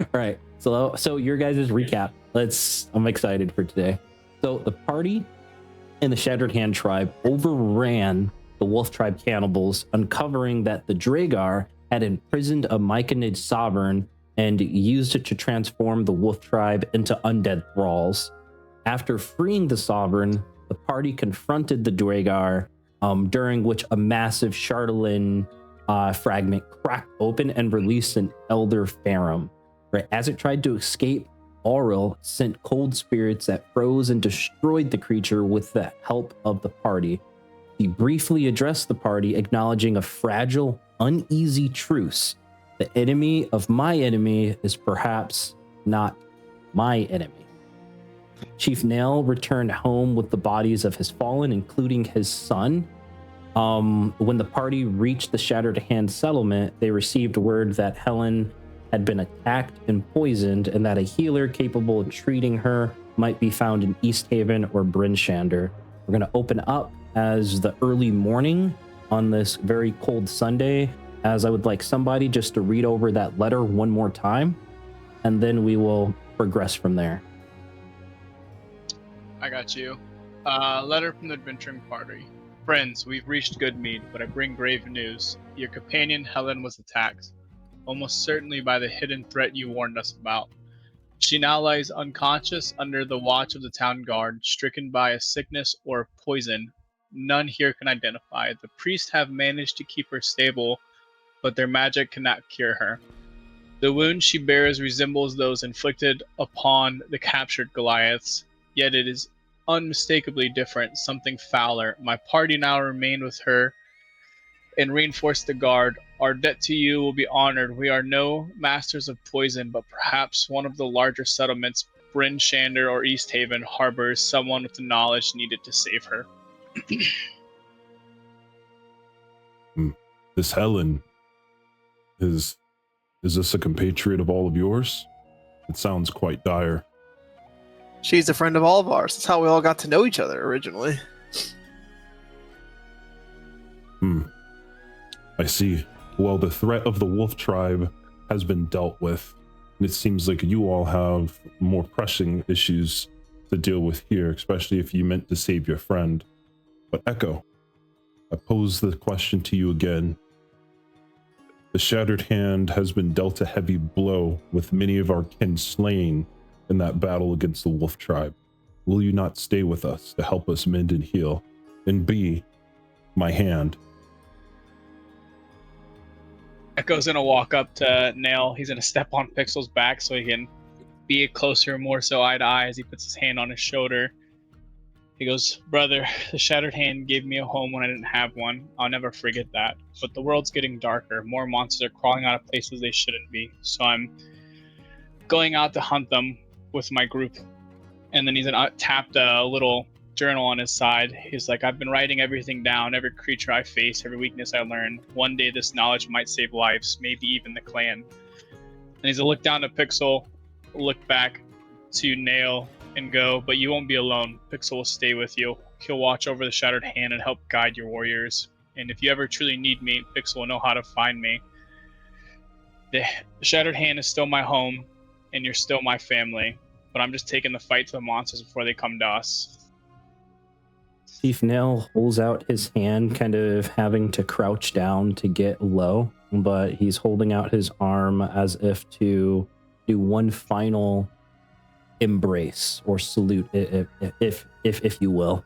All right. So your guys' recap. I'm excited for today. So the party and the Shattered Hand tribe overran the Wolf tribe cannibals, uncovering that the Dragar had imprisoned a Myconid sovereign and used it to transform the Wolf tribe into undead thralls. After freeing the sovereign, the party confronted the Dragar, during which a massive Chardelin fragment cracked open and released an Elder Farum. Right as it tried to escape, Auril sent cold spirits that froze and destroyed the creature with the help of the party. He briefly addressed the party, acknowledging a fragile, uneasy truce. The enemy of my enemy is perhaps not my enemy. Chief Nail returned home with the bodies of his fallen, including his son. When the party reached the Shattered Hand settlement, they received word that Helen had been attacked and poisoned, and that a healer capable of treating her might be found in Easthaven or Brinshander. We're going to open up as the early morning on this very cold Sunday, as I would like somebody just to read over that letter one more time, and then we will progress from there. I got you. Letter from the adventuring party. Friends, we've reached Goodmead, but I bring grave news. Your companion Helen was attacked, almost certainly by the hidden threat you warned us about. She now lies unconscious under the watch of the town guard, stricken by a sickness or poison none here can identify. The priests have managed to keep her stable, but their magic cannot cure her. The wound she bears resembles those inflicted upon the captured Goliaths, yet it is unmistakably different, something fouler. My party now remain with her and reinforce the guard. Our debt to you will be honored. We are no masters of poison, but perhaps one of the larger settlements, Bryn Shander or Easthaven, harbors someone with the knowledge needed to save her. This Helen, is this a compatriot of all of yours? It sounds quite dire. She's a friend of all of ours. That's how we all got to know each other originally. I see. Well, the threat of the Wolf tribe has been dealt with, and it seems like you all have more pressing issues to deal with here, especially if you meant to save your friend. But Echo, I pose the question to you again. The Shattered Hand has been dealt a heavy blow, with many of our kin slain in that battle against the Wolf tribe. Will you not stay with us to help us mend and heal, and be my hand? Echo's gonna walk up to Nail. He's gonna step on Pixel's back so he can be closer, more so eye to eye, as he puts his hand on his shoulder. He goes, "Brother, the Shattered Hand gave me a home when I didn't have one. I'll never forget that. But the world's getting darker. More monsters are crawling out of places they shouldn't be. So I'm going out to hunt them with my group." And then he's tapped a little journal on his side. He's like, "I've been writing everything down, every creature I face, every weakness I learn. One day this knowledge might save lives, maybe even the clan." And he's gonna look down to Pixel, look back to Nail, and go, "But you won't be alone. Pixel will stay with you. He'll watch over the Shattered Hand and help guide your warriors. And if you ever truly need me, Pixel will know how to find me. The Shattered Hand is still my home, and you're still my family. But I'm just taking the fight to the monsters before they come to us." Chief Nail holds out his hand, kind of having to crouch down to get low, but he's holding out his arm as if to do one final embrace or salute, if you will,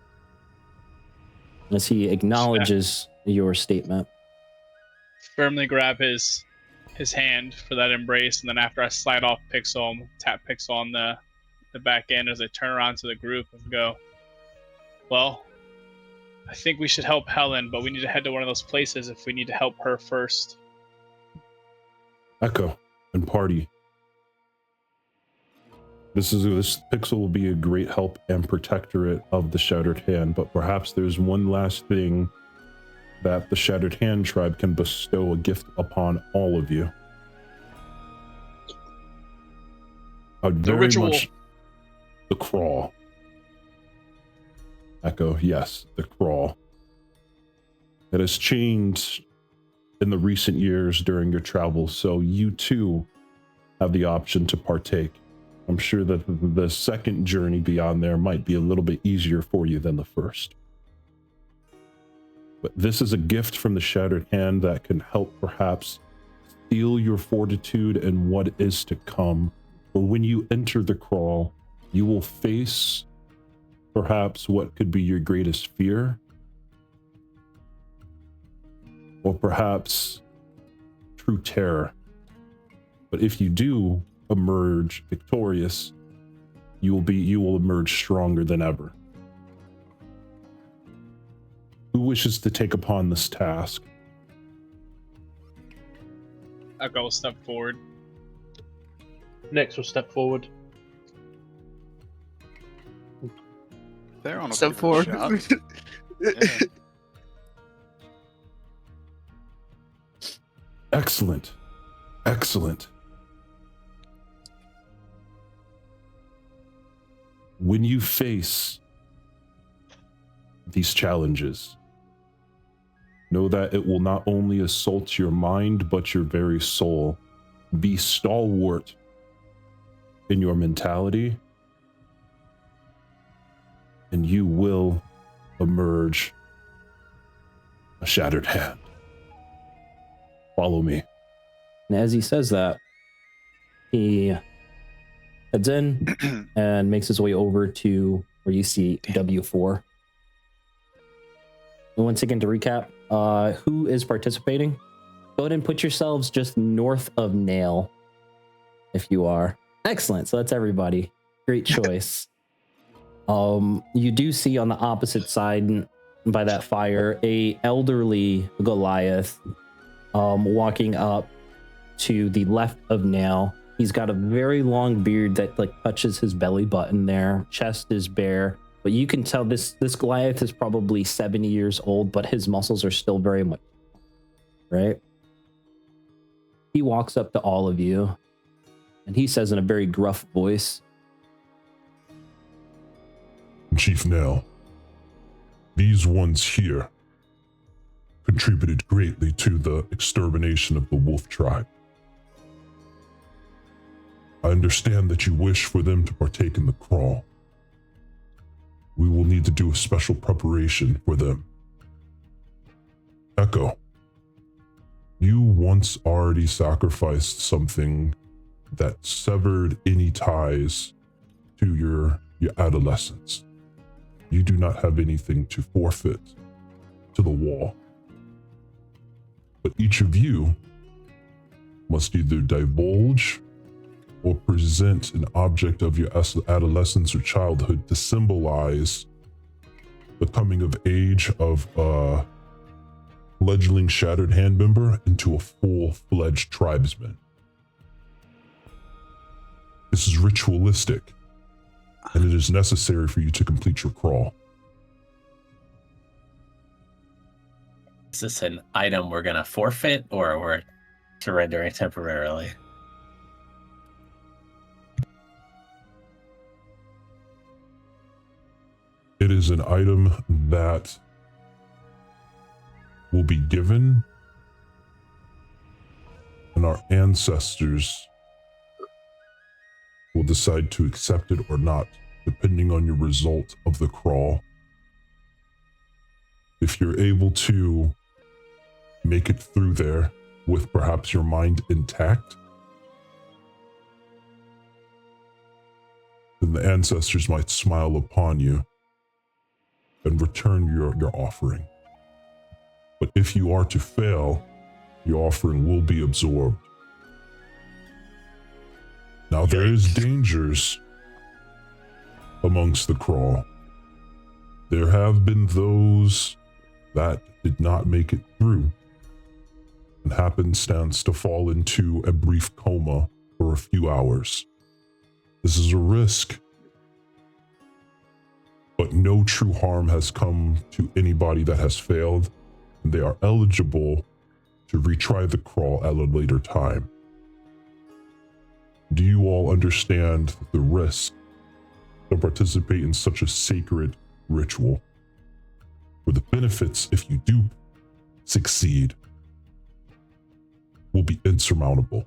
as he acknowledges your statement. Firmly grab his hand for that embrace, and then after I slide off Pixel, tap Pixel on the back end as I turn around to the group and go, "Well, I think we should help Helen, but we need to head to one of those places if we need to help her first." Echo and party. This Pixel will be a great help and protectorate of the Shattered Hand, but perhaps there's one last thing that the Shattered Hand tribe can bestow a gift upon all of you. The ritual. The crawl. Echo, yes, the crawl. It has changed in the recent years during your travels, so you too have the option to partake. I'm sure that the second journey beyond there might be a little bit easier for you than the first. But this is a gift from the Shattered Hand that can help perhaps steel your fortitude and what is to come. For when you enter the crawl, you will face perhaps what could be your greatest fear, or perhaps true terror. But if you do emerge victorious, you will emerge stronger than ever. Who wishes to take upon this task? Echo will step forward. Next, we'll step forward. They're on a Step pretty good forward. shot. Yeah. Excellent. Excellent. When you face these challenges, know that it will not only assault your mind, but your very soul. Be stalwart in your mentality, and you will emerge a shattered hand. Follow me. And as he says that, he heads in and makes his way over to where you see W4. And once again, to recap, who is participating? Go ahead and put yourselves just north of Nail, if you are. Excellent. So that's everybody. Great choice. You do see on the opposite side by that fire a elderly Goliath walking up to the left of Nail. He's got a very long beard that like touches his belly button there. Chest is bare, but you can tell this Goliath is probably 70 years old, but his muscles are still very much right. He walks up to all of you and he says in a very gruff voice, Chief Nell, these ones here contributed greatly to the extermination of the wolf tribe. I understand that you wish for them to partake in the crawl. We will need to do a special preparation for them. Echo, you once already sacrificed something that severed any ties to your adolescence. You do not have anything to forfeit to the wall. But each of you must either divulge or present an object of your adolescence or childhood to symbolize the coming of age of a fledgling Shattered Hand member into a full-fledged tribesman. This is ritualistic, and it is necessary for you to complete your crawl. Is this an item we're going to forfeit or we're surrendering temporarily? It is an item that will be given, and our ancestors will decide to accept it or not, depending on your result of the crawl. If you're able to make it through there with perhaps your mind intact, then the ancestors might smile upon you and return your offering. But if you are to fail, your offering will be absorbed. Now, there is dangers amongst the crawl. There have been those that did not make it through and happenstance to fall into a brief coma for a few hours. This is a risk, but no true harm has come to anybody that has failed, and they are eligible to retry the crawl at a later time. Do you all understand the risk to participate in such a sacred ritual? For the benefits, if you do succeed, will be insurmountable.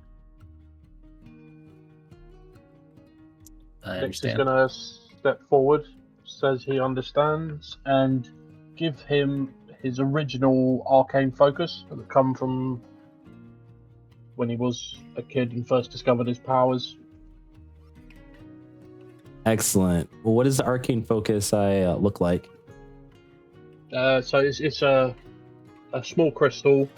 I Nix is understand. going to step forward, says he understands, and give him his original arcane focus that come from when he was a kid and first discovered his powers. Excellent. Well, what does the arcane focus look like? So it's a small crystal.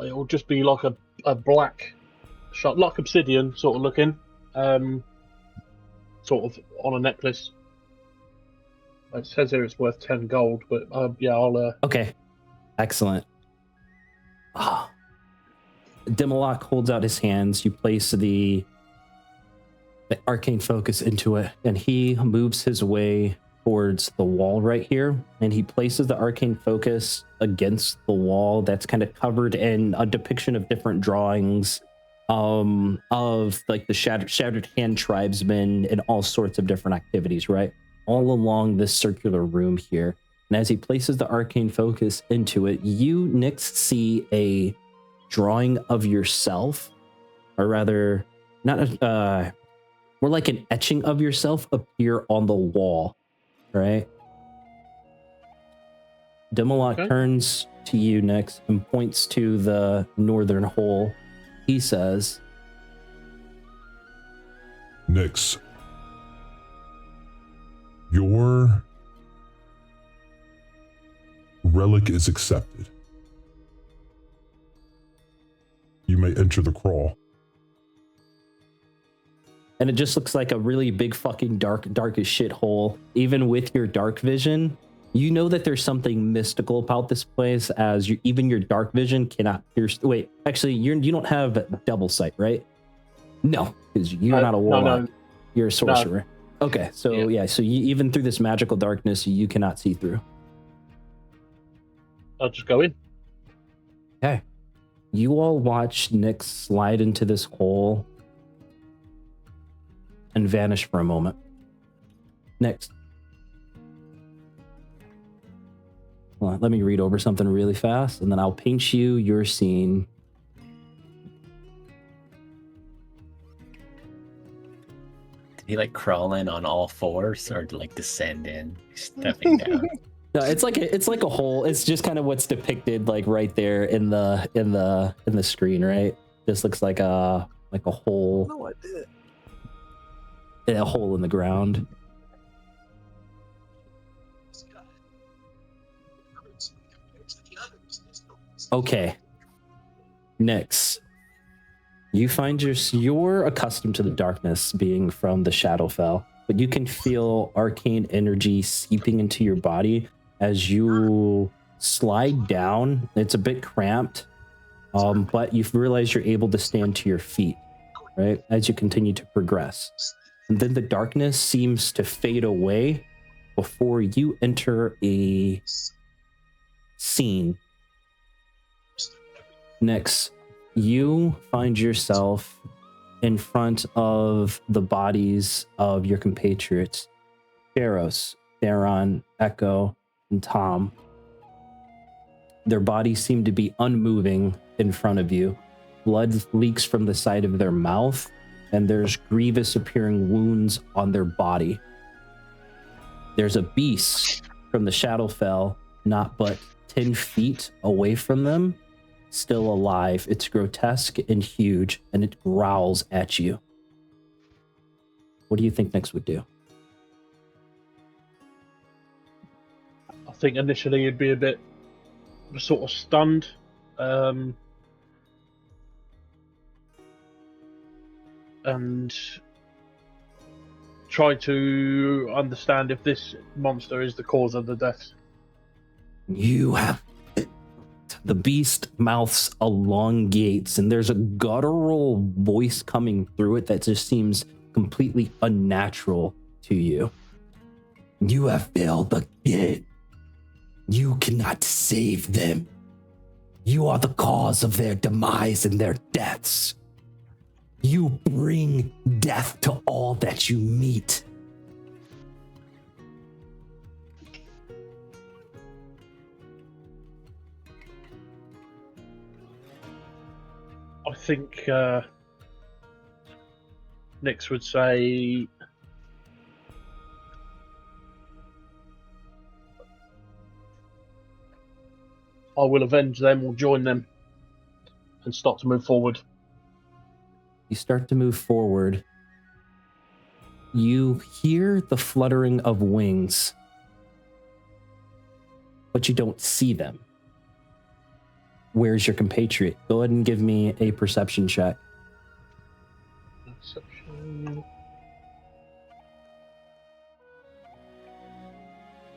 It'll just be like a black shot, like obsidian sort of looking, sort of on a necklace. It says here it's worth 10 gold, but yeah, I'll. Okay. Excellent. Ah. Dimalock holds out his hands. You place the arcane focus into it, and he moves his way towards the wall right here, and he places the arcane focus against the wall that's kind of covered in a depiction of different drawings of like the shattered hand tribesmen and all sorts of different activities, right? All along this circular room here. And as he places the arcane focus into it, you next see a drawing of yourself, or rather, not more like an etching of yourself appear on the wall, right? Dimalock turns to you next and points to the northern hole. He says, Nix, your relic is accepted. You may enter the crawl. and it just looks like a really big fucking dark as shit hole. Even with your dark vision, you know that there's something mystical about this place, as even your dark vision cannot pierce. Wait, actually, you don't have double sight, right? No, because you're not a warlock. No. You're a sorcerer. No. Okay, so yeah, so even through this magical darkness, you cannot see through. I'll just go in. Okay. You all watch Nick slide into this hole and vanish for a moment. Next. Hold on, let me read over something really fast, and then I'll paint you your scene. Did he like crawl in on all fours or like descend in, stepping down? No, it's like a hole. It's just kind of what's depicted like right there in the screen, right? This looks like a hole. No, I did. A hole in the ground. Okay. Next, you find you're accustomed to the darkness, being from the Shadowfell, but you can feel arcane energy seeping into your body as you slide down. It's a bit cramped, but you realize you're able to stand to your feet, right? As you continue to progress. And then the darkness seems to fade away before you enter a scene. Next, you find yourself in front of the bodies of your compatriots, Theros, Theron, Echo, and Tom. Their bodies seem to be unmoving in front of you. Blood leaks from the side of their mouth, and there's grievous appearing wounds on their body. There's a beast from the Shadowfell, not but 10 feet away from them, still alive. It's grotesque and huge, and it growls at you. What do you think Nyx would do? I think initially he'd be a bit sort of stunned. And try to understand if this monster is the cause of the deaths. You have... The beast mouths elongates, and there's a guttural voice coming through it that just seems completely unnatural to you. You have failed again. You cannot save them. You are the cause of their demise and their deaths. You bring death to all that you meet. I think Nyx would say, I will avenge them or join them and start to move forward. You start to move forward. You hear the fluttering of wings, but you don't see them. Where's your compatriot? Go ahead and give me a perception check. Perception.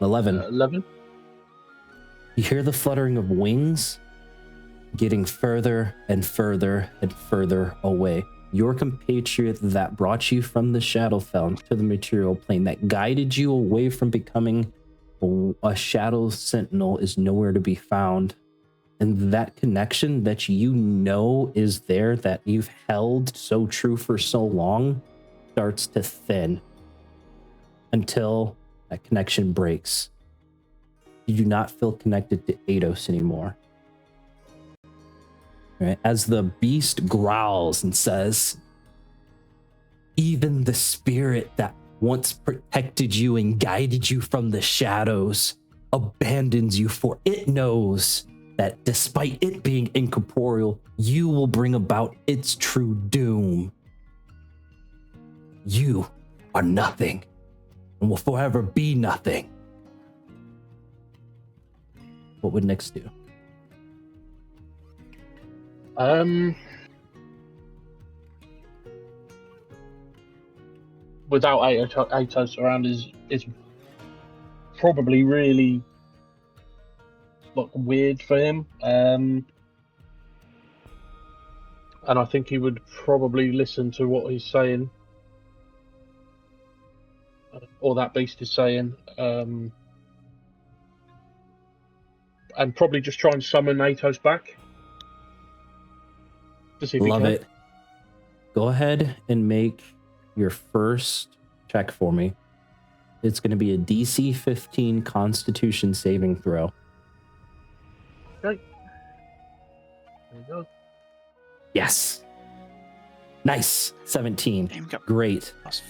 11. 11. You hear the fluttering of wings getting further and further and further away. Your compatriot that brought you from the Shadowfell to the material plane, that guided you away from becoming a Shadow Sentinel, is nowhere to be found. And that connection that you know is there, that you've held so true for so long, starts to thin until that connection breaks. You do not feel connected to Eidos anymore. Right? As the beast growls and says, even the spirit that once protected you and guided you from the shadows abandons you, for it knows that despite it being incorporeal, you will bring about its true doom. You are nothing and will forever be nothing. What would Nyx do? Without Atos around is probably really like weird for him. And I think he would probably listen to what he's saying, or that beast is saying, and probably just try and summon Atos back. To see if he Love can. it. Go ahead and make your first check for me. It's going to be a DC 15 Constitution saving throw. Okay. There you go. Yes. Nice. 17. Damn, got Great. plus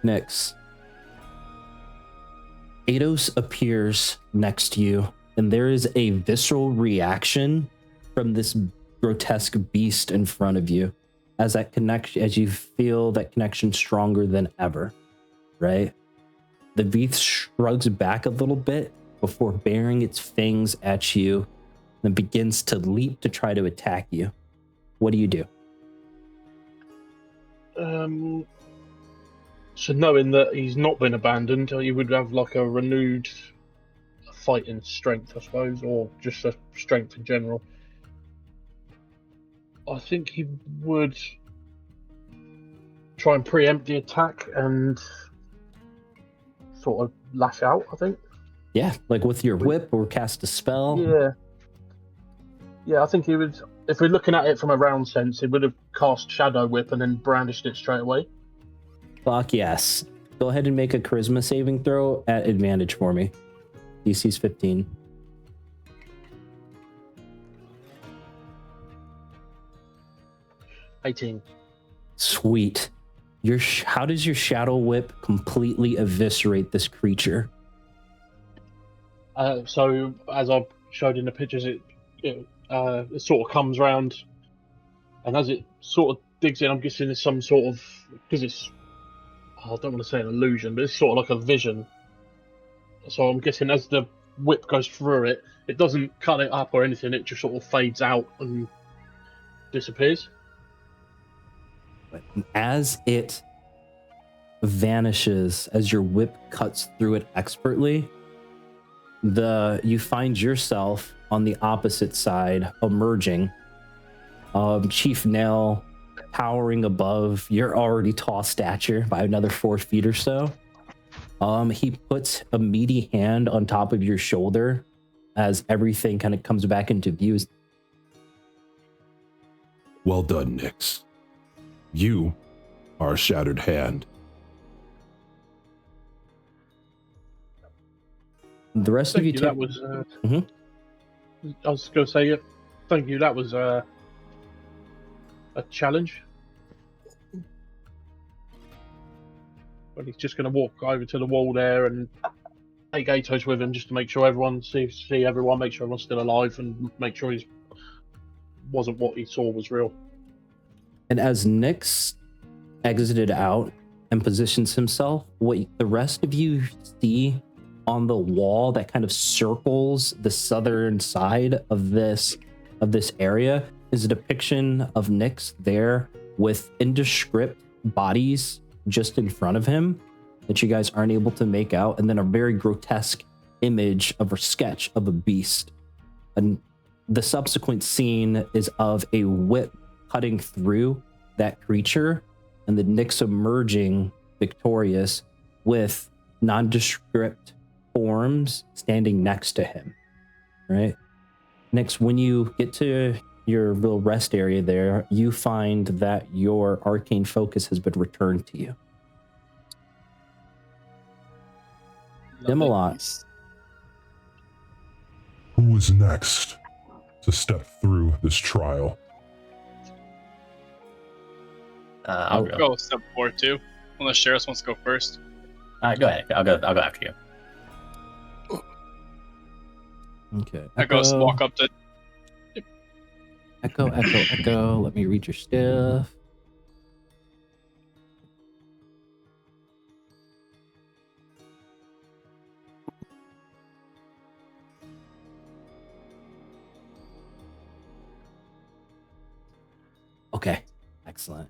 Next. Eidos appears next to you, and there is a visceral reaction from this grotesque beast in front of you as that connection, as you feel that connection stronger than ever, right? The beast shrugs back a little bit before baring its fangs at you and begins to leap to try to attack you. What do you do? So knowing that he's not been abandoned, he would have like a renewed fighting strength, I suppose, or just a strength in general. I think he would try and preempt the attack and sort of lash out, I think. Yeah, like with your whip or cast a spell. Yeah, I think he would, if we're looking at it from a round sense, he would have cast Shadow Whip and then brandished it straight away. Fuck yes. Go ahead and make a charisma saving throw at advantage for me. DC's 15. Sweet. How does your Shadow Whip completely eviscerate this creature? So as I showed in the pictures, it sort of comes round, and as it sort of digs in, I'm guessing it's some sort of, because it's, I don't want to say an illusion, but it's sort of like a vision. So I'm guessing as the whip goes through it, it doesn't cut it up or anything, it just sort of fades out and disappears. As it vanishes, as your whip cuts through it expertly, you find yourself on the opposite side, emerging. Chief Nail towering above your already tall stature by another 4 feet or so. He puts a meaty hand on top of your shoulder as everything kind of comes back into view. Well done, Nyx. You are a shattered hand. The rest of you That was. I was going to say, thank you. That was a challenge. But he's just going to walk over to the wall there and take Atos with him just to make sure everyone see everyone, make sure everyone's still alive, and make sure he wasn't what he saw was real. And as Nyx exited out and positions himself, what the rest of you see on the wall that kind of circles the southern side of this area is a depiction of Nyx there with indescript bodies just in front of him that you guys aren't able to make out, and then a very grotesque image of a sketch of a beast. And the subsequent scene is of a whip cutting through that creature, and the Nyx emerging victorious with nondescript forms standing next to him. Right? Nyx, when you get to your little rest area there, you find that your arcane focus has been returned to you. Demalot. Who is next to step through this trial? I'll I'll go step 4 too, unless Sheriff wants to go first. go ahead. I'll go after you. Okay. I go walk up to. Echo. Let me read your stuff. Okay, excellent.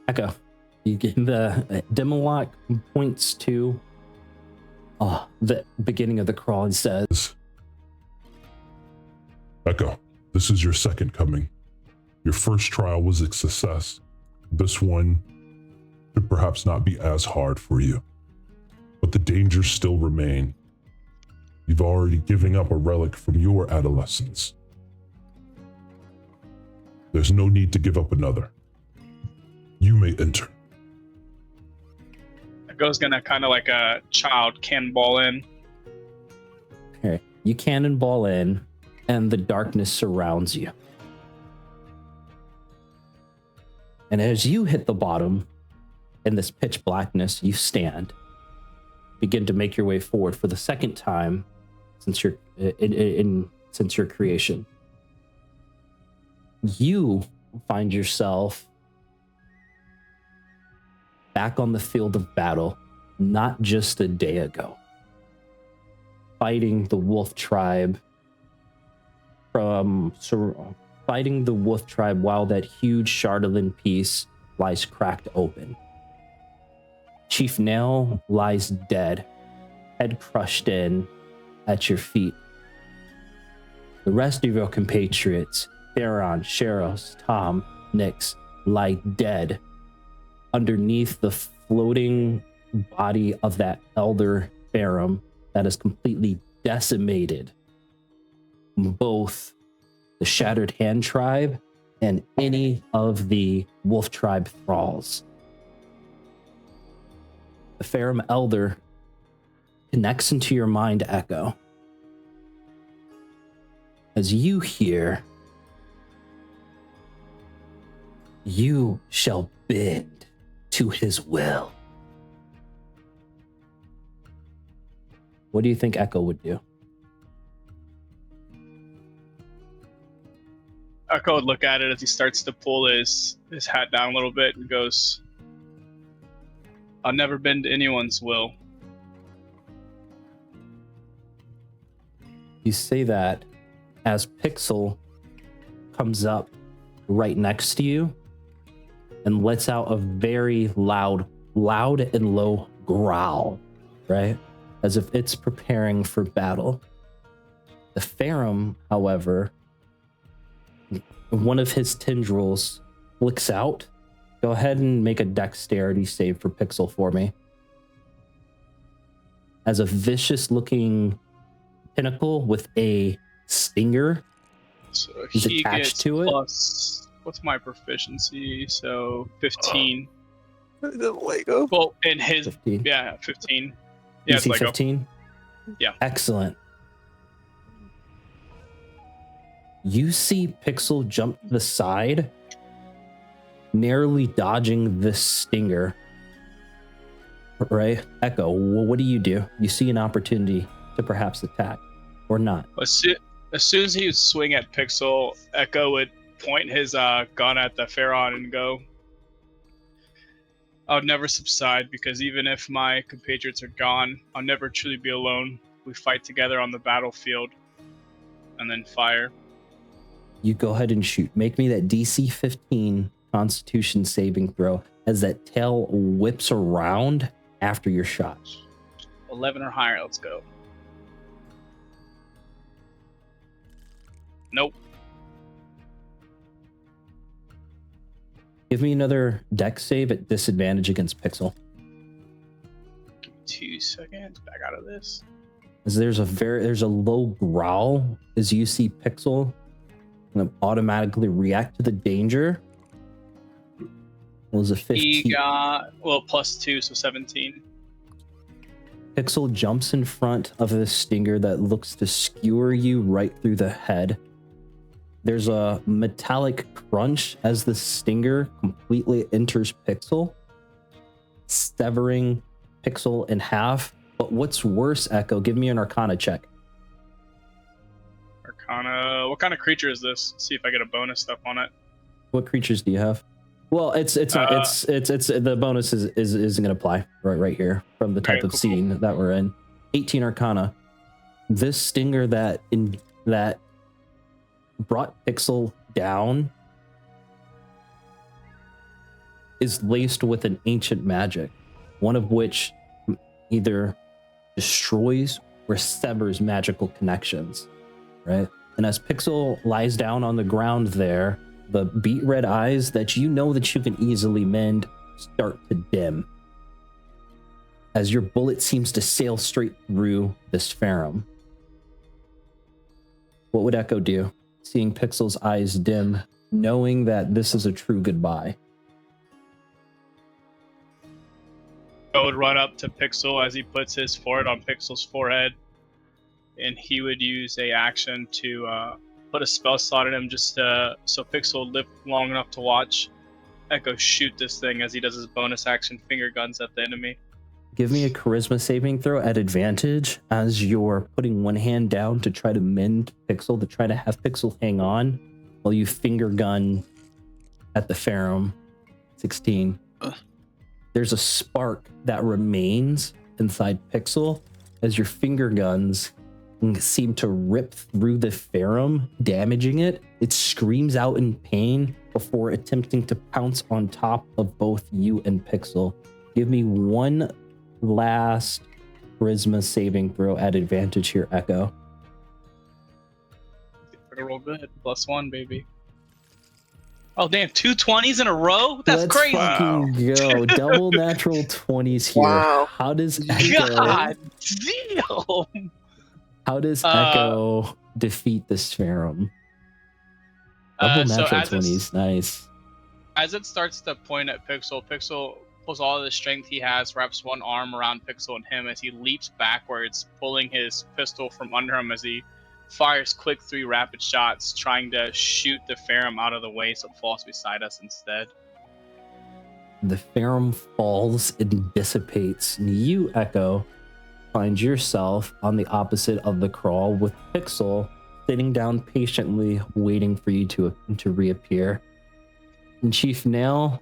Echo, you get the Demalot points to the beginning of the crawl and says, Echo, this is your second coming. Your first trial was a success. This one could perhaps not be as hard for you, but the dangers still remain. You've already given up a relic from your adolescence. There's no need to give up another. You may enter. Echo's gonna kind of like a child cannonball in. okay, you cannonball in, and the darkness surrounds you. And as you hit the bottom in this pitch blackness, you stand, begin to make your way forward for the second time since since your creation. You find yourself back on the field of battle, not just a day ago, fighting the wolf tribe while that huge Chardolin piece lies cracked open. Chief Nail lies dead, head crushed in at your feet. The rest of your compatriots, Theron, Sheros, Tom, Nyx, lie dead underneath the floating body of that elder Farum that is completely decimated both the Shattered Hand tribe and any of the Wolf tribe thralls. The Farum elder connects into your mind, Echo, as you hear, "You shall bend to his will." What do you think Echo would do? Echo would look at it as he starts to pull his hat down a little bit and goes, "I'll never bend to anyone's will." You say that as Pixel comes up right next to you and lets out a very loud and low growl, right? As if it's preparing for battle. The Farum, however, one of his tendrils flicks out. Go ahead and make a dexterity save for Pixel for me. As a vicious looking pinnacle with a stinger So is he attached gets to it. plus, what's my proficiency? So 15. Lego. Well, in his, 15. yeah, 15. Yeah, it's DC Lego. 15? Yeah. Excellent. You see Pixel jump to the side, narrowly dodging this stinger. Right? Echo, what do? You see an opportunity to perhaps attack, or not? As soon as he would swing at Pixel, Echo would point his gun at the Pharaon and go, "I'll never subside, because even if my compatriots are gone, I'll never truly be alone. We fight together on the battlefield." And then fire. You go ahead and shoot. Make me that DC 15 Constitution saving throw as that tail whips around after your shot. 11 or higher, let's go. Nope. Give me another dex save at disadvantage against Pixel. Give me 2 seconds, back out of this. As there's a low growl as you see Pixel automatically react to the danger. It was a 15. He got, +2, so 17. Pixel jumps in front of the stinger that looks to skewer you right through the head. There's a metallic crunch as the stinger completely enters Pixel, severing Pixel in half. But what's worse, Echo, give me an Arcana check. Arcana, what kind of creature is this? See if I get a bonus stuff on it. What creatures do you have? Well, it's not it's the bonus isn't gonna apply right here from the type of scene that we're in. 18 Arcana. This stinger that brought Pixel down is laced with an ancient magic, one of which either destroys or severs magical connections, right? And as Pixel lies down on the ground there, the beet red eyes that you know that you can easily mend start to dim as your bullet seems to sail straight through this Pharum. What would Echo do, seeing Pixel's eyes dim, knowing that this is a true goodbye? I would run up to Pixel as he puts his forehead on Pixel's forehead, and he would use a action to put a spell slot in him just so Pixel lived long enough to watch Echo shoot this thing as he does his bonus action finger guns at the enemy. Give me a charisma saving throw at advantage as you're putting one hand down to try to mend Pixel, to try to have Pixel hang on while you finger gun at the Pharum. 16. There's a spark that remains inside Pixel as your finger guns seem to rip through the Pharum, damaging it. It screams out in pain before attempting to pounce on top of both you and Pixel. Give me one last charisma saving throw at advantage here, Echo. We're gonna roll good. +1, baby. Oh damn, 2 20s in a row? That's Let's crazy. Fucking go. Double natural 20s here. Wow. How does Echo God damn. How does Echo defeat this Pharum? Double So natural as 20s, nice. As it starts to point at Pixel, Pixel pulls all the strength he has, wraps one arm around Pixel and him as he leaps backwards, pulling his pistol from under him as he fires quick 3 rapid shots, trying to shoot the Pharum out of the way so it falls beside us instead. The Pharum falls and dissipates, and you, Echo, find yourself on the opposite of the crawl with Pixel sitting down patiently waiting for you to reappear. And Chief Nail,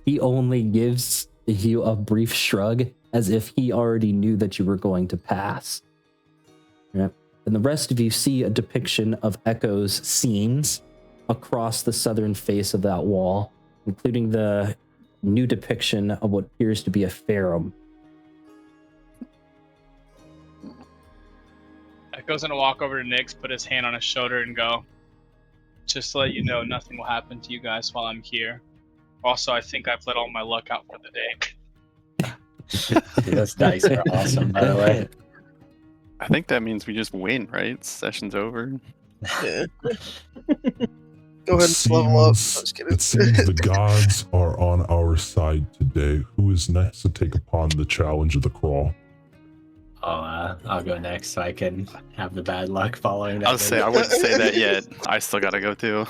he only gives you a brief shrug as if he already knew that you were going to pass. Yep. And the rest of you see a depiction of Echo's scenes across the southern face of that wall, including the new depiction of what appears to be a Pharum. Echo's gonna walk over to Nyx, put his hand on his shoulder, and go, "Just to let you know, nothing will happen to you guys while I'm here. Also, I think I've let all my luck out for the day." Those dice are awesome, by the way. I think that means we just win, right? Session's over. Yeah. Go ahead and level up. I'm just kidding. It seems the gods are on our side today. Who is next to take upon the challenge of the crawl? I'll go next so I can have the bad luck following that. I'll say I wouldn't say that yet. I still gotta go too.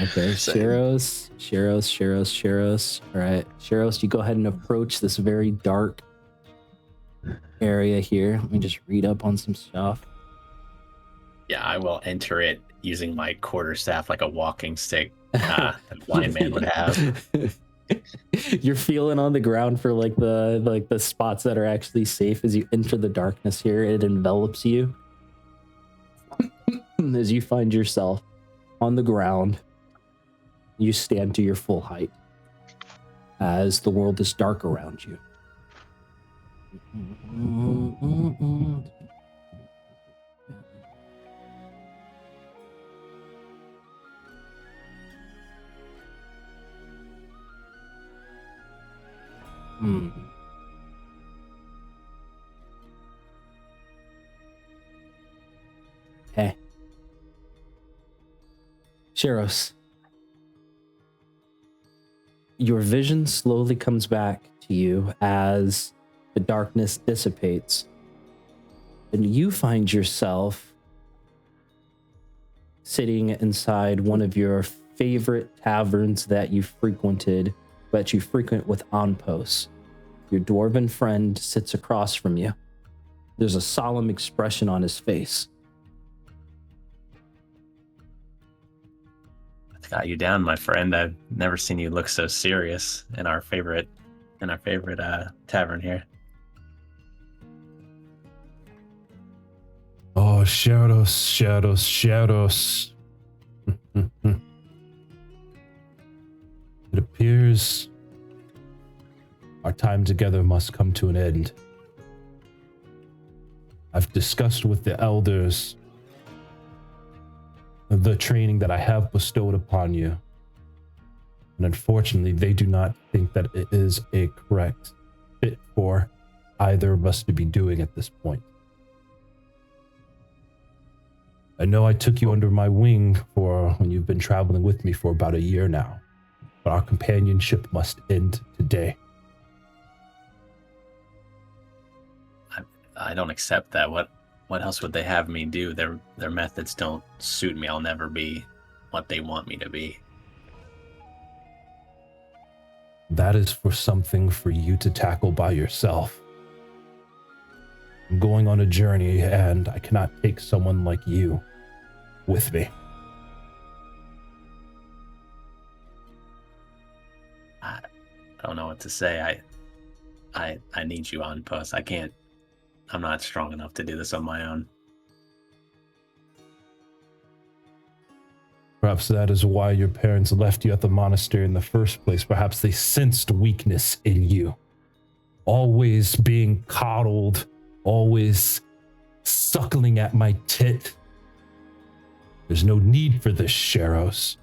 Okay, Same. Shiros. All right, Shiros, you go ahead and approach this very dark area here. Let me just read up on some stuff. Yeah, I will enter it using my quarterstaff like a walking stick that blind man would have. You're feeling on the ground for like the spots that are actually safe as you enter the darkness here. It envelops you as you find yourself on the ground. You stand to your full height as the world is dark around you. Okay. Shiros, your vision slowly comes back to you as the darkness dissipates. And you find yourself sitting inside one of your favorite taverns that you frequent with on posts. Your dwarven friend sits across from you. There's a solemn expression on his face. I got you down, my friend. I've never seen you look so serious in our favorite tavern here. Oh, shadows. It appears our time together must come to an end. I've discussed with the elders the training that I have bestowed upon you. And unfortunately, they do not think that it is a correct fit for either of us to be doing at this point. I know I took you under my wing for when you've been traveling with me for about a year now, but our companionship must end today. I don't accept that. What else would they have me do? Their methods don't suit me. I'll never be what they want me to be. That is for something for you to tackle by yourself. I'm going on a journey and I cannot take someone like you with me. I don't know what to say. I need you on post. I'm not strong enough to do this on my own. Perhaps that is why your parents left you at the monastery in the first place. Perhaps they sensed weakness in you. Always being coddled, always suckling at my tit. There's no need for this, Shiros.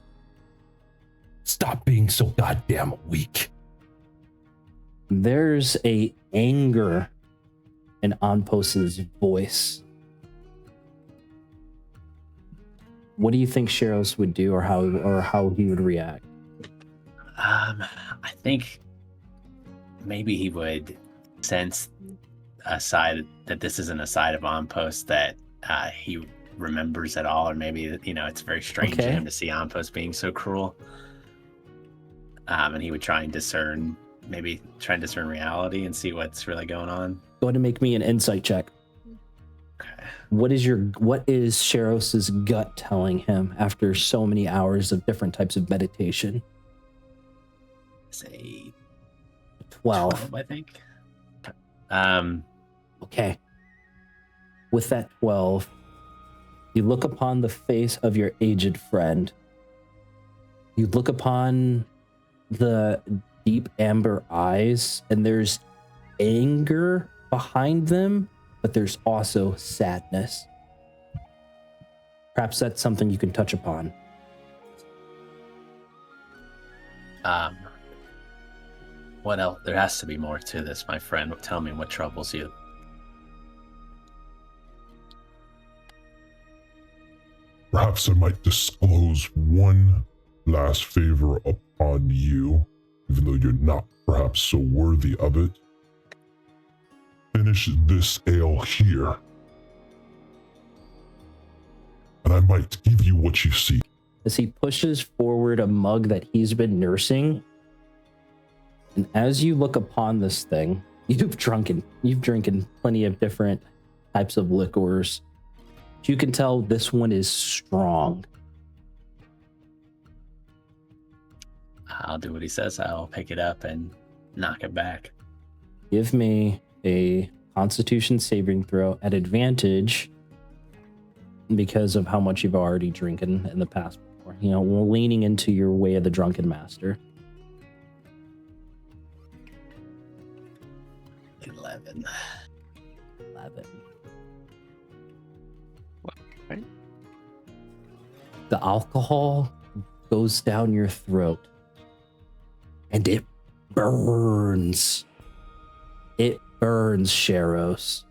Stop being so goddamn weak. There's a anger in Onpost's voice. What do you think Shiros would do, or how he would react? I think maybe he would sense a side that this isn't a side of Onpost that he remembers at all, or maybe it's very strange to him to see Onpost being so cruel. And he would try and discern reality and see what's really going on. Go ahead and make me an insight check. Okay. What is Shiros's gut telling him after so many hours of different types of meditation? Say 12. I think. Okay. With that 12, you look upon the face of your aged friend. You look upon the deep amber eyes, and there's anger behind them, but there's also sadness. Perhaps that's something you can touch upon. What else? There has to be more to this, my friend. Tell me what troubles you. Perhaps I might disclose one last favor upon you, even though you're not perhaps so worthy of it. finish this ale here, and I might give you what you seek. As he pushes forward a mug that he's been nursing, and as you look upon this thing, you've drinking plenty of different types of liquors. You can tell this one is strong. I'll do what he says. I'll pick it up and knock it back. Give me a Constitution saving throw at advantage because of how much you've already drinking in the past before. You know, leaning into your way of the drunken master. 11. Right. The alcohol goes down your throat and it burns. It burns, Sharos.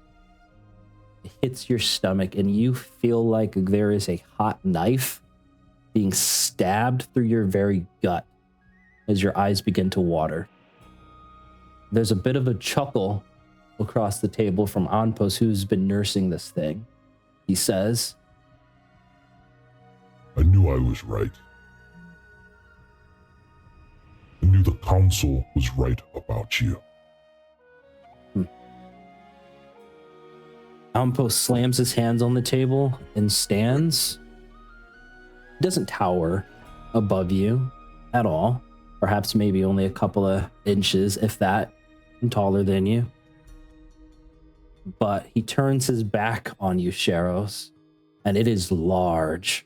It hits your stomach and you feel like there is a hot knife being stabbed through your very gut as your eyes begin to water. There's a bit of a chuckle across the table from Anpos, who's been nursing this thing. He says, I knew I was right. I knew the council was right about you. Anpos slams his hands on the table and stands. He doesn't tower above you at all. Perhaps maybe only a couple of inches, if that, taller than you. But he turns his back on you, Sharos, and it is large.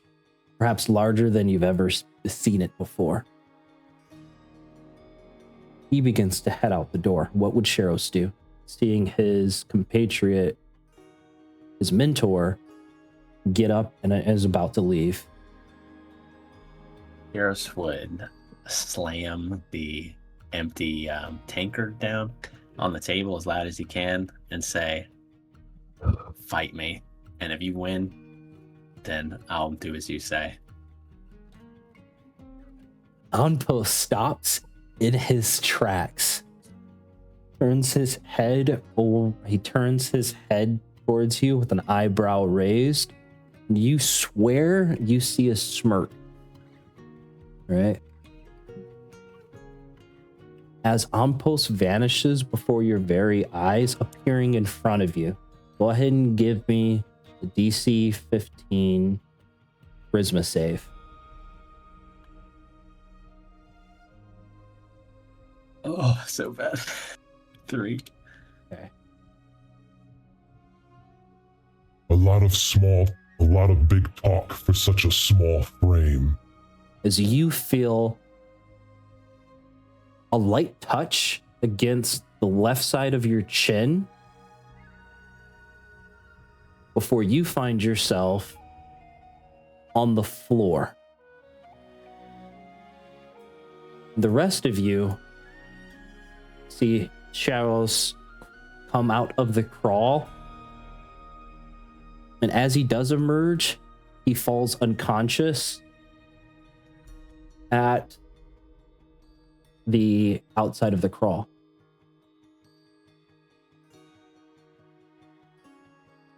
Perhaps larger than you've ever seen it before. He begins to head out the door. What would Sharos do? Seeing his compatriot, his mentor, get up and is about to leave. Eros would slam the empty tankard down on the table as loud as he can and say, fight me. And if you win, then I'll do as you say. Anpos stops in his tracks. Turns his head over, he turns his head towards you with an eyebrow raised. You swear you see a smirk. Right? As Anpos vanishes before your very eyes, appearing in front of you. Go ahead and give me the DC 15 Charisma save. Oh, so bad. 3. Okay. A lot of big talk for such a small frame. As you feel a light touch against the left side of your chin before you find yourself on the floor. The rest of you see Sharos come out of the crawl, and as he does emerge, he falls unconscious at the outside of the crawl.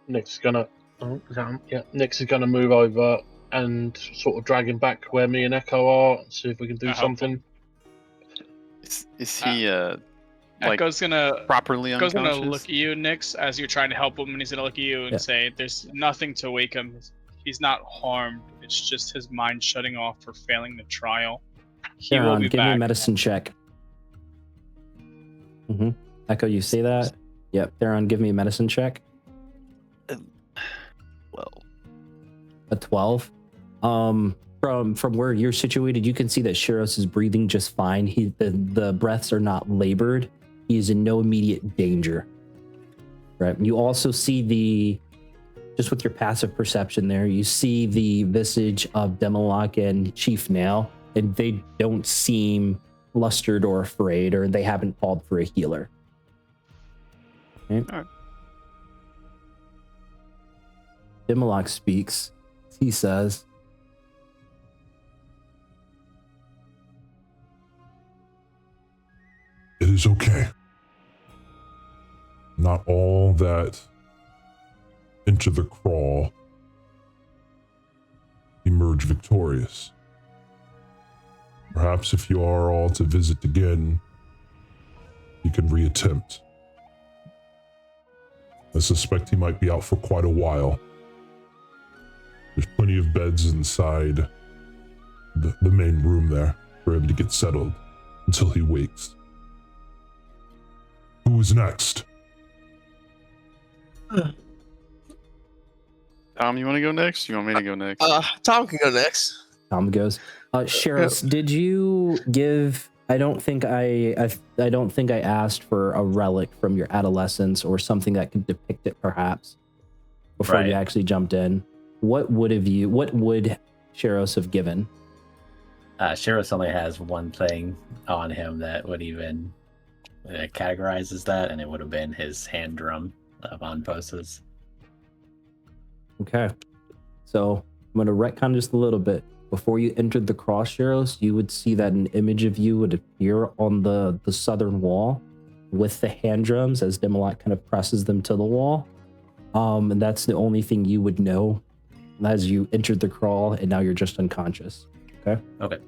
Nick's gonna move over and sort of drag him back where me and Echo are and see if we can do something. Is he like Echo's gonna properly Echo's unconscious? gonna look at you, Nix, as you're trying to help him, and he's gonna look at you and say, "There's nothing to wake him. He's not harmed. It's just his mind shutting off for failing the trial. He will be give back." me a medicine check. Echo, you see that? Yep. Theron, give me a medicine check. Well, A 12. From where you're situated, you can see that Sharos is breathing just fine. The breaths are not labored. He is in no immediate danger. Right. You also see just with your passive perception there, you see the visage of Demolok and Chief Nail, and they don't seem flustered or afraid, or they haven't called for a healer. Okay. All right. Demolok speaks. He says, It is okay. not all that enter the crawl emerge victorious. Perhaps if you are all to visit again, you can reattempt. I suspect he might be out for quite a while. There's plenty of beds inside the main room there for him to get settled until he wakes. Who is next? Tom, you want to go next? You want me to go next? Tom can go next. Tom goes. Sheros, did you give? I don't think I asked for a relic from your adolescence or something that could depict it, perhaps, before Right. you actually jumped in. What would Sheros have given? Sheros only has one thing on him that would even categorizes that, and it would have been his hand drum of on-poses. Okay, so I'm going to retcon just a little bit. Before you entered the cross, Sheros, you would see that an image of you would appear on the southern wall with the hand drums as Demalot kind of presses them to the wall. And that's the only thing you would know as you entered the crawl, and now you're just unconscious. Okay? Okay.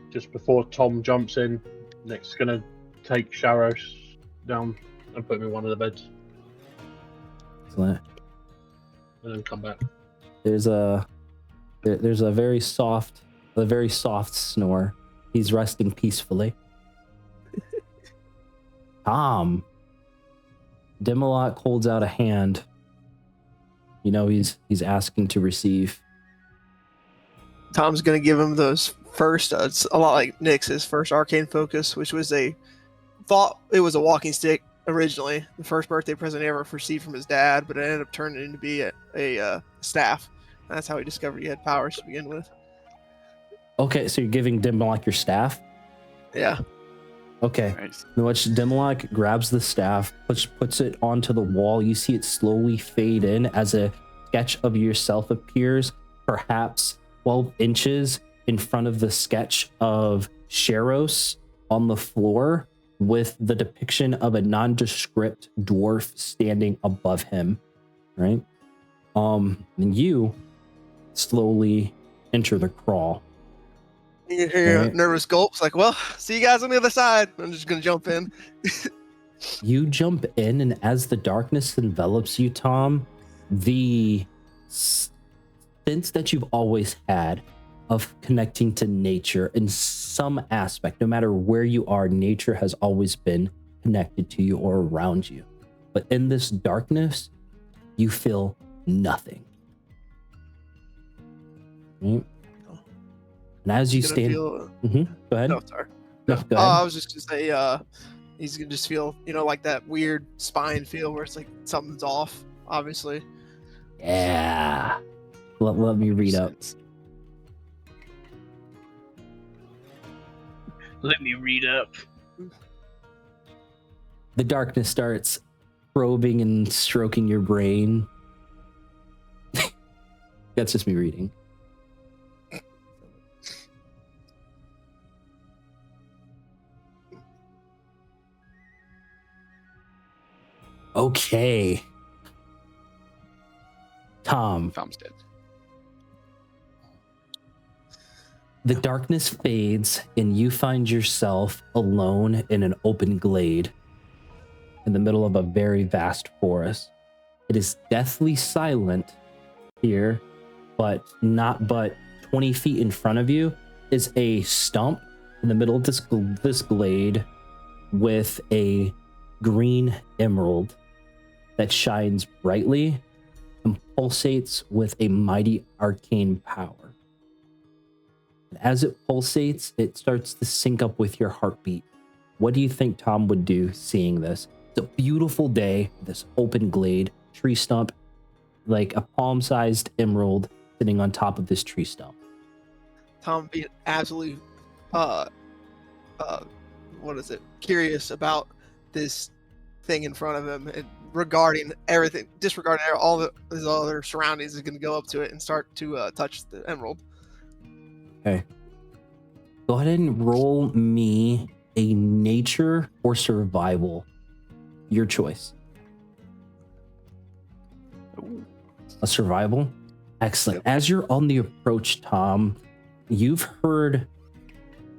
Just before Tom jumps in, Nick's gonna take Sharos down and put him in one of the beds, Excellent. and then come back. There's a very soft snore. He's resting peacefully. Tom. Demalot holds out a hand. You know he's asking to receive. Tom's gonna give him those first. It's a lot like Nick's his first arcane focus, which was thought it was a walking stick originally, the first birthday present he ever received from his dad, but it ended up turning into be a staff. That's how he discovered he had powers to begin with. Okay, so you're giving Demalot your staff? Yeah. Okay. Nice. Now watch Demalot grabs the staff, puts it onto the wall. You see it slowly fade in as a sketch of yourself appears, perhaps 12 inches in front of the sketch of Sheros on the floor, with the depiction of a nondescript dwarf standing above him, right? And you slowly enter the crawl. You hear Right. a nervous gulp. It's like, well, see you guys on the other side. I'm just gonna jump in. You jump in, and as the darkness envelops you, Tom, the sense that you've always had of connecting to nature in some aspect, no matter where you are, nature has always been connected to you or around you. But in this darkness, you feel nothing. Right? And as you Gonna stand, feel, Go ahead. no, sorry. No, go Oh, ahead. I was just gonna say, he's gonna just feel, like that weird spine feel where it's like something's off. Obviously. Yeah. Let me read up. Let me read up. The darkness starts probing and stroking your brain. That's just me reading. Okay. Tom, Tom's dead. the darkness fades and you find yourself alone in an open glade in the middle of a very vast forest. It is deathly silent here, but 20 feet in front of you is a stump in the middle of this glade with a green emerald that shines brightly and pulsates with a mighty arcane power. And as it pulsates, it starts to sync up with your heartbeat. What do you think Tom would do seeing this? It's a beautiful day, this open glade, tree stump, like a palm-sized emerald sitting on top of this tree stump. Tom being absolutely, curious about this thing in front of him and regarding everything, disregarding all his other surroundings, is going to go up to it and start to touch the emerald. Okay. Go ahead and roll me a nature or survival Your choice. A survival? Excellent. As you're on the approach, Tom, you've heard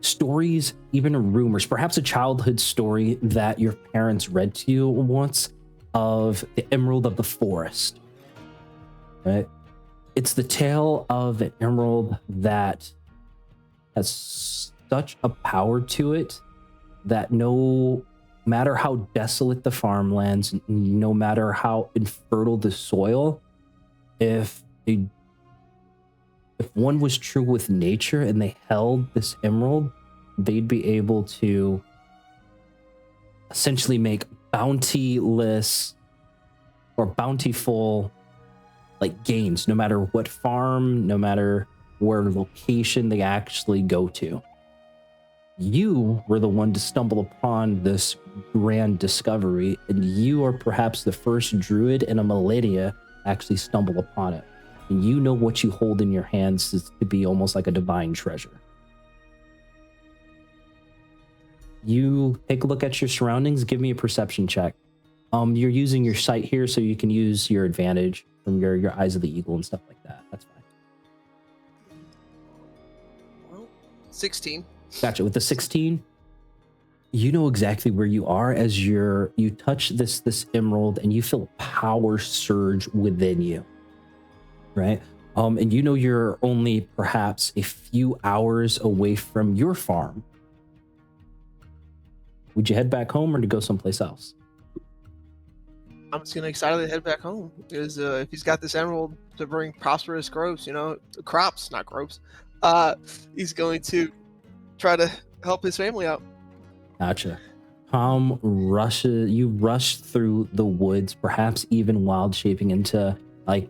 stories, even rumors, perhaps a childhood story that your parents read to you once of the Emerald of the Forest. Right? It's the tale of an emerald that has such a power to it that no matter how desolate the farmlands, no matter how infertile the soil, if one was true with nature and they held this emerald, they'd be able to essentially make bountiless or bountiful like gains, no matter what farm, no matter where location they actually go to. You were the one to stumble upon this grand discovery, and you are perhaps the first druid in a millennia to actually stumble upon it. And you know what you hold in your hands is to be almost like a divine treasure. You take a look at your surroundings. Give me a perception check. You're using your sight here, so you can use your advantage from your eyes of the eagle and stuff like that. That's fine. Well, 16. Gotcha. With the 16, you know exactly where you are as you touch this emerald, and you feel power surge within you. Right? And you know you're only perhaps a few hours away from your farm. Would you head back home or to go someplace else? I'm just gonna excitedly head back home because if he's got this emerald to bring prosperous crops, not crops, he's going to try to help his family out. Gotcha. Tom you rush through the woods, perhaps even wild shaping into like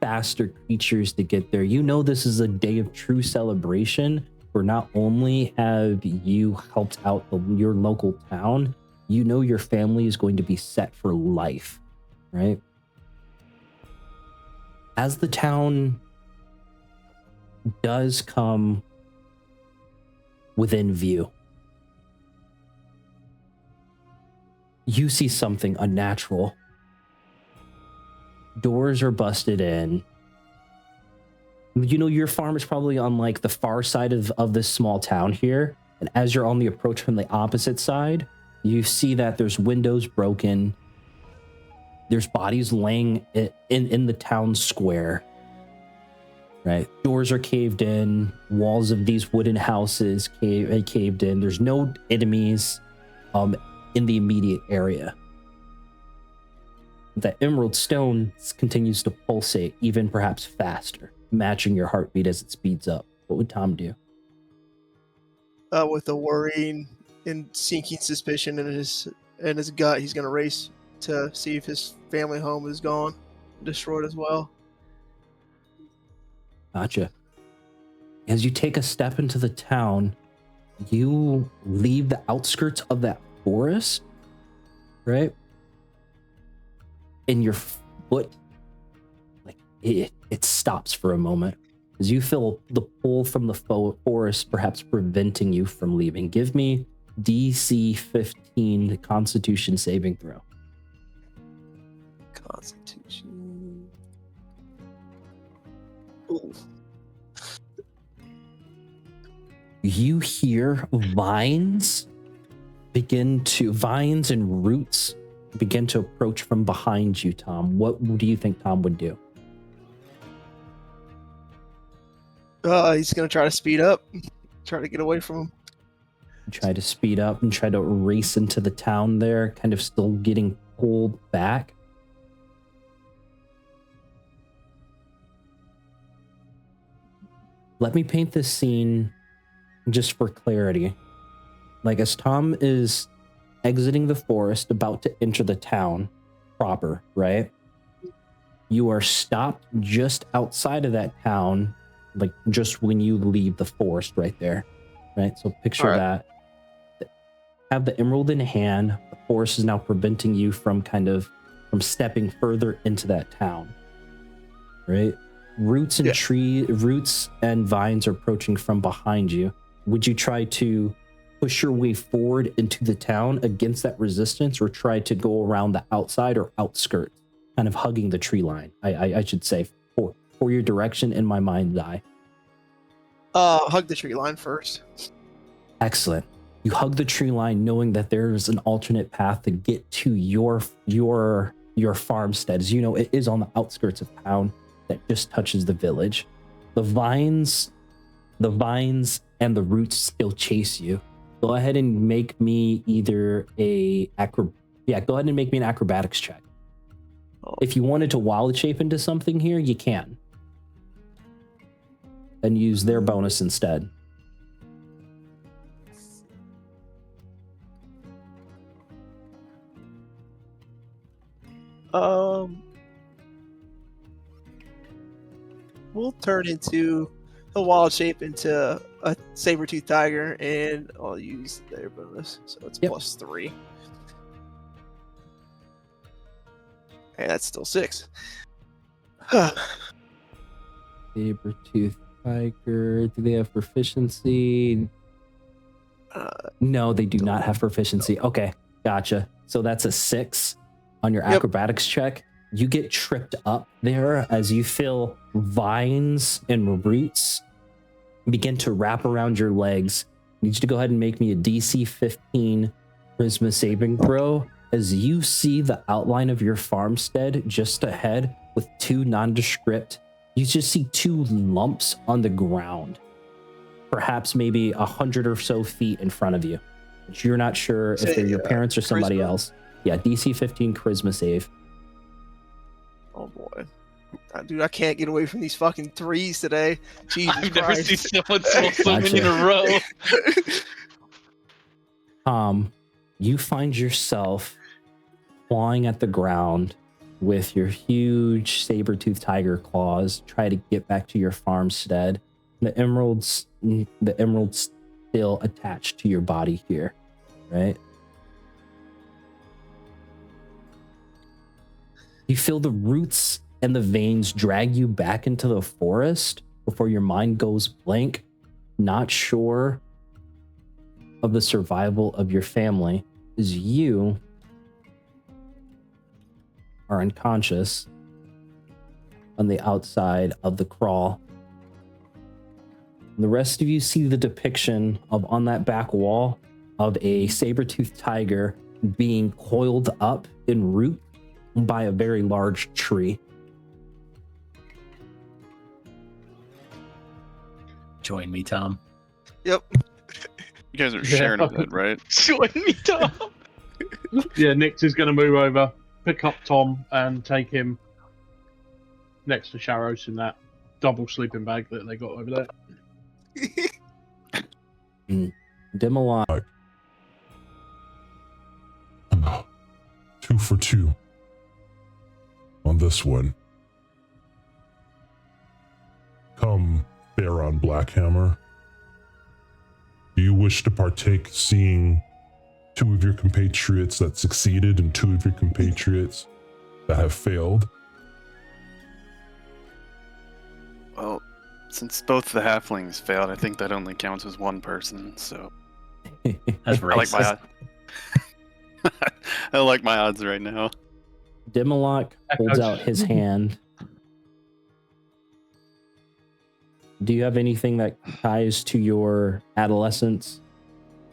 faster creatures to get there. You know this is a day of true celebration where not only have you helped out your local town, you know your family is going to be set for life, right? As the town does come within view, you see something unnatural. Doors are busted in. You know your farm is probably on like the far side of this small town here, and as you're on the approach from the opposite side, you see that there's windows broken. There's bodies laying in the town square. Right, doors are caved in. Walls of these wooden houses caved in. There's no enemies in the immediate area. The emerald stone continues to pulsate, even perhaps faster, matching your heartbeat as it speeds up. What would Tom do? With a worrying and sinking suspicion in his gut, he's gonna race to see if his family home is gone, destroyed as well. Gotcha. As you take a step into the town, you leave the outskirts of that forest, right? And your foot, like it stops for a moment as you feel the pull from the forest perhaps preventing you from leaving. Give me DC 15 Constitution saving throw. Constitution. Ooh. You hear vines and roots begin to approach from behind you, Tom. What do you think Tom would do? He's gonna try to speed up, try to get away from him. Try to speed up and try to race into the town there, kind of still getting pulled back. Let me paint this scene just for clarity. Like as Tom is exiting the forest, about to enter the town proper, right? You are stopped just outside of that town, like just when you leave the forest right there, right? So picture that. Have the emerald in hand. The forest is now preventing you from stepping further into that town, right? Roots and vines are approaching from behind you. Would you try to push your way forward into the town against that resistance, or try to go around the outside or outskirts, kind of hugging the tree line, I should say, for your direction in my mind's eye. Hug the tree line first. Excellent. You hug the tree line knowing that there's an alternate path to get to your farmstead. As you know, it is on the outskirts of town that just touches the village. The vines and the roots still chase you. Go ahead and make me either go ahead and make me an acrobatics check. If you wanted to wild shape into something here, you can. And use their bonus instead. We'll turn into a wild shape into a saber-toothed tiger, and I'll use their bonus, so it's +3. And that's still 6. Saber-toothed tiger. Do they have proficiency? No, they do not have proficiency. Okay, gotcha. So that's a 6 on your acrobatics check. You get tripped up there as you feel vines and roots begin to wrap around your legs. I need you to go ahead and make me a DC 15 charisma saving throw as you see the outline of your farmstead just ahead with 2 nondescript. You just see 2 lumps on the ground, perhaps maybe 100 or so feet in front of you. But you're not sure if they're your parents or somebody charisma? else. Yeah, DC 15 charisma save. Oh boy. Dude, I can't get away from these fucking 3s today. Jesus I've never Christ. seen someone roll so many in a row. You find yourself clawing at the ground with your huge saber-toothed tiger claws, try to get back to your farmstead. The emerald's still attached to your body here, right? You feel the roots and the veins drag you back into the forest before your mind goes blank, not sure of the survival of your family, as you are unconscious on the outside of the crawl. And the rest of you see the depiction of, on that back wall, of a saber-toothed tiger being coiled up in root by a very large tree. Join me, Tom. Yep. You guys are sharing a bed, right? Join me, Tom. Yeah, Nix is going to move over, pick up Tom, and take him next to Sharos in that double sleeping bag that they got over there. Dimmalon. 2 for 2 on this one. Come, Baron Blackhammer. Do you wish to partake seeing 2 of your compatriots that succeeded and 2 of your compatriots that have failed? Well, since both the halflings failed, I think that only counts as 1 person, so That's I like my racist. I like my odds right now. Dimmalok holds out his hand. Do you have anything that ties to your adolescence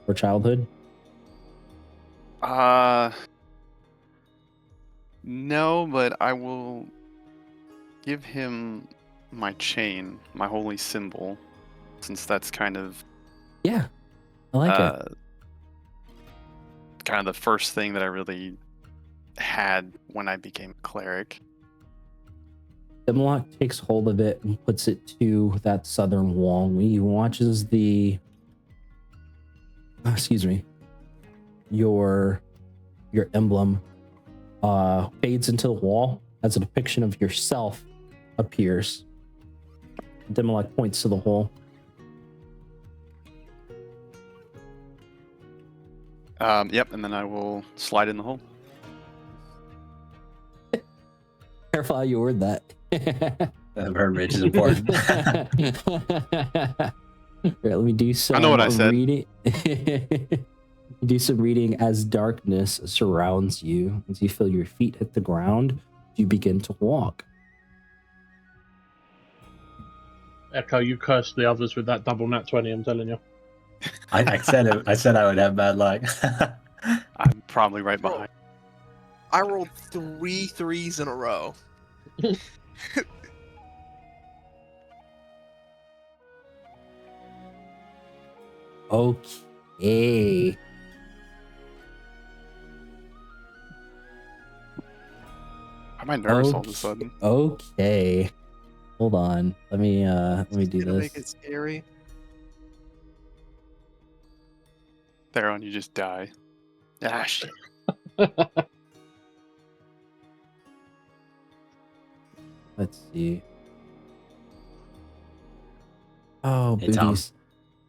or childhood? No, but I will give him my chain, my holy symbol, since that's kind of Yeah, I like it. kind of the first thing that I really had when I became a cleric. Dimmalok takes hold of it and puts it to that southern wall. He watches your emblem fades into the wall as a depiction of yourself appears. Dimmalok points to the hole. Yep, and then I will slide in the hole. Careful how you word that. The verbiage is important. Here, let me do some know what I said. reading. Do some reading as darkness surrounds you. As you feel your feet hit the ground, you begin to walk. Echo, you cursed the others with that double nat 20, I'm telling you. I said it. I said I would have bad luck. I'm probably right behind. I rolled 3 threes in a row. Okay. Why am I nervous all of a sudden? Okay. Hold on. Let me do Gonna make it this. scary. Theron, you just die. Ah, shit. Let's see. Oh, Hey, Tom. booties.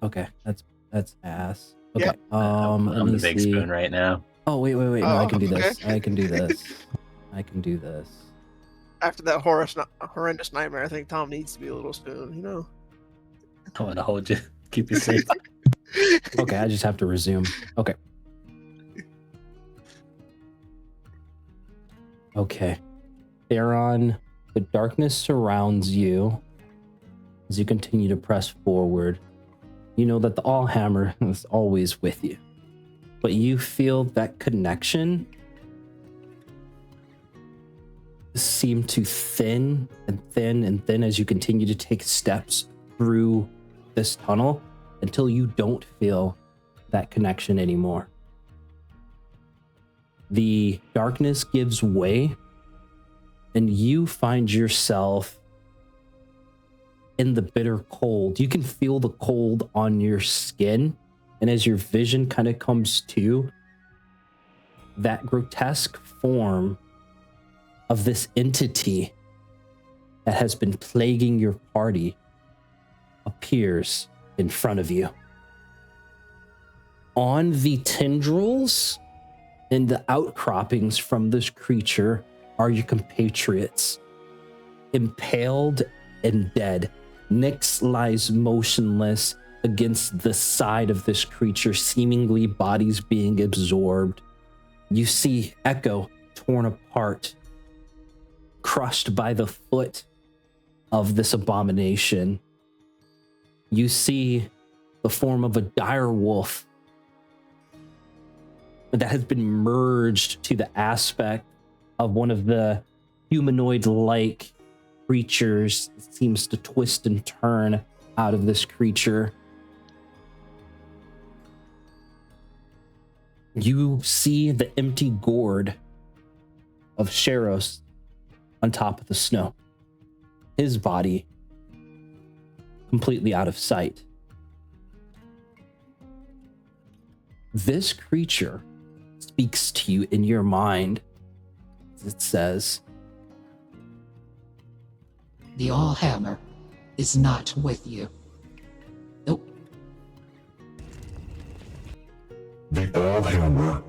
Okay, that's ass. Okay. Yeah. Let I'm me the big see. spoon right now. Oh, wait. No, I Oh, can do this. okay. I can do this. I can do this. After that horrendous nightmare, I think Tom needs to be a little spoon, you know? I want to hold you, keep you safe. Okay, I just have to resume. Okay. Okay. Theron, the darkness surrounds you as you continue to press forward. You know that the Allhammer is always with you, but you feel that connection seem to thin and thin and thin as you continue to take steps through this tunnel until you don't feel that connection anymore. The darkness gives way and you find yourself in the bitter cold. You can feel the cold on your skin, and as your vision kind of comes to, that grotesque form of this entity that has been plaguing your party appears in front of you. On the tendrils and the outcroppings from this creature are your compatriots, impaled and dead. Nyx lies motionless against the side of this creature, seemingly bodies being absorbed. You see Echo torn apart, crushed by the foot of this abomination. You see the form of a dire wolf that has been merged to the aspect of one of the humanoid-like creatures. It seems to twist and turn out of this creature. You see the empty gourd of Sheros on top of the snow. His body completely out of sight. This creature speaks to you in your mind. It says, The Allhammer is not with you. Nope. The Allhammer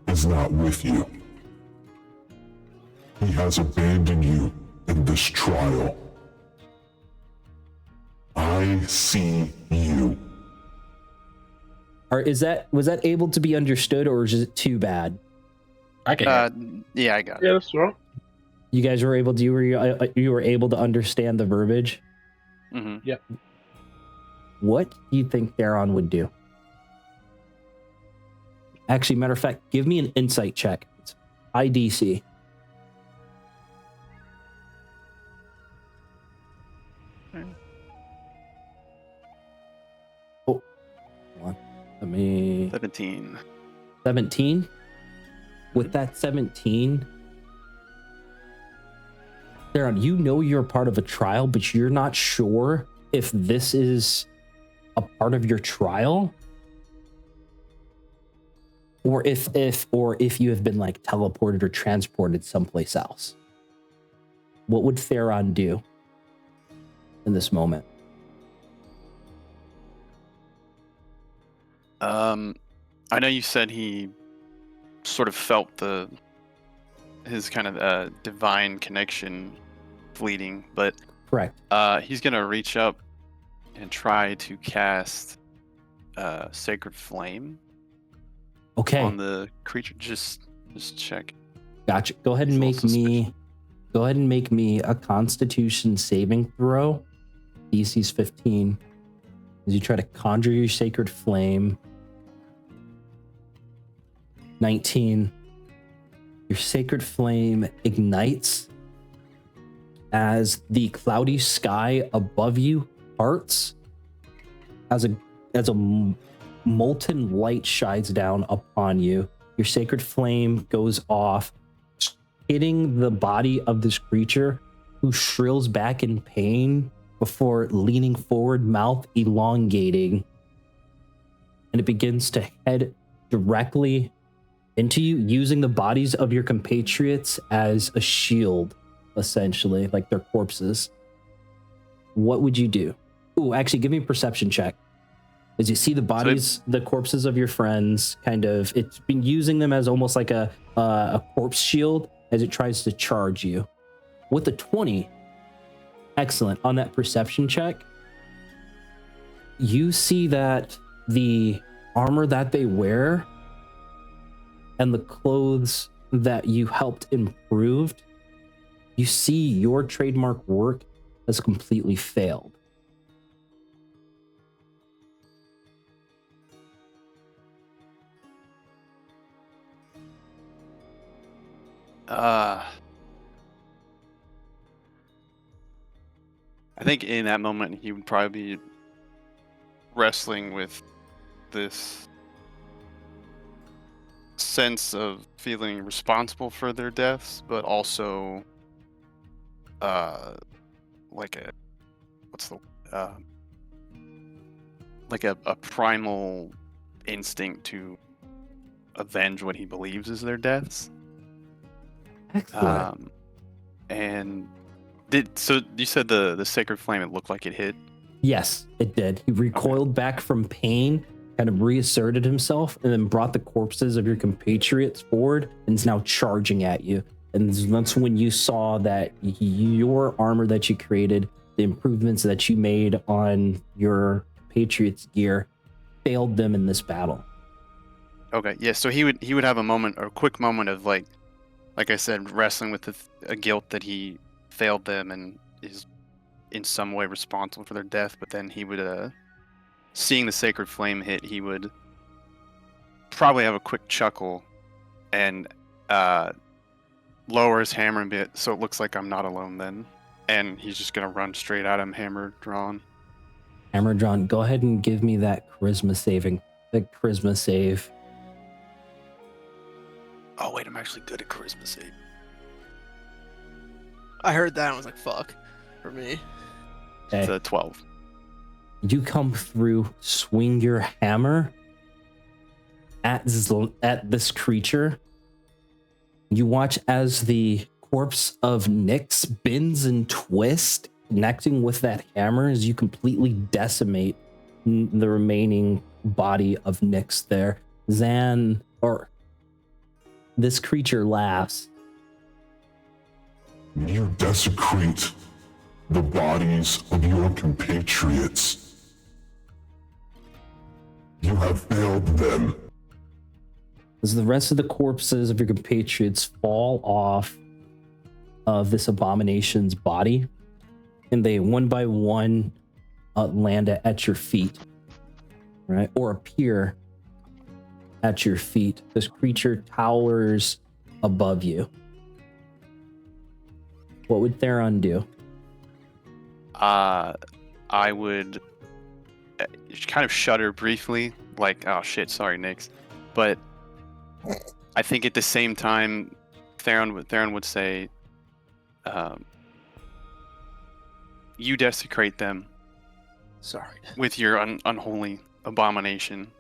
is not with you. He has abandoned you in this trial. I see you. or was that able to be understood, or is it too bad? I can. Yeah, I got it. Yeah, that's right. You guys were able to, you were able to understand the verbiage. Mm-hmm. What do you think Theron would do? Actually, matter of fact, give me an insight check. It's IDC. Oh, hold on. Let me. 17. 17. With that 17, Theron, you know you're a part of a trial, but you're not sure if this is a part of your trial, or if you have been like teleported or transported someplace else. What would Theron do in this moment? I know you said he sort of felt his kind of divine connection fleeting, but Correct. he's gonna reach up and try to cast Sacred Flame Okay, on the creature. Just check. gotcha. Go ahead and It's a little make me a Constitution saving throw. DC's 15. As you try to conjure your Sacred Flame. 19. Your Sacred Flame ignites as the cloudy sky above you parts, as a molten light shines down upon you. Your Sacred Flame goes off, hitting the body of this creature, who shrills back in pain before leaning forward, mouth elongating, and it begins to head directly into you, using the bodies of your compatriots as a shield, essentially, like their corpses. What would you do? Ooh, actually, give me a perception check. As you see the bodies, the corpses of your friends, kind of, it's been using them as almost like a corpse shield as it tries to charge you. With a 20, excellent, on that perception check, you see that the armor that they wear and the clothes that you helped improve, you see your trademark work has completely failed. I think in that moment he would probably be wrestling with this sense of feeling responsible for their deaths, but also like a like a primal instinct to avenge what he believes is their deaths. Excellent. And so you said the Sacred Flame, it looked like it hit? Yes, it did. He recoiled back from pain, kind of reasserted himself, and then brought the corpses of your compatriots forward and is now charging at you. And that's when you saw that your armor that you created, the improvements that you made on your Patriots gear, failed them in this battle. Okay, yeah, so he would have a moment, or a quick moment of like I said, wrestling with a guilt that he failed them and is in some way responsible for their death. But then he would, seeing the Sacred Flame hit, he would probably have a quick chuckle and lower his hammer a bit, so it looks like I'm not alone then. And he's just gonna run straight at him, hammer drawn. Hammer drawn. Go ahead and give me that charisma save. Oh wait, I'm actually good at charisma save. I heard that and was like, fuck, for me. Okay. It's a 12. You come through, swing your hammer at this creature. You watch as the corpse of Nyx bends and twists, connecting with that hammer as you completely decimate the remaining body of Nyx there. This creature laughs. You desecrate the bodies of your compatriots. You have failed them. As the rest of the corpses of your compatriots fall off of this abomination's body, and they one by one land at your feet, right? Or appear at your feet. This creature towers above you. What would Theron do? I would kind of shudder briefly, like, oh shit, sorry, Nyx. But I think at the same time, Theron would say, you desecrate them. Sorry. With your unholy abomination.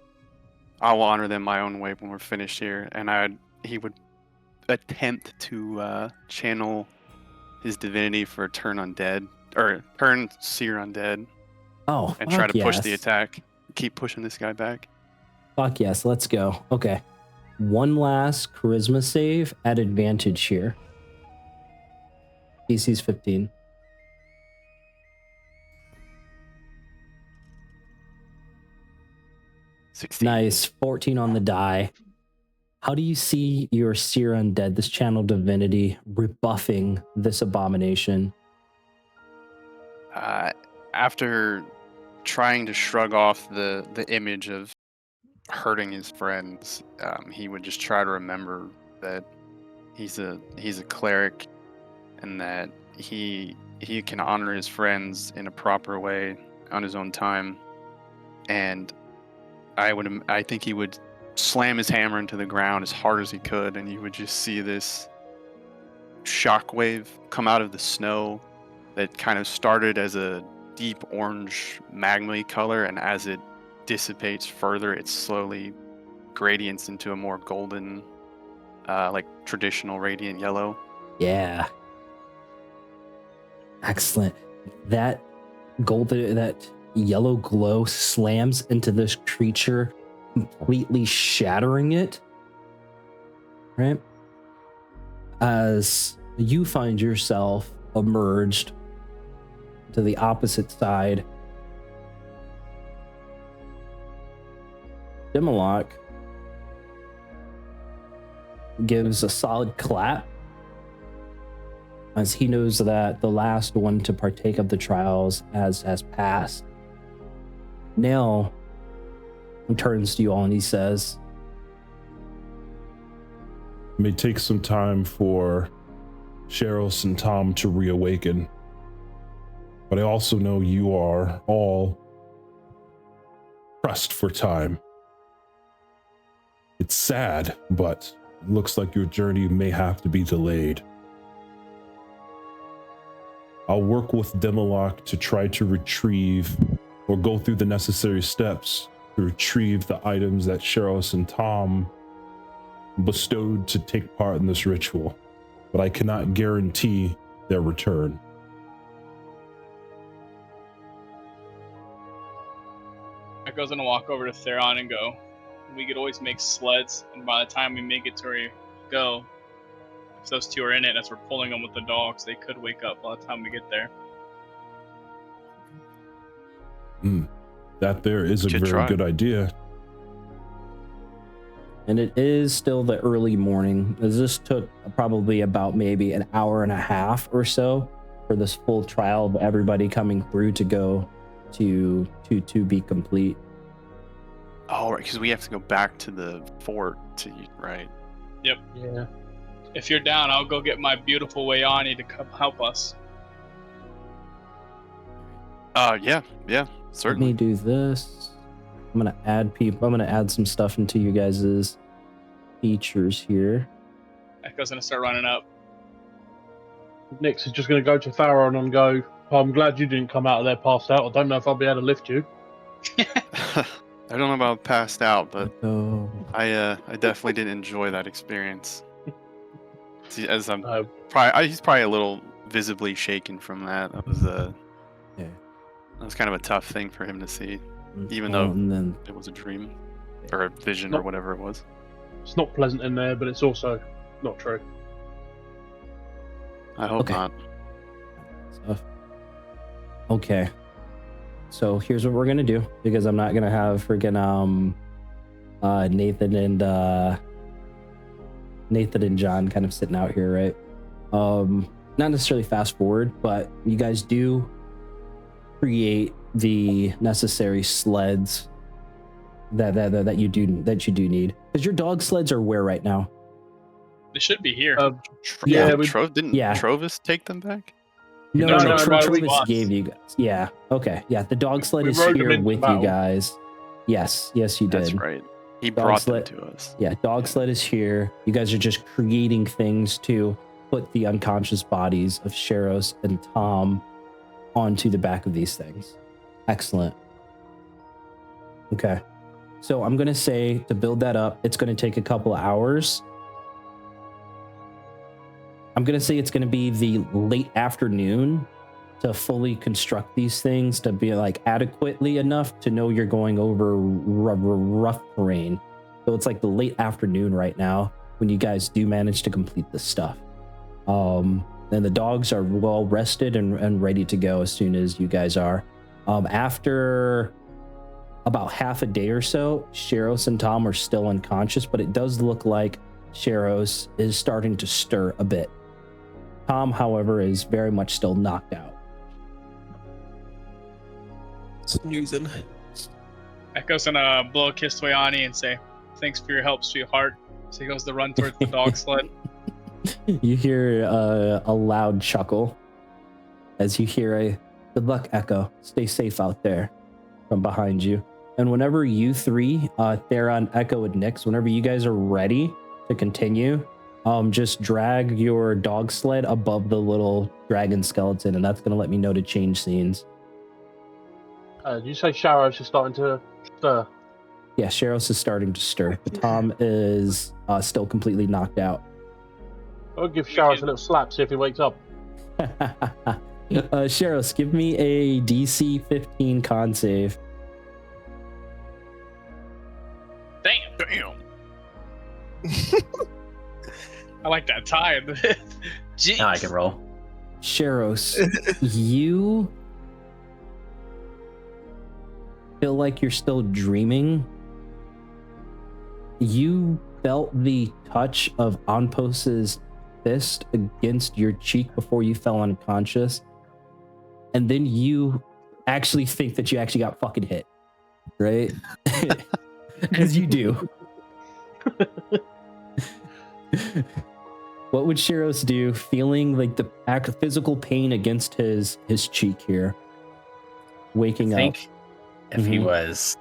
I will honor them my own way when we're finished here. And he would attempt to channel his divinity for turn undead, or turn seer undead. Oh, and try to push the attack. Keep pushing this guy back. Fuck yes, let's go. Okay. One last charisma save at advantage here. DC's 15. 16. Nice. 14 on the die. How do you see your seer undead, this channel divinity, rebuffing this abomination? After trying to shrug off the image of hurting his friends, he would just try to remember that he's a cleric, and that he can honor his friends in a proper way on his own time. And I think he would slam his hammer into the ground as hard as he could, and you would just see this shockwave come out of the snow that kind of started as a deep orange magma color, and as it dissipates further, it slowly gradients into a more golden, like traditional radiant yellow. Yeah. Excellent. That yellow glow slams into this creature, completely shattering it. Right? As you find yourself emerged to the opposite side, Dimalock gives a solid clap as he knows that the last one to partake of the trials has passed. Nail turns to you all and he says, It may take some time for Sheros and Tom to reawaken, but I also know you are all pressed for time. It's sad, but it looks like your journey may have to be delayed. I'll work with Dimalock to try to retrieve or go through the necessary steps to retrieve the items that Sheros and Tom bestowed to take part in this ritual, but I cannot guarantee their return. Echo's gonna walk over to Theron and go, we could always make sleds, and by the time we make it to where you go, if those two are in it, as we're pulling them with the dogs, they could wake up by the time we get there. That there is a very good idea. and it is still the early morning, as this took probably about maybe an hour and a half or so for this full trial of everybody coming through to go to be complete. Oh, right, because we have to go back to the fort right? Yep. Yeah. If you're down, I'll go get my beautiful Wayani to come help us. Yeah, certainly. Let me do this. I'm gonna add people. I'm gonna add some stuff into you guys' features here. Echo's gonna start running up. Nix is just going to go to Theron and go, I'm glad you didn't come out of there passed out. I don't know if I'll be able to lift you. I don't know about passed out, but Oh, I definitely did enjoy that experience. See, as I'm Oh. he's probably a little visibly shaken from that. That was yeah. that was kind of a tough thing for him to see, even Well, though and then it was a dream or a vision or whatever it was. It's not pleasant in there, but it's also not true. I hope Okay. not. stuff. Okay. So here's what we're gonna do, because I'm not gonna have friggin' Nathan and John kind of sitting out here, right? Not necessarily fast forward, but you guys do create the necessary sleds that you do need, because your dog sleds are where right now? They should be here. Yeah, we- Didn't yeah. Trovis take them back? No, No, no, Travis no, gave you guys. Yeah. Okay. Yeah. The dog sled We is rode them here into with you battle. guys. Yes. Yes, you did. That's right. He Dog brought sled- them to us. Yeah. Dog sled is here. You guys are just creating things to put the unconscious bodies of Sheros and Tom onto the back of these things. Excellent. Okay. So I'm going to say, to build that up, it's going to take a couple of hours. I'm going to say it's going to be the late afternoon to fully construct these things to be like adequately enough to know you're going over rough terrain. So it's like the late afternoon right now when you guys do manage to complete this stuff. And the dogs are well rested and ready to go as soon as you guys are. After about half a day or so, Sheros and Tom are still unconscious, but it does look like Sheros is starting to stir a bit. Tom, however, is very much still knocked out. Snoozing. Echo's gonna blow a kiss to Ayani and say, "Thanks for your help, sweetheart." So he goes to run towards the dog sled. You hear a loud chuckle as you hear a "Good luck, Echo. Stay safe out there" from behind you. And whenever you three, Theron, Echo, and Nyx, whenever you guys are ready to continue, just drag your dog sled above the little dragon skeleton, and that's going to let me know to change scenes. Did you say Sharos is starting to stir? Yeah, Sheros is starting to stir, but Tom is still completely knocked out. I'll give Sharos a little slap, see if he wakes up. Sheros, give me a DC 15 con save. Damn. I like that tie. Jeez. Now I can roll. Sheros, you feel like you're still dreaming. You felt the touch of Onpos's fist against your cheek before you fell unconscious. And then you actually think that you actually got fucking hit. Right? As you do. What would Sheros do, feeling like the physical pain against his cheek here? Waking I think up. if he was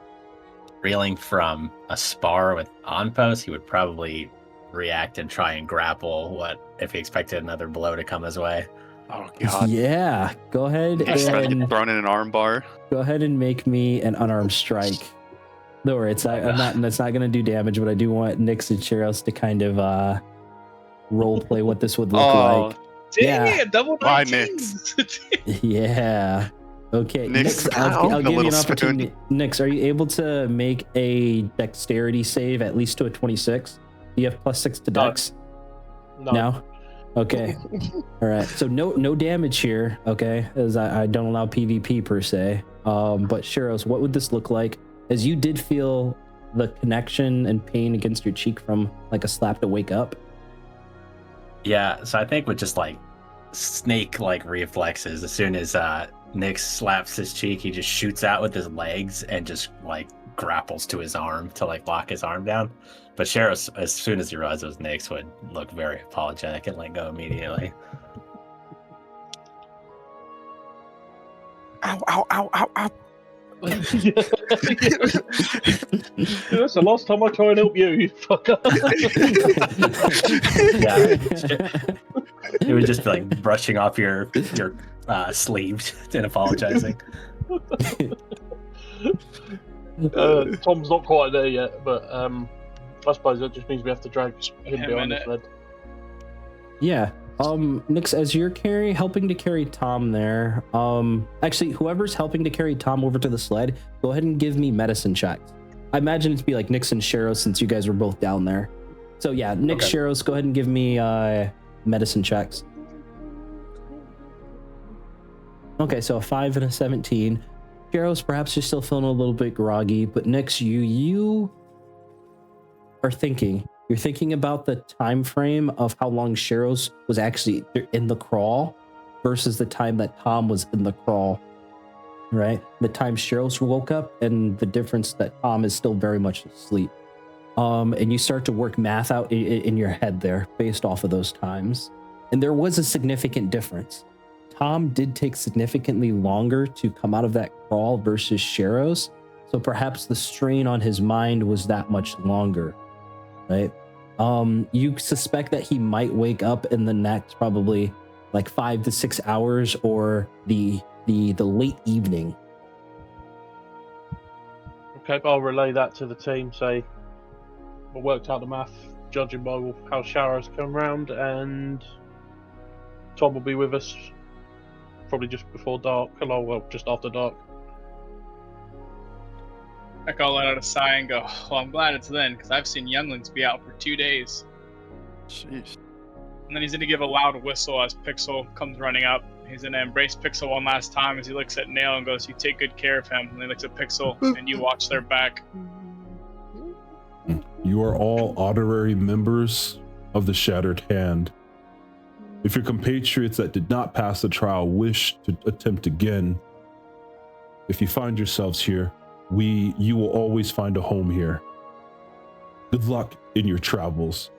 reeling from a spar with Onpost, he would probably react and try and grapple what if he expected another blow to come his way. Oh god. Yeah. Go ahead and Thrown in an arm bar. go ahead and make me an unarmed strike. Don't worry, it's not going to do damage, but I do want Nyx and Sheros to kind of role play what this would look like. Dang Yeah. it, double Bye, 19s. Yeah. Okay. Nyx, Nyx, I'll give you little an spoon. opportunity. Nyx, are you able to make a dexterity save at least to a 26? Do you have +6 to dex? No? Okay. All right. So no damage here, okay? As I don't allow PvP per se. But Sheros, what would this look like? As you did feel the connection and pain against your cheek from like a slap to wake up. Yeah, so I think with just like snake-like reflexes, as soon as Nyx slaps his cheek, he just shoots out with his legs and just like grapples to his arm to like lock his arm down. But Sheros, as soon as he realized it was Nyx, would look very apologetic and let go immediately. Ow, ow, ow, ow, ow. That's the last time I try and help you, you fucker. Yeah, it would just be like brushing off your sleeve and apologizing. Tom's not quite there yet, but I suppose that just means we have to drag him behind the sled. Yeah. Nyx, as you're helping to carry Tom there, actually, whoever's helping to carry Tom over to the sled, go ahead and give me medicine checks. I imagine it to be like Nyx and Sheros since you guys were both down there. So yeah, Nyx, Okay. Sheros, go ahead and give me medicine checks. Okay, so a 5 and a 17. Sheros, perhaps you're still feeling a little bit groggy, but Nyx, you are thinking. You're thinking about the time frame of how long Sheros was actually in the crawl versus the time that Tom was in the crawl, right? The time Sheros woke up and the difference that Tom is still very much asleep. And you start to work math out in your head there based off of those times. And there was a significant difference. Tom did take significantly longer to come out of that crawl versus Sheros. So perhaps the strain on his mind was that much longer, right? You suspect that he might wake up in the next probably like 5 to 6 hours or the late evening. Okay, I'll relay that to the team. Say, I worked out the math, judging by how Sharos come round, and Tom will be with us probably just before dark. Well, just after dark. Echo let out a sigh and go, "Well, I'm glad it's then, because I've seen younglings be out for 2 days." Jeez. And then he's going to give a loud whistle as Pixel comes running up. He's gonna embrace Pixel one last time as he looks at Nail and goes, "You take good care of him." And he looks at Pixel, and you watch their back. You are all honorary members of the Shattered Hand. If your compatriots that did not pass the trial wish to attempt again, if you find yourselves here, you will always find a home here. Good luck in your travels,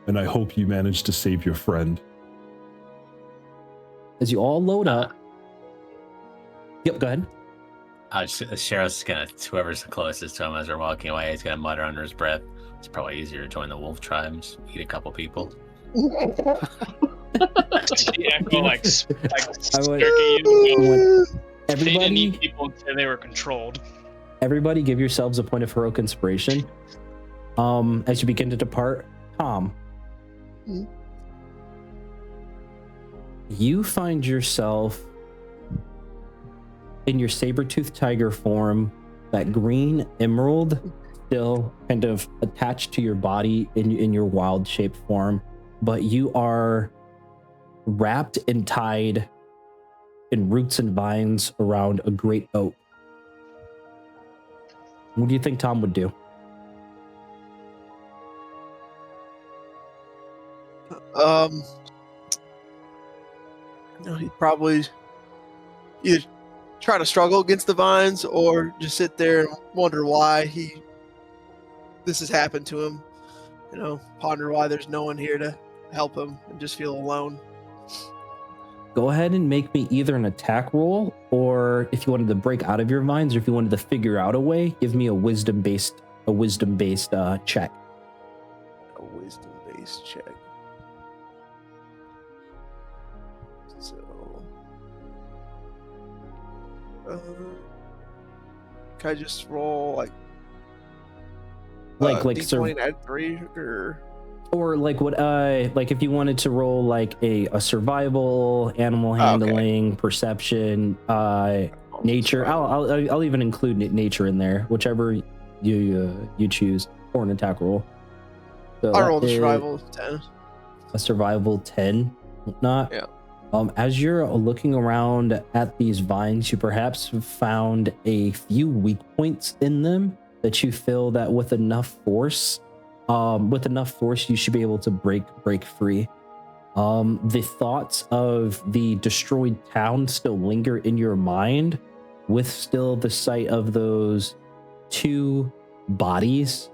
and I hope you manage to save your friend. As you all load up. Yep, go ahead. Cheryl's gonna, whoever's the closest to him as they're walking away, he's gonna mutter under his breath. It's probably easier to join the wolf tribe and just eat a couple people. Yeah, go like I would- you. They didn't Everybody, eat people until they were controlled. everybody give yourselves a point of heroic inspiration. As you begin to depart, Tom, you find yourself in your saber-toothed tiger form, that green emerald still kind of attached to your body in your wild shape form, but you are wrapped and tied in roots and vines around a great oak. What do you think Tom would do? He'd probably either try to struggle against the vines or just sit there and wonder why this has happened to him. Ponder why there's no one here to help him and just feel alone. Go ahead and make me either an attack roll, or if you wanted to break out of your vines, or if you wanted to figure out a way, give me a wisdom-based check. A wisdom-based check. So, can I just roll like D20 and add 3 or like what like if you wanted to roll like a survival, animal handling, perception, nature. I'll even include nature in there, whichever you choose, or an attack roll. So I rolled a survival 10. A survival 10, not. Yeah. As you're looking around at these vines, you perhaps have found a few weak points in them that you feel that with enough force, you should be able to break free. The thoughts of the destroyed town still linger in your mind, with still the sight of those 2 bodies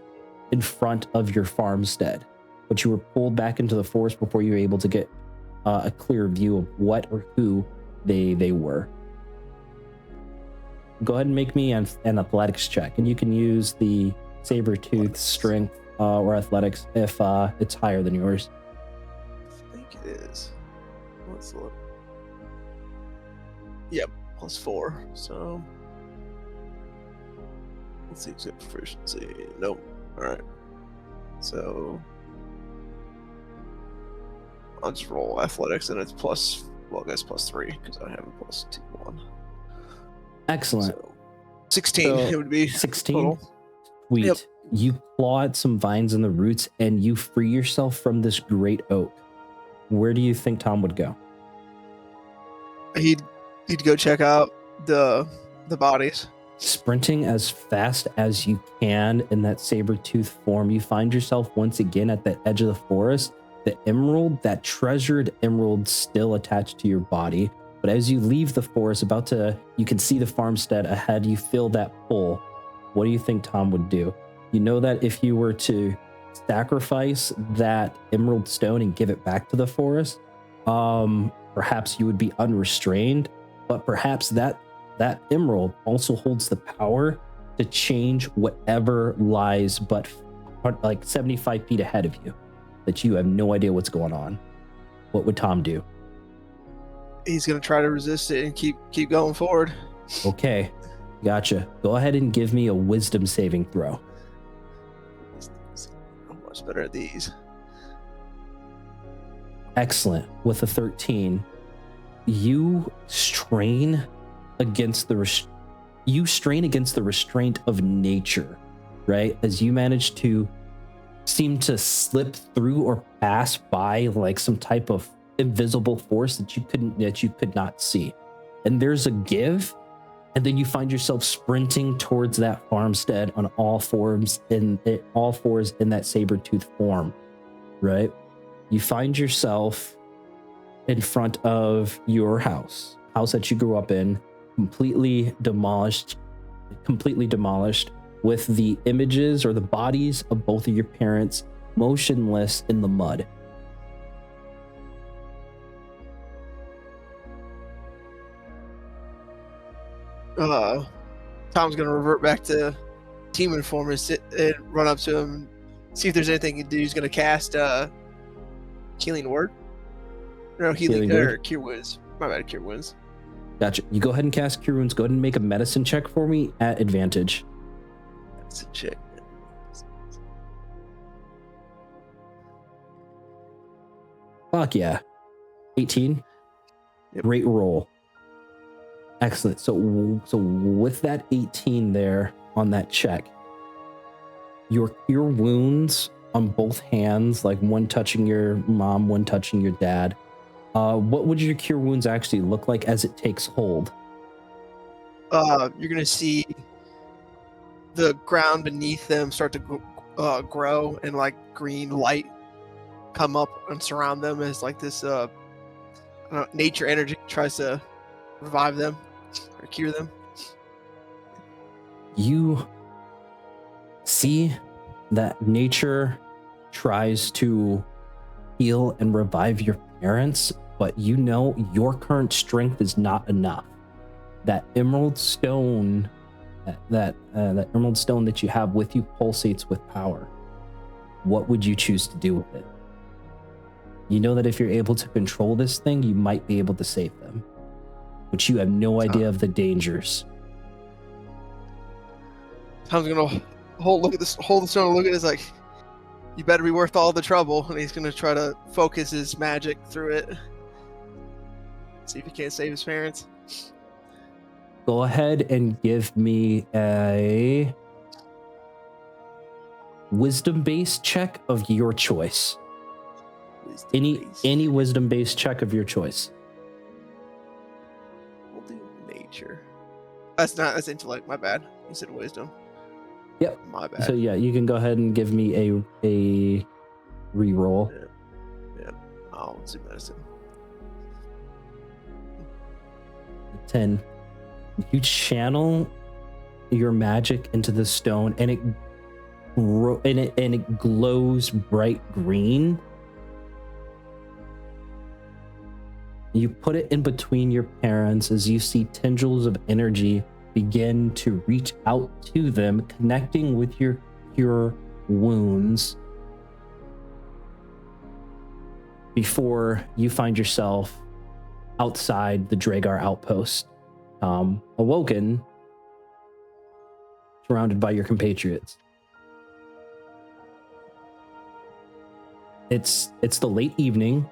in front of your farmstead, but you were pulled back into the forest before you were able to get a clear view of what or who they were. Go ahead and make me an athletics check, and you can use the saber-tooth strength or athletics if it's higher than yours. I think it is. Let's look. Yep, +4. So let's see, except proficiency. Nope. All right. So I'll just roll athletics, and it's +3 because I have a +2/1. Excellent. So 16. So, it would be 16. total. Sweet. Yep. You claw at some vines in the roots, and you free yourself from this great oak. Where do you think Tom would go? He'd go check out the bodies. Sprinting as fast as you can in that saber-tooth form, you find yourself once again at the edge of the forest. The emerald, that treasured emerald, still attached to your body. But as you leave the forest, you can see the farmstead ahead. You feel that pull. What do you think Tom would do? You know that if you were to sacrifice that emerald stone and give it back to the forest, perhaps you would be unrestrained. But perhaps that emerald also holds the power to change whatever lies but like 75 feet ahead of you, that you have no idea what's going on. What would Tom do? He's gonna try to resist it and keep going forward. Okay, gotcha. Go ahead and give me a wisdom saving throw. I'm much better at these. Excellent. With a 13, you strain against the restraint of nature, right? As you manage to seem to slip through or pass by like some type of invisible force that you could not see. And there's a give, and then you find yourself sprinting towards that farmstead on all fours in that saber-tooth form, right? You find yourself in front of your house that you grew up in, completely demolished, with the images or the bodies of both of your parents motionless in the mud. Tom's gonna revert back to team informers and run up to him, see if there's anything he can do. He's gonna cast Healing Word. No, Healing or Cure Wounds. My bad, Cure Wounds. Gotcha. You go ahead and cast Cure Wounds. Go ahead and make a medicine check for me at advantage. That's a check. Fuck yeah. 18. Yep. Great roll. Excellent. So with that 18 there on that check, your wounds on both hands, like one touching your mom, one touching your dad, what would your cure wounds actually look like as it takes hold? You're gonna see the ground beneath them start to grow, and like green light come up and surround them as like this nature energy tries to revive them or cure them. You see that nature tries to heal and revive your parents, but you know your current strength is not enough. That emerald stone, that emerald stone that you have with you pulsates with power. What would you choose to do with it? You know that if you're able to control this thing, you might be able to save them, but you have no idea of the dangers. Tom's gonna hold the stone and look at it. It's like, you better be worth all the trouble. And he's gonna try to focus his magic through it. See if he can't save his parents. Go ahead and give me a wisdom-based check of your choice. Any wisdom-based check of your choice. We'll do nature. That's intellect. My bad. You said wisdom. Yep. My bad. So yeah, you can go ahead and give me a reroll. Yeah. Oh, let's do medicine. 10. You channel your magic into the stone, and it glows bright green. You put it in between your parents as you see tendrils of energy begin to reach out to them, connecting with your wounds before you find yourself outside the Dragar outpost, awoken, surrounded by your compatriots. It's the late evening.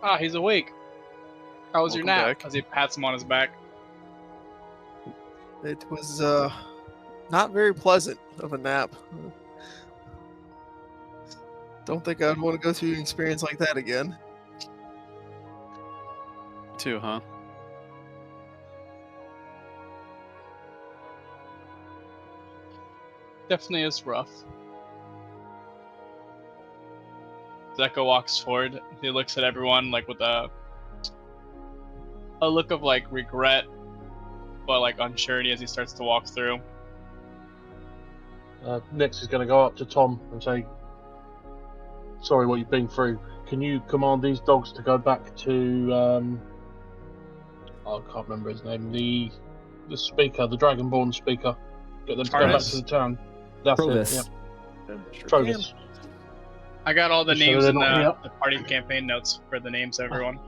Ah, he's awake. How was your Welcome nap? back. As he pats him on his back. It was not very pleasant of a nap. Don't think I'd want to go through an experience like that again. Too, huh? Definitely is rough. Zeko walks forward. He looks at everyone like with a look of like regret, but like unsurety as he starts to walk through. Nix is going to go up to Tom and say, "Sorry, what you've been through. Can you command these dogs to go back to I can't remember his name. The speaker, the Dragonborn speaker. Get them to go back Travis? to the town." That's Provis. it. Yeah. Sure Provis. I got all the So names they're in not here? the party campaign notes for the names of everyone.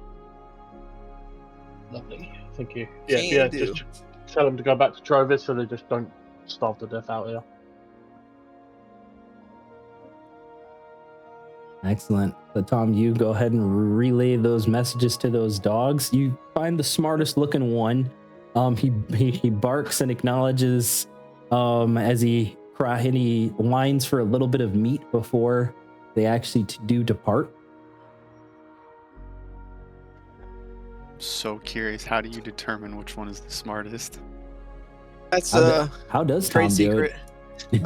Lovely. Thank you. Can Yeah. do. Just tell them to go back to Trovis so they just don't starve to death out here. Excellent. So Tom, you go ahead and relay those messages to those dogs. You find the smartest looking one. He barks and acknowledges as he whines for a little bit of meat before they actually do depart. So curious, how do you determine which one is the smartest? That's How does trade Tom do secret. it?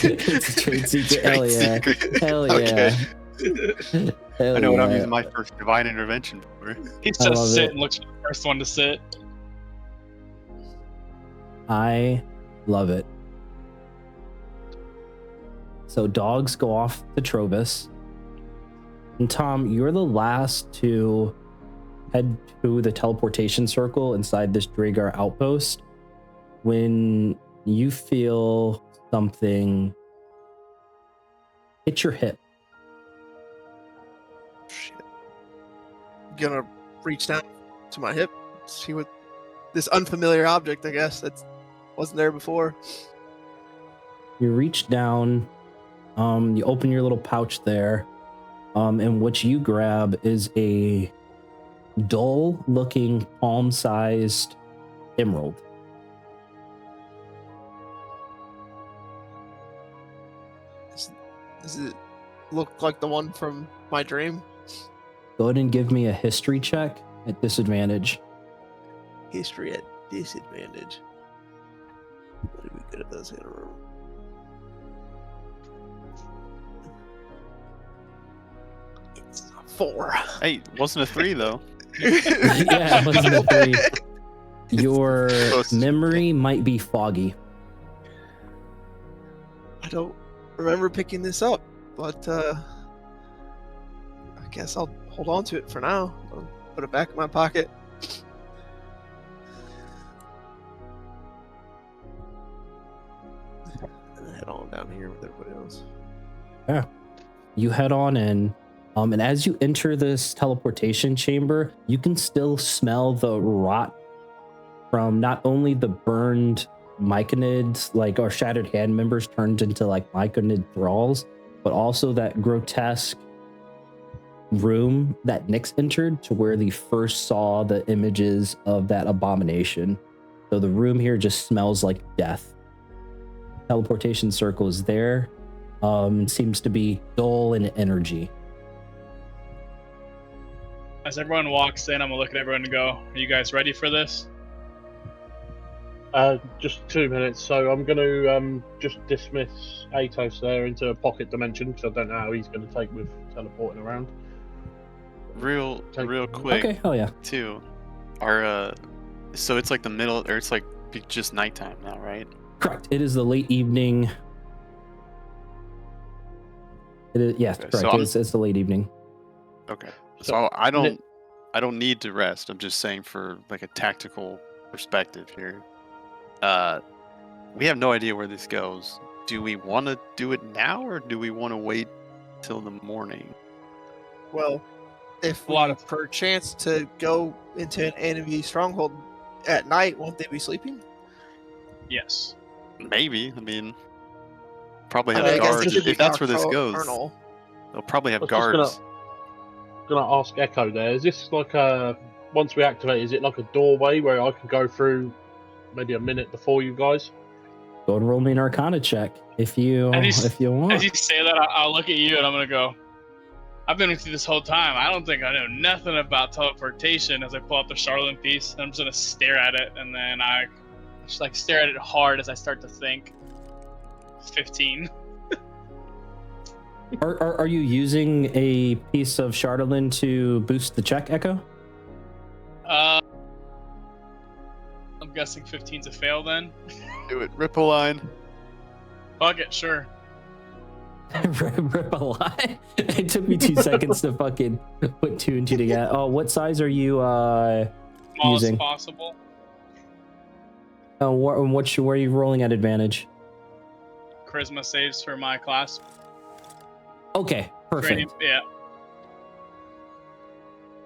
It's a trade secret. Trade Hell yeah. secret. Hell Okay. yeah. Hell I know what I'm yeah. using my first divine intervention for. He I love says sit it. and looks for the first one to sit. I love it. So dogs go off to Trovis. And Tom, you're the last to head to the teleportation circle inside this Dragar outpost when you feel something hit your hip. Shit. Gonna reach down to my hip, see what this unfamiliar object, I guess, that wasn't there before. You reach down, you open your little pouch there, and what you grab is a dull looking palm-sized emerald. Does it look like the one from my dream? Go ahead and give me a history check at disadvantage. History at disadvantage. What did we get at those in a room? It's a 4. Hey, wasn't a 3 though. Yeah, it wasn't a 3. Your Close. memory might be foggy. I don't remember picking this up, but I guess I'll hold on to it for now. I'll put it back in my pocket. And head on down here with everybody else. You head on in, and as you enter this teleportation chamber, you can still smell the rot from not only the burned myconids, like our shattered hand members turned into like myconid thralls, but also that grotesque room that Nyx entered to where they first saw the images of that abomination. So the room here just smells like death. Teleportation circle is there. Seems to be dull in energy. As everyone walks in, I'm gonna look at everyone and go, "Are you guys ready for this?" Just 2 minutes. So I'm going to just dismiss Atos there into a pocket dimension because I don't know how he's going to take with teleporting around. Real quick. Okay, hell yeah. Too. Our so it's like the middle, or it's like just nighttime now, right? Correct. It is the late evening. It is, yes, Okay, correct. so It's the late evening. Okay. So, So I don't need to rest. I'm just saying for like a tactical perspective here. We have no idea where this goes. Do we want to do it now, or do we want to wait till the morning? Well, if A lot we of- perchance to go into an enemy stronghold at night, won't they be sleeping? Yes. Maybe. I mean, probably I have mean, I guess guards. it should be If that's where this goes, nocturnal. they'll probably have I was just guards. Gonna ask Echo there. Is this like a once we activate? Is it like a doorway where I can go through maybe a minute before you guys? Go and roll me an Arcana check if you As you want. As you say that, I'll look at you and I'm gonna go, "I've been with you this whole time. I don't think I know nothing about teleportation." As I pull out the Charlatan piece, and I'm just gonna stare at it, and then I just like stare at it hard as I start to think. 15. Are you using a piece of Charlatan to boost the check, Echo? I'm guessing 15's a fail then. Do it. Rip a line. Fuck it, sure. Rip a lie. It took me 2 seconds to fucking put 2 and 2 together. Oh, what size are you Small using? as possible. Where are you rolling at advantage? Charisma saves for my class. Okay, perfect. Yeah.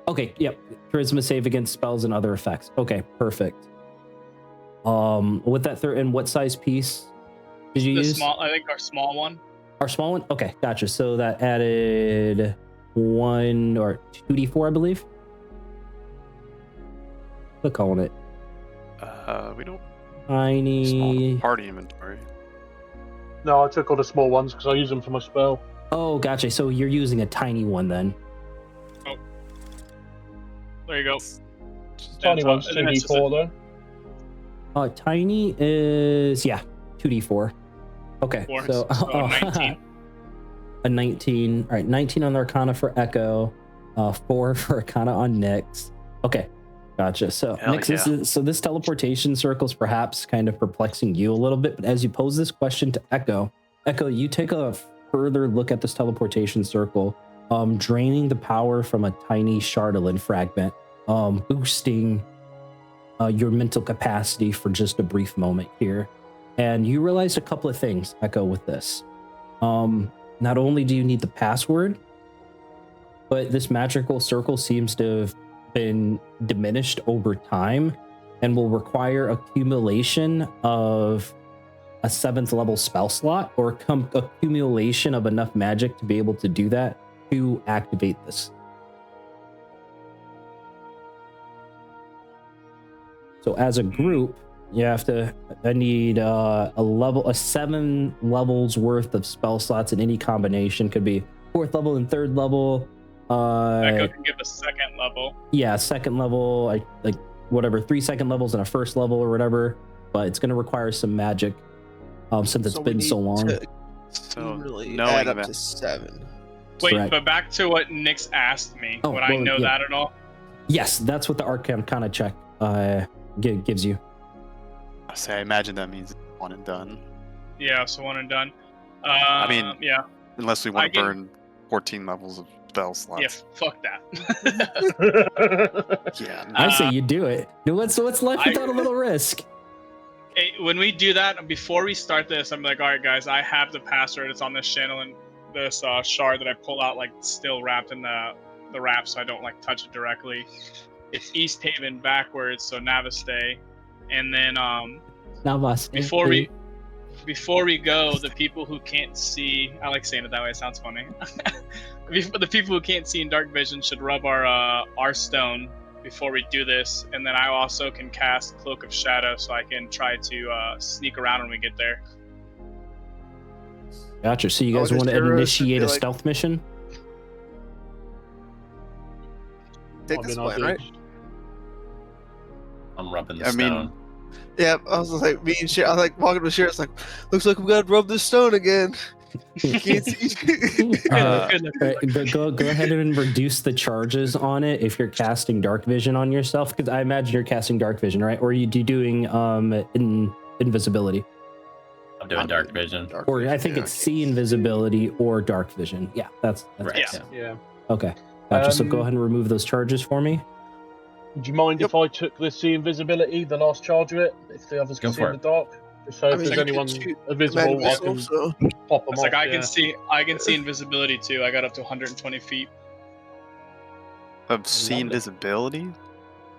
Okay, yep. Charisma save against spells and other effects. Okay, perfect. With that and what size piece did you The use? small, I think our small one. Our small one? Okay, gotcha. So that added 1 or 2d4, I believe. Click on it. We don't Tiny. small party inventory. No, I took all the small ones because I use them for my spell. Oh, gotcha. So you're using a tiny one then. There you go. Tiny one's And then it's just a- 2d4 though. Tiny is 2d4. Okay, Four, so, so 19. A 19. All right, 19 on the Arcana for Echo, 4 for Arcana on Nyx. Okay, gotcha. So Hell Nyx, this teleportation circle is perhaps kind of perplexing you a little bit, but as you pose this question to Echo, you take a further look at this teleportation circle, draining the power from a tiny Shardolin fragment, boosting your mental capacity for just a brief moment here. And you realize a couple of things, Echo, with this. Not only do you need the password, but this magical circle seems to have been diminished over time and will require accumulation of a 7th level spell slot or accumulation of enough magic to be able to do that to activate this. So as a group, I need a 7 levels worth of spell slots in any combination. Could be 4th level and 3rd level. Echo can give a 2nd level. Yeah, 2nd level, like whatever, 3 2nd levels and a 1st level or whatever. But it's going to require some magic since it's been so long. So really knowing add up that- to 7. Wait, Correct. but back to what Nyx asked me. Oh, Would I well, know yeah. that at all? Yes, that's what the Arcana check gives you. I imagine that means one and done. Yeah, so 1 and done. I mean, yeah, Unless we I want to can- burn 14 levels of spell slots. yeah, fuck that. Yeah. I say you do it. What's left I- without a little risk? Hey, when we do that, before we start this, I'm like, all right, guys, I have the password. It's on this channel and this shard that I pull out, like still wrapped in the wrap, so I don't like touch it directly. It's Easthaven backwards, so Naviste, and then Navas. before we go, the people who can't see, I like saying it that way, it sounds funny. The people who can't see in dark vision should rub our stone before we do this, and then I also can cast Cloak of Shadow so I can try to sneak around when we get there. Gotcha. So you Oh, guys just want to heroes initiate would a be like- stealth mission? Take this plan, right? I'm rubbing the I mean- stone. Yeah, I was like, me and shit. I was like walking to Sheriff. It's like, looks like we got to rub this stone again. Can't see. Good luck, good luck. Right, go ahead and reduce the charges on it if you're casting dark vision on yourself, because I imagine you're casting dark vision, right? Or are you doing invisibility? I'm doing dark vision. Or I think it's see invisibility or dark vision. Yeah, that's Right. it. Yeah. Yeah. Okay. Gotcha. So go Um, ahead and remove those charges for me. Would you mind if I took the see invisibility, the last charge of it, if the others can Go see for in it. the dark? Just so I if mean, there's you could anyone shoot invisible, I Missile, can so pop them It's off. like I yeah. can see invisibility too. I got up to 120 feet. Of see Lovely. invisibility?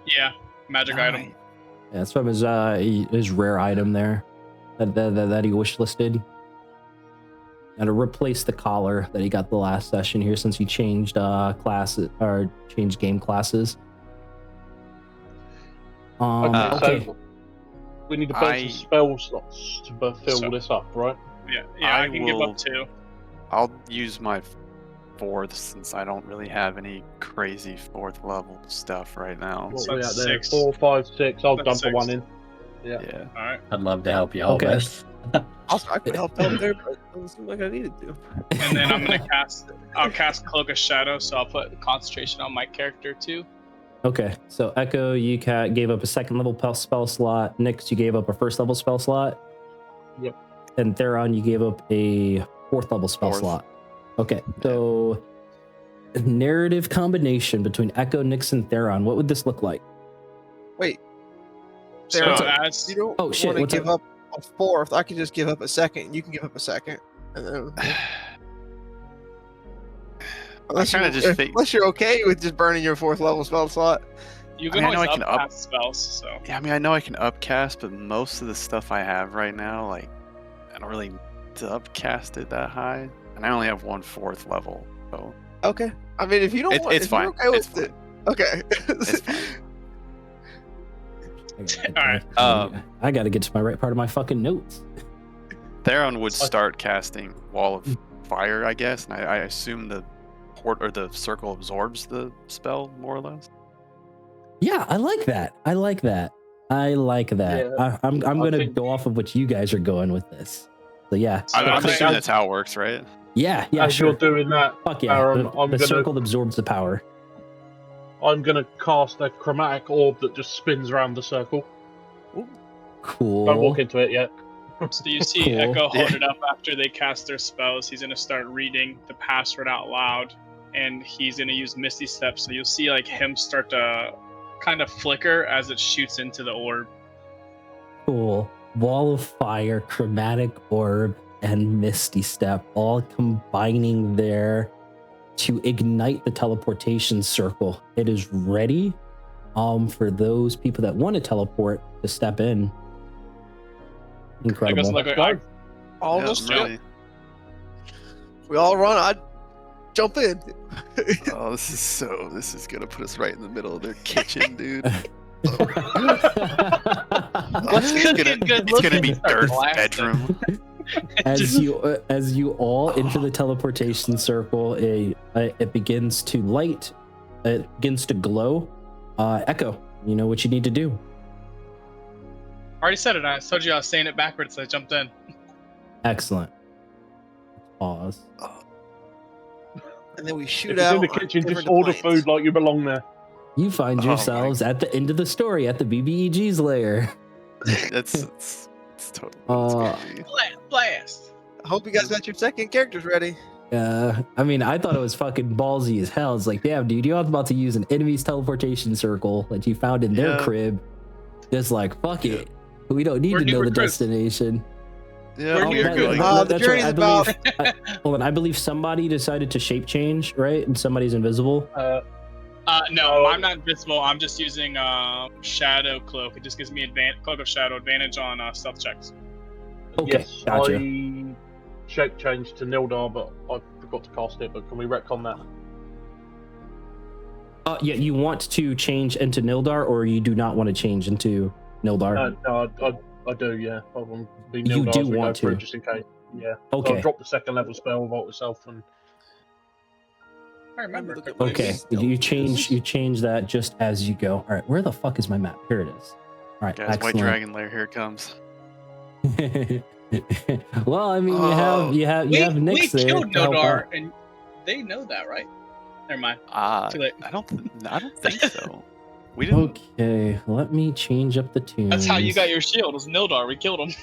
Yeah, magic item. Nice. Yeah, that's from his rare item there that he wish listed. And to replace the collar that he got the last session here since he changed classes or changed game classes. Okay. So we need to I- burn some spell slots to fill So- this up, right? Yeah, I I can give will- up 2. I'll use my 4th since I don't really have any crazy 4th level stuff right now. What So are we that's at there? 6. 4, 5, 6. I'll That's dump a 6. 1 in. Yeah. Yeah. All right, I'd love to help you all Okay. with. also I could help out there, but it doesn't seem like I needed to. and then I'm gonna I'll cast Cloak of Shadow, so I'll put concentration on my character too. Okay, so Echo, you gave up a 2nd level spell slot. Nyx, you gave up a 1st level spell slot. Yep. And Theron, you gave up a 4th level spell 4th. slot. Okay, so narrative combination between Echo, Nyx, and Theron. What would this look like? Wait, So Theron, as you don't Oh, shit, want to what's give up a 4th. I can just give up a 2nd. You can give up a 2nd, and then unless, kinda you're, just think- unless you're okay with just burning your 4th level spell slot. you I can mean, I know always I can up- upcast spells, so Yeah, I mean, I know I can upcast, but most of the stuff I have right now, like, I don't really need to upcast it that high. And I only have 1/4 level, so Okay, I mean if you don't, It's- want, it's if you're fine. okay with It's it, okay. it's fine. All right. I got to get to my right part of my fucking notes. Theron would start casting Wall of fire, I guess, and I assume the port or the circle absorbs the spell more or less. Yeah, I like that. I like that. Yeah, I'm I gonna think- go off of what you guys are going with this. So yeah, So I'm I think assuming that's how it works, right? yeah, As sure. you're doing that, Fuck yeah. Aaron, The circle absorbs the power. I'm gonna cast a chromatic orb that just spins around the circle. Cool. Don't walk into it yet. So you see Cool. Echo hold Yeah. it up after they cast their spells. He's gonna start reading the password out loud, and he's gonna use Misty Step. So you'll see like him start to kind of flicker as it shoots into the orb. Cool. Wall of fire, chromatic orb, and misty step all combining there to ignite the teleportation circle. It is ready for those people that want to teleport to step in. It Incredible. doesn't look like All Yeah, of us, really. we all run. I'd jump in. Oh, this is gonna put us right in the middle of their kitchen, dude. What's It's gonna be Dirt's bedroom. as you all enter the teleportation circle, it begins to light, it begins to glow. Echo, you know what you need to do. I already said it. I told you I was saying it backwards. So I jumped in. Excellent. Pause. And then we shoot If it's out. in the on kitchen, just different order planes. food like you belong there. You find Oh my yourselves at the end of the story at the BBEG's lair. It's totally scary. Blast. I hope you guys got your second characters ready. I mean, I thought it was fucking ballsy as hell. It's like, damn, dude, you're about to use an enemy's teleportation circle that you found in their Yeah. crib. Just like, fuck it. We don't need We're to new know the recruits. destination. Yeah, We're we new are recruits. going. The journey's about. Hold on, I believe somebody decided to shape change, right? And somebody's invisible. No, I'm not invisible. I'm just using Shadow Cloak. It just gives me Cloak of Shadow advantage on stealth checks. Okay, Yes, gotcha. I shape changed to Nildar, but I forgot to cast it. But can we retcon that? Yeah, you want to change into Nildar, or you do not want to change into Nildar? No, I do. Yeah, I want to be You Nildar do as we want go through, to. just in case. Yeah. So Okay. I'll drop the second level spell, vault itself, and I remember. Look at my Okay, stealth. you change that just as you go. All right, where the fuck is my map? Here it is. All right, Guys, White excellent. Dragon Lair, here it comes. Well, I mean, you have We Nyx there. killed to help Nodar, out. and they know that, right? Never mind. I Too late. don't think so. We didn't. Okay, let me change up the tunes. That's how you got your shield. Was Nildar? We killed him.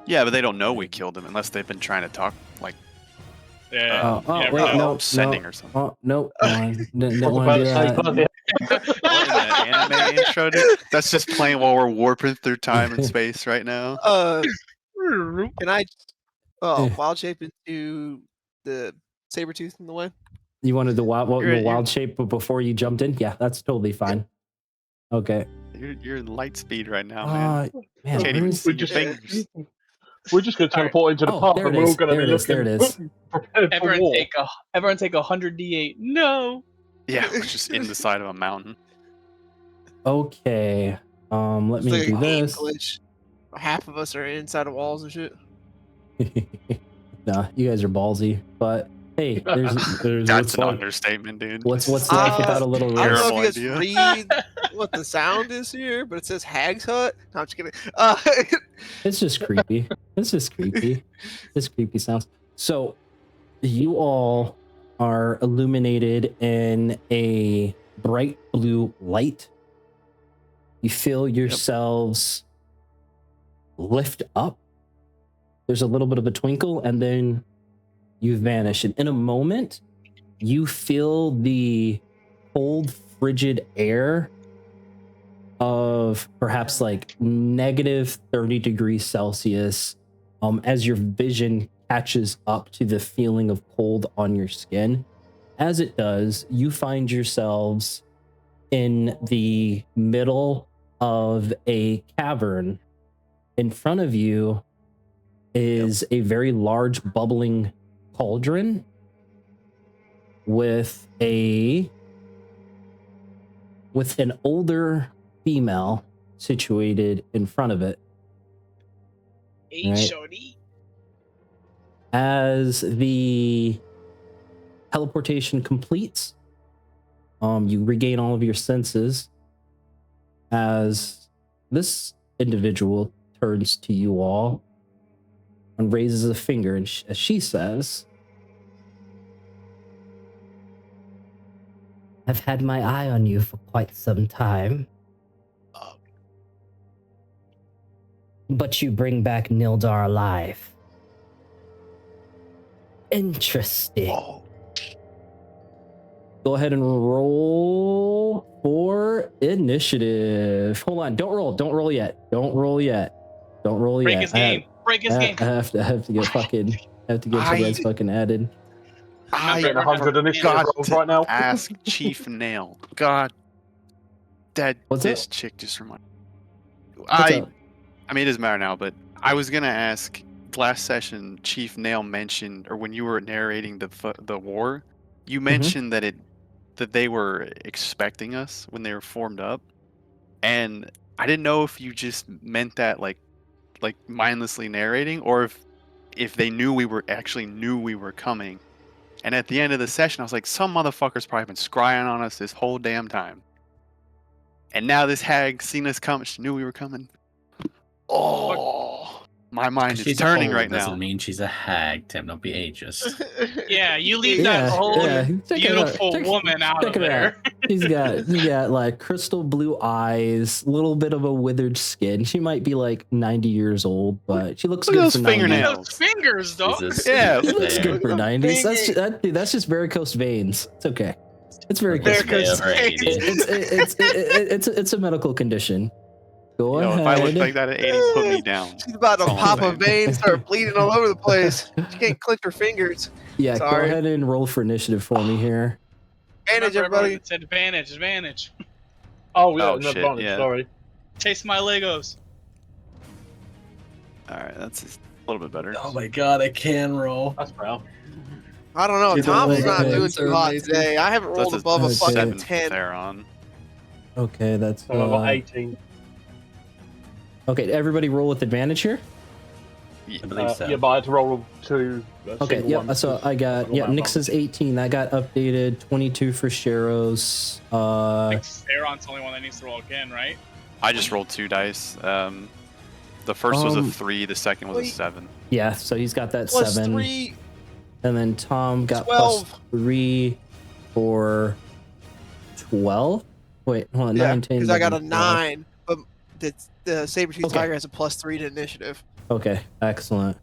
Yeah, but they don't know we killed him unless they've been trying to talk like Yeah. wait, bro. no, sending or something. Oh no, didn't I was want about to to do say, that. bloody What in that anime intro, dude? That's just playing while we're warping through time and space right now. Can I wild shape into the saber tooth in the way? You wanted the wild, You're- wild shape, but before you jumped in, yeah, that's totally fine. Okay. You're in light speed right now, man. Man, Can't where even is- see We your just- fingers. We're just going to All right. teleport into the Oh, pub, there and it we're all is, going to there be it is, there looking it is. prepared for war. Everyone take 100d8. No. Yeah, we're just in the side of a mountain. Okay. Let It's me like a do game this. glitch. Half of us are inside of walls and shit. Nah, you guys are ballsy, but hey, there's That's what's an like, understatement, dude. what's life Uh, without a little I don't risk? know if you Terrible guys read what the sound is here, but it says Hag's Hut. No, I'm just kidding. It's just creepy. It's just creepy. Just creepy sounds. So you all are illuminated in a bright blue light. You feel yourselves lift up. There's a little bit of a twinkle, and then you vanish. And in a moment, you feel the cold, frigid air of perhaps like negative 30 degrees Celsius as your vision catches up to the feeling of cold on your skin. As it does, you find yourselves in the middle of a cavern. In front of you is a very large bubbling cauldron with an older female situated in front of it. Hey, Right. shorty. As the teleportation completes, you regain all of your senses as this individual turns to you all and raises a finger, and as she says, "I've had my eye on you for quite some time. But you bring back Nildar alive. Interesting. Go ahead and roll for initiative. Hold on, don't roll yet. Don't roll yet. Break his game. Break his game. I have to get fucking. I have to get you guys fucking added. I'm getting 100 initiative rolls right now. Ask Chief Nail. God, What's this up? chick just reminded. What's up? I mean, it doesn't matter now, but I was gonna ask. Last session, Chief Nail mentioned, or when you were narrating the war, you mentioned that they were expecting us when they were formed up, and I didn't know if you just meant that like mindlessly narrating, or if they knew we were coming. And at the end of the session, I was like, some motherfucker's probably been scrying on us this whole damn time. And now this hag seen us come. She knew we were coming. Oh, my mind is turning right now. Doesn't mean she's a hag, Tim. Don't be ageist. Yeah, you leave that whole beautiful woman out of there. He's got like crystal blue eyes, little bit of a withered skin. She might be like 90 years old, but she looks Look at good those for 90. fingernails. Those fingers, dog. Yeah, She looks good for 90s. That's just varicose veins. It's okay. It's varicose veins. It's a medical condition. Go ahead. If I look like that at 80, put me down. She's about to That's all pop I'm a saying. vein, start bleeding all over the place. She can't click her fingers. Yeah, Sorry. go ahead and roll for initiative for me here. Advantage, Remember, everybody. It's advantage. Oh, yeah, Oh, an shit, advantage, yeah. sorry. Chase my Legos. All right, that's a little bit better. Oh my god, I can roll. That's fair. I don't know. Dude, Tom's the not legs doing too are hot amazing. today. I haven't rolled That's above a okay. fucking 7 10. Theron. Okay, that's So I got 18. okay. Everybody roll with advantage here. I believe so. Yeah, but I had to roll 2. Okay, single yep. ones, So 'cause I got got my Nix's 18. That got updated. 22 for Sheros. Like, Theron's the only one that needs to roll again, right? I just rolled 2 dice. The first was a 3, the second was a wait. 7. Yeah. So he's got that Plus 7, 3. and then Tom got 12. plus 3 for 12. Wait, hold on. Yeah, 19. because I got a 12. 9. But the Saber-Tooth Okay. Tiger has a plus 3 to initiative. Okay, excellent.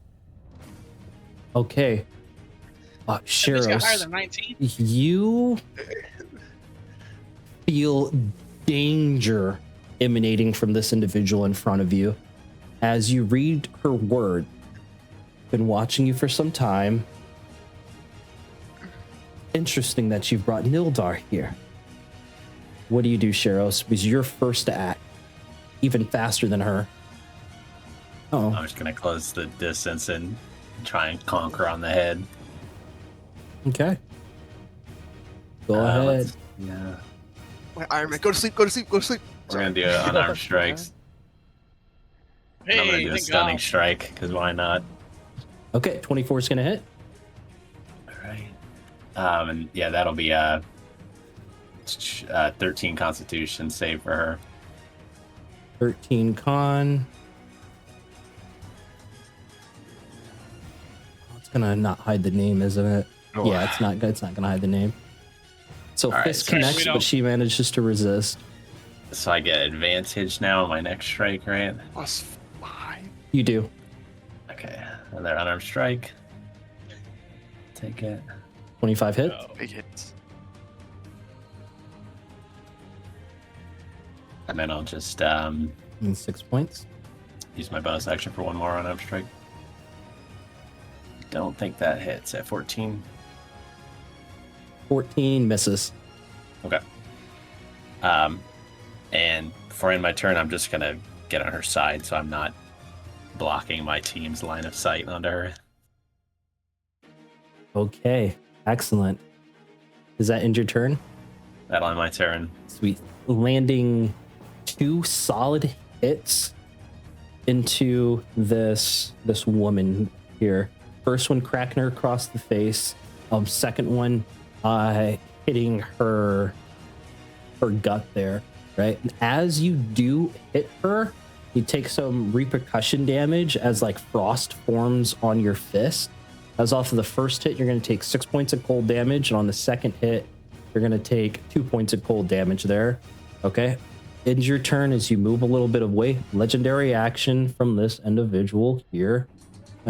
Okay. That bitch got higher Sheros, than 19. you feel danger emanating from this individual in front of you as you read her word. Been watching you for some time. Interesting that you've brought Nildar here. What do you do, Sheros? Was your first to act even faster than her? Oh, I'm just gonna close the distance and try and conquer on the head. okay. Go ahead. Yeah, Wait, Iron Man, go to sleep, go to sleep, go to sleep. we're gonna do unarmed strikes. And I'm gonna Hey, do a thank stunning God. strike because why not? Okay, 24 is gonna hit. All right. And yeah, that'll be 13 Constitution save for her. 13 con. Oh, it's gonna not hide the name, isn't it? Yeah, it's not. It's not gonna hide the name. So All right, fist so connects, we but don't- she manages to resist. So I get advantage now on my next strike, right? Plus 5. You do. Okay. Another unarmed strike. Take it. 25 hit. Oh. Big hits. And then I'll just And 6 points. use my bonus action for one more unarmed strike. Don't think that hits at 14. 14 misses. Okay. And before I end my turn, I'm just gonna get on her side so I'm not blocking my team's line of sight onto her. Okay, excellent. Is that end your turn? That'll end my turn. Sweet. Landing 2 solid hits into this woman here. First one cracking her across the face. Second one hitting her gut there, right? As you do hit her, you take some repercussion damage as like frost forms on your fist. As off of the first hit, you're going to take 6 points of cold damage, and on the second hit, you're going to take 2 points of cold damage there. Okay. Ends your turn as you move a little bit away. Legendary action from this individual here.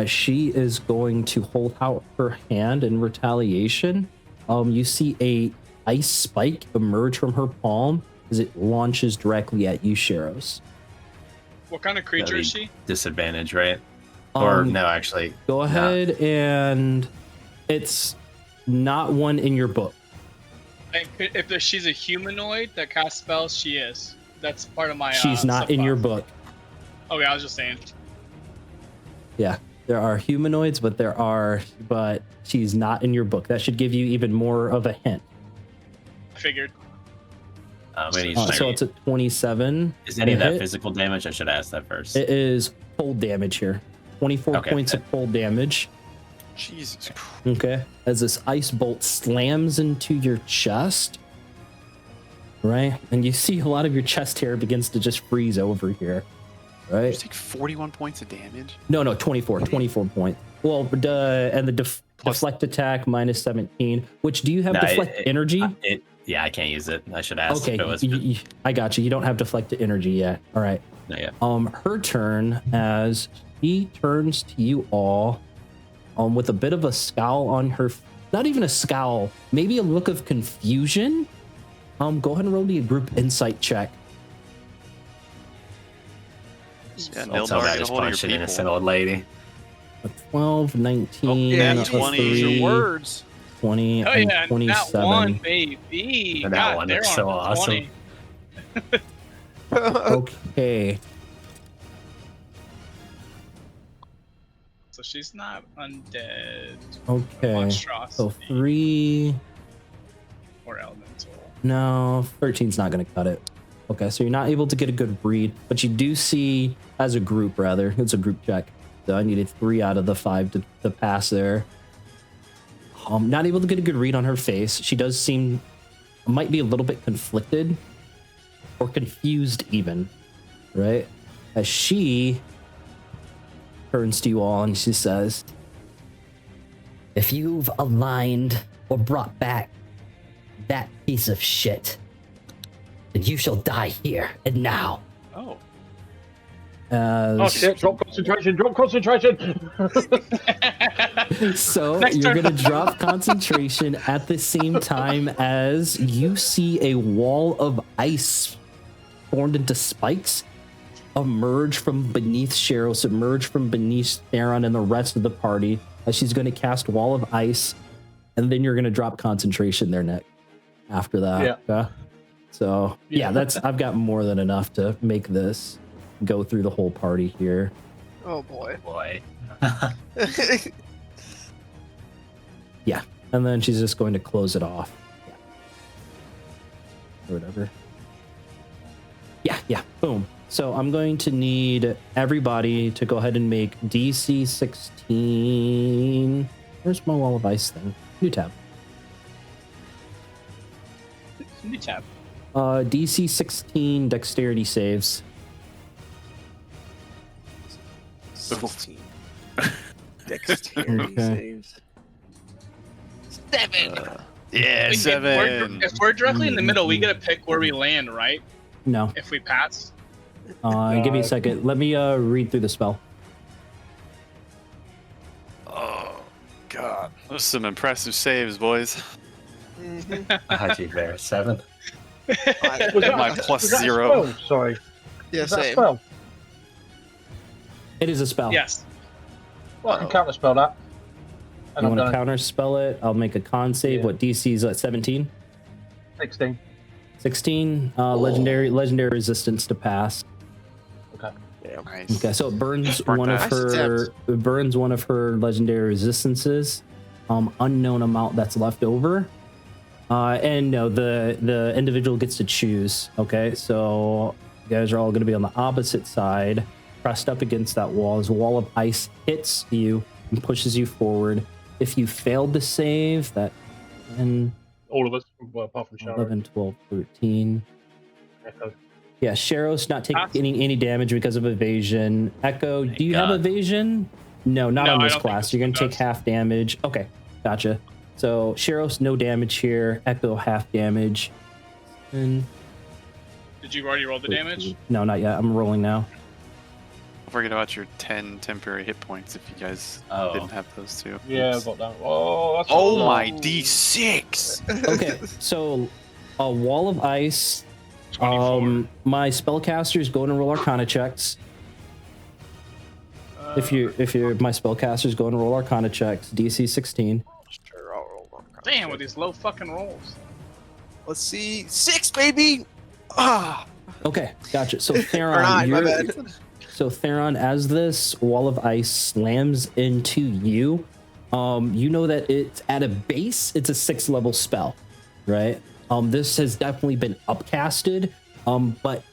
She is going to hold out her hand in retaliation. You see a ice spike emerge from her palm as it launches directly at you, Sheros. What kind of creature is she? Disadvantage, right? Or no, actually. Go ahead and it's not one in your book. If she's a humanoid that casts spells, she is. That's part of my. She's not in your book. Okay, I was just saying. Yeah, there are humanoids, but she's not in your book. That should give you even more of a hint. I figured. So it's a 27. Is any of that physical damage? I should ask that first. It is cold damage here. 24 points of cold damage. Jesus Christ. Okay. As this ice bolt slams into your chest, right? And you see a lot of your chest hair begins to just freeze over here, right? You take 41 points of damage? No, 24 points. Well, and the deflect attack minus 17, which do you have deflect energy? Yeah, I can't use it. I should ask. Okay, I got you. You don't have deflect energy yet. All right. Not yet. Her turn as she turns to you all, with a bit of a scowl on her. Not even a scowl, maybe a look of confusion. Go ahead and roll me a group insight check. Yeah, I'll tell that is punching an innocent old lady. A 12, 19, Yeah, 20 your words. 20, Oh and yeah, 27. that one, baby. And that one looks so awesome. Okay. So she's not undead. Okay. Monstrosity. So 3. Or elemental. No, 13's not going to cut it. Okay, so you're not able to get a good read, but you do see, as a group rather, it's a group check. So I needed 3 out of the 5 to pass there. Not able to get a good read on her face. She does seem, might be a little bit conflicted or confused even, right? As she turns to you all and she says, "If you've aligned or brought back that piece of shit, then you shall die here and now." Oh. Oh shit, drop concentration! So Next you're turn. going to drop concentration at the same time as you see a wall of ice formed into spikes emerge from beneath Sheros, emerge from beneath Theron and the rest of the party as she's going to cast Wall of Ice, and then you're going to drop concentration there, Nick, after that. Yeah. Okay? So, yeah, I've got more than enough to make this go through the whole party here. Oh boy. Boy. Yeah, and then she's just going to close it off. Yeah. Or whatever. Yeah, boom. So I'm going to need everybody to go ahead and make DC 16. Where's my Wall of Ice thing? New tab. New tab. DC 16 dexterity saves. 16. Dexterity saves. 7. Yeah, Wait, 7. If we're directly in the middle, we get to pick where we land, right? No. If we pass. Give me a second. Let me read through the spell. Oh, God. Those are some impressive saves, boys. How'd you bear? 7? Was that, My plus was that a 0. spell? Sorry. Yeah, Was that a same. spell? It is a spell. Yes. Well, I can counterspell that. And You I'm want to done. counter spell it? I'll make a con save. Yeah. What DC is at 17? 16. 16. Legendary resistance to pass. Okay. Nice. Okay, so it burns Smart one of dice. her. It burns one of her legendary resistances. Unknown amount that's left over. And no, the individual gets to choose. Okay, so you guys are all going to be on the opposite side, pressed up against that wall. As a wall of ice hits you, and pushes you forward. If you failed to save, that 10, All of us, well, apart from Sharon. 11, 12, 13. Echo. Yeah, Sharos not taking any damage because of evasion. Echo, do you have God. evasion? No, not No, on I this don't think class. this You're going one to take does. half damage. Okay, gotcha. So Sharos, no damage here. Echo, half damage. And Did you already roll the damage? No, not yet. I'm rolling now. Don't forget about your 10 temporary hit points if you guys Oh. didn't have those too. Yeah, I've got that. Oh, that's Oh all. my D6! Okay, so a wall of ice. 24. My spellcasters go and roll Arcana checks. If you're my spellcasters go and roll Arcana checks. DC 16. Sure, I'll roll one. Damn, with these low fucking rolls. Let's see. 6, baby! Ah! Okay, gotcha. So Or Theron, 9, my you're, bad. so Theron, as this wall of ice slams into you, you know that it's at a base, it's a 6th level spell, right? This has definitely been upcasted, but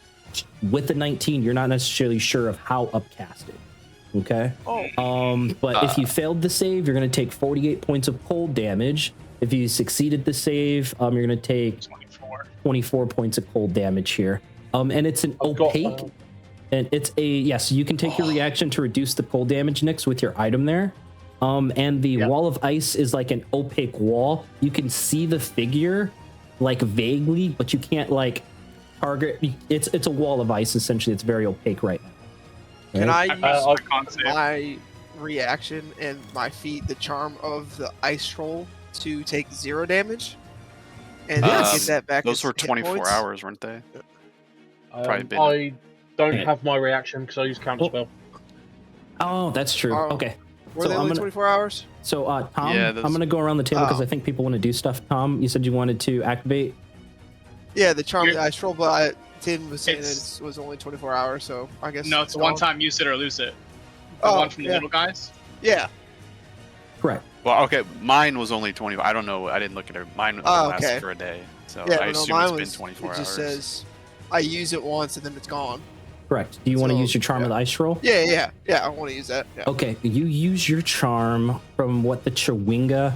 with the 19, you're not necessarily sure of how upcasted. Okay. But if you failed the save, you're going to take 48 points of cold damage. If you succeeded the save, you're going to take 24 points of cold damage here. And it's an I've got, opaque, and it's a yes. You can take your reaction to reduce the cold damage, Nix, with your item there. And the wall of ice is like an opaque wall. You can see the figure, like vaguely, but you can't like target. It's a wall of ice essentially. It's very opaque right now. Can I use I'll- my reaction and my feat, the charm of the ice troll, to take 0 damage? And then Yes. get that back. Those as were hit 24 points? hours, weren't they? Probably been- I don't Yeah. have my reaction because I use counterspell. Oh, that's true. Oh. Okay. Were So they I'm only gonna- 24 hours? So, Tom, Yeah, I'm those- going to go around the table because Oh. I think people want to do stuff. Tom, you said you wanted to activate. Yeah, the charm of You're- the ice troll, but Tim was saying It's- it was only 24 hours, so I guess. No, it's a gone. one-time use it or lose it. The Oh, one from the yeah. little guys. Yeah. Correct. Well, okay, mine was only 20. I don't know. I didn't look at it. Mine Oh, lasted okay. for a day, so Yeah, I no, assume mine it's was. been 24 It just hours. says, I use it once and then it's gone. Correct. Do you want to So, use your charm of the ice roll? Yeah. I want to use that. Yeah. Okay, you use your charm from what the Chewinga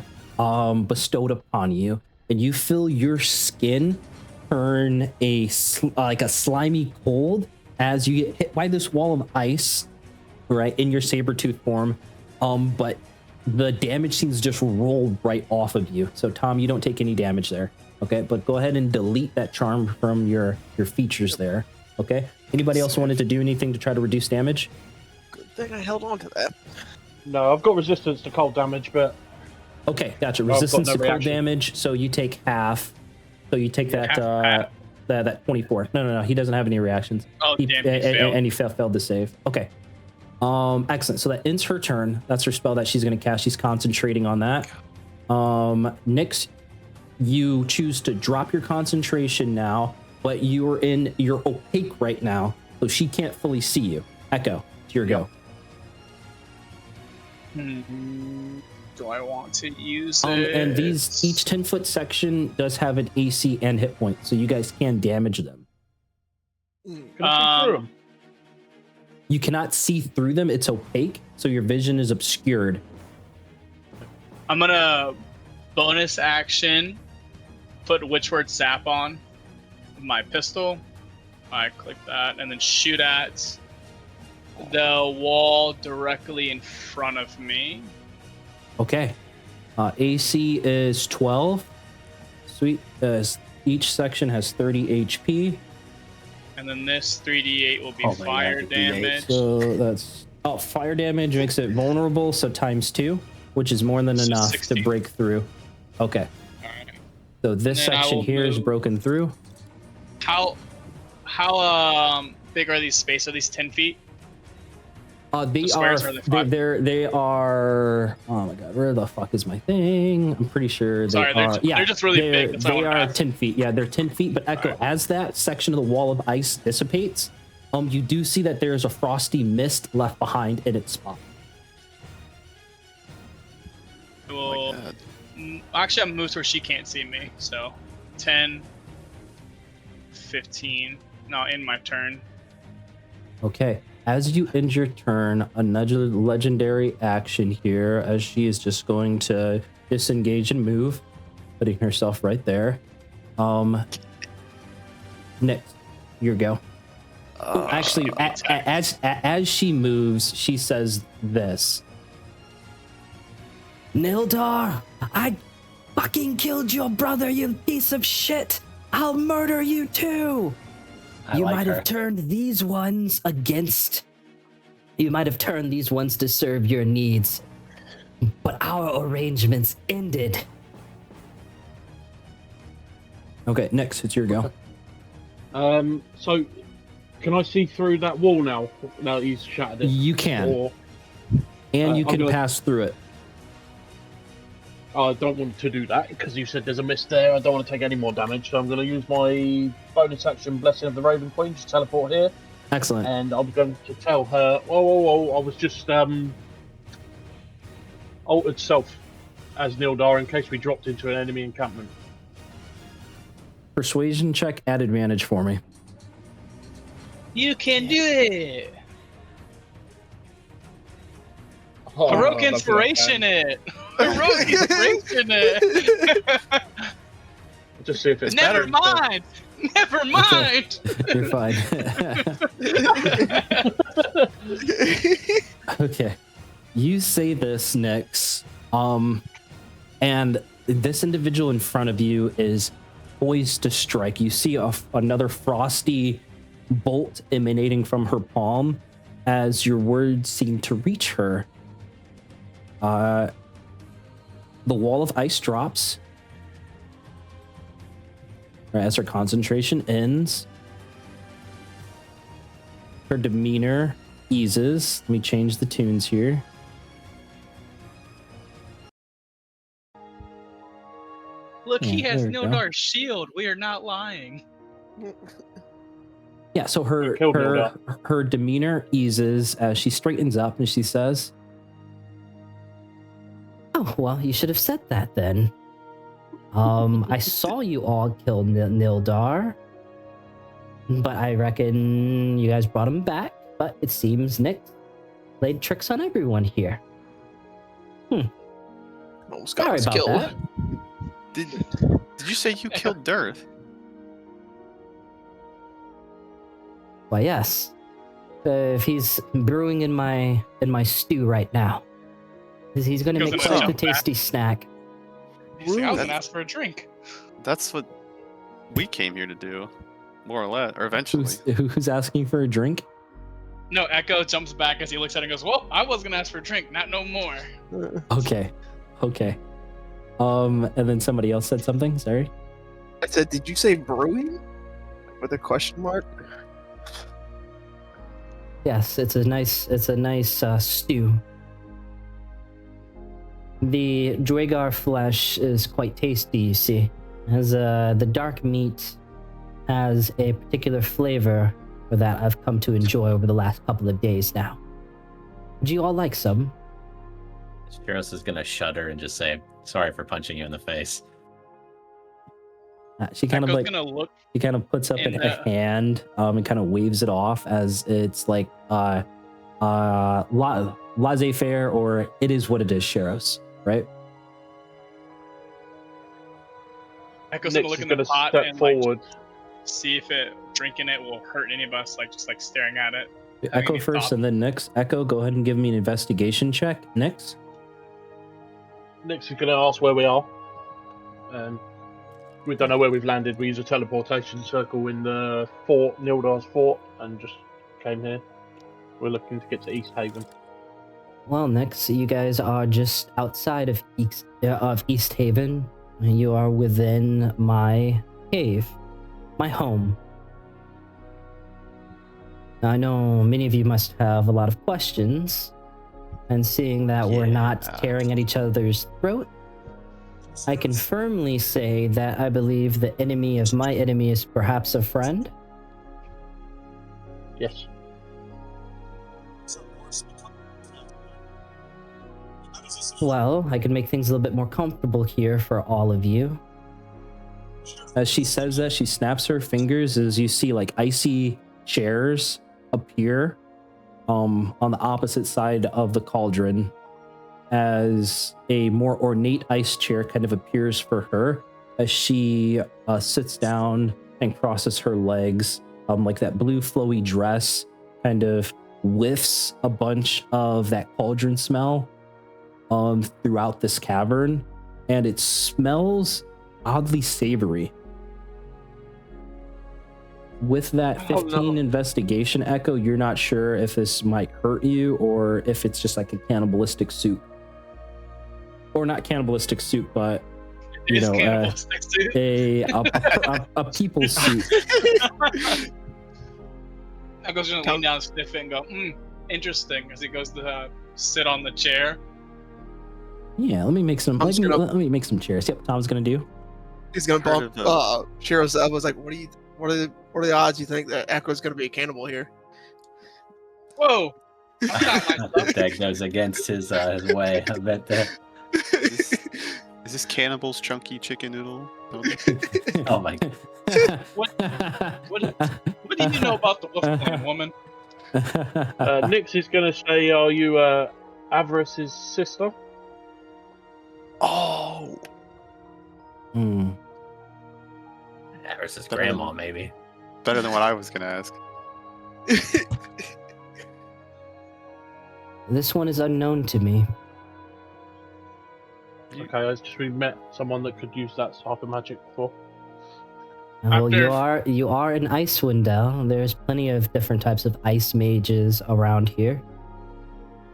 bestowed upon you, and you feel your skin turn like a slimy cold as you get hit by this wall of ice, right, in your saber-tooth form. But the damage seems to just roll right off of you. So Tom, you don't take any damage there. Okay, but go ahead and delete that charm from your features there. Okay. Anybody else wanted to do anything to try to reduce damage? Good thing I held on to that. No, I've got resistance to cold damage, but Okay, gotcha. I've got Resistance no to cold reaction. damage, so you take half. So you take that half. that 24. No, he doesn't have any reactions. Oh, He, damn, he and, failed. and he failed to save. Okay. Excellent. So that ends her turn. That's her spell that she's going to cast. She's concentrating on that. Nyx, you choose to drop your concentration now, but you're opaque right now, so she can't fully see you. Echo, it's your go. Do I want to use it? And these each 10-foot section does have an AC and hit point, so you guys can damage them. Mm. can I see through them? You cannot see through them; it's opaque, so your vision is obscured. I'm gonna bonus action put Witchword Zap on my pistol. I click that and then shoot at the wall directly in front of me. Okay. AC is 12. Sweet. Each section has 30 HP. And then this 3d8 will be Oh my fire God, damage. So that's fire damage makes it vulnerable, so times 2, which is more than So enough 16. to break through. Okay. Alright. So this And then I section will here is move- broken through. How big are these spaces? Are these 10 feet? They The are. squares are the five. They are. Oh my God, where the fuck is my thing? I'm pretty sure they Sorry, they're are. ju- they're just really they're- big. That's all I They wanna are ask. 10 feet. Yeah, they're 10 feet. But Echo, Alright. as that section of the wall of ice dissipates, you do see that there is a frosty mist left behind in its spot. Well, actually, I'm moved where she can't see me. So 10, 15. No, in my turn. Okay. as you end your turn, another legendary action here, as she is just going to disengage and move, putting herself right there. Next, your go. Actually, as she moves, she says this. Nildar, I fucking killed your brother, you piece of shit. I'll murder you too. You might have turned these ones against. You might have turned these ones to serve your needs, but our arrangements ended. Okay, next, it's your go. So, can I see through that wall now? Now that he's shattered it. You can, Or, and you I'm can gonna- pass through it. I don't want to do that because you said there's a mist there. I don't want to take any more damage, so I'm going to use my bonus action, Blessing of the Raven Queen, to teleport here. Excellent. And I'm going to tell her, whoa, I was just altered self as Nildar in case we dropped into an enemy encampment. Persuasion check at advantage for me. You can do it. Oh, Heroic I love inspiration that. it. Heroic inspiration it. Just see if it's Never better. mind. Never mind. You're fine. Okay. You say this, Nyx. And this individual in front of you is poised to strike. You see another frosty bolt emanating from her palm as your words seem to reach her. The wall of ice drops. As her concentration ends, her demeanor eases. Let me change the tunes here. Look, he Yeah, has there we go. Nildar's shield. We are not lying. Yeah, so her Killed Nildar. her demeanor eases as she straightens up and she says, "Oh, well, you should have said that then. I saw you all kill Nildar, but I reckon you guys brought him back. But it seems Nick played tricks on everyone here. Almost got Sorry us about killed. that. Did you say you killed Dirth? Why, yes. If he's brewing in my stew right now, he's going to Goes make in a such a jump back. tasty snack." You see, I was Ooh. gonna ask for a drink. That's what we came here to do, more or less, or eventually. Who's asking for a drink? No, Echo jumps back as he looks at it and goes, "Well, I was gonna ask for a drink, not no more." Okay. And then somebody else said something. Sorry. I said, did you say brewing? With a question mark? Yes, it's a nice stew. The Dwagar flesh is quite tasty, you see, as the dark meat has a particular flavor that I've come to enjoy over the last couple of days now. Would you all like some? Shiros is gonna shudder and just say, "Sorry for punching you in the face." She kind of Echo's like gonna look. he kind of puts up in a the- hand and kind of waves it off as it's like laissez-faire, or it is what it is, Shiros, right? Echo's Nyx gonna look is in the going to pot step and forward. see if drinking it will hurt any of us. Just staring at it. Having Echo any first thought? and then Nyx. Echo, go ahead and give me an investigation check. Nyx? Nyx is going to ask where we are. We don't know where we've landed. We use a teleportation circle in the fort, Nildar's fort, and just came here. We're looking to get to Easthaven. Well, Nyx, you guys are just outside of Easthaven. You are within my cave, my home. Now, I know many of you must have a lot of questions, and seeing that we're not Yeah. tearing at each other's throat, I can firmly say that I believe the enemy of my enemy is perhaps a friend. Yes. Well, I can make things a little bit more comfortable here for all of you. As she says that, she snaps her fingers as you see like icy chairs appear on the opposite side of the cauldron, as a more ornate ice chair kind of appears for her as she sits down and crosses her legs. Like that blue flowy dress kind of whiffs a bunch of that cauldron smell throughout this cavern, and it smells oddly savory. With that 15 investigation, Echo, you're not sure if this might hurt you or if it's just like a cannibalistic soup. Or not cannibalistic soup, but you know, a people soup. I goes gonna lean down, sniff it, and go, interesting, as he goes to sit on the chair. Yeah, let me make some. Let me make some chairs. Yep, Tom's gonna do. He's gonna bump Shiro's up. Was like, what are the odds you think that Echo's gonna be a cannibal here? Whoa! That goes against his way. I bet that. Is this Cannibal's chunky chicken noodle? Oh my! What do you know about the Wolf Clan, woman? Nix is going to say, "Are you Avarice's sister?" Oh. Avarice's grandma, maybe. Better than what I was going to ask. This one is unknown to me. Okay, I just we met someone that could use that type of magic before. Well, you are in Icewind now. There's plenty of different types of ice mages around here.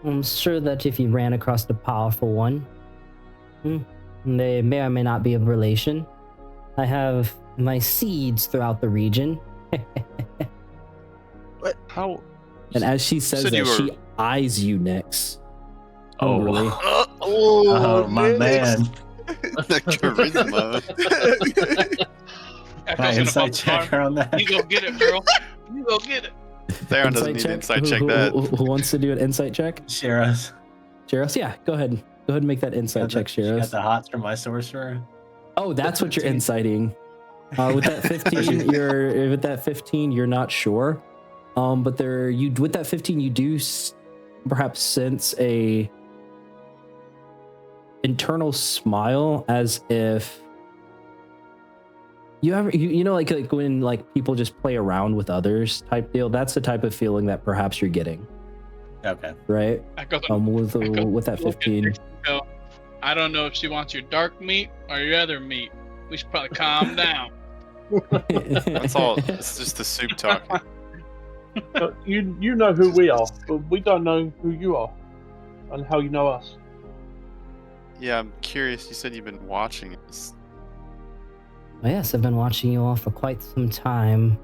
I'm sure that if you ran across the powerful one, they may or may not be of relation. I have my seeds throughout the region. What? How? And as she says that, she eyes you, Nix. Oh, really? Oh, my man. The charisma. My insight checker on that. You go get it, girl. You go get it. Theron doesn't need an insight check that. Who wants to do an insight check? Shiros. Shiros, yeah, go ahead. Go ahead and make that insight check, Shiros. Got the hots from my sorcerer. Oh, that's what you're inciting. With that 15, you're not sure. But with that 15, you do perhaps sense a internal smile, as if you know, like when like people just play around with others type deal. That's the type of feeling that perhaps you're getting. Okay. Right. With that 15. I don't know if she wants your dark meat or your other meat. We should probably calm down. That's all. It's just the soup talking. You know who we are, but we don't know who you are, and how you know us. Yeah, I'm curious. You said you've been watching this. Well, yes, I've been watching you all for quite some time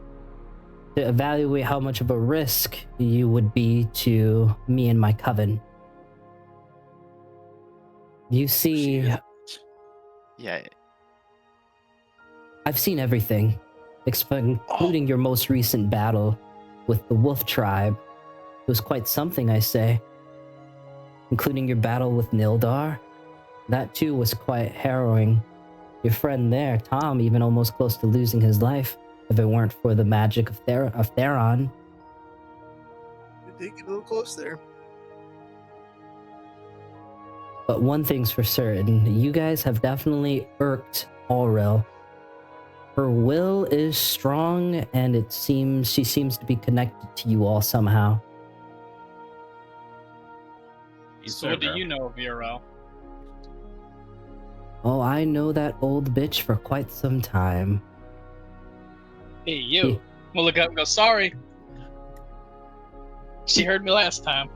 to evaluate how much of a risk you would be to me and my coven. You see, Yeah. I've seen everything, including your most recent battle with the Wolf Tribe. It was quite something, I say. Including your battle with Nildar. That too was quite harrowing. Your friend there, Tom, even almost close to losing his life if it weren't for the magic of Theron. You did get a little close there. But one thing's for certain, you guys have definitely irked Auril. Her will is strong, and she seems to be connected to you all somehow. So what do you know of Urel? Oh, I know that old bitch for quite some time. Hey, you. We'll look up and go, sorry. She heard me last time.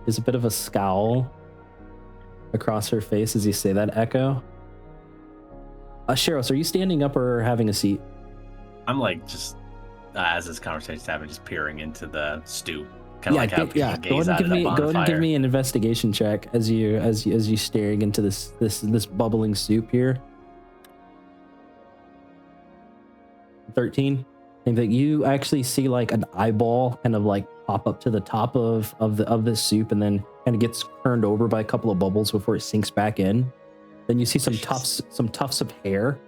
There's a bit of a scowl across her face as you say that, Echo. Shiros, are you standing up or having a seat? I'm like just as this conversation's happening, just peering into the stew. Kind of like how people gaze out of the bonfire. Go ahead and give me an investigation check as you staring into this bubbling soup here. 13. I think that you actually see like an eyeball kind of like pop up to the top of the soup, and then kind of gets turned over by a couple of bubbles before it sinks back in. Then you see some tufts of hair.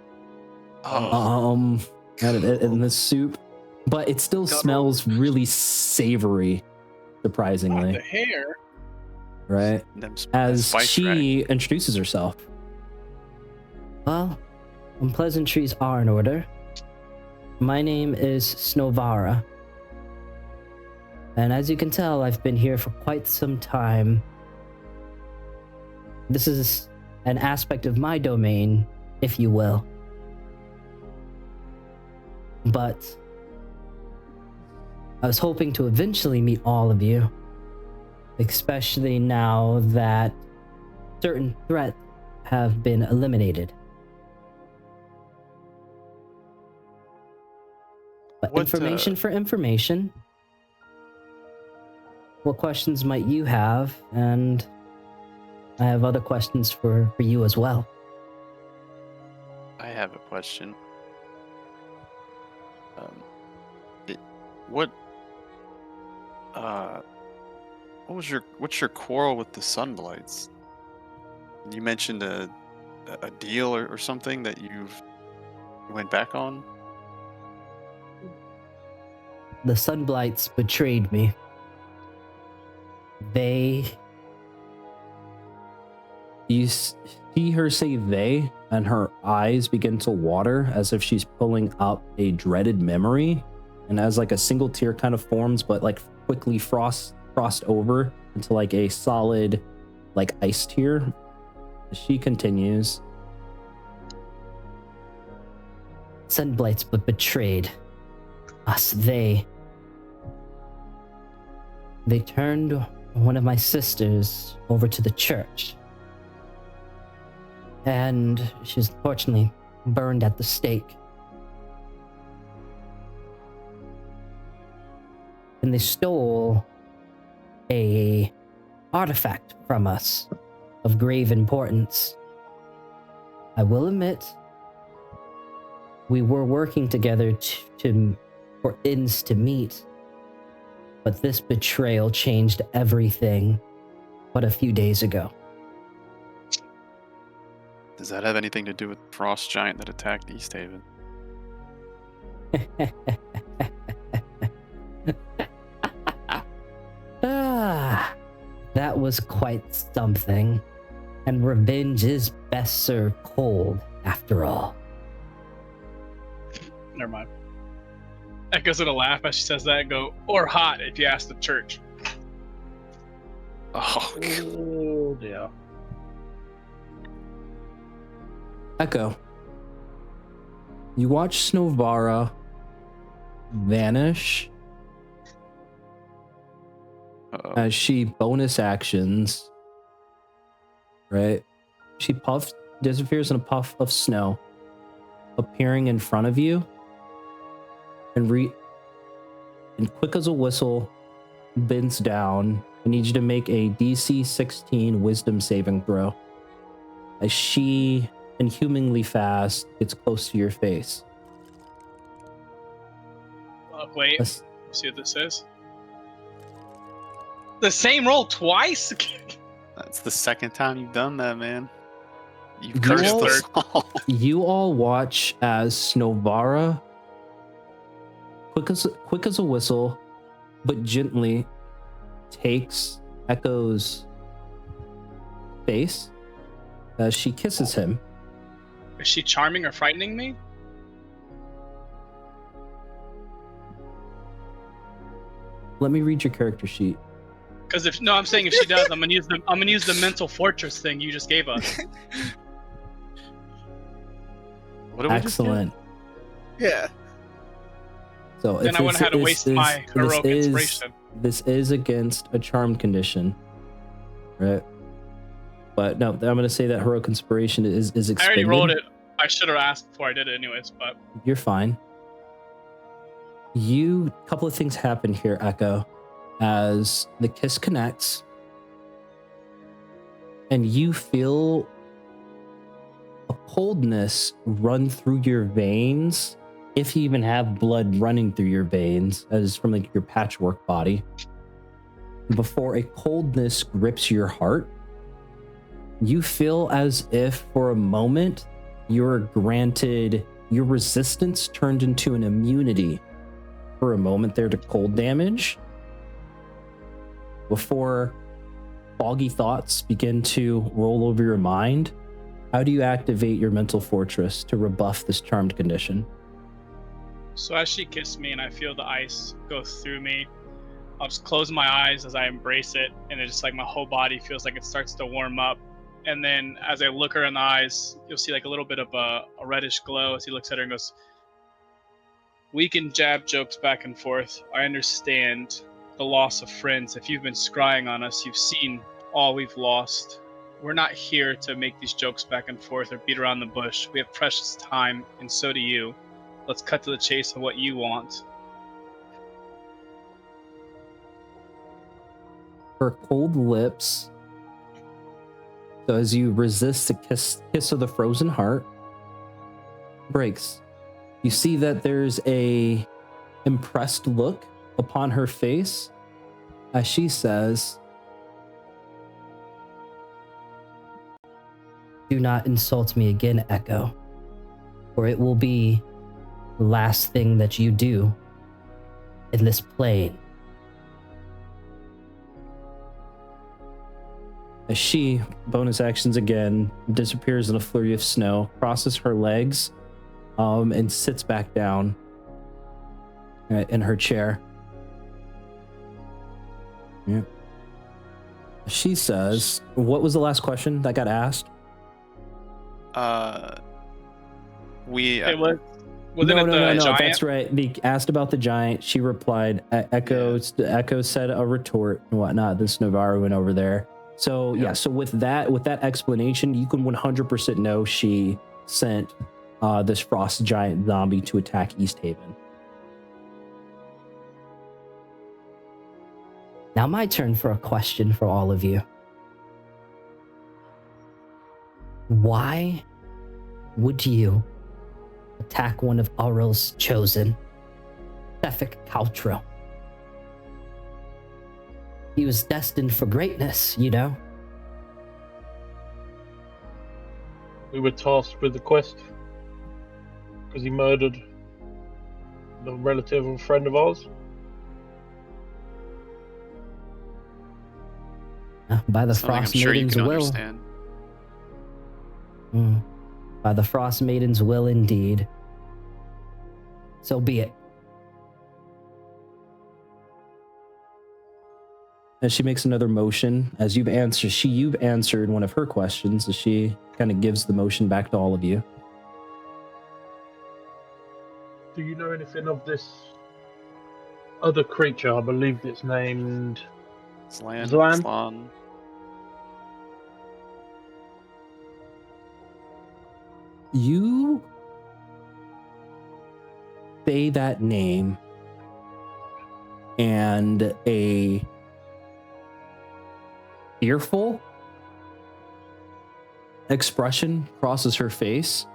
Oh. In the soup, but it still smells really savory, surprisingly. The hair. Right? As she introduces herself. Well, when pleasantries are in order, my name is Snovara. And as you can tell, I've been here for quite some time. This is an aspect of my domain, if you will. But I was hoping to eventually meet all of you, especially now that certain threats have been eliminated. But information for information. What questions might you have? And I have other questions for you as well. I have a question. What's your quarrel with the Sunblights? You mentioned a deal or something that you went back on? The Sunblights betrayed me. You see her say they, and her eyes begin to water as if she's pulling up a dreaded memory. And as like a single tear kind of forms, but like quickly frost over into like a solid like ice tear. She continues. Sunblights but betrayed us. They turned one of my sisters over to the church. And she's unfortunately burned at the stake. And they stole a artifact from us of grave importance. I will admit, we were working together for ends to meet, but this betrayal changed everything but a few days ago. Does that have anything to do with the frost giant that attacked Easthaven? That was quite something. And revenge is best served cold, after all. Never mind. Echo's gonna laugh as she says that and go, or hot if you ask the church. Oh, yeah. Echo, you watch Snovara vanish as she bonus actions, right? She disappears in a puff of snow, appearing in front of you, and quick as a whistle, bends down. I need you to make a DC 16 Wisdom saving throw. As she, inhumanly fast, gets close to your face. Wait, see what this is? The same roll twice? That's the second time you've done that, man. You've cursed us all. You all watch as Snovara, quick as a whistle, but gently takes Echo's face as she kisses him. Is she charming or frightening me? Let me read your character sheet. Because I'm saying if she does, I'm gonna use the mental fortress thing you just gave us. What do we Excellent. Yeah. So Then I wouldn't have to waste my heroic inspiration. This is against a charmed condition, right? But no, I'm going to say that heroic inspiration is expended. I already rolled it. I should have asked before I did it anyways, but... You're fine. Couple of things happen here, Echo, as the kiss connects, and you feel a coldness run through your veins, if you even have blood running through your veins, as from like your patchwork body, before a coldness grips your heart. You feel as if for a moment you're granted your resistance turned into an immunity for a moment there to cold damage before foggy thoughts begin to roll over your mind. How do you activate your mental fortress to rebuff this charmed condition? So as she kissed me and I feel the ice go through me, I'll just close my eyes as I embrace it, and it's just like my whole body feels like it starts to warm up. And then as I look her in the eyes, you'll see like a little bit of a reddish glow as he looks at her and goes, "We can jab jokes back and forth. I understand the loss of friends. If you've been scrying on us, you've seen all we've lost. We're not here to make these jokes back and forth or beat around the bush. We have precious time, and so do you. Let's cut to the chase of what you want." Her cold lips, so as you resist the kiss of the frozen heart, breaks. You see that there's a impressed look upon her face as she says, Do not insult me again, Echo, or it will be the last thing that you do in this plane. as she, bonus actions again, disappears in a flurry of snow, crosses her legs, and sits back down in her chair. Yeah. She says, what was the last question that got asked? It was. Wasn't it the No, giant? that's right. They asked about the giant. She replied, Echo said a retort and whatnot. This Navarro went over there. So yeah, so with that explanation, you can 100% know she sent this frost giant zombie to attack Easthaven. Now my turn for a question for all of you. Why would you attack one of Aurel's chosen, Sefik Caltro? He was destined for greatness, you know? We were tasked with the quest because he murdered the relative of a friend of ours. By the Something I'm Frost sure you Maiden's can will. understand. By the Frost Maiden's will indeed. So be it. As she makes another motion, as you've answered one of her questions, as she kind of gives the motion back to all of you. Do you know anything of this other creature? I believe it's named Zlan. Zlan? Slan. You say that name, and a fearful expression crosses her face,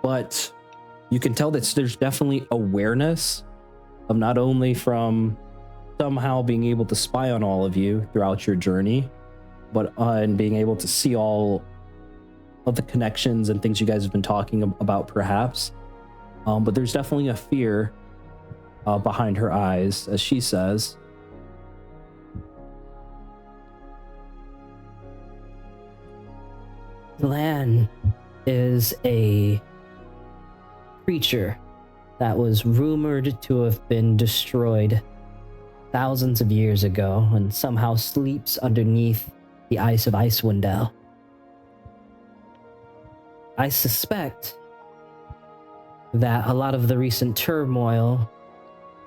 but you can tell that there's definitely awareness of not only from somehow being able to spy on all of you throughout your journey, but and being able to see all of the connections and things you guys have been talking about, perhaps. But there's definitely a fear behind her eyes as she says, Lan is a creature that was rumored to have been destroyed thousands of years ago and somehow sleeps underneath the ice of Icewind. I suspect that a lot of the recent turmoil,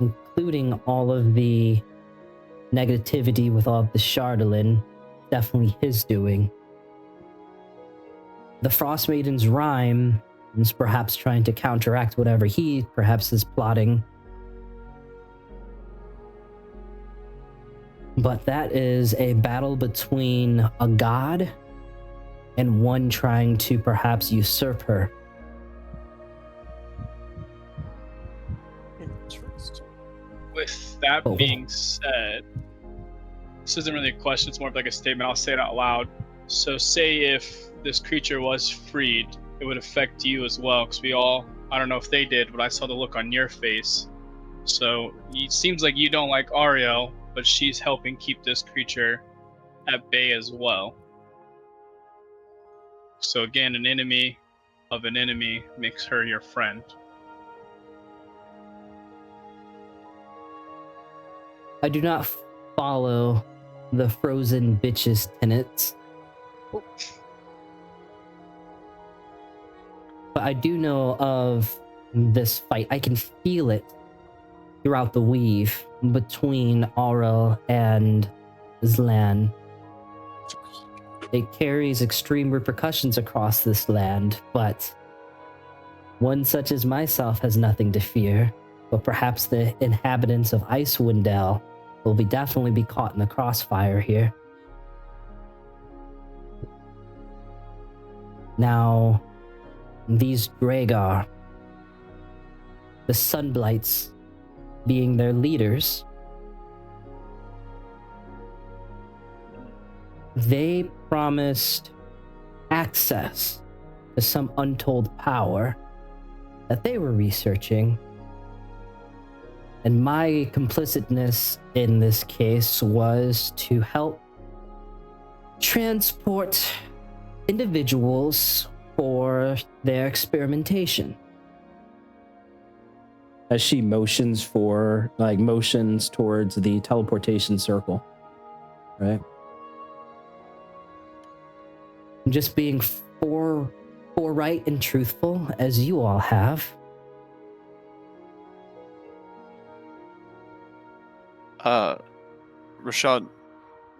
including all of the negativity with all of the Chardolin, definitely his doing. The Frostmaiden's Rime is perhaps trying to counteract whatever he perhaps is plotting. But that is a battle between a god and one trying to perhaps usurp her. With that being said, this isn't really a question, it's more of like a statement. I'll say it out loud. So say if this creature was freed, it would affect you as well, because we all I don't know if they did, but I saw the look on your face. So it seems like you don't like Ariel, but she's helping keep this creature at bay as well. So again, an enemy of an enemy makes her your friend. I do not follow the frozen bitch's tenets. But I do know of this fight. I can feel it throughout the weave between Aurel and Zlan. It carries extreme repercussions across this land, but one such as myself has nothing to fear. But perhaps the inhabitants of Icewind will definitely be caught in the crossfire here. Now, these Dragar, the Sunblights being their leaders, they promised access to some untold power that they were researching. And my complicitness in this case was to help transport individuals for their experimentation. As she motions towards the teleportation circle, right? Just being forthright and truthful as you all have. Rashad,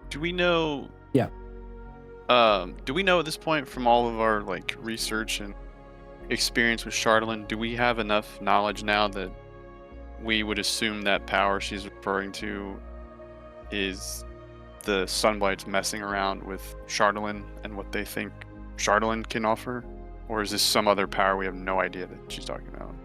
do we know? Yeah. Do we know at this point from all of our research and experience with Chardalyn, do we have enough knowledge now that we would assume that power she's referring to is the Sunblights messing around with Chardalyn and what they think Chardalyn can offer? Or is this some other power we have no idea that she's talking about?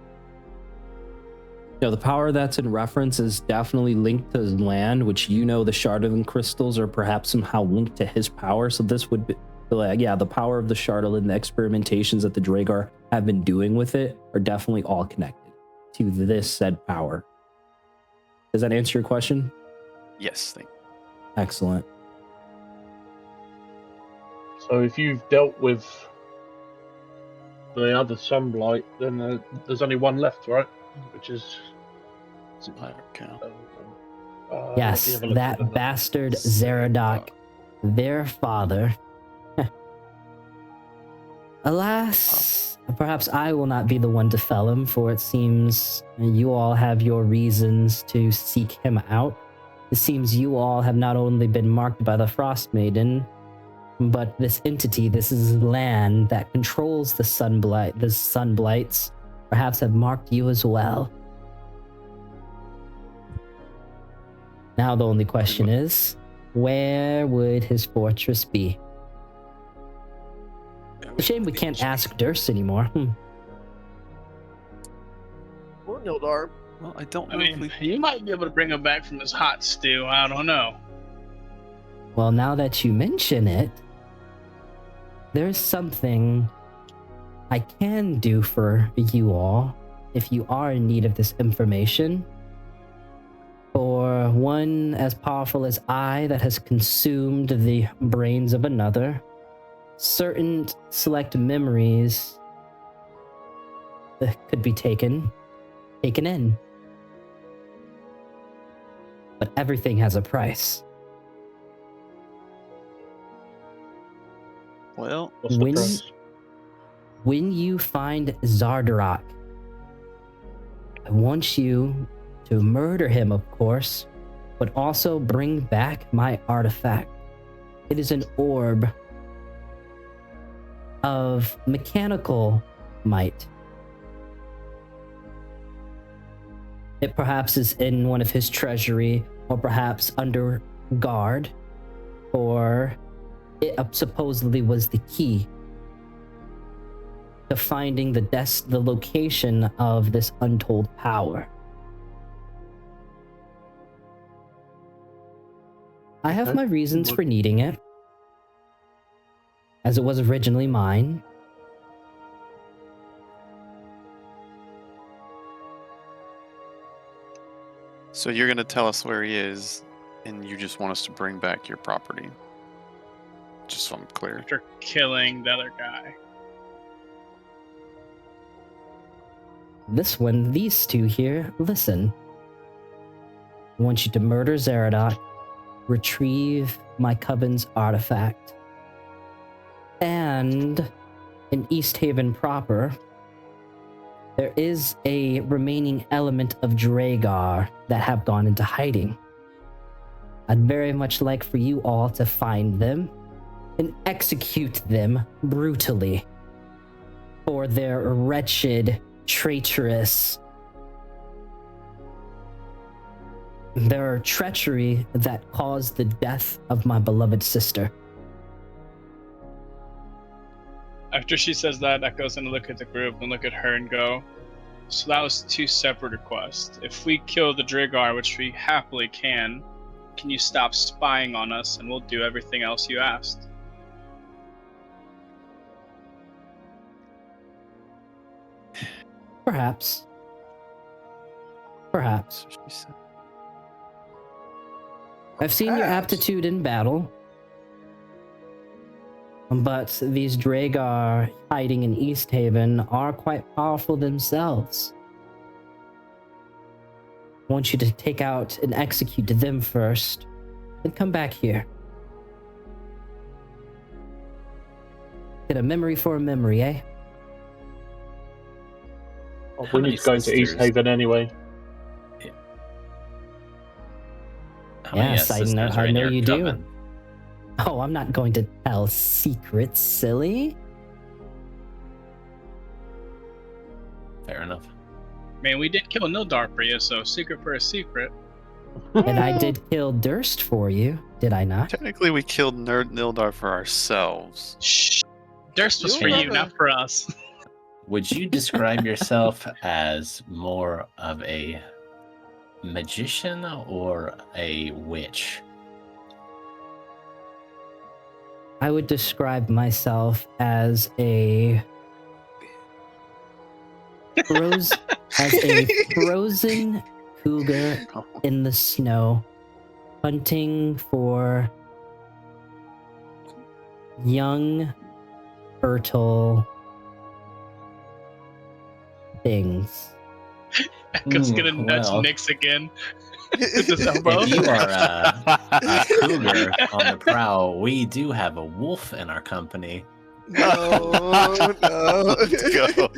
No, the power that's in reference is definitely linked to land, which the Chardalyn crystals are perhaps somehow linked to his power. So this would be, the power of the Chardalyn, the experimentations that the Dragar have been doing with it are definitely all connected to this said power. Does that answer your question? Yes, thank you. Excellent. So if you've dealt with the other Sunblight, then there's only one left, right? Which is... Yes, that bastard Zeradok, their father. Alas, perhaps I will not be the one to fell him, for it seems you all have your reasons to seek him out. It seems you all have not only been marked by the Frostmaiden, but this entity, this is land that controls the Sunblights, perhaps have marked you as well. Now the only question is, where would his fortress be? It's a shame we can't ask Durst anymore. Or Nildar. Well, I don't know. I mean, you might be able to bring him back from this hot stew. I don't know. Well, now that you mention it, there's something I can do for you all if you are in need of this information. For one as powerful as I that has consumed the brains of another, certain select memories could be taken in. But everything has a price. Well, What's the price? When you find Zardarok, I want you to murder him, of course, but also bring back my artifact. It is an orb of mechanical might. It perhaps is in one of his treasury, or perhaps under guard, or it supposedly was the key to finding the location of this untold power. I have my reasons for needing it, as it was originally mine. So you're gonna tell us where he is, and you just want us to bring back your property. Just so I'm clear. After killing the other guy. This one, these two here, listen. I want you to murder Zeradok, retrieve my coven's artifact, and in Easthaven proper, there is a remaining element of Dragar that have gone into hiding. I'd very much like for you all to find them and execute them brutally for their wretched, traitorous, their treachery that caused the death of my beloved sister. After she says that, Echo's gonna look at the group and look at her and go, so that was two separate requests. If we kill the Dragar, which we happily can you stop spying on us and we'll do everything else you asked? Perhaps. Perhaps. I've seen your aptitude in battle, but these Dragar hiding in Easthaven are quite powerful themselves. I want you to take out and execute them first, then come back here. Get a memory for a memory, eh? Oh, we need to go into Easthaven anyway. Yes, I know you do. Oh, I'm not going to tell secrets, silly. Fair enough. Man, we did kill Nildar for you, so secret for a secret. And I did kill Durst for you, did I not? Technically, we killed Nildar for ourselves. Shh. Durst was for you, not for us. Would you describe yourself as more of a magician or a witch? I would describe myself as a frozen cougar in the snow, hunting for young, fertile things. Echo's gonna nudge Nyx again. With his elbow. If you are a cougar on the prowl, we do have a wolf in our company. No. Let's go.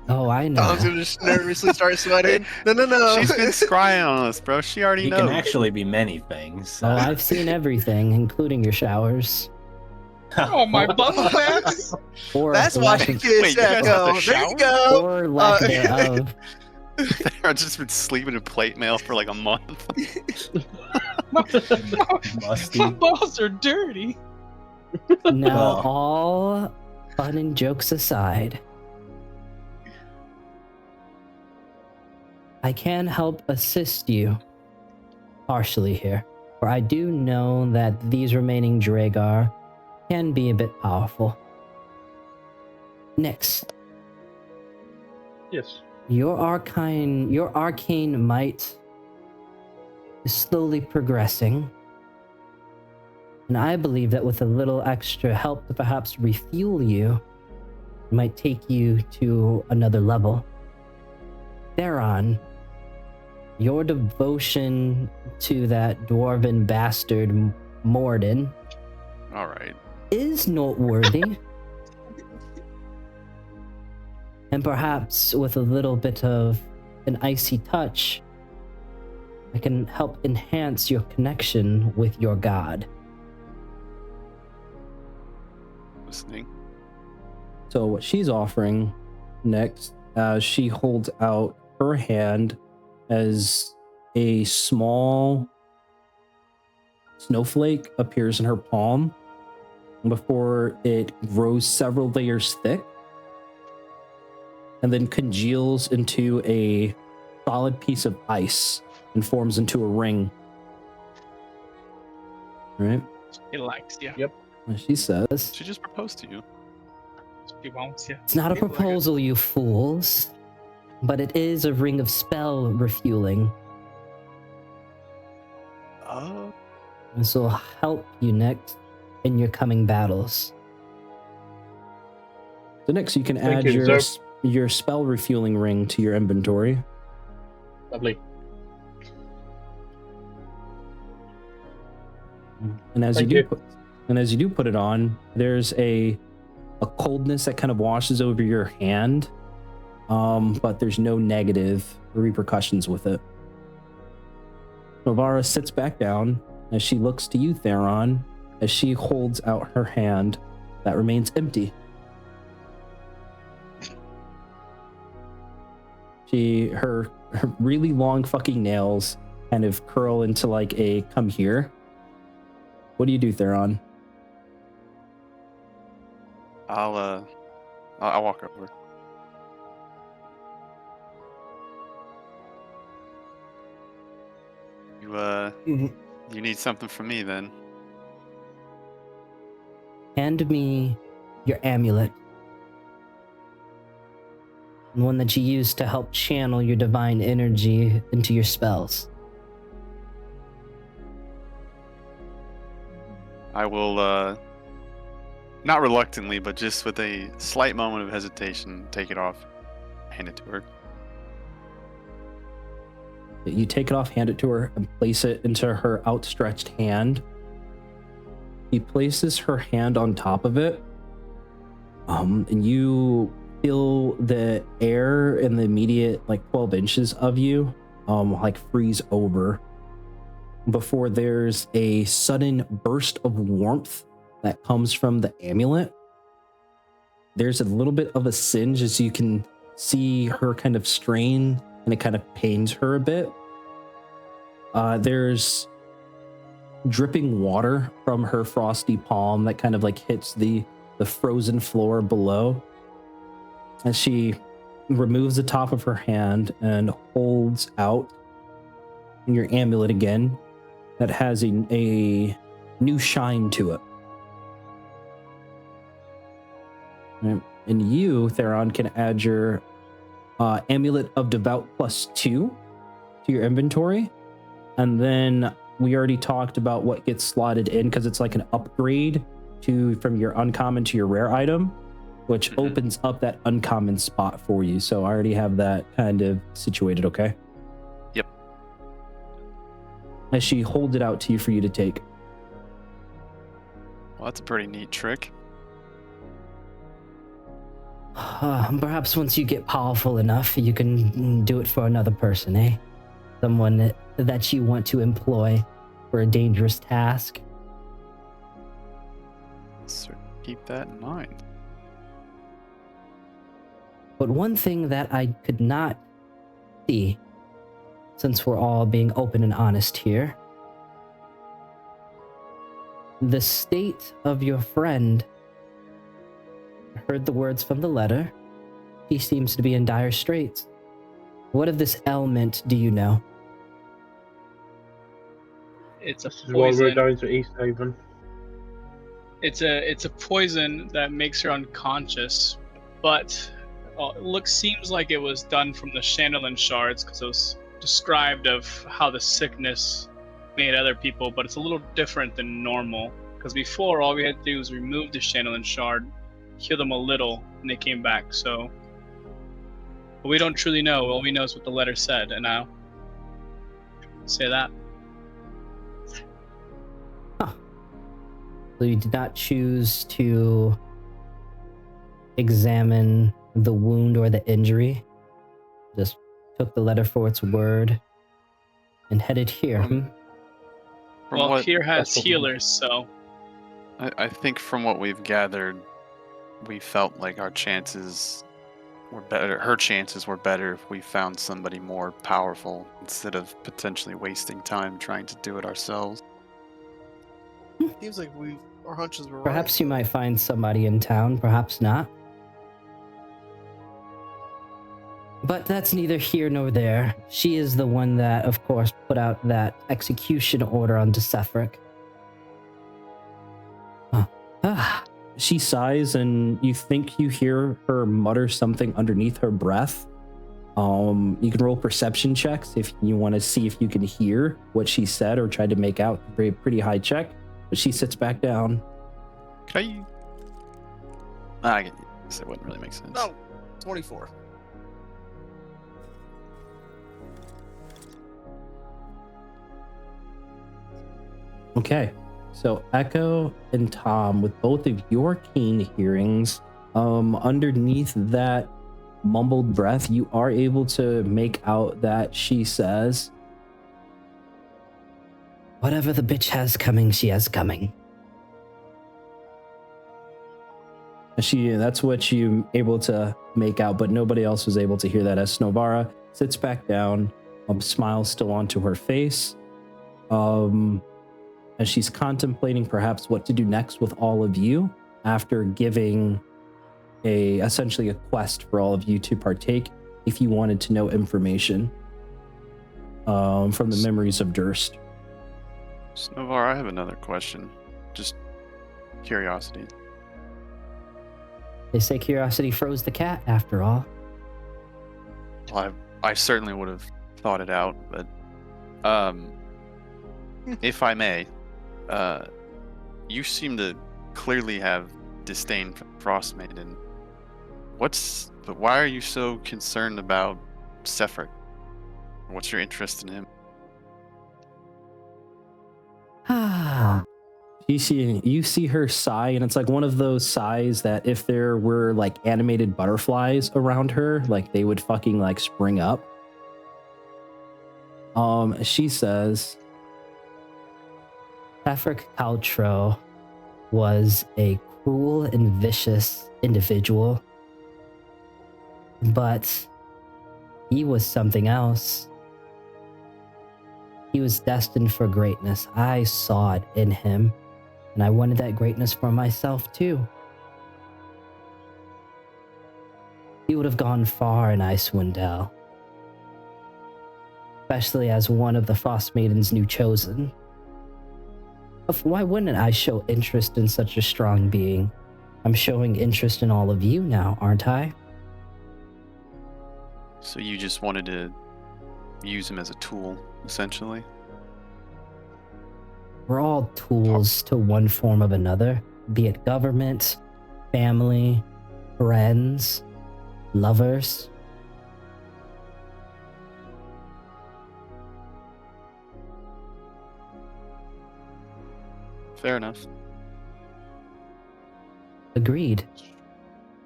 Oh, I know. Tom's gonna just nervously start sweating. No. She's been scrying on us, bro. She already He knows. can actually be many things. Oh, I've seen everything, including your showers. Oh, my bubble bags! Or That's why lack he of, kissed Wait, you guys have Echo. the There you shower? go. or lack thereof. I've just been sleeping in plate mail for like a month. Musty. My balls are dirty. Now, Well. all fun and jokes aside, I can help assist you partially here, for I do know that these remaining Dragar can be a bit powerful. Next, Yes. your arcane might is slowly progressing. And I believe that with a little extra help to perhaps refuel you, it might take you to another level. Theron, your devotion to that dwarven bastard Morden All right. is noteworthy. And perhaps with a little bit of an icy touch, I can help enhance your connection with your god. Listening. So what she's offering next, she holds out her hand as a small snowflake appears in her palm before it grows several layers thick and then congeals into a solid piece of ice and forms into a ring. All right? He likes you. Yep. And she says, She just proposed to you. He wants you. It's not a proposal, you fools. but it is a ring of spell refueling. Oh. This will help you next in your coming battles. So next, you can Thank add you, your spell refueling ring to your inventory. Lovely. And as Thank you you. do put it on, there's a coldness that kind of washes over your hand, but there's no negative repercussions with it. Novara sits back down as she looks to you, Theron, as she holds out her hand that remains empty. Her really long fucking nails kind of curl into like a come here. What do you do, Theron? I'll walk over. You need something from me then? Hand me your amulet. The one that you use to help channel your divine energy into your spells. I will, not reluctantly, but just with a slight moment of hesitation, take it off, hand it to her. You take it off, hand it to her, and place it into her outstretched hand. She places her hand on top of it, and you feel the air in the immediate, like 12 inches of you, like freeze over before there's a sudden burst of warmth that comes from the amulet. There's a little bit of a singe as you can see her kind of strain, and it kind of pains her a bit. There's dripping water from her frosty palm that kind of like hits the frozen floor below as she removes the top of her hand and holds out your amulet again that has a new shine to it. Right. And you, Theron, can add your amulet of devout +2 to your inventory. And then we already talked about what gets slotted in because it's like an upgrade from your uncommon to your rare item, which opens up that uncommon spot for you. So I already have that kind of situated, okay? Yep. As she holds it out to you for you to take. Well, that's a pretty neat trick. Perhaps once you get powerful enough, you can do it for another person, eh? Someone that you want to employ for a dangerous task. So keep that in mind. But one thing that I could not see, since we're all being open and honest here, the state of your friend. I heard the words from the letter. He seems to be in dire straits. What of this ailment do you know? It's a This is why we're poison. going to Easthaven. It's a poison that makes her unconscious, but seems like it was done from the Chandelier shards because it was described of how the sickness made other people, but it's a little different than normal. Because before, all we had to do was remove the Chandelier shard, heal them a little, and they came back. So, but we don't truly know. All we know is what the letter said, and I'll say that. So you did not choose to examine the wound or the injury. Just took the letter for its word and headed here. From Well, what, here has that's what- healers, so I think from what we've gathered, we felt like our chances were better. Her chances were better if we found somebody more powerful instead of potentially wasting time trying to do it ourselves. Seems like our hunches were Perhaps you might find somebody in town, perhaps not. But that's neither here nor there. She is the one that, of course, put out that execution order on Sephric. She sighs, and you think you hear her mutter something underneath her breath. You can roll perception checks if you want to see if you can hear what she said or try to make out. Pretty high check, but she sits back down. Can I guess it wouldn't really make sense. No, 24. Okay, so Echo and Tom, with both of your keen hearings, underneath that mumbled breath, you are able to make out that she says, Whatever the bitch has coming, she has coming. that's what you able to make out, but nobody else was able to hear that as Snovara sits back down, smile still onto her face, as she's contemplating perhaps what to do next with all of you after giving essentially a quest for all of you to partake if you wanted to know information from the memories of Durst. Snovar, I have another question. Just curiosity. They say curiosity froze the cat, after all. Well, I certainly would have thought it out, but if I may, you seem to clearly have disdain for Frostmaiden. But why are you so concerned about Sephric? What's your interest in him? You see her sigh, and it's like one of those sighs that if there were like animated butterflies around her, like they would fucking like spring up. She says, Sephric Caltro was a cruel and vicious individual, but he was something else. He was destined for greatness. I saw it in him, and I wanted that greatness for myself too. He would have gone far in Icewind, especially as one of the Frostmaiden's new chosen. Why wouldn't I show interest in such a strong being? I'm showing interest in all of you now, aren't I? So you just wanted to use him as a tool, essentially? We're all tools to one form of another, be it government, family, friends, lovers. Fair enough. Agreed.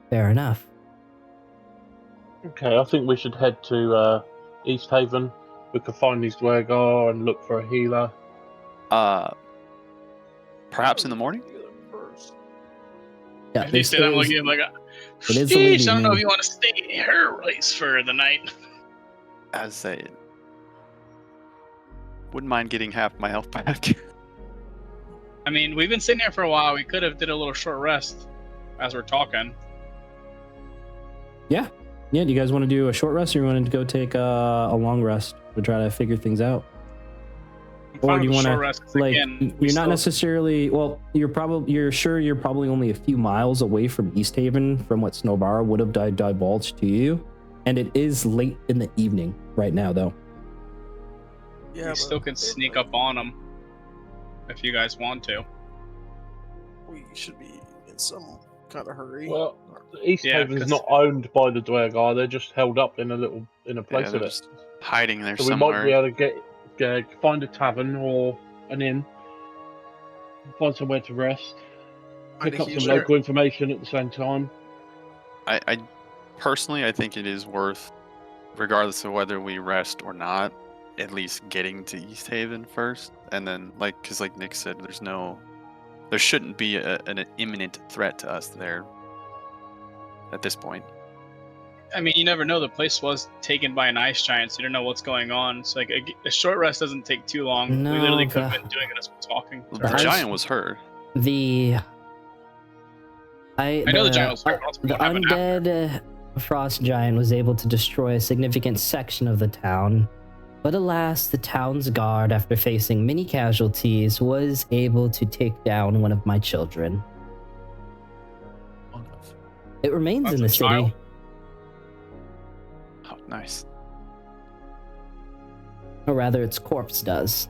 Fair enough. Okay, I think we should head to Easthaven. We could find these Dwergar and look for a healer. Perhaps in the morning? Yeah, If you say that, I'm looking at him like, it is the late "Sheesh, I don't know if evening. you want to stay in her place for the night." As I wouldn't mind getting half my health back. I mean, we've been sitting here for a while. We could have did a little short rest as we're talking. Yeah, do you guys want to do a short rest, or you want to go take a long rest to try to figure things out? I'm Or fine do you with want a to short rest, 'cause like? again, we You're not still- necessarily. Well, you're sure you're probably only a few miles away from Easthaven from what Snovara would have divulged to you, and it is late in the evening right now, though. Yeah, we still can sneak up on them if you guys want to. We should be in some kind of hurry. Well, Easthaven's 'cause- not owned by the Dwergar. They're just held up in a place they're of it. just hiding there So we somewhere. might be able to find a tavern or an inn, find somewhere to rest, Find pick a up some healer. local information at the same time. I personally, I think it is worth, regardless of whether we rest or not, at least getting to Easthaven first, and then, because like Nick said, there shouldn't be an imminent threat to us there at this point. I mean, you never know. The place was taken by an ice giant, so you don't know what's going on. So, like, a short rest doesn't take too long. No, we literally could have the- been doing it as we're talking. The ice- giant was hurt. I know the giant was hurt. But The what happened after? undead frost giant was able to destroy a significant section of the town, but alas, the town's guard, after facing many casualties, was able to take down one of my children. It remains That's in the a city. child? Nice. Or rather, its corpse does.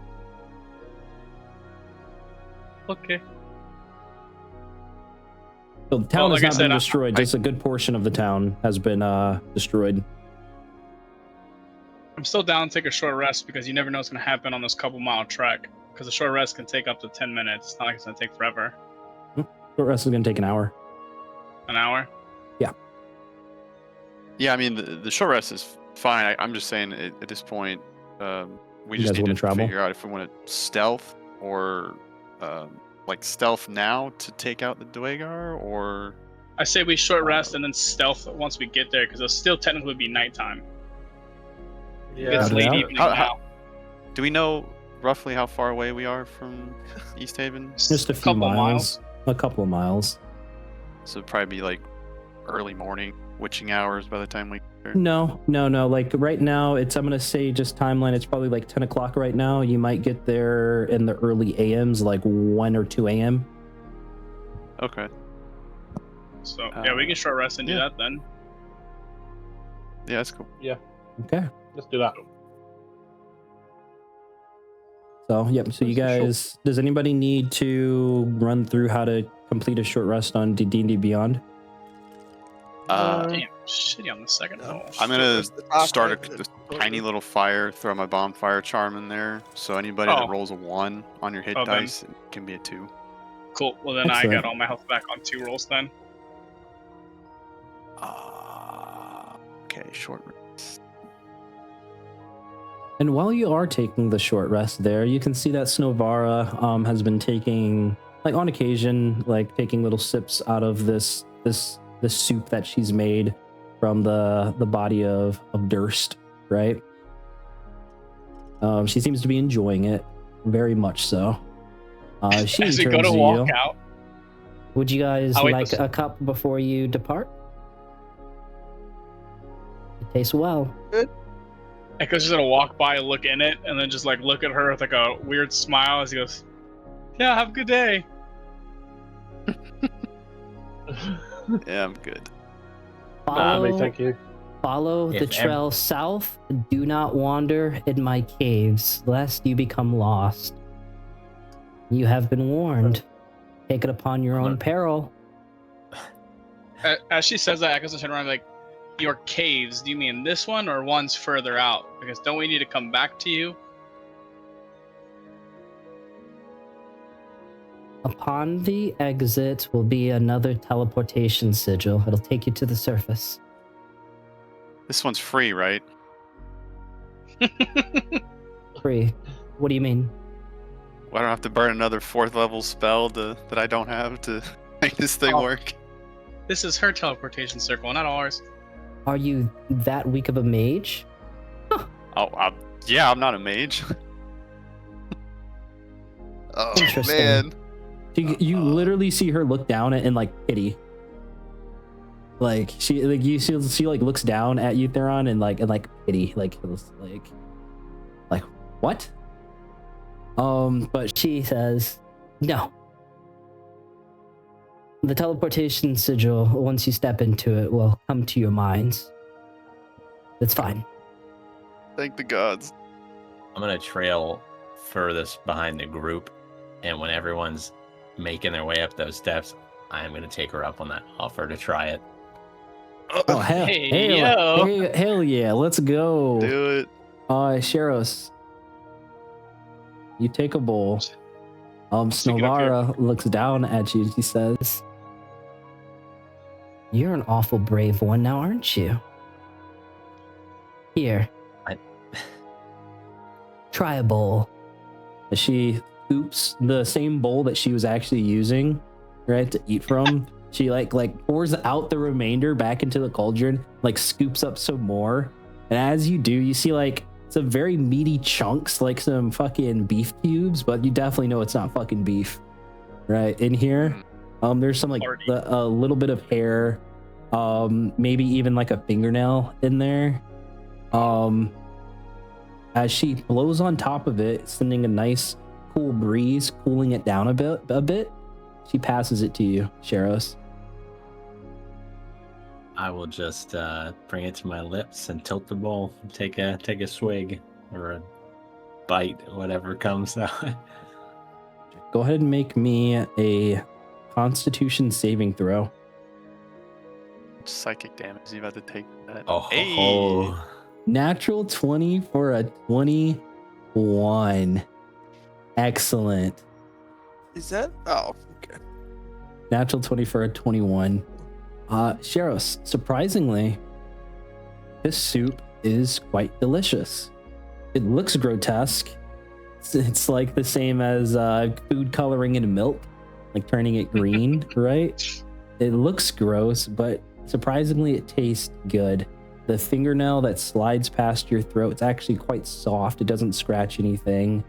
Okay. So the town Well, has like I not said, been destroyed. Just a good portion of the town has been destroyed. I'm still down to take a short rest because you never know what's going to happen on this couple-mile trek. Because a short rest can take up to 10 minutes. It's not like it's going to take forever. The rest is going to take an hour. An hour? Yeah, I mean the short rest is fine. I'm just saying at this point, we You just guys need wanna to travel? figure out if we want to stealth or like stealth now to take out the Dwegar, or I say we short rest and then stealth once we get there because it'll still technically be nighttime. Yeah. It's late Yeah. evening How- now. do we know roughly how far away we are from Easthaven? Just a few couple miles. A couple of miles. So it'd probably be like early morning, witching hours by the time we. No. Like right now, I'm going to say just timeline. It's probably like 10 o'clock right now. You might get there in the early AMs, like 1 or 2 a.m. Okay. So, yeah, we can short rest and do yeah. that then. Yeah, that's cool. Okay. Let's do that. So, yep. So you guys, does anybody need to run through how to complete a short rest on D&D Beyond? Damn, shitty on the second roll. I'm gonna Just the top start right, a and then- tiny little fire, throw my bonfire charm in there. So anybody Oh. that rolls a 1 on your hit Oh, then. dice, it can be a 2. Cool. Well, then I Excellent. got all my health back on 2 rolls then. Okay, short rest. And while you are taking the short rest there, you can see that Snovara has been taking, like on occasion, like taking little sips out of this soup that she's made from the body of Durst, right? She seems to be enjoying it very much so. She As we go turns to to walk you. out, Would you guys I'll wait like this- a cup before you depart? It tastes well. Echo's just gonna walk by, look in it, and then just like look at her with like a weird smile as he goes, "Yeah, have a good day." Yeah, I'm good. Nah, mate, Follow, thank you. follow the If ev- trail south. Do not wander in my caves, lest you become lost. You have been warned. Take it upon your own peril. As she says that, Echo's gonna turn around and be like, "Your caves? Do you mean this one or one's further out? Because don't we need to come back to you?" Upon the exit will be another teleportation sigil. It'll take you to the surface. This one's free, right? Free. What do you mean? Well, I don't have to burn another 4th level spell that I don't have to make this thing Oh. work. This is her teleportation circle, not ours. Are you that weak of a mage? Oh, yeah, I'm not a mage. Oh Interesting. man. You literally see her look down and like pity. Like she like you see she like looks down at you, Theron, and like pity. Like it was like what? But She says, no. The teleportation sigil, once you step into it, will come to your minds. It's fine. Thank the gods. I'm gonna trail furthest behind the group, and when everyone's making their way up those steps, I'm gonna take her up on that offer to try it. oh hell, Hey, yo. hell yeah, let's go. Do it. Sharos, you take a bowl. Stick it up Snovara looks down at you. She says, You're an awful brave one now, aren't you? Here. Try a bowl. she scoops the same bowl that she was actually using, right, to eat from. She like pours out the remainder back into the cauldron, like scoops up some more. And as you do, you see like some very meaty chunks, like some fucking beef cubes, but you definitely know it's not fucking beef, right? In here, there's some like Party. a little bit of hair, maybe even like a fingernail in there. As she blows on top of it, sending a nice cool breeze, cooling it down a bit, she passes it to you, Sharos. I will just bring it to my lips and tilt the bowl. Take a swig or a bite, whatever comes out. Go ahead and make me a Constitution saving throw. Psychic damage. Is he about to take that? Oh, Hey. Natural 20 for a 21. Excellent. Is that? Oh, okay. Natural 20 for a 21. Sheros, surprisingly, this soup is quite delicious. It looks grotesque. It's like the same as food coloring in milk, like turning it green, right? It looks gross, but surprisingly, it tastes good. The fingernail that slides past your throat, it's actually quite soft. It doesn't scratch anything.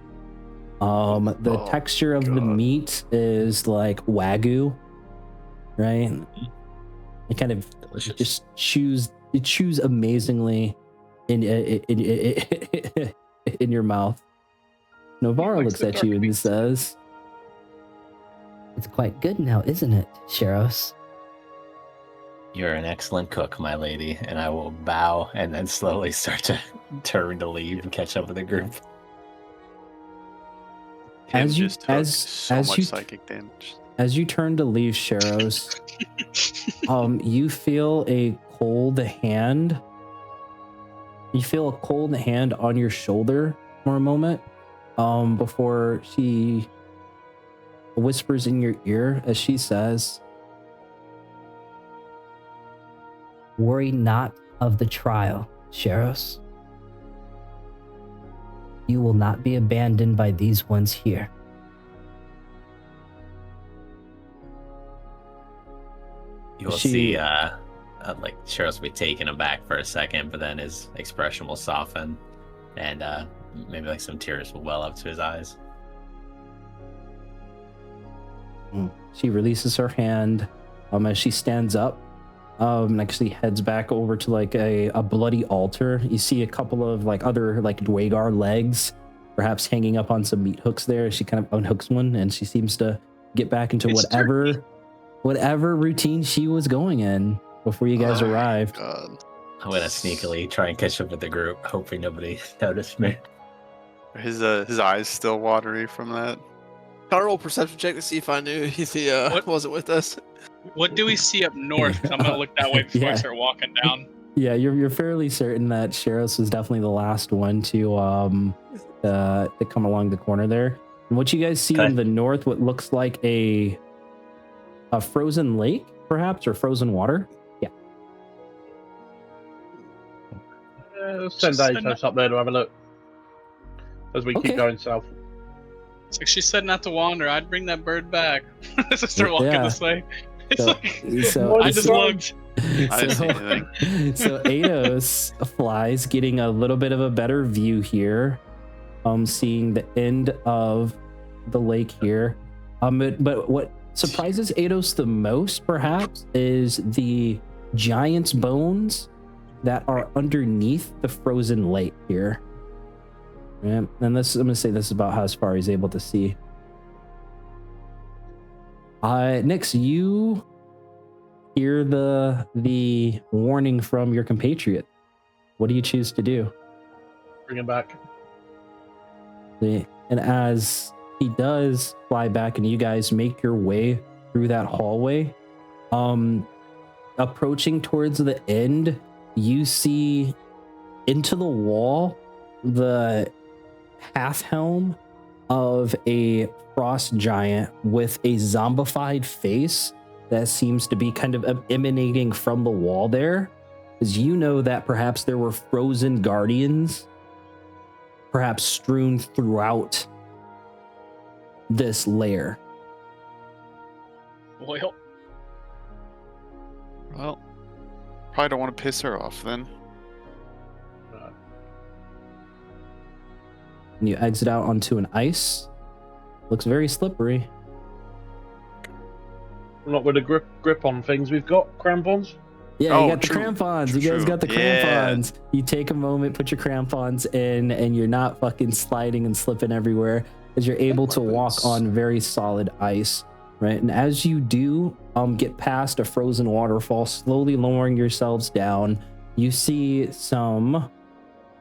The texture of the meat is like Wagyu, right? It kind of Delicious. just chews amazingly in your mouth. Novara Likes looks the at dark you and meat. says, It's quite good now, isn't it, Sheros? You're an excellent cook, my lady, and I will bow and then slowly start to turn to leave and catch up with the group. Tim As you- just took as- so as much you- psychic damage. as you turn to leave, Sheros, you feel a cold hand. You feel a cold hand on your shoulder for a moment, before she whispers in your ear as she says, Worry not of the trial, Sheros. You will not be abandoned by these ones here. You will She- see, like Cheryl's will be taken aback for a second, but then his expression will soften, and maybe like some tears will well up to his eyes. She releases her hand as she stands up, and actually heads back over to like a bloody altar. You see a couple of like other like Dwagar legs perhaps hanging up on some meat hooks there. She kind of unhooks one and she seems to get back into It's whatever routine she was going in before you guys Oh my arrived. God. I'm gonna sneakily try and catch up with the group, hoping nobody noticed me. His eyes still watery from that. Can I roll a perception check to see if I knew if he What? wasn't with us? What do we see up north? 'Cause I'm gonna look that way before I Yeah. start walking down. Yeah, you're fairly certain that Sheros was definitely the last one to come along the corner there. And what you guys see Okay. in the north, what looks like a frozen lake, perhaps, or frozen water. Let's send Just Atos up there to have a look as we Okay. keep going south. It's like she said not to wander. I'd bring that bird back. As I start walking Yeah. this way. It's So- like So, I just so, looked. I didn't see anything. so Ados flies, getting a little bit of a better view here, seeing the end of the lake here. But what surprises Ados the most, perhaps, is the giant's bones that are underneath the frozen lake here. Yeah, and this, I'm gonna say this is about how as far he's able to see. Nix, you hear the warning from your compatriot. What do you choose to do? Bring him back. And as he does fly back and you guys make your way through that hallway, approaching towards the end, you see into the wall the half helm of a frost giant with a zombified face that seems to be kind of emanating from the wall there. As you know that perhaps there were frozen guardians perhaps strewn throughout this lair. Well, Well, probably don't want to piss her off then. And you exit out onto an ice. Looks very slippery. Not with a grip on things. We've got crampons. Yeah, Oh, you got the true. crampons. True, You guys true. got the Yeah. crampons. You take a moment, put your crampons in, and you're not fucking sliding and slipping everywhere as you're able to walk Weapons. on very solid ice, right? And as you do, get past a frozen waterfall, slowly lowering yourselves down. You see some,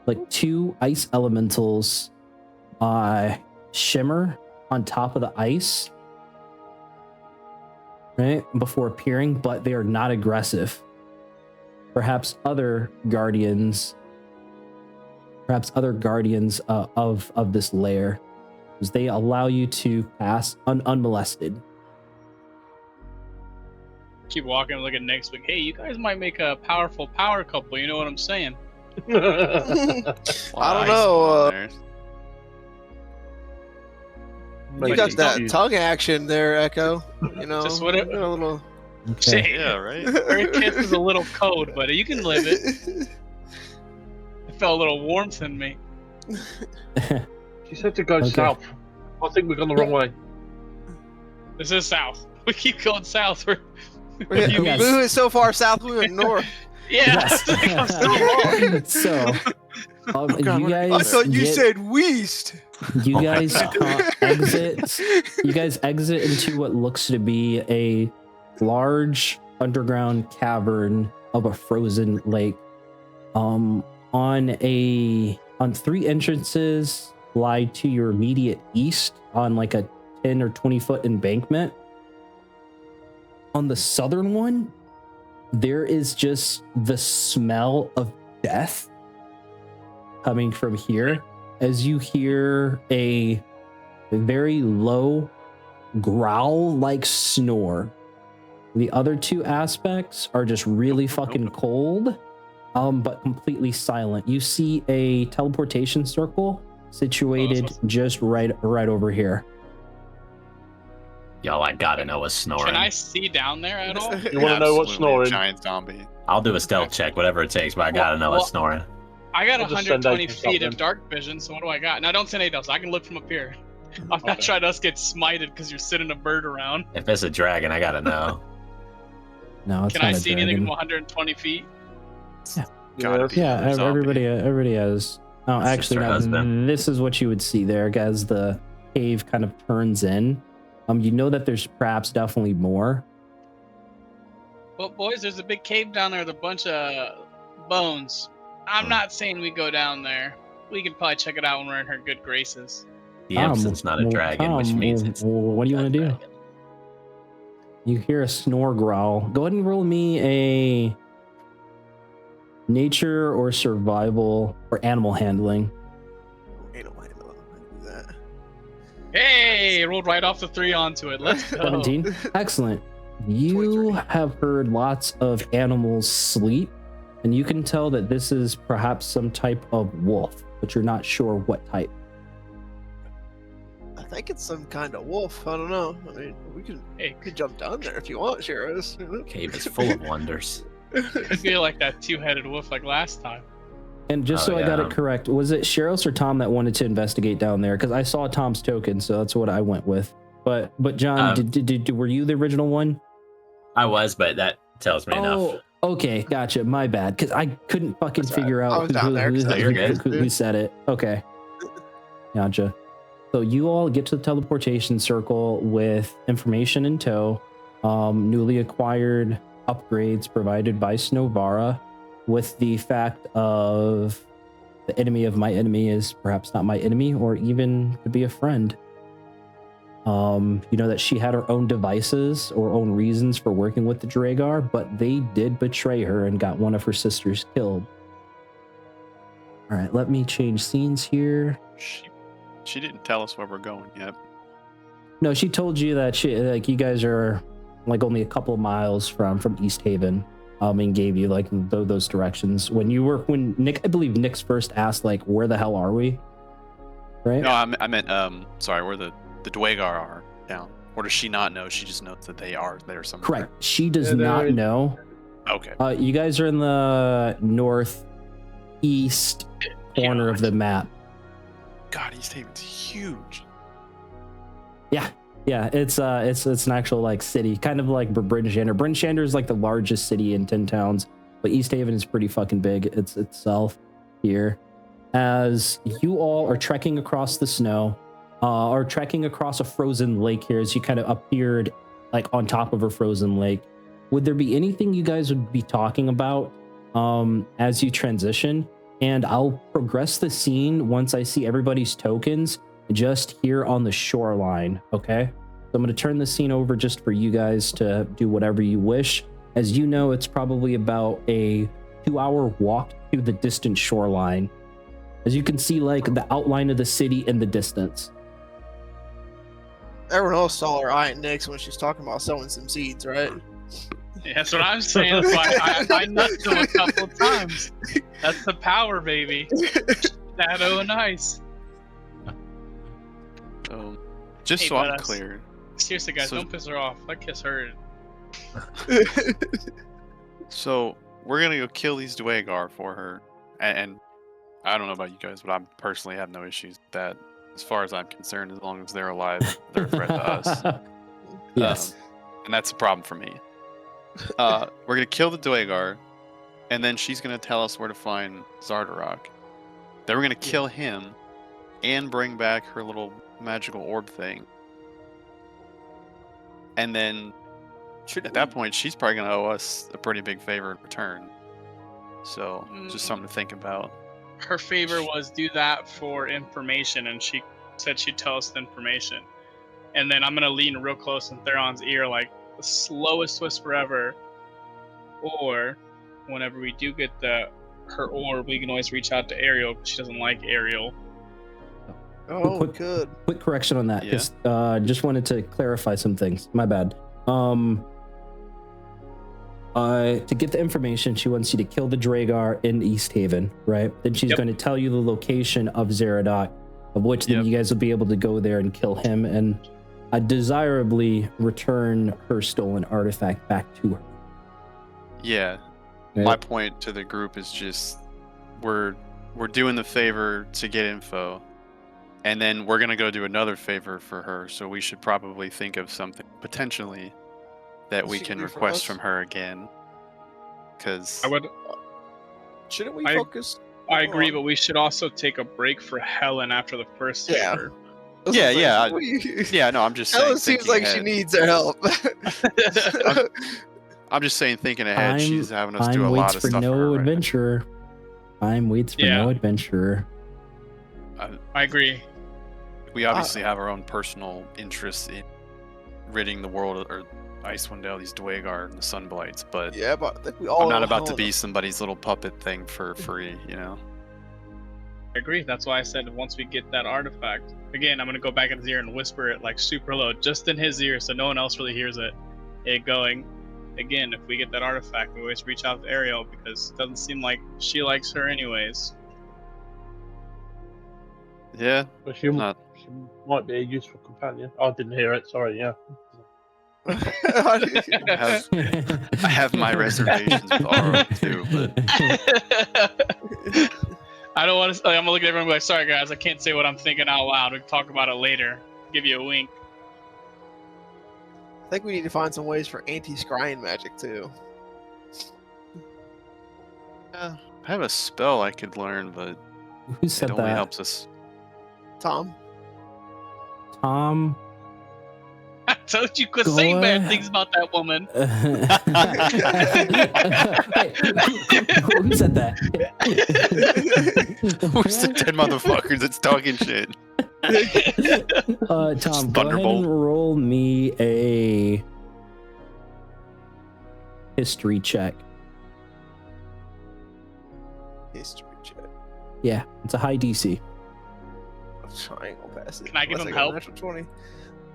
like, 2 ice elementals shimmer on top of the ice, right, before appearing, but they are not aggressive. Perhaps other guardians of this lair, because they allow you to pass unmolested. Keep walking and look at Nick's like, hey, you guys might make a powerful power couple, you know what I'm saying? I don't know. You got that tongue action there, Echo. You know, Just what it- a little. Okay. Shit. Yeah, right. Her kiss is a little cold, but you can live it. I felt a little warmth in me. She said to go Okay. south. I think we've gone the wrong way. This is south. We keep going south. We're We Yes. went so far south, we went north. yeah. Yes. So, God, you what- guys I thought you get- said west. You Oh my guys God. exit. You guys exit into what looks to be a large underground cavern of a frozen lake. On 3 entrances lie to your immediate east on like a 10 or 20 foot embankment. On the southern one, there is just the smell of death coming from here, as you hear a very low growl-like snore. The other 2 aspects are just really fucking cold, but completely silent. You see a teleportation circle situated just right over here. Y'all, I gotta know what's snoring. Can I see down there at all? You want to know what's Absolutely a snoring? Giant zombie. I'll do a stealth check, whatever it takes, but I gotta know what's snoring. I got I'll just send 120 agents feet out of then. dark vision, so what do I got? Now, don't send ADOS. I can look from up here. I'm not Okay. trying to us get smited because you're sitting a bird around. If it's a dragon, I gotta know. No, it's Can not I a see anything dragon. from 120 feet? Gotta Yes. be Yeah, another zombie. everybody has. Oh, That's just actually, her no, husband. this is what you would see there as the cave kind of turns in. You know that there's perhaps definitely more. Well, boys, there's a big cave down there with a bunch of bones. I'm not saying we go down there. We can probably check it out when we're in her good graces. The Imps not a well, dragon, which Tom, means well, it's. well, what do you want to do? dragon. You hear a snore growl. Go ahead and roll me a nature or survival or animal handling. Ain't no way to do that. Hey, rolled right off the 3 onto it. Let's go. 17. Excellent. You 23. have heard lots of animals sleep, and you can tell that this is perhaps some type of wolf, but you're not sure what type. I think it's some kind of wolf. I don't know. I mean, we could jump down there if you want, Shiros. Cave is full of wonders. I feel like that 2-headed wolf like last time. And just Oh, so I got yeah. it correct, was it Sheros or Tom that wanted to investigate down there? Because I saw Tom's token, so that's what I went with. But John, were you the original one? I was, but that tells me enough. Okay, gotcha. My bad, because I couldn't fucking That's right. figure I out was down there, 'cause I you're good. who said it. Okay, gotcha. So you all get to the teleportation circle with information in tow, newly acquired upgrades provided by Snovara, with the fact of the enemy of my enemy is perhaps not my enemy, or even could be a friend. You know that she had her own devices or own reasons for working with the Dragar, but they did betray her and got one of her sisters killed. All right, let me change scenes here. She didn't tell us where we're going yet. No, she told you that you guys are like only a couple of miles from Easthaven, and gave you like those directions. When Nick, I believe Nick's first asked like, "Where the hell are we?" Right? No, I meant sorry, where the Dwagar are down. Or does she not know? She just knows that they are there somewhere. Correct. She does Yeah, they're not in- know. Okay. You guys are in the northeast corner of the map. God, Easthaven's huge. Yeah, it's an actual like city, kind of like Bryn-Shander. Bryn-Shander is like the largest city in 10 towns, but Easthaven is pretty fucking big itself here. As you all are trekking across the snow, or trekking across a frozen lake here, as you kind of appeared like on top of a frozen lake. Would there be anything you guys would be talking about as you transition? And I'll progress the scene once I see everybody's tokens just here on the shoreline, okay? So I'm going to turn the scene over just for you guys to do whatever you wish. As you know, it's probably about a 2-hour walk to the distant shoreline. As you can see, like the outline of the city in the distance. Everyone else saw her eyeing Nix when she's talking about sowing some seeds, right? Yeah, that's what I'm saying. That's why I nutted him a couple of times. That's the power, baby. Shadow and ice. So, just Hey, so I'm badass. clear. Seriously, guys, So- don't piss her off. Let kiss her. So we're gonna go kill these Dwagar for her, and I don't know about you guys, but I personally have no issues with that. As far as I'm concerned, as long as they're alive, they're a threat to us. Yes. And that's a problem for me. We're gonna kill the Dwagar, and then she's gonna tell us where to find Zardarok. Then we're gonna kill him, and bring back her little magical orb thing. And then at that point, she's probably gonna owe us a pretty big favor in return. So just something to think about. Her favor was do that for information, and she said she'd tell us the information. And then I'm gonna lean real close in Theron's ear, like the slowest whisper ever. Or whenever we do get her orb, we can always reach out to Ariel because she doesn't like Ariel. Oh, Quick- good. Quick correction on that. Yeah. Just wanted to clarify some things. My bad. To get the information, she wants you to kill the Dragar in Easthaven, right? Then she's Yep. going to tell you the location of Zeradok, of which then Yep. you guys will be able to go there and kill him and desirably return her stolen artifact back to her. Yeah. Right? My point to the group is just we're doing the favor to get info, and then we're gonna go do another favor for her. So we should probably think of something potentially that we She can can do for request us? from her again. Because I would. Shouldn't we I- focus? I agree, on- but we should also take a break for Helen after the first Yeah. favor. That's Yeah, what I'm saying. yeah, We- yeah, no, I'm just saying. Helen seems thinking like she ahead. needs our help. I'm just saying, thinking ahead. She's having us do Time a waits lot of for stuff no for her right now. adventurer. Time waits for Yeah. no adventurer. I agree. We obviously have our own personal interests in ridding the world or Icewind out these Dwagar and the Sunblights, but yeah, but I think we all. I'm not know about to Helen- be somebody's little puppet thing for free, you know? I agree. That's why I said once we get that artifact, again, I'm gonna go back in his ear and whisper it like super low, just in his ear, so no one else really hears it. It going. Again, if we get that artifact, we always reach out to Ariel because it doesn't seem like she likes her anyways. Yeah, But she not. might be a useful companion. I didn't hear it. Sorry. Yeah. I have my reservations with Aro too, but I don't want to. I'm gonna look at everyone and be like, "Sorry, guys, I can't say what I'm thinking out loud. We can talk about it later. Give you a wink." I think we need to find some ways for anti-scrying magic too. I have a spell I could learn, but Who it said only that? helps us. Tom, Tom. I told you quit Go saying bad ahead. things about that woman. Hey, who said that? Who's the dead motherfuckers that's talking shit? Tom, go ahead Thunderbolt. and roll me a history check. history check. Yeah, it's a high DC. I ain't gonna pass it. Can I give unless him got a help? natural 20.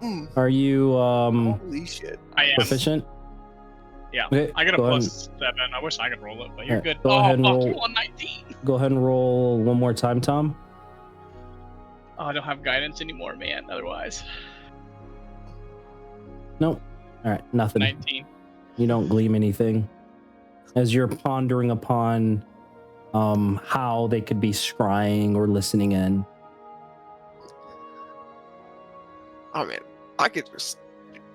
Mm, Are you holy shit. I am. proficient? Yeah. Okay, I got a go ahead +7. I wish I could roll it, but you're Alright, good. go Oh, ahead and fuck, roll. you won 19. Go ahead and roll one more time, Tom. Oh, I don't have guidance anymore, man. Otherwise, Nope. All right, nothing. 19. You don't glean anything as you're pondering upon how they could be scrying or listening in. Oh man, I could just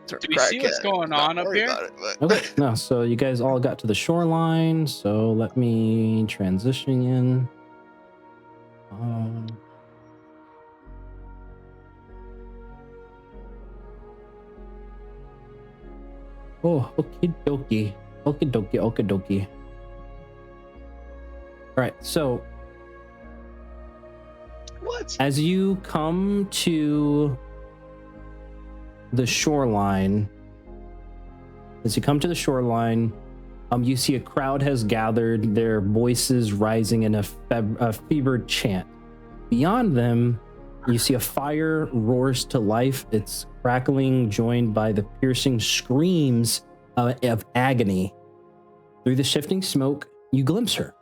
turn Do we crack see what's cat, going not on up worry here? about it, but- Okay, no, so you guys all got to the shoreline, so let me transition in. Oh, okie dokie. Okie dokie, okie dokie. Alright, so What? as you come to the shoreline, you see a crowd has gathered, their voices rising in a fevered chant. Beyond them, you see a fire roars to life. It's crackling, joined by the piercing screams of agony. Through the shifting smoke, you glimpse her.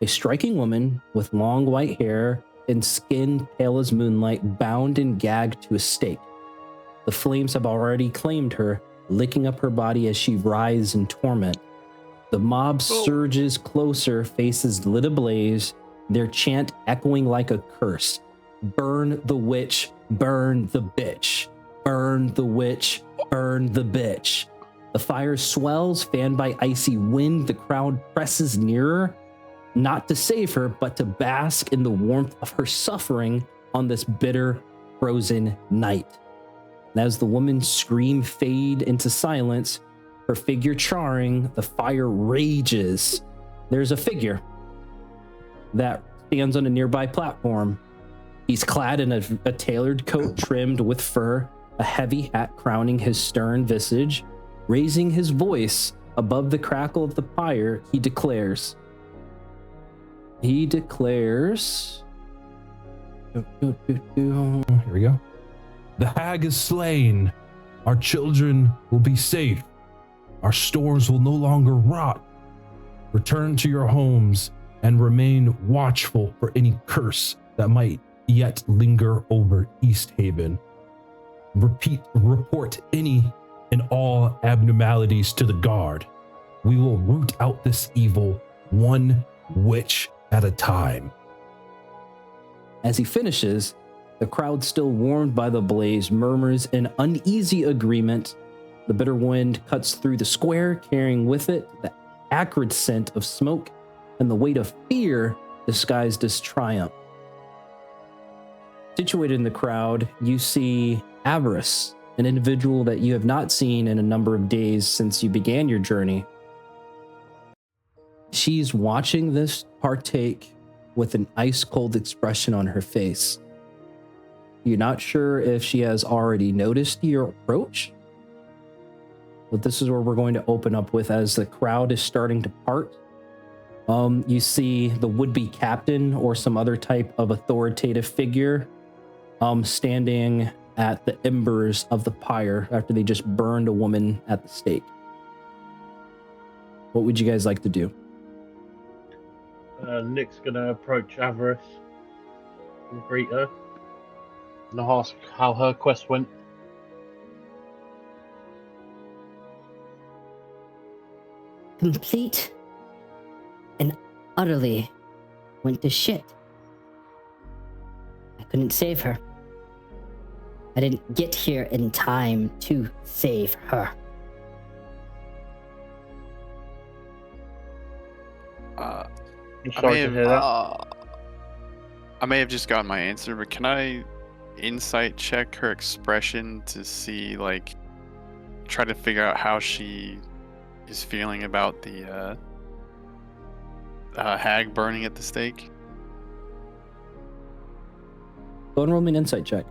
A striking woman with long white hair and skin pale as moonlight, bound and gagged to a stake. The flames have already claimed her, licking up her body as she writhes in torment. The mob surges closer, faces lit ablaze, their chant echoing like a curse. Burn the witch, burn the bitch. Burn the witch, burn the bitch. The fire swells, fanned by icy wind. The crowd presses nearer, not to save her, but to bask in the warmth of her suffering on this bitter, frozen night. And as the woman's scream fade into silence, her figure charring, the fire rages. There's a figure that stands on a nearby platform. He's clad in a tailored coat trimmed with fur, a heavy hat crowning his stern visage. Raising his voice above the crackle of the fire, he declares, here we go. The hag is slain. Our children will be safe. Our stores will no longer rot. Return to your homes and remain watchful for any curse that might yet linger over Easthaven. Report any and all abnormalities to the guard. We will root out this evil one witch at a time. As he finishes, the crowd, still warmed by the blaze, murmurs in uneasy agreement. The bitter wind cuts through the square, carrying with it the acrid scent of smoke and the weight of fear disguised as triumph. Situated in the crowd, you see Avarice, an individual that you have not seen in a number of days since you began your journey. She's watching this partake with an ice-cold expression on her face. You're not sure if she has already noticed your approach, but this is where we're going to open up with as the crowd is starting to part. You see the would-be captain or some other type of authoritative figure standing at the embers of the pyre after they just burned a woman at the stake. What would you guys like to do? Nick's gonna approach Avarice and greet her and ask how her quest went. Complete and utterly went to shit. I couldn't save her. I didn't get here in time to save her. I'm sorry to hear that. I may have just gotten my answer, but can I insight check her expression to see, like, try to figure out how she is feeling about the hag burning at the stake? Go and roll me an insight check.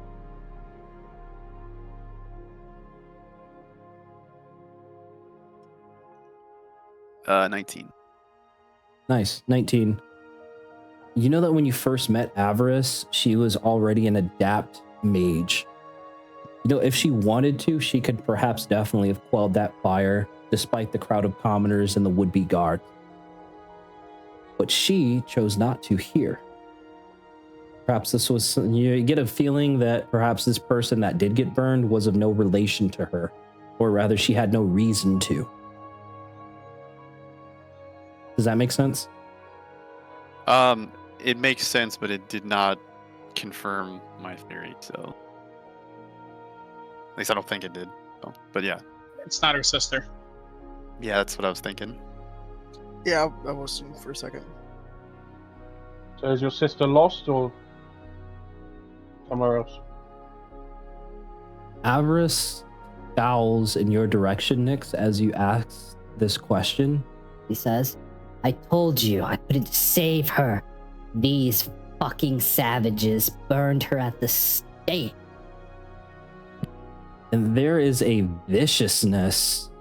Uh, 19. Nice, 19. You know that when you first met Avarice, she was already an adept mage. You know, if she wanted to, she could perhaps definitely have quelled that fire, despite the crowd of commoners and the would-be guard. But she chose not to here. Perhaps this was, you get a feeling that perhaps this person that did get burned was of no relation to her, or rather she had no reason to. Does that make sense? It makes sense, but it did not confirm my theory, so. At least I don't think it did. So. But yeah. It's not her sister. Yeah, that's what I was thinking. Yeah, I was for a second. So is your sister lost or somewhere else? Avarice scowls in your direction, Nyx, as you ask this question. He says, I told you I couldn't save her. These fucking savages burned her at the stake. And there is a viciousness.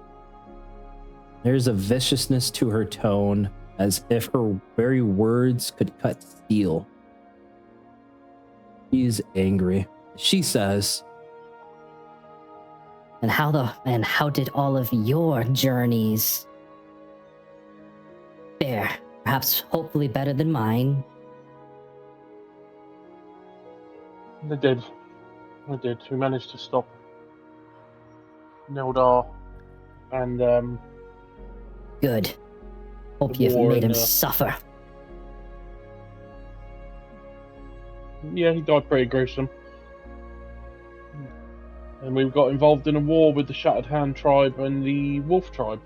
There's a viciousness to her tone, as if her very words could cut steel. She's angry. She says, And how did all of your journeys fare? Perhaps hopefully better than mine. They did. We did. We managed to stop Nildar and Good. Hope you've war made him and, suffer. yeah, he died pretty gruesome. And we got involved in a war with the Shattered Hand tribe and the Wolf tribe,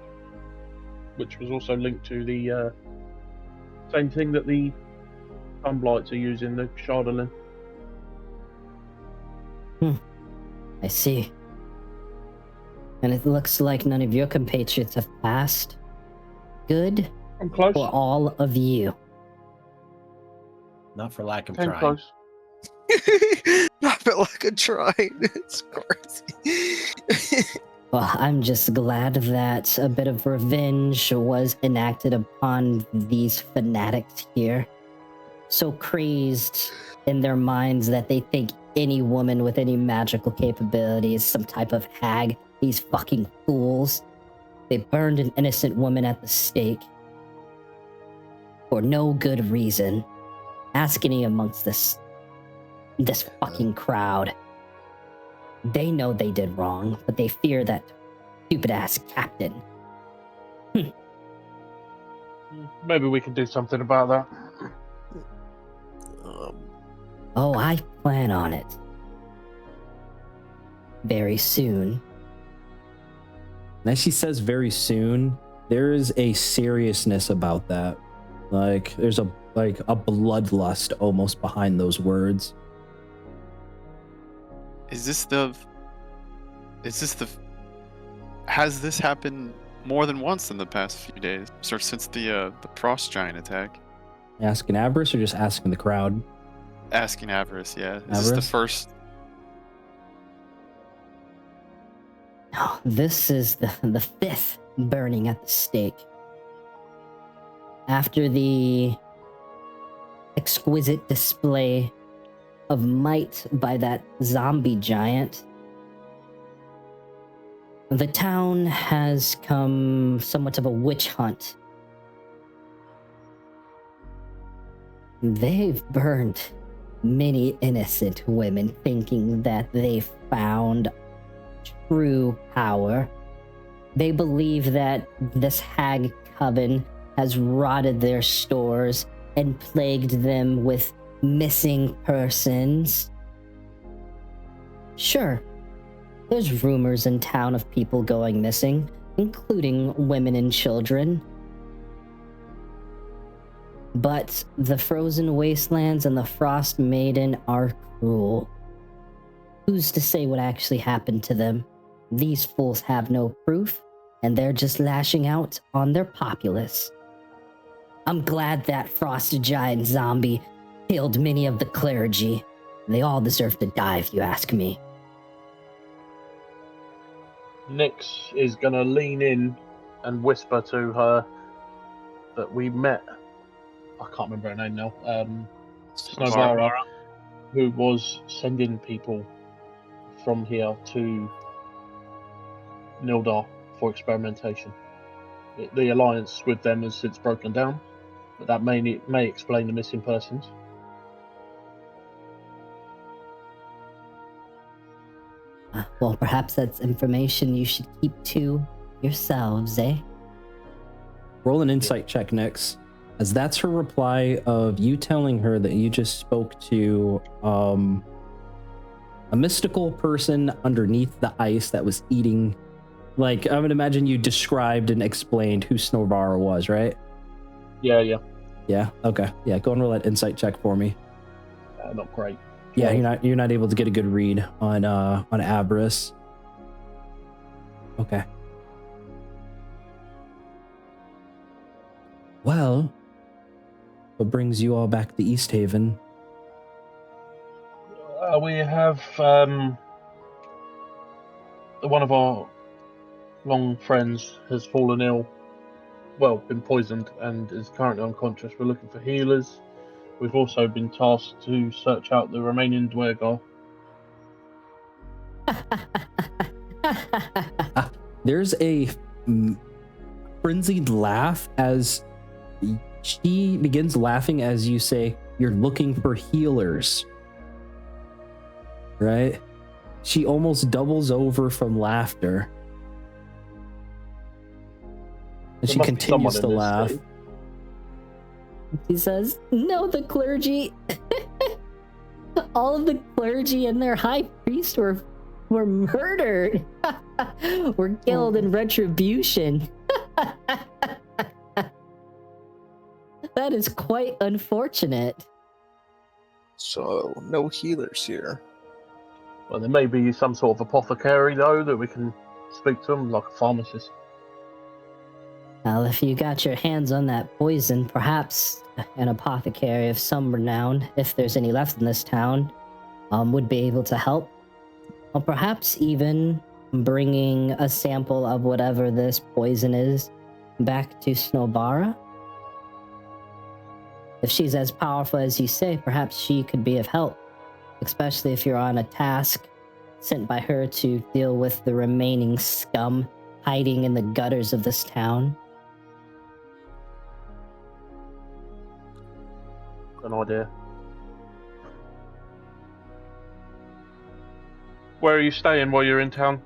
which was also linked to the same thing that the Thumblights are using, the Shardolin. I see. And it looks like none of your compatriots have passed. Good I'm close. for all of you. Not for lack of Came trying. close. I felt like a trying. It's crazy. Well, I'm just glad that a bit of revenge was enacted upon these fanatics here. So crazed in their minds that they think any woman with any magical capability is some type of hag. These fucking fools. They burned an innocent woman at the stake. For no good reason. Ask any amongst this fucking crowd. They know they did wrong, but they fear that stupid-ass captain. Maybe we can do something about that. Oh, I plan on it. Very soon. and as she says very soon, there is a seriousness about that. Like there's a bloodlust almost behind those words. Has this happened more than once in the past few days, or since the frost giant attack? Asking Avarice or just asking the crowd? Asking Avarice, yeah. Is this Avarice? the first? No, this is the fifth burning at the stake. After the exquisite display of might by that zombie giant, the town has come somewhat of a witch hunt. They've burned many innocent women thinking that they found true power. They believe that this hag coven has rotted their stores and plagued them with missing persons. Sure, there's rumors in town of people going missing, including women and children. But the frozen wastelands and the Frostmaiden are cruel. Who's to say what actually happened to them? These fools have no proof, and they're just lashing out on their populace. I'm glad that frost giant zombie killed many of the clergy. They all deserve to die, if you ask me. Nyx is gonna lean in and whisper to her that we met. I can't remember her name now. Snowvara, who was sending people from here to Nildar for experimentation. The alliance with them has since broken down, but that may explain the missing persons. Well, perhaps that's information you should keep to yourselves, eh? Roll an insight check, Nyx, as that's her reply of you telling her that you just spoke to a mystical person underneath the ice that was eating. Like, I would imagine you described and explained who Snorvara was, right? Yeah. Yeah. Okay. Yeah. Go and roll that insight check for me. Not great. Yeah, you're not able to get a good read on Avarice. Okay. Well, what brings you all back to Easthaven? We have one of our long friends has fallen ill. Well, been poisoned and is currently unconscious. We're looking for healers. We've also been tasked to search out the remaining Dwergar. There's a frenzied laugh as she begins laughing as you say, you're looking for healers. Right? She almost doubles over from laughter. And she continues to laugh. He says, no, the clergy. All of the clergy and their high priest were murdered. Were killed in retribution. That is quite unfortunate. So, no healers here. Well, there may be some sort of apothecary, though, that we can speak to them, like a pharmacist. Well, if you got your hands on that poison, perhaps an apothecary of some renown, if there's any left in this town, would be able to help. Or perhaps even bringing a sample of whatever this poison is back to Snowbara. If she's as powerful as you say, perhaps she could be of help, especially if you're on a task sent by her to deal with the remaining scum hiding in the gutters of this town. An idea. Where are you staying while you're in town?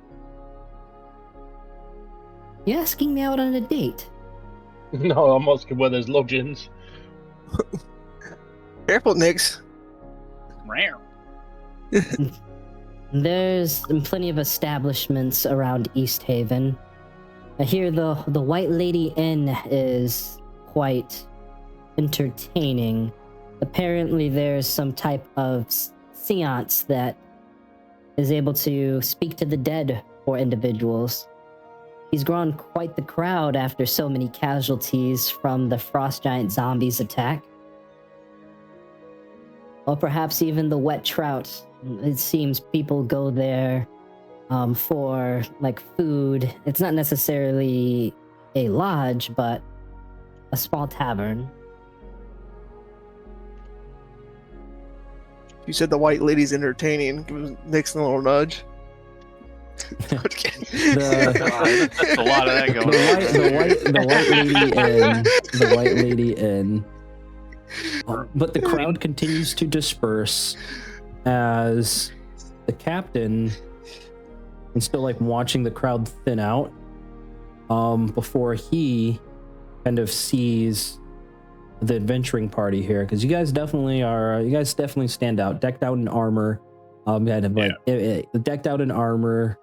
You asking me out on a date? No, I'm asking where there's lodgings. Careful, Nix. Rare. There's plenty of establishments around Easthaven. I hear the White Lady Inn is quite entertaining. Apparently there's some type of seance that is able to speak to the dead for individuals. He's grown quite the crowd after so many casualties from the frost giant zombies attack. Or perhaps even the wet trout. It seems people go there for like food. It's not necessarily a lodge, but a small tavern. You said the white lady's entertaining. Give Nix a little nudge. That's a lot of that going The white lady in. But the crowd continues to disperse as the captain is still like watching the crowd thin out before he kind of sees the adventuring party here, because you guys definitely stand out, decked out in armor, kind of like decked out in armor,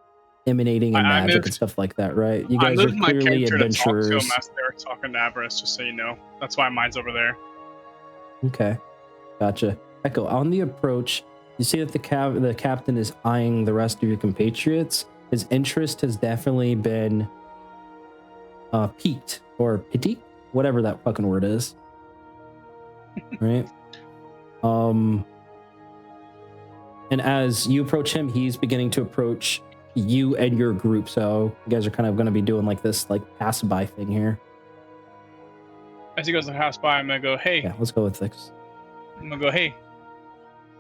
emanating in magic and stuff like that, right? You guys are clearly adventurers. To talk to him as they were talking to Avarice, just so you know. That's why mine's over there. Okay, gotcha. Echo, on the approach, you see that the captain is eyeing the rest of your compatriots. His interest has definitely been piqued, or piqued, whatever that fucking word is. Right? And as you approach him, he's beginning to approach you and your group. So you guys are kind of going to be doing like this, like pass-by thing here. As he goes to pass by, I'm gonna go, hey. Yeah, let's go with this. I'm gonna go, hey.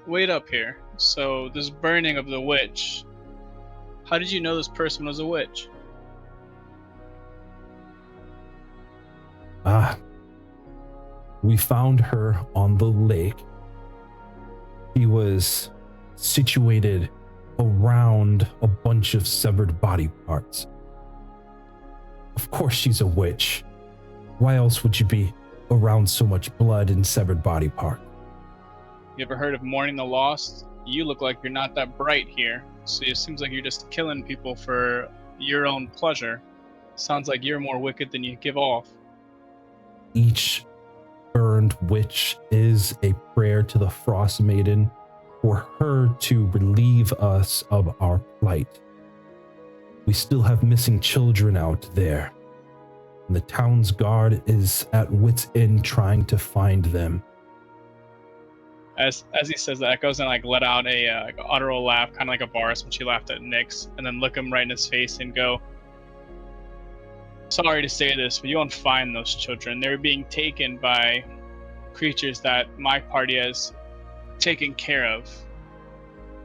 Wait up here. So this burning of the witch. How did you know this person was a witch? We found her on the lake. She was situated around a bunch of severed body parts. Of course she's a witch. Why else would you be around so much blood and severed body part? You ever heard of mourning the lost? You look like you're not that bright here, so it seems like you're just killing people for your own pleasure. Sounds like you're more wicked than you give off. Each burned witch is a prayer to the Frostmaiden for her to relieve us of our plight. We still have missing children out there. And the town's guard is at wit's end trying to find them. As he says that, Echo's gonna like let out a like utteral laugh, kind of like a Varus when she laughed at Nyx, and then look him right in his face and go, "Sorry to say this, but you won't find those children. They're being taken by creatures that my party has taken care of.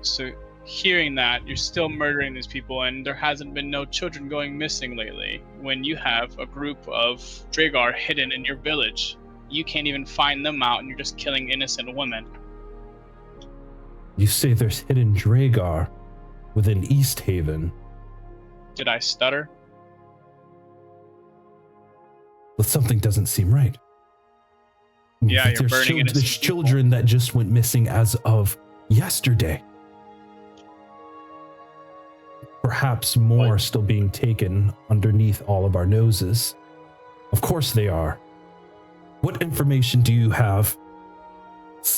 So hearing that, you're still murdering these people, and there hasn't been no children going missing lately. When you have a group of Dragar hidden in your village, you can't even find them out, and you're just killing innocent women." You say there's hidden Dragar within Easthaven. Did I stutter? But something doesn't seem right. Yeah, you're burning innocent There's people. children that just went missing as of yesterday. Perhaps more still being taken underneath all of our noses. Of course they are. What information do you have?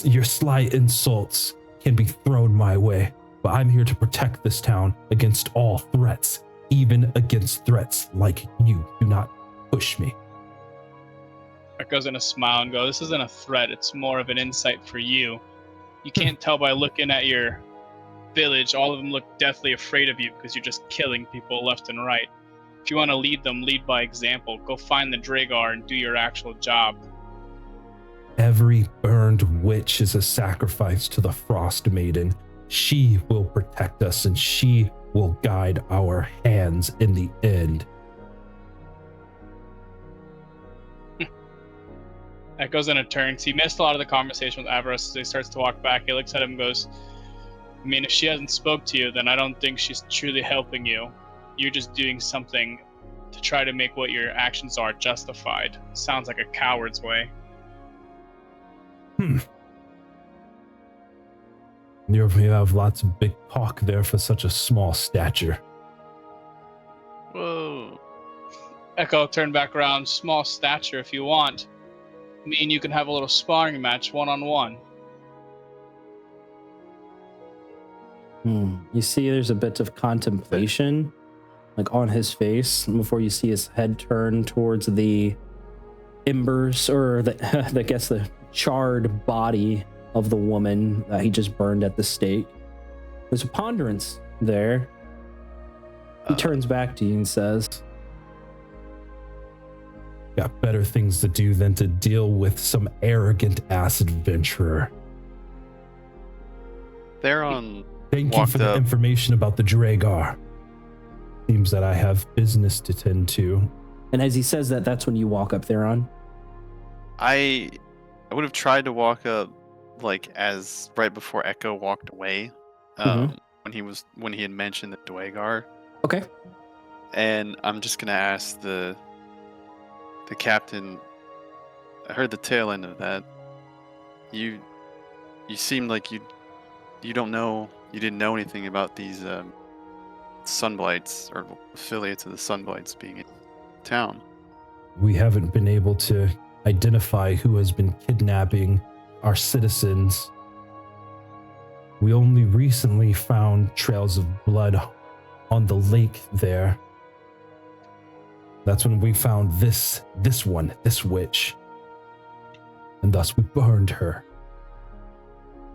Your sly insults can be thrown my way, but I'm here to protect this town against all threats, even against threats like you. Do not push me. Echo's gonna smile and go, "This isn't a threat, it's more of an insight for you. You can't tell by looking at your village, all of them look deathly afraid of you because you're just killing people left and right. If you want to lead them, lead by example. Go find the Dragar and do your actual job." Every burned witch is a sacrifice to the Frostmaiden. She will protect us and she will guide our hands in the end. Echo's in a turn. He missed a lot of the conversation with Avarice as he starts to walk back. He looks at him and goes, "I mean, if she hasn't spoke to you, then I don't think she's truly helping you. You're just doing something to try to make what your actions are justified. Sounds like a coward's way." You have lots of big talk there for such a small stature. Whoa. Echo turned back around. "Small stature if you want. Me and you can have a little sparring match one-on-one." You see there's a bit of contemplation like on his face before you see his head turn towards the embers, or I guess the charred body of the woman that he just burned at the stake. There's a ponderance there. He turns back to you and says, Got better things to do than to deal with some arrogant ass adventurer. Theron Thank you walked for the up. information about the Dragar. Seems that I have business to tend to. and as he says that, that's when you walk up there on. I would have tried to walk up like as right before Echo walked away, when he had mentioned the Dwagar, Okay. and I'm just gonna ask the captain. I heard the tail end of that. You seemed like you didn't know anything about these Sunblights or affiliates of the Sunblights being in town. We haven't been able to identify who has been kidnapping our citizens. We only recently found trails of blood on the lake there. That's when we found this witch. And thus we burned her.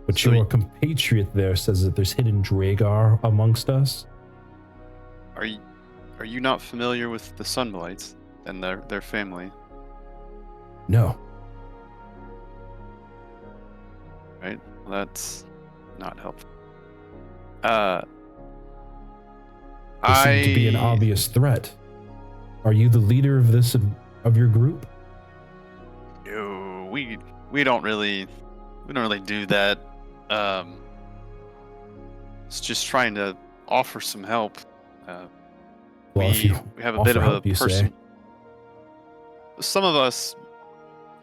But So your compatriot there says that there's hidden Dragar amongst us. Are you not familiar with the Sunblights and their family? No. Right? Well, that's not helpful. They seem to be an obvious threat. Are you the leader of your group? No, we don't really do that. It's just trying to offer some help. Well, if you we have a offer bit of a help, you say. person. Some of us,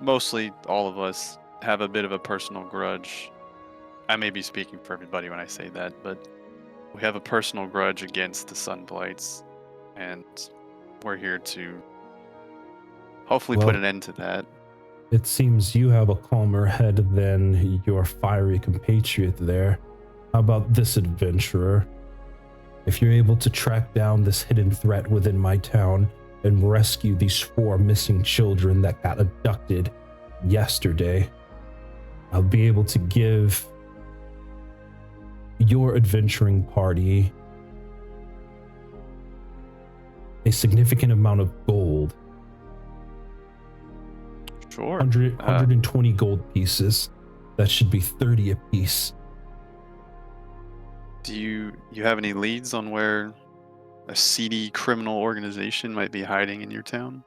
mostly all of us, have a bit of a personal grudge. I may be speaking for everybody when I say that, but we have a personal grudge against the Sunblights, and we're here to hopefully put Well, an end to that. It seems you have a calmer head than your fiery compatriot there. How about this adventurer? if you're able to track down this hidden threat within my town and rescue these 4 missing children that got abducted yesterday, I'll be able to give your adventuring party a significant amount of gold. Sure. 120 gold pieces. That should be 30 apiece. Do you have any leads on where a seedy criminal organization might be hiding in your town?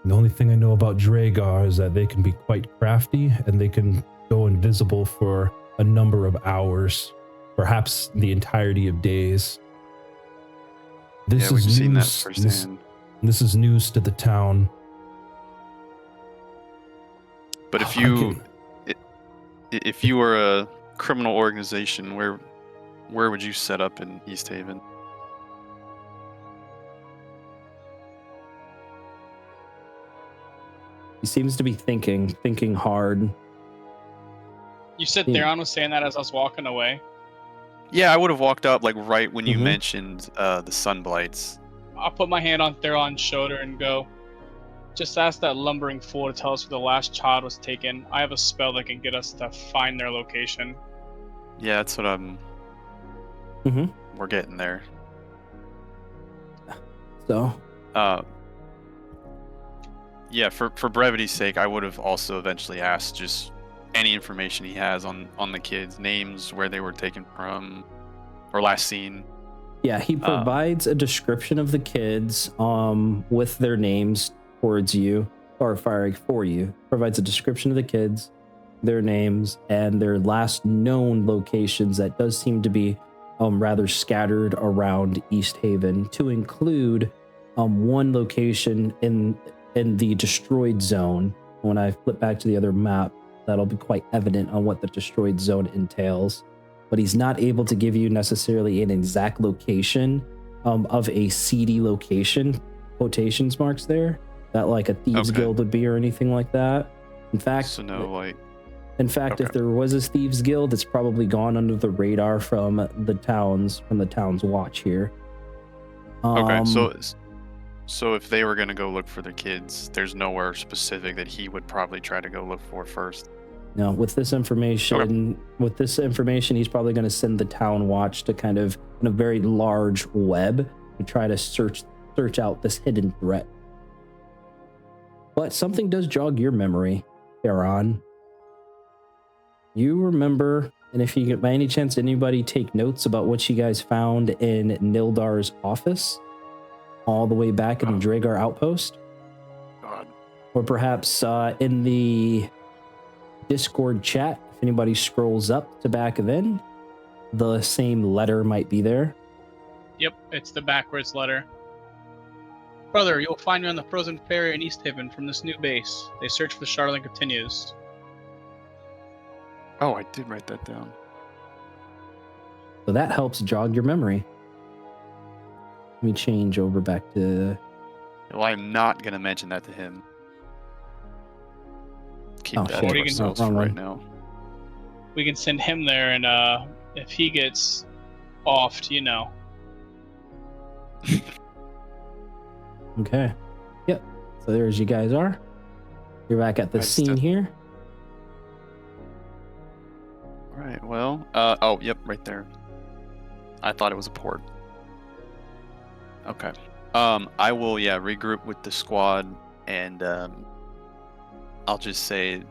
The only thing I know about Dragar is that they can be quite crafty and they can go invisible for a number of hours, perhaps the entirety of days. This we've is seen that news. firsthand. This is news to the town. But if you were a criminal organization, where would you set up in Easthaven? He seems to be thinking hard. You said Theron was saying that as I was walking away. Yeah, I would have walked up like right when you Mhm. mentioned the sunblights. I'll put my hand on Theron's shoulder and go, just ask that lumbering fool to tell us where the last child was taken. I have a spell that can get us to find their location. Yeah, that's what Mhm. We're getting there. So, yeah, for brevity's sake, I would have also eventually asked just any information he has on the kids' names, where they were taken from, or last seen. yeah, he provides a description of the kids with their names towards you, or firing for you. Provides a description of the kids, their names, and their last known locations that does seem to be rather scattered around Easthaven, to include one location in the destroyed zone. When I flip back to the other map, that'll be quite evident on what the destroyed zone entails. But he's not able to give you necessarily an exact location of a seedy location, quotations marks there, that like a thieves guild would be or anything like that. In fact, So no, like, if there was a thieves guild, it's probably gone under the radar from the town's watch here. okay, so if they were gonna go look for their kids, there's nowhere specific that he would probably try to go look for first. No, with this information, he's probably going to send the town watch to kind of in a very large web to try to search out this hidden threat. But something does jog your memory, Theron. You remember, and if you get by any chance anybody take notes about what you guys found in Nildar's office, all the way back in the Dragar outpost, God. or perhaps in the Discord chat, if anybody scrolls up to back then, the same letter might be there. Yep, it's the backwards letter. Brother, you'll find me on the frozen ferry in Easthaven from this new base. They search for the Charlatan continues. Oh, I did write that down. So that helps jog your memory. Let me change over back to... Well, I'm not gonna mention that to him. Keep that shit. to ourselves Wrong for right one. now. We can send him there, and if he gets offed, you know. Okay. Yep. So there's you guys are. You're back at the I scene just- here. Right. Well. Oh, yep, right there. I thought it was a port. Okay. I will, regroup with the squad, and I'll just say,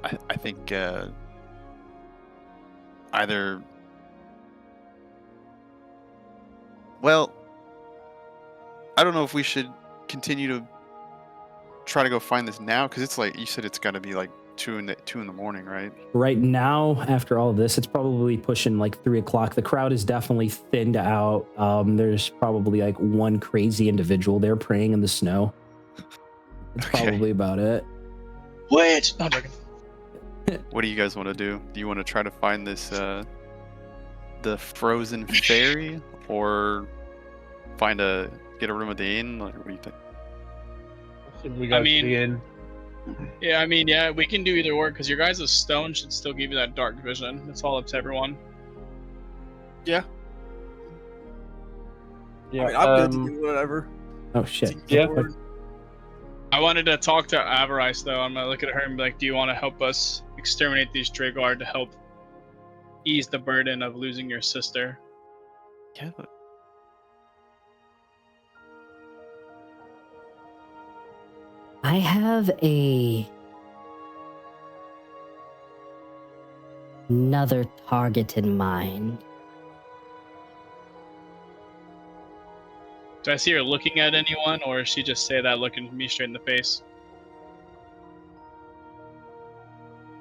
I think either. Well, I don't know if we should continue to try to go find this now, because it's like you said, it's got to be like 2 in the morning, right? Right now, after all of this, it's probably pushing like 3 o'clock. The crowd is definitely thinned out. There's probably like one crazy individual there praying in the snow. That's Okay. probably about it. Witch! No, I'm joking. What do you guys want to do? Do you want to try to find this the frozen ferry, or get a room at the inn? Like, what do you think? I think we go to the inn. Yeah, we can do either or, because your guys' stone should still give you that dark vision. It's all up to everyone. Yeah. Yeah. I mean, I'm good to do whatever. Oh shit. Yeah. I wanted to talk to Avarice though. I'm gonna look at her and be like, "Do you want to help us exterminate these Dragar to help ease the burden of losing your sister?" Yeah, but I have another target in mind. Do I see her looking at anyone, or does she just say that looking me straight in the face?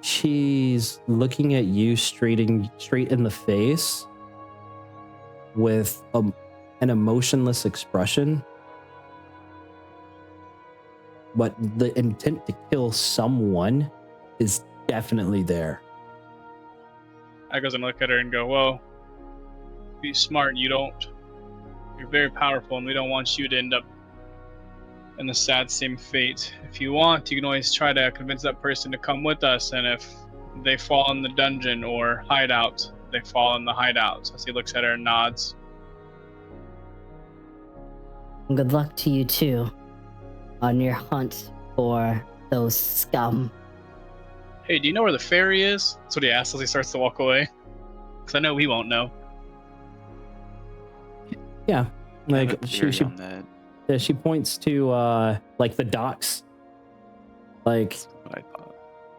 She's looking at you straight in the face with an emotionless expression, but the intent to kill someone is definitely there. I goes and look at her and go, "Well, be smart. You're very powerful, and we don't want you to end up in the sad same fate. If you want, you can always try to convince that person to come with us, and if they fall in the dungeon or hideout, they fall in the hideout." So he looks at her and nods. Good luck to you too on your hunt for those scum. "Hey, do you know where the ferry is?" That's what he asks as he starts to walk away. Because I know we won't know. Yeah, like I have a theory she on that. yeah, she points to like the docks, like That's what I thought.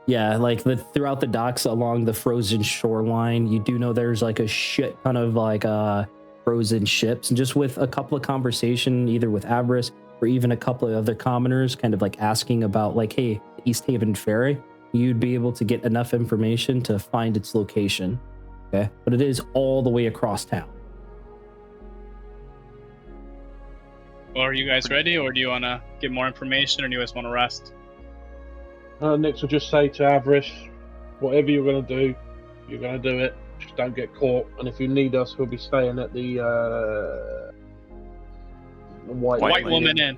yeah, like throughout the docks along the frozen shoreline. You do know there's like a shit ton of like frozen ships, and just with a couple of conversation either with Avarice or even a couple of other commoners kind of like asking about like, hey, the Easthaven ferry, you'd be able to get enough information to find its location. Okay, but it is all the way across town. Well, are you guys ready, or do you want to get more information, or do you guys want to rest? Nix will just say to Avarice, whatever you're going to do, you're going to do it. Just don't get caught. And if you need us, we'll be staying at the White White Lady. woman in.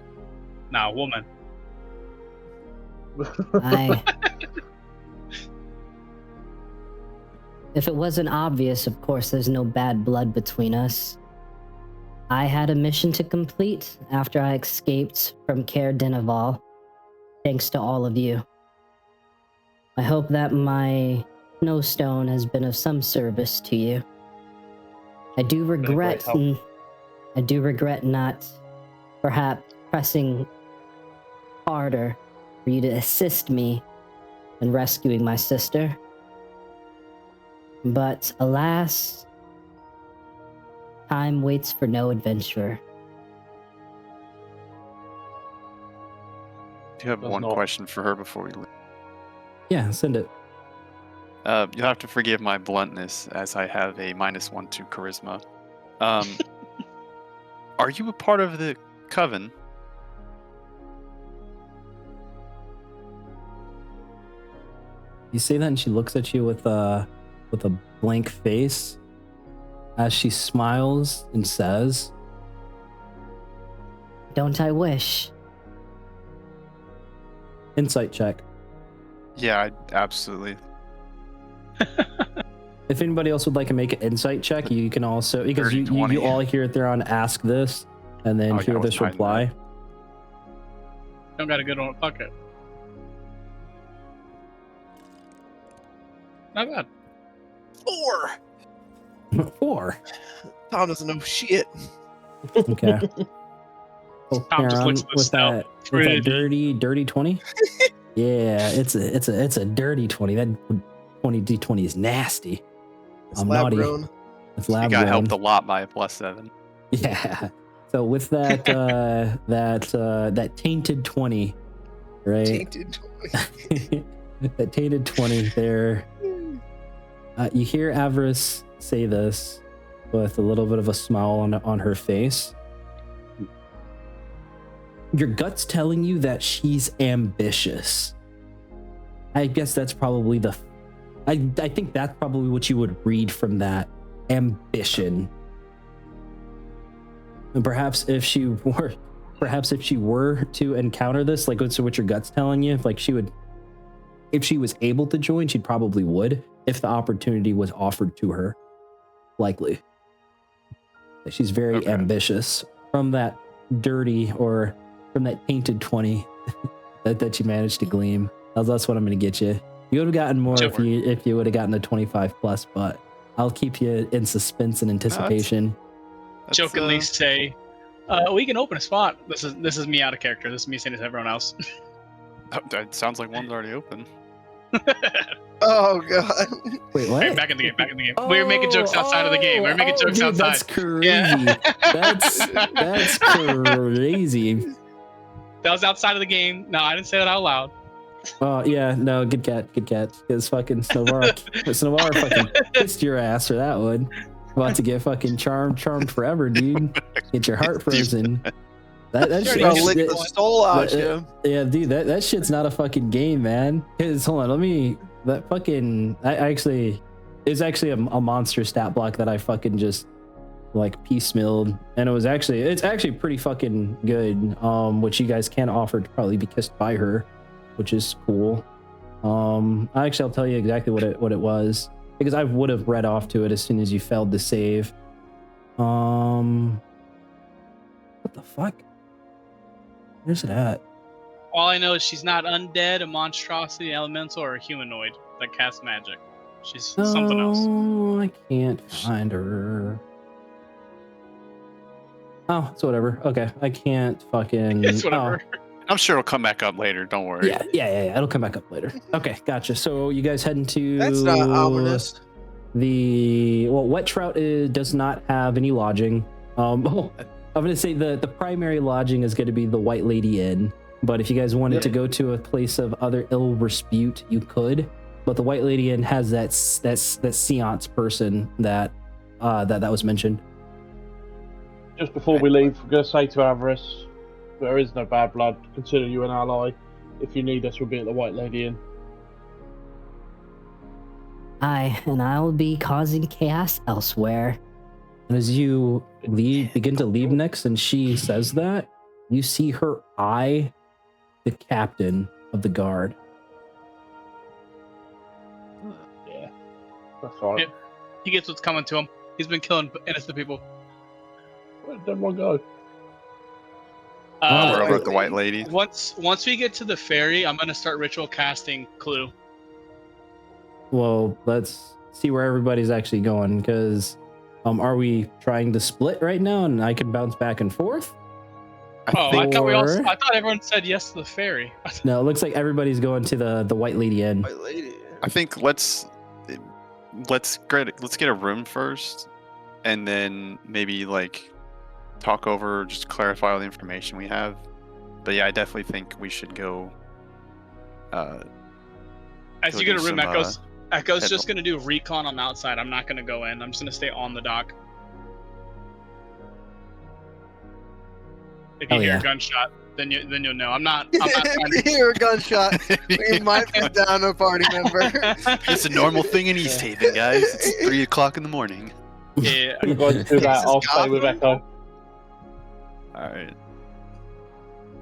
Nah, woman. If it wasn't obvious, of course, there's no bad blood between us. I had a mission to complete after I escaped from Caer Dineval, thanks to all of you. I hope that my snowstone has been of some service to you. I do regret not perhaps pressing harder for you to assist me in rescuing my sister. But alas, time waits for no adventurer. Do you have Does one not. question for her before we leave? Yeah, send it. You'll have to forgive my bluntness, as I have a -1 to charisma. Are you a part of the coven? You say that, and she looks at you with a blank face as she smiles and says, Don't I wish? insight check. Yeah, absolutely. If anybody else would like to make an insight check, you can also, because Dirty you 20. all hear Theron ask this and then Oh, yeah, hear I was this hiding reply. Don't got a good one. Fuck it. Not bad. 4. 4. Tom doesn't know shit. Okay. Oh, Tom just Theron, looks at the with snout. that dirty 20. Yeah, it's a dirty 20. That 20 D20 is nasty. It's I'm lab naughty. grown. It's You lab got grown. helped a lot by a +7. Yeah. So with that that tainted 20, right? Tainted. That tainted 20 there. You hear Avarice say this with a little bit of a smile on her face. Your gut's telling you that she's ambitious. I guess that's probably I think that's probably what you would read from that. Ambition. And perhaps if she were to encounter this, like so what your gut's telling you, like if she was able to join, she probably would, if the opportunity was offered to her. Likely. She's very Okay. ambitious. from that dirty or from that tainted 20 that you managed to glean. That's what I'm going to get you. You would have gotten more Sure. if you would have gotten a 25 plus, but I'll keep you in suspense and anticipation. That's, Jokingly say, we can open a spot. This is me out of character. This is me saying it to everyone else. that sounds like one's already open. Oh god. Wait, what? Hey, back in the game. We were making jokes outside of the game. We were making jokes dude, outside. That's crazy. Yeah. That's crazy. That was outside of the game. No, I didn't say that out loud. Oh yeah, no, good catch. Because fucking Snovar fucking kissed your ass for that one. About to get fucking charmed forever, dude. Get your heart frozen. That Sure, shit. you Gonna lick the soul out you. Yeah, dude, that shit's not a fucking game, man. Cause hold on, it's actually a monster stat block that I fucking just like piecemealed, and it's actually pretty fucking good. Which you guys can offer to probably be kissed by her, which is cool. I'll tell you exactly what it was, because I would have read off to it as soon as you failed to save. What the fuck? Where's it at? All I know is she's not undead, a monstrosity, elemental, or a humanoid that casts magic. She's something else. Oh, I can't find her. Oh, it's whatever. Okay, I can't fucking. It's whatever. I'm sure it'll come back up later. Don't worry. Yeah. It'll come back up later. Okay, gotcha. So you guys heading to That's not ominous. Wet Trout does not have any lodging. I'm gonna say the primary lodging is gonna be the White Lady Inn. But if you guys wanted to go to a place of other ill repute, you could. But the White Lady Inn has that seance person that was mentioned. Just before we leave, we're going to say to Avarice, there is no bad blood. Consider you an ally. If you need us, we'll be at the White Lady Inn. Aye, and I'll be causing chaos elsewhere. And as you begin to leave next, and she says that, you see her eye the captain of the guard. Yeah, that's all right. Yeah. He gets what's coming to him. He's been killing innocent people. Where did everyone go? We're over at the White Lady. Once we get to the ferry, I'm gonna start ritual casting Clue. Well, let's see where everybody's actually going, because are we trying to split right now and I can bounce back and forth? I thought everyone said yes to the ferry. No, it looks like everybody's going to the White Lady Inn. White Lady. I think let's get a room first, and then maybe like talk over, just clarify all the information we have. But yeah, I definitely think we should go. As you get a room, Echo's head- just gonna do recon on the outside. I'm not gonna go in. I'm just gonna stay on the dock. If you hear a gunshot, then you'll know. I'm not trying If to... you hear a gunshot, we might be down a party member. It's a normal thing in Easthaven, guys. It's 3 o'clock in the morning. Yeah. You're going to do that. I'll Is this stay with Gotham? Echo. All right.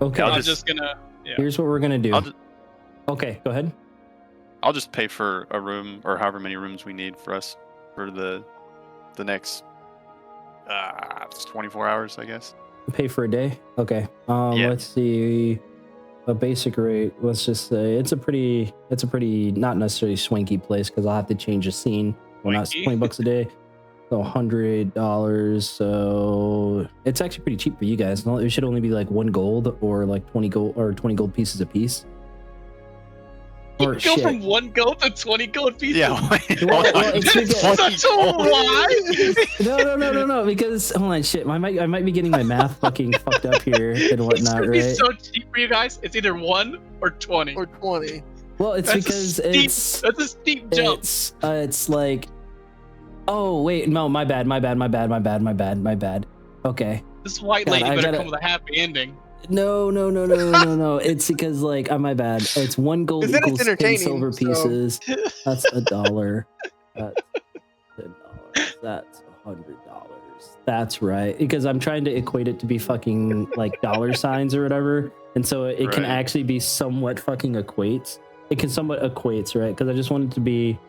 Okay, I'll I'm just- just gonna. Yeah. here's what we're gonna do. I'll just, Okay, go ahead. I'll just pay for a room, or however many rooms we need for us for the next 24 hours, I guess. Pay for a day. Okay. Yeah. Let's see. A basic rate. Let's just say it's a pretty not necessarily swanky place, because I'll have to change the scene. Well, not Swanky? $20 a day. So $100. So it's actually pretty cheap for you guys. It should only be like 1 gold or like 20 gold pieces a piece. You Or go shit. from 1 gold to 20 gold pieces. Yeah. Well, it's because- Such a lie. No. Because hold on, shit. I might be getting my math fucking fucked up here and It's whatnot, gonna be right? so cheap for you guys. It's either 1 or 20. Or 20. Well, it's That's because that's a steep jump. it's like, oh wait, no, my bad. Okay. This white God, lady I better gotta- come with a happy ending. No. It's because like, my bad. It's 1 gold 'Cause then it's equals 10 entertaining, silver so- pieces. That's $1. That's $10. That's $100. That's right. Because I'm trying to equate it to be fucking like dollar signs or whatever, and so it can Right. actually be somewhat fucking equates. It can somewhat equates, right? Because I just want it to be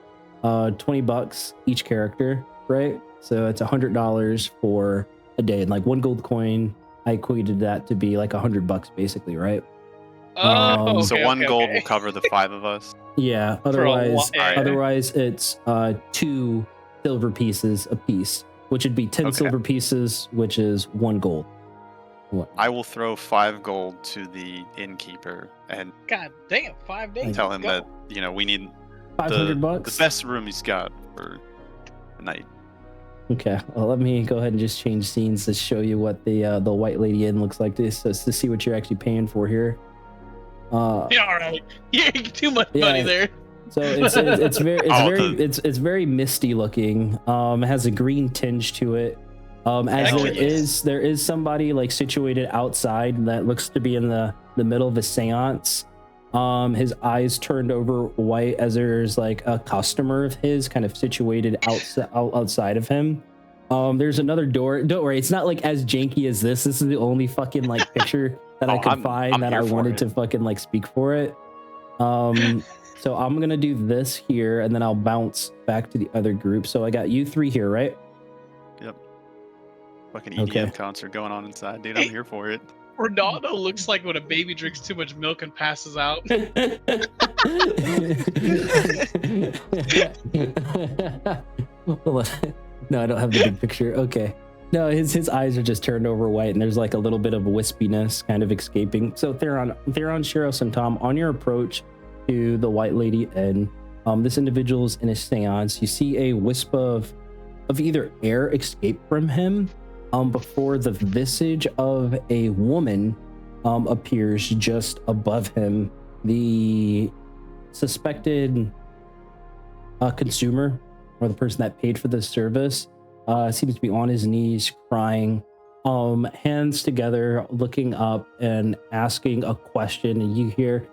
$20 each character, right? So it's $100 for a day, and like 1 gold coin I equated that to be like $100 basically, right? Oh, So okay, one okay, gold okay. will cover the 5 of us. Yeah. For a Otherwise, yeah. otherwise it's 2 silver pieces a piece, which would be 10 Okay. silver pieces, which is 1 gold. What? I will throw 5 gold to the innkeeper and God damn, 5 days. tell let's him go. that, you know, we need $500. the best room he's got for the night. Okay, well, let me go ahead and just change scenes to show you what the White Lady Inn looks like. This to see what you're actually paying for here. Yeah, all right. You ain't too much Yeah. money there. So it's very Oh, it's very misty looking. It has a green tinge to it. As Oh, there yes. is somebody like situated outside that looks to be in the middle of a seance. His eyes turned over white as there's like a customer of his kind of situated outside of him. There's another door. Don't worry, it's not like as janky as this. This is the only fucking like picture that I Oh, could find I'm that I here for wanted it. to fucking like speak for it. So I'm gonna do this here, and then I'll bounce back to the other group. So I got you 3 here, right? Fucking EDM Okay. concert going on inside, dude. I'm here for it. Ronaldo looks like when a baby drinks too much milk and passes out. No, I don't have the big picture. Okay. No, his eyes are just turned over white, and there's like a little bit of wispiness kind of escaping. So Theron, Shiros, and Tom, on your approach to the White Lady Inn, this individual's in a seance. You see a wisp of either air escape from him before the visage of a woman appears just above him. The suspected consumer, or the person that paid for this service, seems to be on his knees crying, hands together, looking up and asking a question. And you hear,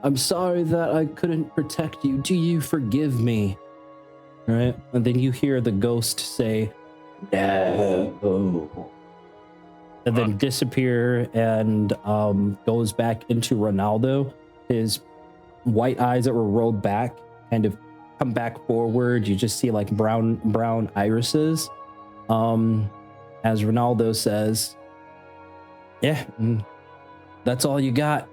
"I'm sorry that I couldn't protect you. Do you forgive me?" Right? And then you hear the ghost say, "No." And then disappear and goes back into Ronaldo. His white eyes that were rolled back kind of come back forward. You just see like brown irises. As Ronaldo says, "Yeah, that's all you got.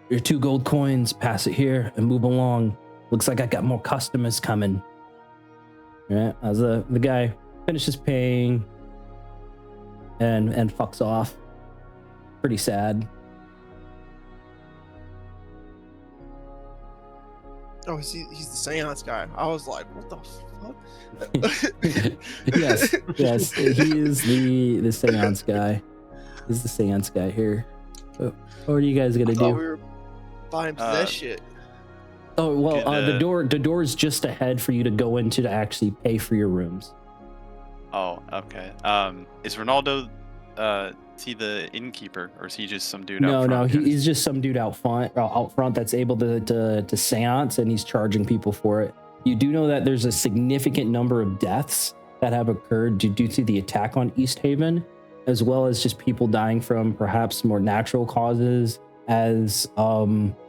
Your 2 gold coins, pass it here and move along. Looks like I got more customers coming." Yeah, as the guy finishes paying and fucks off. Pretty sad. Oh, he's the seance guy. I was like, what the fuck? yes, he is the seance guy. He's the seance guy here. What are you guys gonna I thought do? we were buying possess shit. Oh well, Could, the door is just ahead for you to go into to actually pay for your rooms. Oh, okay. Is Ronaldo is he the innkeeper, or is he just some dude out No, front? he's just some dude out front that's able to seance, and he's charging people for it. You do know that there's a significant number of deaths that have occurred due to the attack on Easthaven, as well as just people dying from perhaps more natural causes. As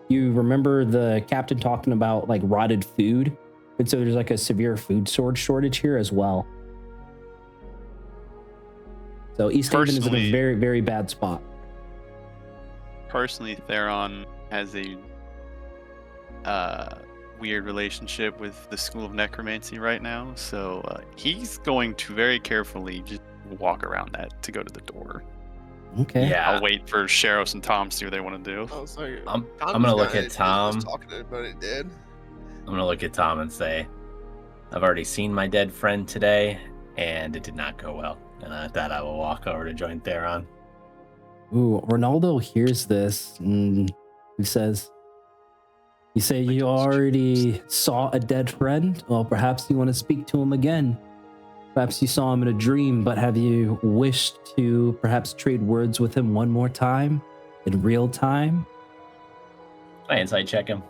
you remember the captain talking about like rotted food, and so there's like a severe food shortage here as well. So Easthaven is in a very, very bad spot. Personally, Theron has a weird relationship with the School of Necromancy right now, so he's going to very carefully just walk around that to go to the door. Okay. Yeah. I'll wait for Sheros and Tom to see what they want to do. I was like, I'm Tom gonna just look got at it, Tom. was talking to it, but it did. I'm gonna look at Tom and say, "I've already seen my dead friend today, and it did not go well." And at that, I will walk over to join Theron. Ooh, Ronaldo hears this and he says, "You say you already saw a dead friend? Well, perhaps you want to speak to him again. Perhaps you saw him in a dream, but have you wished to perhaps trade words with him one more time in real time?" I insight check him.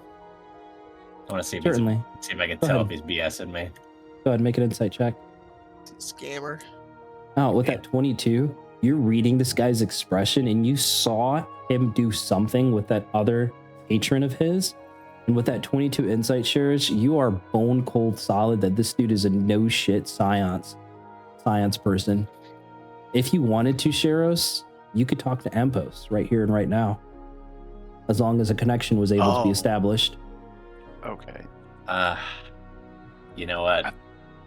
I want to see if Certainly. see if I can Go tell ahead. if he's BSing me. Go ahead and make an insight check. Scammer. Oh, with that 22, you're reading this guy's expression and you saw him do something with that other patron of his. And with that 22 insight shares, you are bone cold solid that this dude is a no shit science person. if you wanted to, Sheros, you could talk to Ampos right here and right now, as long as a connection was able to be established. Okay. You know what?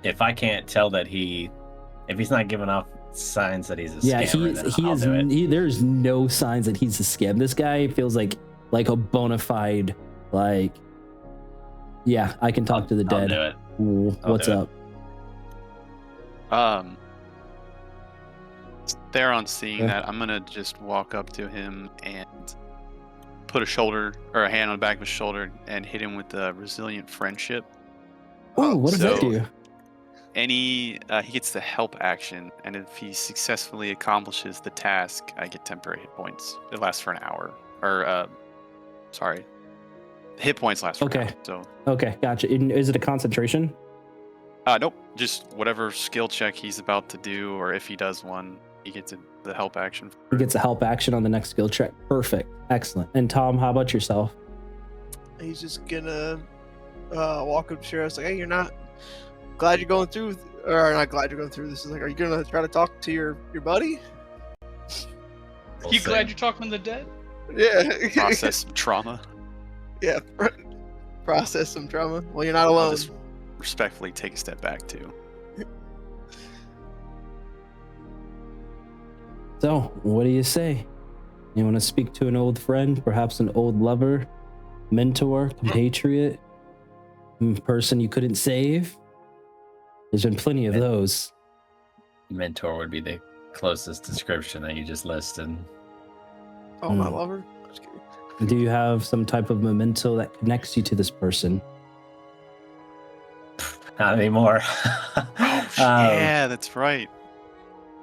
If I can't tell that if he's not giving off signs that he's a scammer, then I'll do it. There's no signs that he's a scam. This guy feels like a bona fide, like, yeah, I can talk to the dead. I'll do it. Ooh, what's do it. up? There on seeing that, I'm gonna just walk up to him and put a hand on the back of his shoulder and hit him with the resilient friendship. Oh, what does that do? He gets the help action, and if he successfully accomplishes the task, I get temporary hit points. It lasts for an hour. Sorry. Hit points last for an hour, so. Okay, gotcha. Is it a concentration? Nope. Just whatever skill check he's about to do, or if he does one, he gets the help action. He gets a help action on the next skill check. Perfect. Excellent. And Tom, how about yourself? He's just gonna walk up to Sheros like, hey, you're not glad you're going through, or not glad you're going through this. Is like, are you gonna try to talk to your buddy? You glad you're talking to the dead? Yeah. Process some trauma. Yeah. Process some trauma. Well, you're not alone. I'll just respectfully take a step back too. So, what do you say? You want to speak to an old friend, perhaps an old lover, mentor, compatriot, person you couldn't save? There's been plenty of those. Mentor would be the closest description that you just listed. Oh, my lover? Just kidding. Do you have some type of memento that connects you to this person? Not anymore. Yeah, that's right.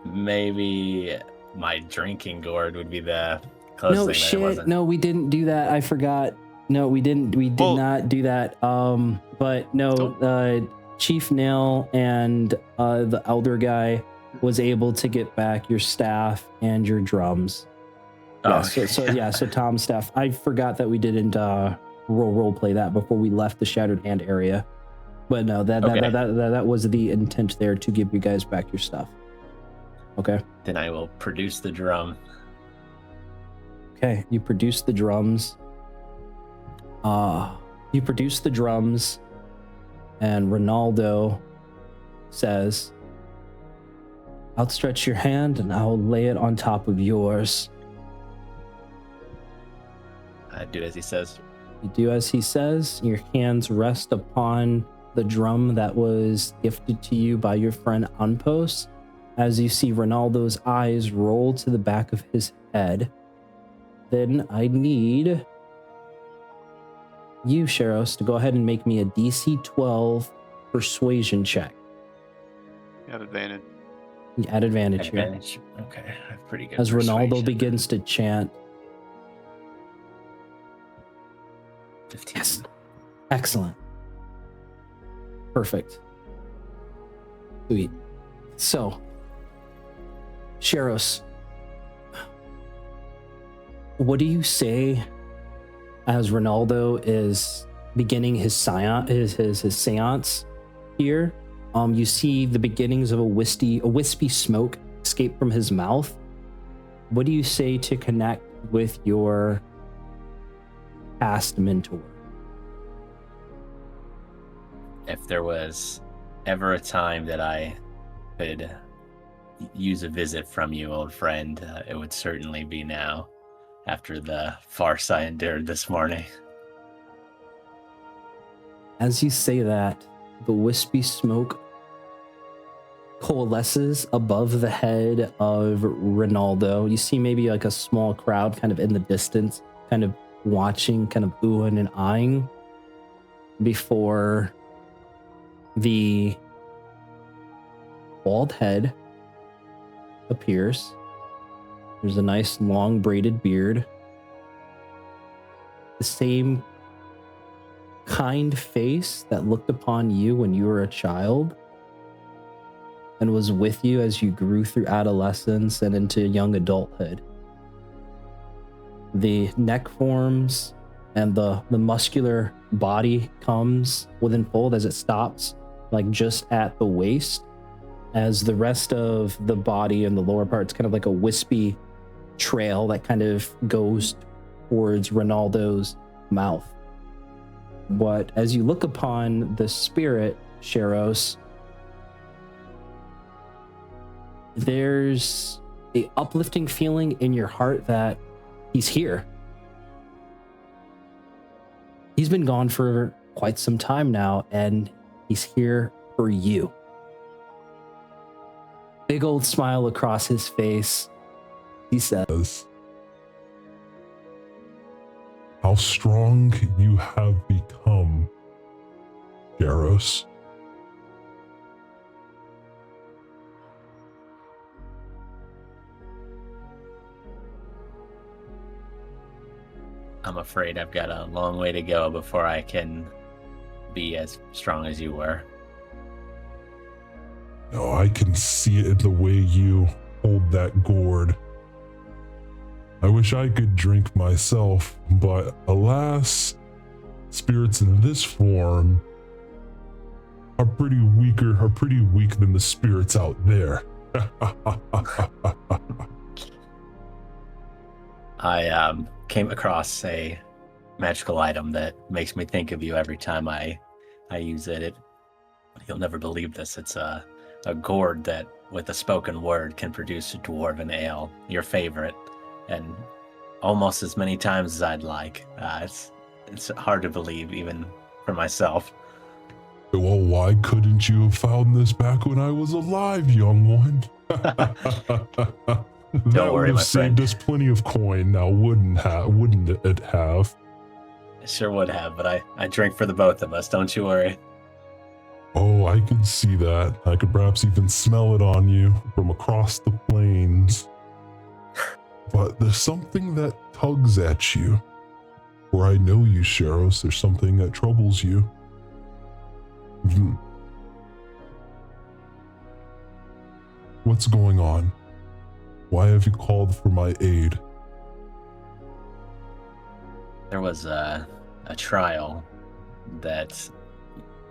Maybe my drinking gourd would be the closest No thing. shit. No, we didn't do that. I forgot. No, we didn't. We did not do that. But no, Chief Nail and the elder guy was able to get back your staff and your drums. Yeah, so Tom's staff. I forgot that we didn't role play that before we left the Shattered Hand area. But no, that was the intent there, to give you guys back your stuff. Okay. Then I will produce the drum. Okay, you produce the drums. And Ronaldo says, outstretch your hand and I'll lay it on top of yours. I do as he says. You do as he says. Your hands rest upon the drum that was gifted to you by your friend Unpost, as you see Ronaldo's eyes roll to the back of his head. Then I need you, Sheros, to go ahead and make me a DC 12 persuasion check. You have advantage. You add advantage here. Advantage. Okay, I have pretty good. As Ronaldo persuasion. begins to chant. 15. Yes. Excellent. Perfect. Sweet. So, Sheros, what do you say as Ronaldo is beginning his seance here? You see the beginnings of a wispy smoke escape from his mouth. What do you say to connect with your past mentor? If there was ever a time that I could use a visit from you, old friend, it would certainly be now, after the farce I endured this morning. As you say that, the wispy smoke coalesces above the head of Ronaldo. You see maybe like a small crowd kind of in the distance, kind of watching, kind of oohing and eyeing, before the bald head appears. There's a nice long braided beard. The same kind face that looked upon you when you were a child and was with you as you grew through adolescence and into young adulthood. The neck forms and the muscular body comes within fold as it stops, like just at the waist. as the rest of the body and the lower part's kind of like a wispy trail that kind of goes towards Ronaldo's mouth. But as you look upon the spirit, Sheros, there's a uplifting feeling in your heart that he's here. He's been gone for quite some time now, and he's here for you. Big old smile across his face. He says, "How strong you have become, Jaros." I'm afraid I've got a long way to go before I can be as strong as you were. Oh, I can see it in the way you hold that gourd. I wish I could drink myself, but alas, spirits in this form are pretty weak than the spirits out there. I came across a magical item that makes me think of you every time I use it. You'll never believe this. It's a gourd that, with a spoken word, can produce a dwarven ale, your favorite, and almost as many times as I'd like. It's hard to believe, even for myself. Well, why couldn't you have found this back when I was alive, young one? That would have saved us plenty of coin, now wouldn't it have? It sure would have, but I drink for the both of us, don't you worry. Oh, I could see that. I could perhaps even smell it on you from across the plains. But there's something that tugs at you. Where I know you, Sheros, there's something that troubles you. What's going on? Why have you called for my aid? There was a trial that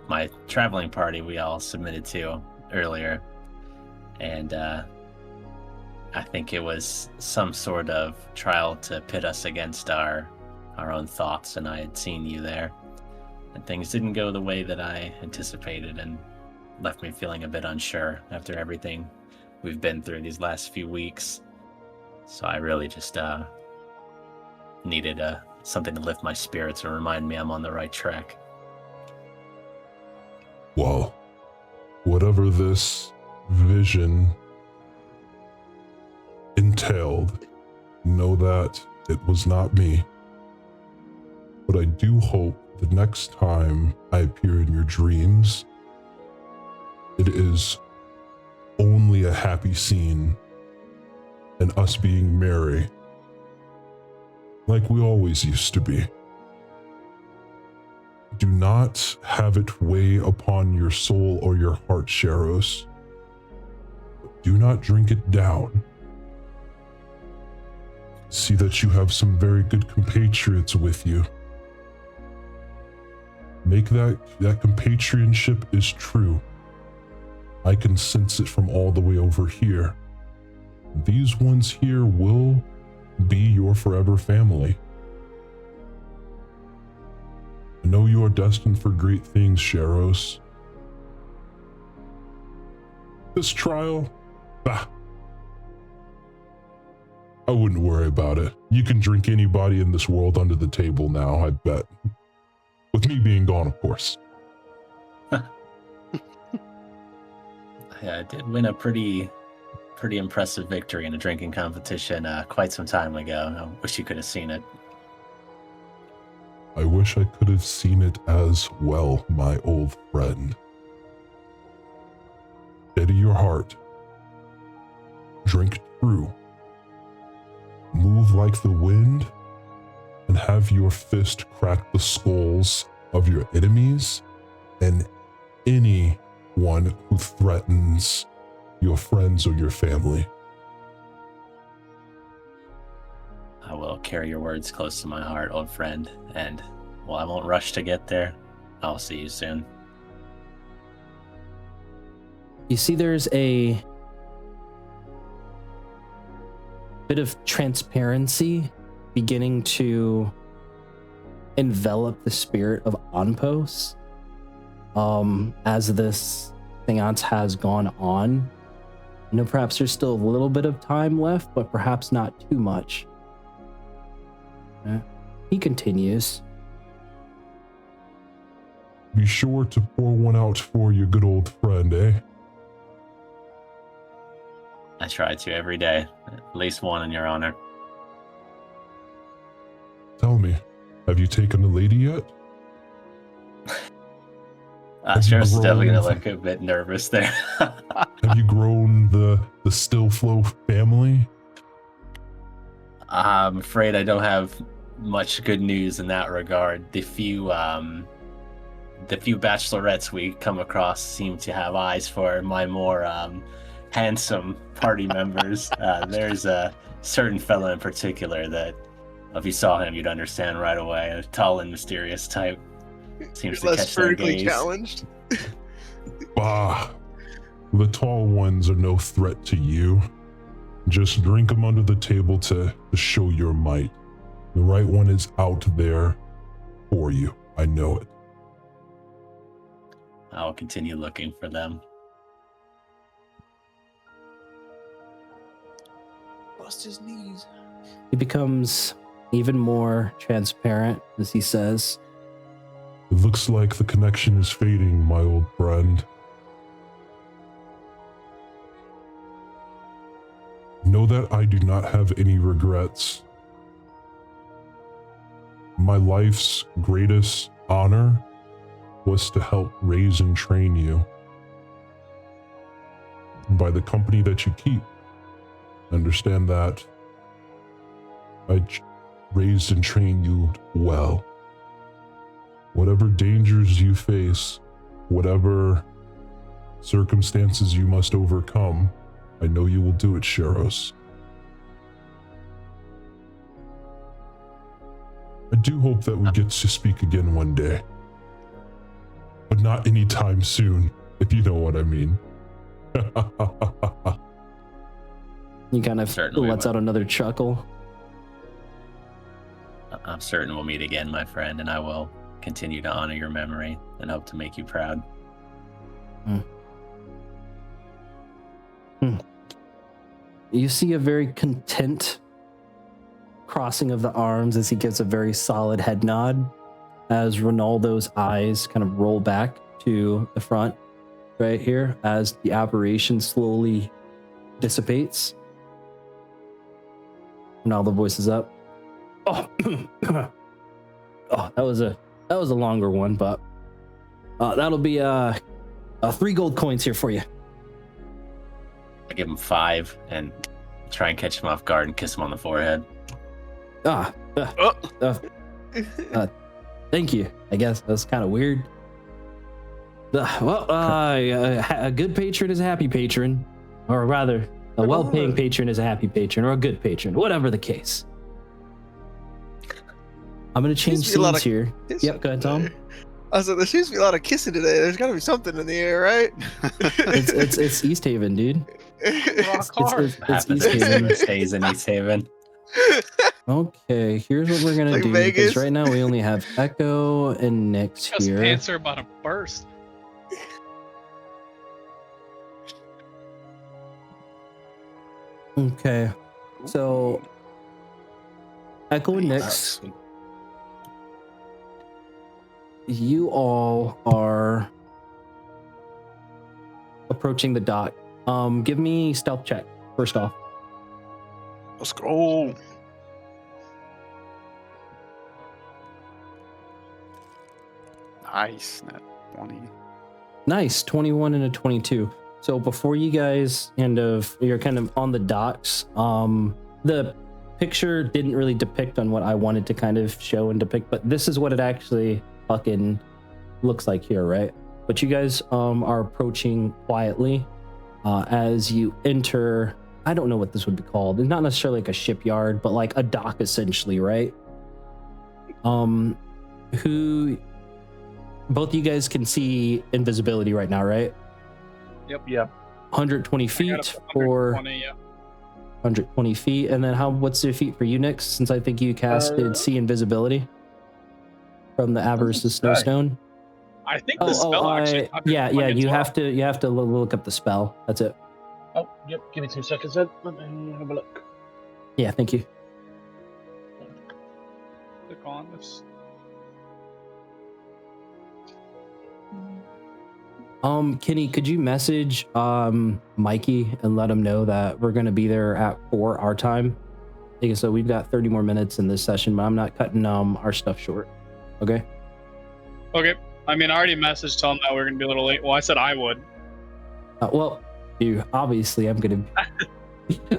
my traveling party we all submitted to earlier, and I think it was some sort of trial to pit us against our own thoughts, and I had seen you there, and things didn't go the way that I anticipated, and left me feeling a bit unsure after everything we've been through these last few weeks. So I really just needed something to lift my spirits and remind me I'm on the right track. Well, whatever this vision entailed, know that it was not me. But I do hope the next time I appear in your dreams, it is only a happy scene and us being merry, like we always used to be. Do not have it weigh upon your soul or your heart, Sheros. Do not drink it down. See that you have some very good compatriots with you. Make that compatriotship is true. I can sense it from all the way over here. These ones here will be your forever family. I know you are destined for great things, Sheros. This trial, I wouldn't worry about it. You can drink anybody in this world under the table now, I bet. With me being gone, of course. I did win a pretty impressive victory in a drinking competition quite some time ago. I wish you could have seen it. I wish I could have seen it as well, my old friend. Steady your heart. Drink true. Move like the wind, and have your fist crack the skulls of your enemies and anyone who threatens your friends or your family. I will carry your words close to my heart, old friend, and while I won't rush to get there, I'll see you soon. You see there's a bit of transparency beginning to envelop the spirit of Onpos as this seance has gone on. You know, perhaps there's still a little bit of time left, but perhaps not too much. He continues. Be sure to pour one out for your good old friend, eh? I try to every day. At least one in your honor. Tell me, have you taken a lady yet? Sheriff's definitely gonna look a bit nervous there. Have you grown the Still Flow family? I'm afraid I don't have much good news in that regard. The few bachelorettes we come across seem to have eyes for my more handsome party members. There's a certain fellow in particular that, if you saw him, you'd understand right away. A tall and mysterious type. Seems to catch their gaze. Challenged. Bah, the tall ones are no threat to you. Just drink them under the table to show your might. The right one is out there for you. I know it. I'll continue looking for them. Bust his knees. He becomes even more transparent as he says, It looks like the connection is fading, my old friend. Know that I do not have any regrets. My life's greatest honor was to help raise and train you. By the company that you keep, understand that I raised and trained you well. Whatever dangers you face, whatever circumstances you must overcome, I know you will do it, Sheros. I do hope that we get to speak again one day. But not anytime soon, if you know what I mean. he kind of Certainly lets will. out another chuckle. I'm certain we'll meet again, my friend, and I will continue to honor your memory and hope to make you proud. You see a very content crossing of the arms as he gives a very solid head nod as Ronaldo's eyes kind of roll back to the front right here as the aberration slowly dissipates. Ronaldo voices up. Oh, that was a longer one, but that'll be 3 gold coins here for you. I give him 5 and try and catch him off guard and kiss him on the forehead. Thank you. I guess that's kind of weird. A good patron is a happy patron, or rather, a well-paying patron is a happy patron, or a good patron, whatever the case. I'm gonna change scenes here. Yep, go ahead, Tom. I was like, there seems to be a lot of kissing today. There's got to be something in the air, right? It's Easthaven, dude. Rock hard. It's Happens to Easthaven. stays in Easthaven. Okay, here's what we're gonna Like do Vegas. because right now we only have Echo and Nyx His here. pants are about to burst. Okay, so Echo and Nyx, you all are approaching the dock. Give me stealth check first off. Let's go. Nice. Net 20. Nice, 21 and a 22. So before you guys you're kind of on the docks, the picture didn't really depict on what I wanted to kind of show and depict, but this is what it actually fucking looks like here, right? But you guys are approaching quietly as you enter, I don't know what this would be called. It's not necessarily like a shipyard, but like a dock essentially, right? Who both of you guys can see invisibility right now, right? Yeah. 120 I got feet up to or 120, yeah. 120 feet. And then what's your feet for you, Nix? Since I think you casted see invisibility from the Avarice's say. Snowstone. I think the spell actually. yeah, you have to look up the spell. That's it. Oh, yep. Give me 2 seconds then. Let me have a look. Yeah, thank you. Click on this. Kenny, could you message Mikey and let him know that we're gonna be there at 4 our time? So we've got 30 more minutes in this session, but I'm not cutting our stuff short. Okay. Okay. I mean, I already messaged telling that we're gonna be a little late. Well, I said I would. Well, you obviously I'm gonna.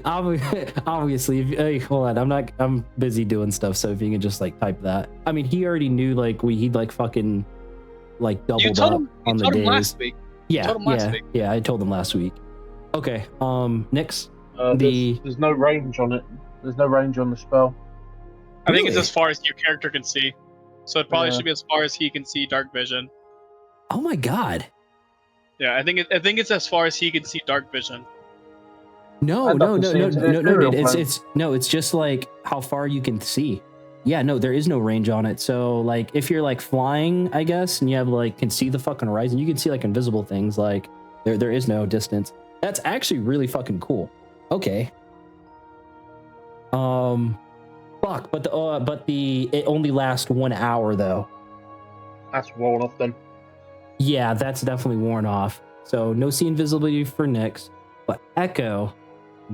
Obviously, hey, hold on. I'm busy doing stuff. So if you can just like type that. I mean, he already knew like he'd like fucking like doubled up on the days. Last week. Yeah. I told him last week. Okay. Nix. There's no range on it. There's no range on the spell. I think it's as far as your character can see. So it probably should be as far as he can see dark vision. Oh my god. Yeah, I think it's as far as he can see dark vision. No. It's just like how far you can see. Yeah, no, there is no range on it. So like if you're like flying, I guess, and you have like can see the fucking horizon, you can see like invisible things. Like there is no distance. That's actually really fucking cool. Okay. Fuck, but it only lasts 1 hour though. That's worn off then. Yeah, that's definitely worn off. So no see invisibility for Nyx, but Echo,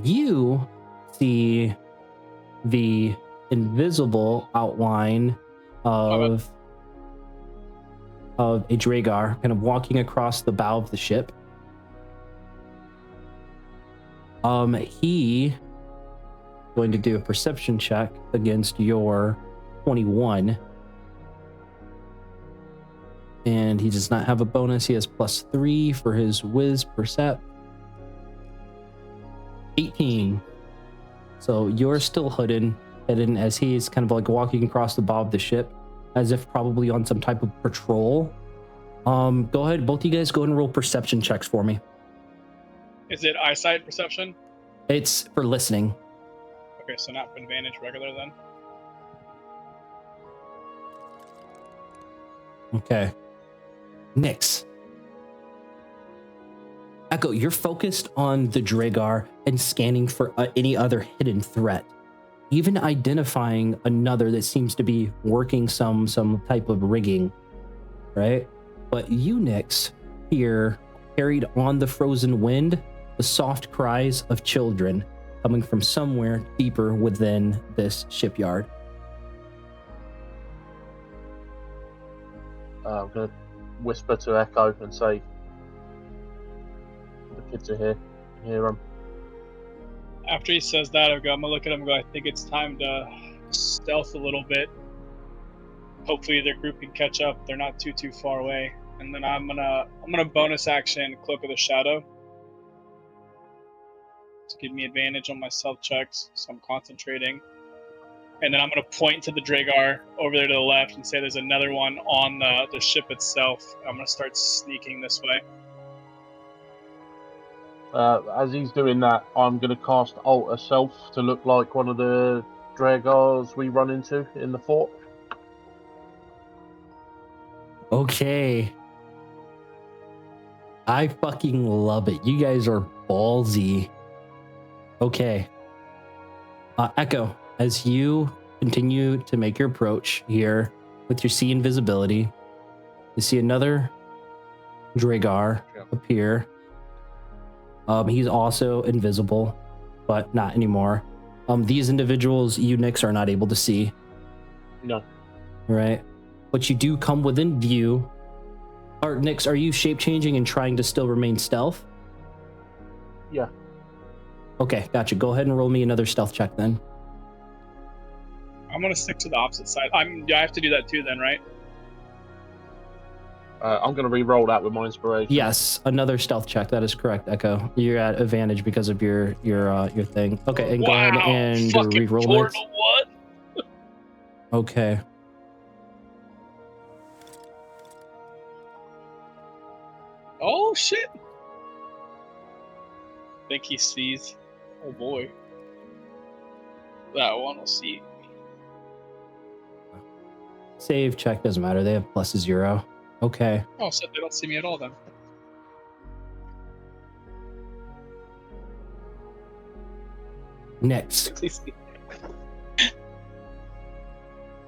you see the invisible outline of a Dragar kind of walking across the bow of the ship. He going to do a perception check against your 21. And he does not have a bonus. He has +3 for his Wiz Percept. 18. So you're still hidden as he's kind of like walking across the bow of the ship, as if probably on some type of patrol. Go ahead, both of you guys go ahead and roll perception checks for me. Is it eyesight perception? It's for listening. Okay, so not for advantage, regular then. Okay. Nyx. Echo, you're focused on the Dragar and scanning for any other hidden threat, even identifying another that seems to be working some type of rigging, right? But you, Nyx, hear carried on the frozen wind the soft cries of children coming from somewhere deeper within this shipyard. I'm going to whisper to Echo and say, the kids are here. Hear them. After he says that, I'm gonna look at him and go, I think it's time to stealth a little bit. Hopefully their group can catch up. They're not too far away. And then I'm gonna bonus action Cloak of the Shadow to give me advantage on my stealth checks, so I'm concentrating. And then I'm going to point to the Dragar over there to the left and say there's another one on the ship itself. I'm going to start sneaking this way. As he's doing that, I'm going to cast Alter Self to look like one of the Dragars we run into in the fort. Okay. I fucking love it. You guys are ballsy. Okay. Echo, as you continue to make your approach here with your see invisibility, you see another Dragar appear. He's also invisible, but not anymore. These individuals you, Nyx, are not able to see. No. Right? But you do come within view. Or Nyx, are you shape-changing and trying to still remain stealth? Yeah. Okay, gotcha. Go ahead and roll me another stealth check then. I'm going to stick to the opposite side. I have to do that too then, right? I'm going to re-roll that with my inspiration. Yes, another stealth check. That is correct, Echo. You're at advantage because of your thing. Okay, and go ahead and re-roll it. What? Okay. Oh shit! think he sees. Oh boy. That one will see. Save check doesn't matter. They have +0. Okay. Oh, so they don't see me at all then. Next,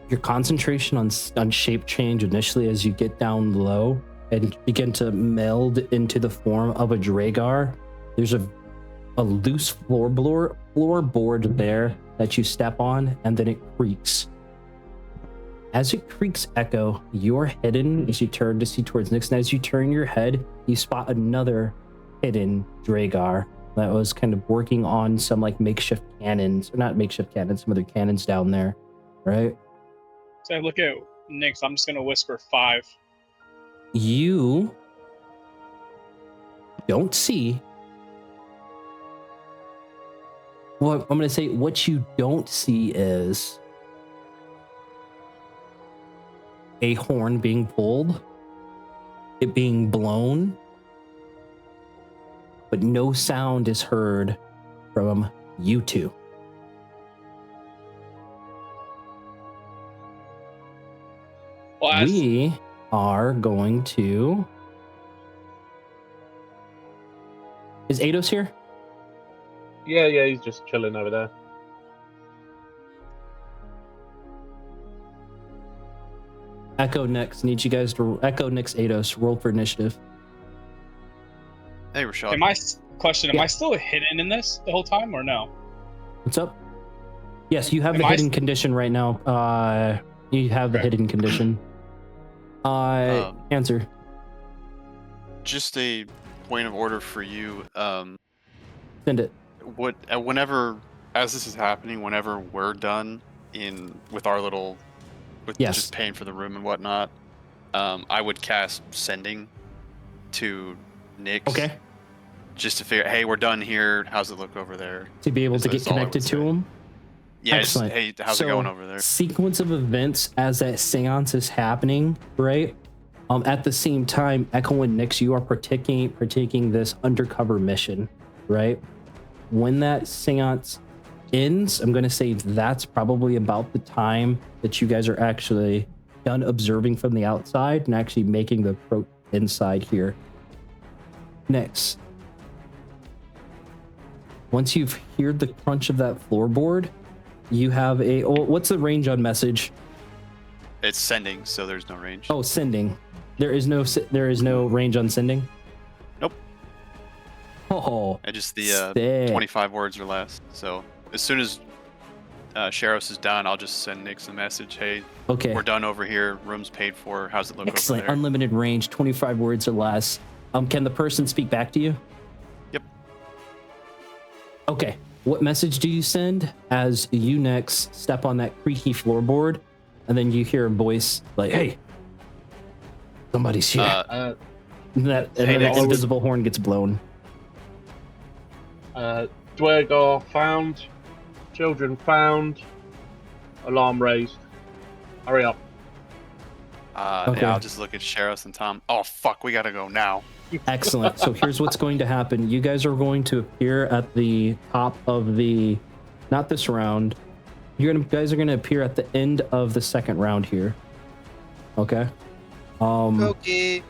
your concentration on shape change initially as you get down low and begin to meld into the form of a Dragar. There's a loose floorboard there that you step on, and then it creaks. As it creaks, Echo, you're hidden as you turn to see towards Nyx, and as you turn your head, you spot another hidden Dragar that was kind of working on some like makeshift cannons, or not makeshift cannons, some other cannons down there, right? So I look at Nyx, I'm just gonna whisper 5. You don't see. Well, I'm gonna say what you don't see is a horn being pulled, it being blown, but no sound is heard from you two. Well, We are going to... Is Eidos here? Yeah, he's just chilling over there. Echo next. Need you guys to Echo next. Eidos. Roll for initiative. Hey, Rashad. Am I still hidden in this the whole time or no? What's up? Yes, you have Am the I hidden condition right now. You have the Okay. hidden condition. Answer. Just a point of order for you. Send it. Whenever, as this is happening, whenever we're done with our little, Yes. just paying for the room and whatnot, I would cast sending to Nyx. Okay. Just to figure, hey, we're done here. How's it look over there? To be able to get That's all I would connected to say. him. Yeah, just, Excellent. hey, how's So, it going over there? Sequence of events as that seance is happening, right? At the same time, Echo and Nyx, you are partaking this undercover mission, right? When that seance ends, I'm going to say that's probably about the time that you guys are actually done observing from the outside and actually making the approach inside here. Next, once you've heard the crunch of that floorboard, you have what's the range on message? It's sending, so there's no range. Oh, sending. There is no range on sending? Nope. Oh, And just the sick. 25 words or less. So as soon as Sharos is done, I'll just send Nyx a message. Hey, Okay. we're done over here. Room's paid for. How's it look Excellent. over there? Unlimited range, 25 words or less. Can the person speak back to you? Yep. Okay. What message do you send as you next step on that creaky floorboard, and then you hear a voice like, "Hey, somebody's here." And then hey, that Nyx. invisible horn gets blown. Dwergar found. Children found. Alarm raised. Hurry up. Okay. Yeah, I'll just look at Sharos and Tom. Oh, fuck, we gotta go now. Excellent. So here's what's going to happen. You guys are going to appear at the top of the, not this round. Guys are going to appear at the end of the second round here. Okay. Okay.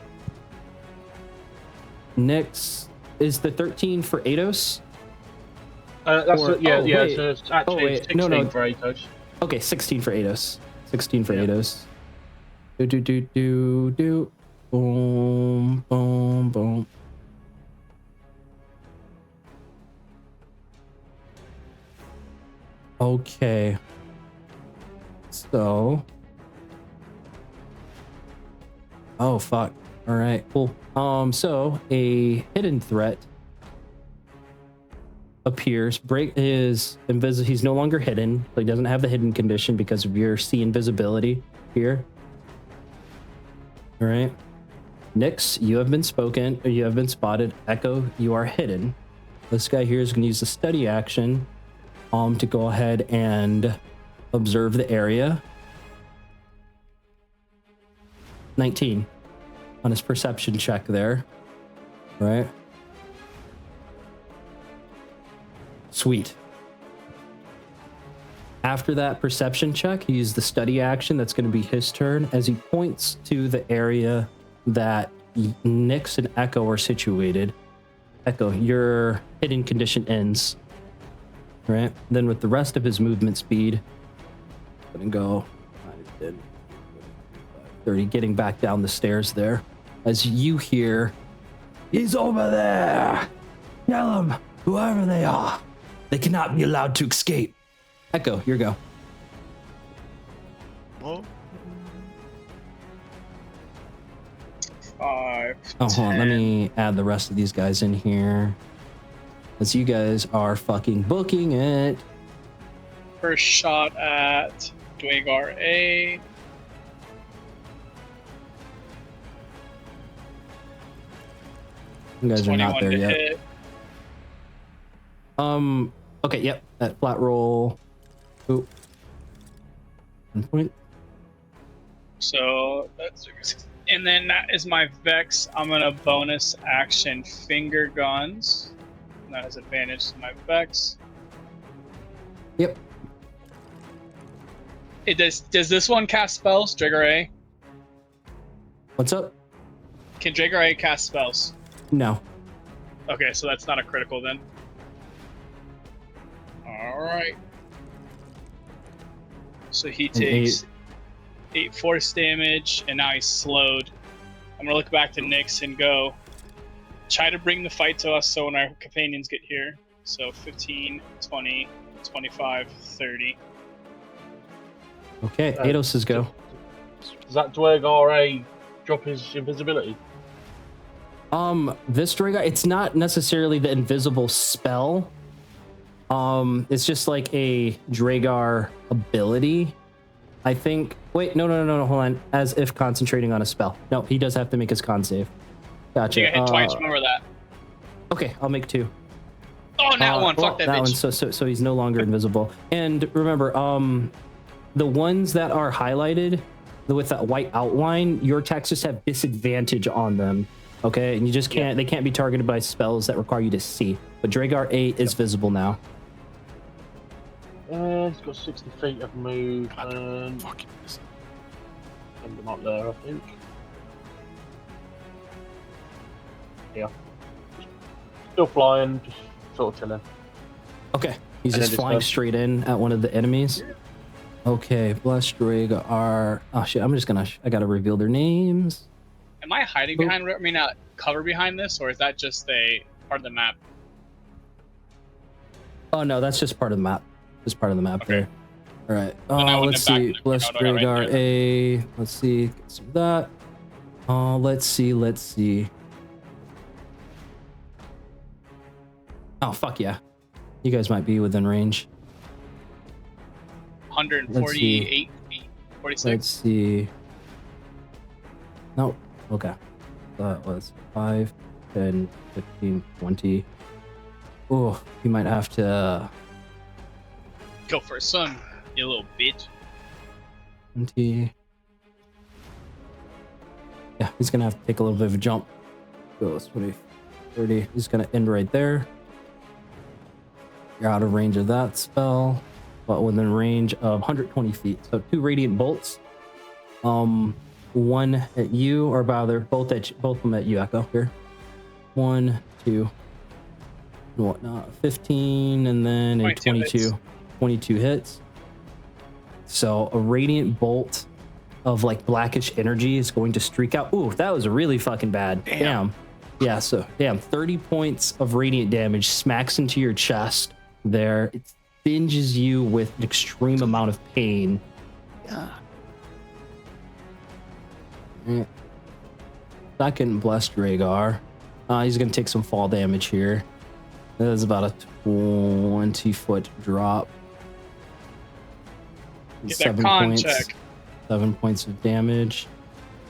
Nyx, is the 13 for Eidos? That's Or- yeah, oh, yeah. wait. So it's actually wait. 16 No, no. for Atos. Okay, 16 for Eidos. 16 for Yeah. Eidos. Do. Boom, boom, boom. Okay. So. Oh, fuck. All right, cool. So a hidden threat appears. Break is invisible. He's no longer hidden. So he doesn't have the hidden condition because of your see invisibility here. All right. Nyx, you have been spoken, or you have been spotted. Echo, you are hidden. This guy here is going to use the study action to go ahead and observe the area. 19 on his perception check there. Right. Sweet. After that perception check, he used the study action. That's going to be his turn as he points to the area that Nyx and Echo are situated. Echo, your hidden condition ends. Right? Then with the rest of his movement speed, going to go 5, 10, 30, getting back down the stairs there. As you hear, he's over there. Tell them, whoever they are, they cannot be allowed to escape. Echo, your go. Whoa. 5. Oh, hold on. Let 10. me add the rest of these guys in here. As you guys are fucking booking it. First shot at Dwagar A. You guys are not 21 there to yet. hit. Okay, yep. That flat roll. Ooh. 1 point. So that's, and then that is my Vex. I'm gonna bonus action finger guns. And that has advantage to my Vex. Yep. It does this one cast spells, Drager A? What's up? Can Drager A cast spells? No. Okay, so that's not a critical then. Alright. So he takes 8 force damage, and now he's slowed. I'm gonna look back to Nyx and go, try to bring the fight to us so when our companions get here. So 15, 20, 25, 30. Okay, Ados' go. Does that Dwagar A drop his invisibility? This Dragar, it's not necessarily the invisible spell. It's just like a Dragar ability. I think. Wait, no, hold on. As if concentrating on a spell. No, he does have to make his con save. Gotcha. You got hit twice, remember that. Okay, I'll make 2. Oh, that one. Fuck that bitch. One. So he's no longer invisible. And remember, the ones that are highlighted with that white outline, your attacks just have disadvantage on them. Okay, and you just can't. They can't be targeted by spells that require you to see. But Dragar 8 is visible now. He's got 60 feet of move and Fucking end him up there, I think. Yeah. Still flying, just sort of chilling. Okay, he's And just then flying just straight in at one of the enemies. Okay, Bless Dragar. Oh shit! I gotta reveal their names. Am I hiding behind, cover behind this, or is that just a part of the map? Oh no, that's just part of the map. Just part of the map Okay. there. All right. Then I Let's wouldn't have see. backed Bless it. No, right Dragar there. A. Let's see. Get some of that. Let's see. Oh fuck yeah! You guys might be within range. 148 feet. 46. Let's see. No. Okay. That was 5, 10, 15, 20. Oh, you might have to. Go for a son, you little bitch. 20. Yeah, he's gonna have to take a little bit of a jump. Goes 20, 30. He's gonna end right there. You're out of range of that spell, but within range of 120 feet. So 2 radiant bolts. One at you, or rather, both of them at you, Echo. Here. 1, 2, and whatnot. 15, and then a 22. 22 hits. So a radiant bolt of like blackish energy is going to streak out. Ooh, that was really fucking bad. Damn. Yeah, so 30 points of radiant damage smacks into your chest there. It binges you with an extreme amount of pain. Yeah. Second, Blessed Dragar. He's going to take some fall damage here. That is about a 20-foot drop. Get that con check. 7 points of damage.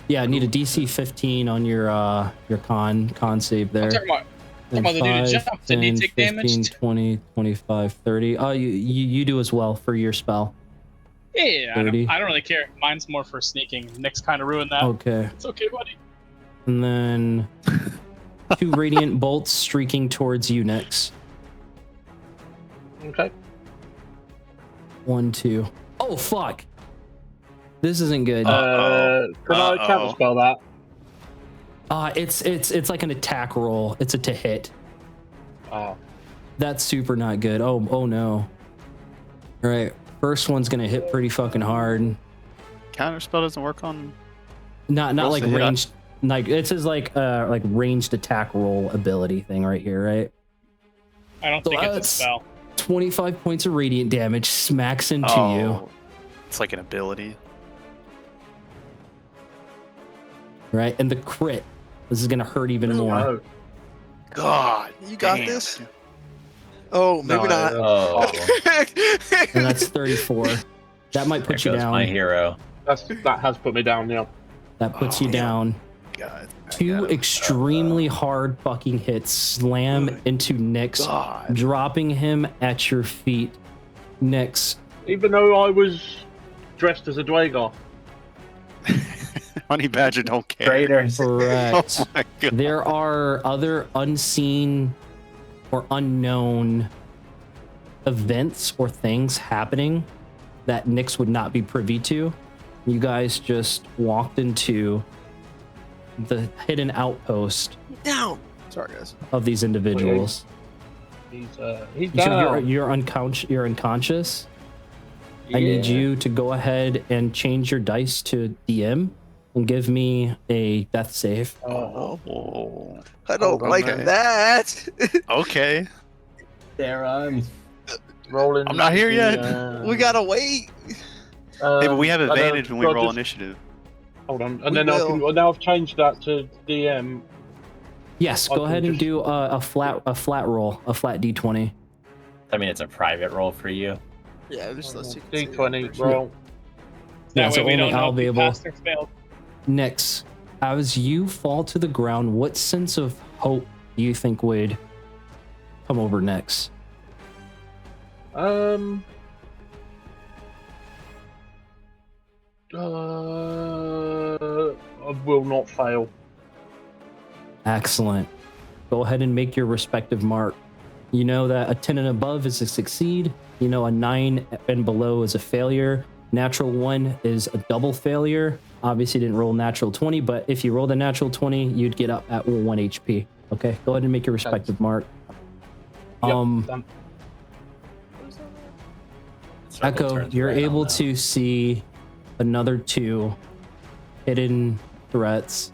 Yeah, I need a DC 15 on your con save there. I'm talking about the dude who jumped. Did he take 15, damage? 20, 25, 30. Oh, you do as well for your spell. Yeah, I 30. don't really care. Mine's more for sneaking. Nick's kind of ruined that. Okay. It's okay, buddy. And then 2 radiant bolts streaking towards you, Nyx. Okay. 1, 2. Oh fuck! This isn't good. Can I counterspell that? It's like an attack roll. It's a to hit. Oh. That's super not good. Oh no. All right, first one's gonna hit pretty fucking hard. Counterspell doesn't work on. Not Rolls like to hit on- ranged. Like it says like ranged attack roll ability thing right here, right? I don't So think it's a that's spell. 25 points of radiant damage smacks into you. Oh, it's like an ability. Right, and the crit. This is gonna hurt even more. No. God, You got damn. this? Oh, maybe not. Oh, And that's 34. That might there put you goes down. my hero. That has put me down, yeah. That puts you down. God, Two extremely hard fucking hits slam into Nyx, God. dropping him at your feet. Nyx, Even though I was dressed as a Dwagar. Honey Badger don't care. Traitors. correct. Oh my God. There are other unseen or unknown events or things happening that Nyx would not be privy to. You guys just walked into the hidden outpost Down. Sorry, guys. of these individuals. He's So down. you're unconscious. I need you to go ahead and change your dice to DM and give me a death save. Oh. Oh, I don't Oh, like okay. that. okay. There I'm. Rolling. I'm not here yet. We gotta wait. Hey, but we have and then advantage when we I'll roll just- initiative. Hold on, We and then will. now I've changed that to DM. Yes, I go can ahead and just- do a flat roll, a flat d20. I mean, it's a private roll for you. Yeah, just let's see. D20 roll. That Yeah, way so we only don't know I'll if be we able. passed or failed. Nyx, as you fall to the ground, what sense of hope do you think would come over Nyx? I will not fail. Excellent. Go ahead and make your respective mark. You know that a 10 and above is a succeed. You know a 9 and below is a failure. Natural 1 is a double failure. Obviously, you didn't roll natural 20, but if you rolled a natural 20, you'd get up at 1 HP. Okay, go ahead and make your respective mark. Yep, done. Circle Echo, turns you're red on able that. to see another 2 hidden threats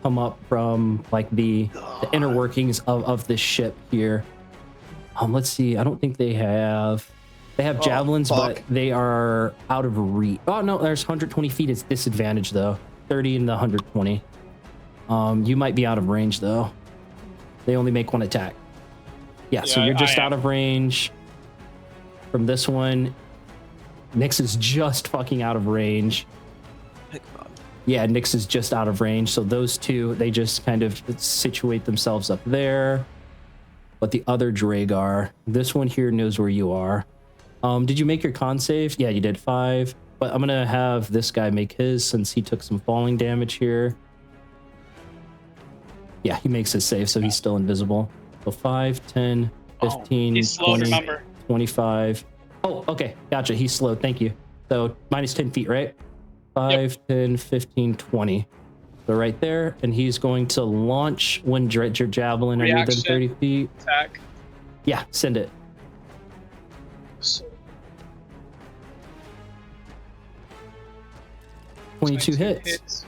come up from like the inner workings of the ship here. Let's see. I don't think they have javelins, fuck. but they are out of reach. Oh no, there's 120 feet. It's disadvantage though. 30 and the 120. You might be out of range though. They only make 1 attack. Yeah, so Yeah, you're just I out am. of range from this one. Nyx is just fucking out of range. Yeah, Nyx is just out of range. So those two, they just kind of situate themselves up there. But the other Dragar, this one here knows where you are. Did you make your con save? Yeah, you did 5. But I'm going to have this guy make his since he took some falling damage here. Yeah, he makes his save, so he's still invisible. So 5, 10, 15, He's slow, 20, remember. 25. Oh, okay. Gotcha. He's slow. Thank you. So minus 10 feet, right? 5, 10, 15, 20. So right there. And he's going to launch when your javelin are within Reaction. 30 feet. Attack. Yeah, send it. So, 22 hits.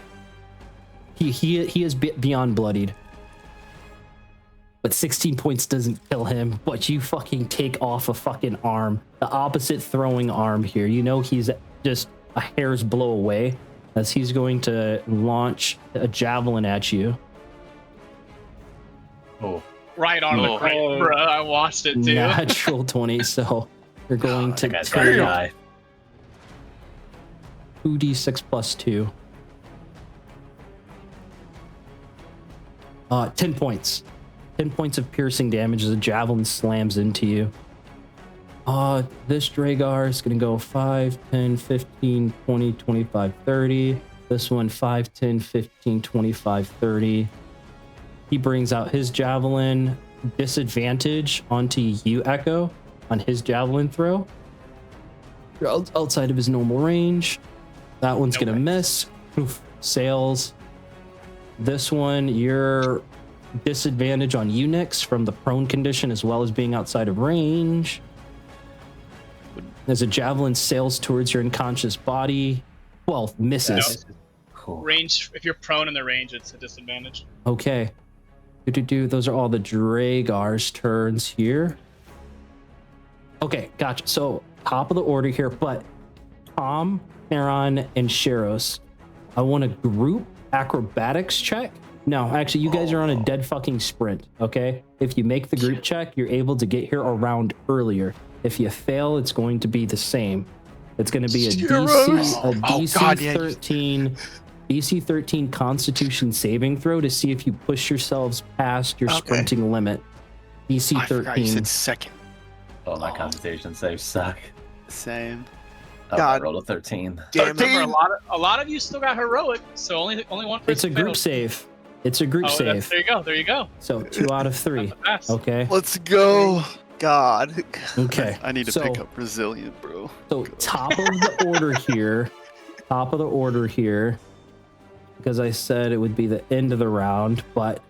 He is beyond bloodied. But 16 points doesn't kill him. But you fucking take off a fucking arm. The opposite throwing arm here. You know he's just a hair's blow away as he's going to launch a javelin at you. Oh, Right on Oh. the crit, bruh. I watched it too. Natural 20. So you're going to that guy's gonna die. 2d6 plus 2. 10 points. 10 points of piercing damage as a javelin slams into you. This Dragar is going to go 5, 10, 15, 20, 25, 30. This one 5, 10, 15, 25, 30. He brings out his javelin. Disadvantage onto you, Echo. on his javelin throw. You're outside of his normal range. That one's gonna miss. Oof, sails. This one, you're disadvantage on Unix from the prone condition as well as being outside of range. As a javelin sails towards your unconscious body. 12 misses. Cool. Range, if you're prone in the range, it's a disadvantage. Okay. Those are all the Dragar's turns here. Okay, gotcha. So top of the order here, but Tom, Theron, and Sheros, I want a group acrobatics check. No, actually, you guys are on a dead fucking sprint, okay? If you make the group check, you're able to get here a round earlier. If you fail, it's going to be the same. It's going to be a DC 13 DC 13 Constitution saving throw to see if you push yourselves past your sprinting limit. DC 13. I forgot you said second. Oh, my Constitution saves suck. Same. Oh, God. I rolled a 13. Damn, Remember, a lot of you still got heroic, so only one person. It's a group failed. save. It's a group save. There you go. There you go. So 2 out of 3. That's a pass. Okay. Let's go. God. Okay. I need to So- pick up resilient, bro. So top of the order here. Top of the order here. Because I said it would be the end of the round, but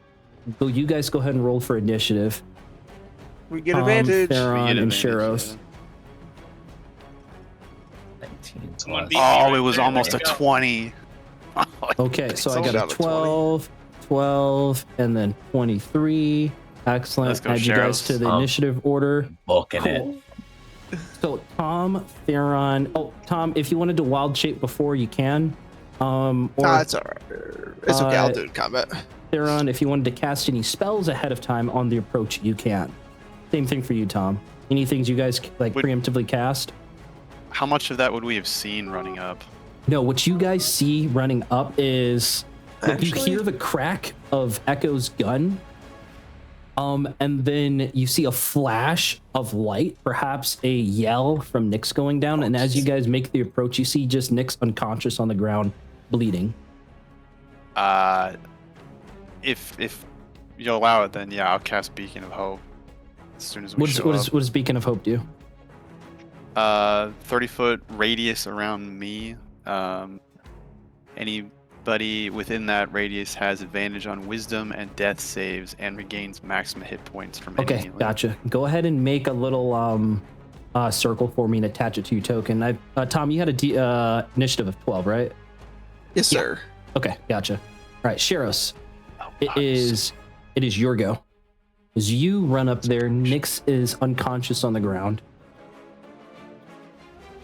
you guys go ahead and roll for initiative. We get advantage. Theron, We get and advantage, Sheros. 19 Someone plus. beat me Oh, right it was there. almost There a you go. 20. Okay, so I Someone got a got a 20. 12, and then 23. Excellent. Let's go, Add you guys Sheros. to the initiative order. Bulking it. Cool. So Tom, Theron. Oh, Tom, if you wanted to wild shape before, you can. Or It's alright. It's okay. I'll do it in combat. Theron, if you wanted to cast any spells ahead of time on the approach, you can. Same thing for you, Tom. Any things you guys like Would- preemptively cast? How much of that would we have seen running up? No, what you guys see running up is look, you Actually- hear the crack of Echo's gun. And then you see a flash of light, perhaps a yell from Nyx going down. And as you guys make the approach, you see just Nyx unconscious on the ground, bleeding. If you allow it, then yeah, I'll cast Beacon of Hope as soon as we show up. What does Beacon of Hope do? 30-foot radius around me. Anybody within that radius has advantage on Wisdom and Death saves and regains maximum hit points from any Okay, healing. gotcha. Go ahead and make a little circle for me and attach it to your token. Tom, you had a initiative of 12, right? Yes, sir. Okay, gotcha. All right, Sheros, it is your go. As you run up there, Nyx is unconscious on the ground.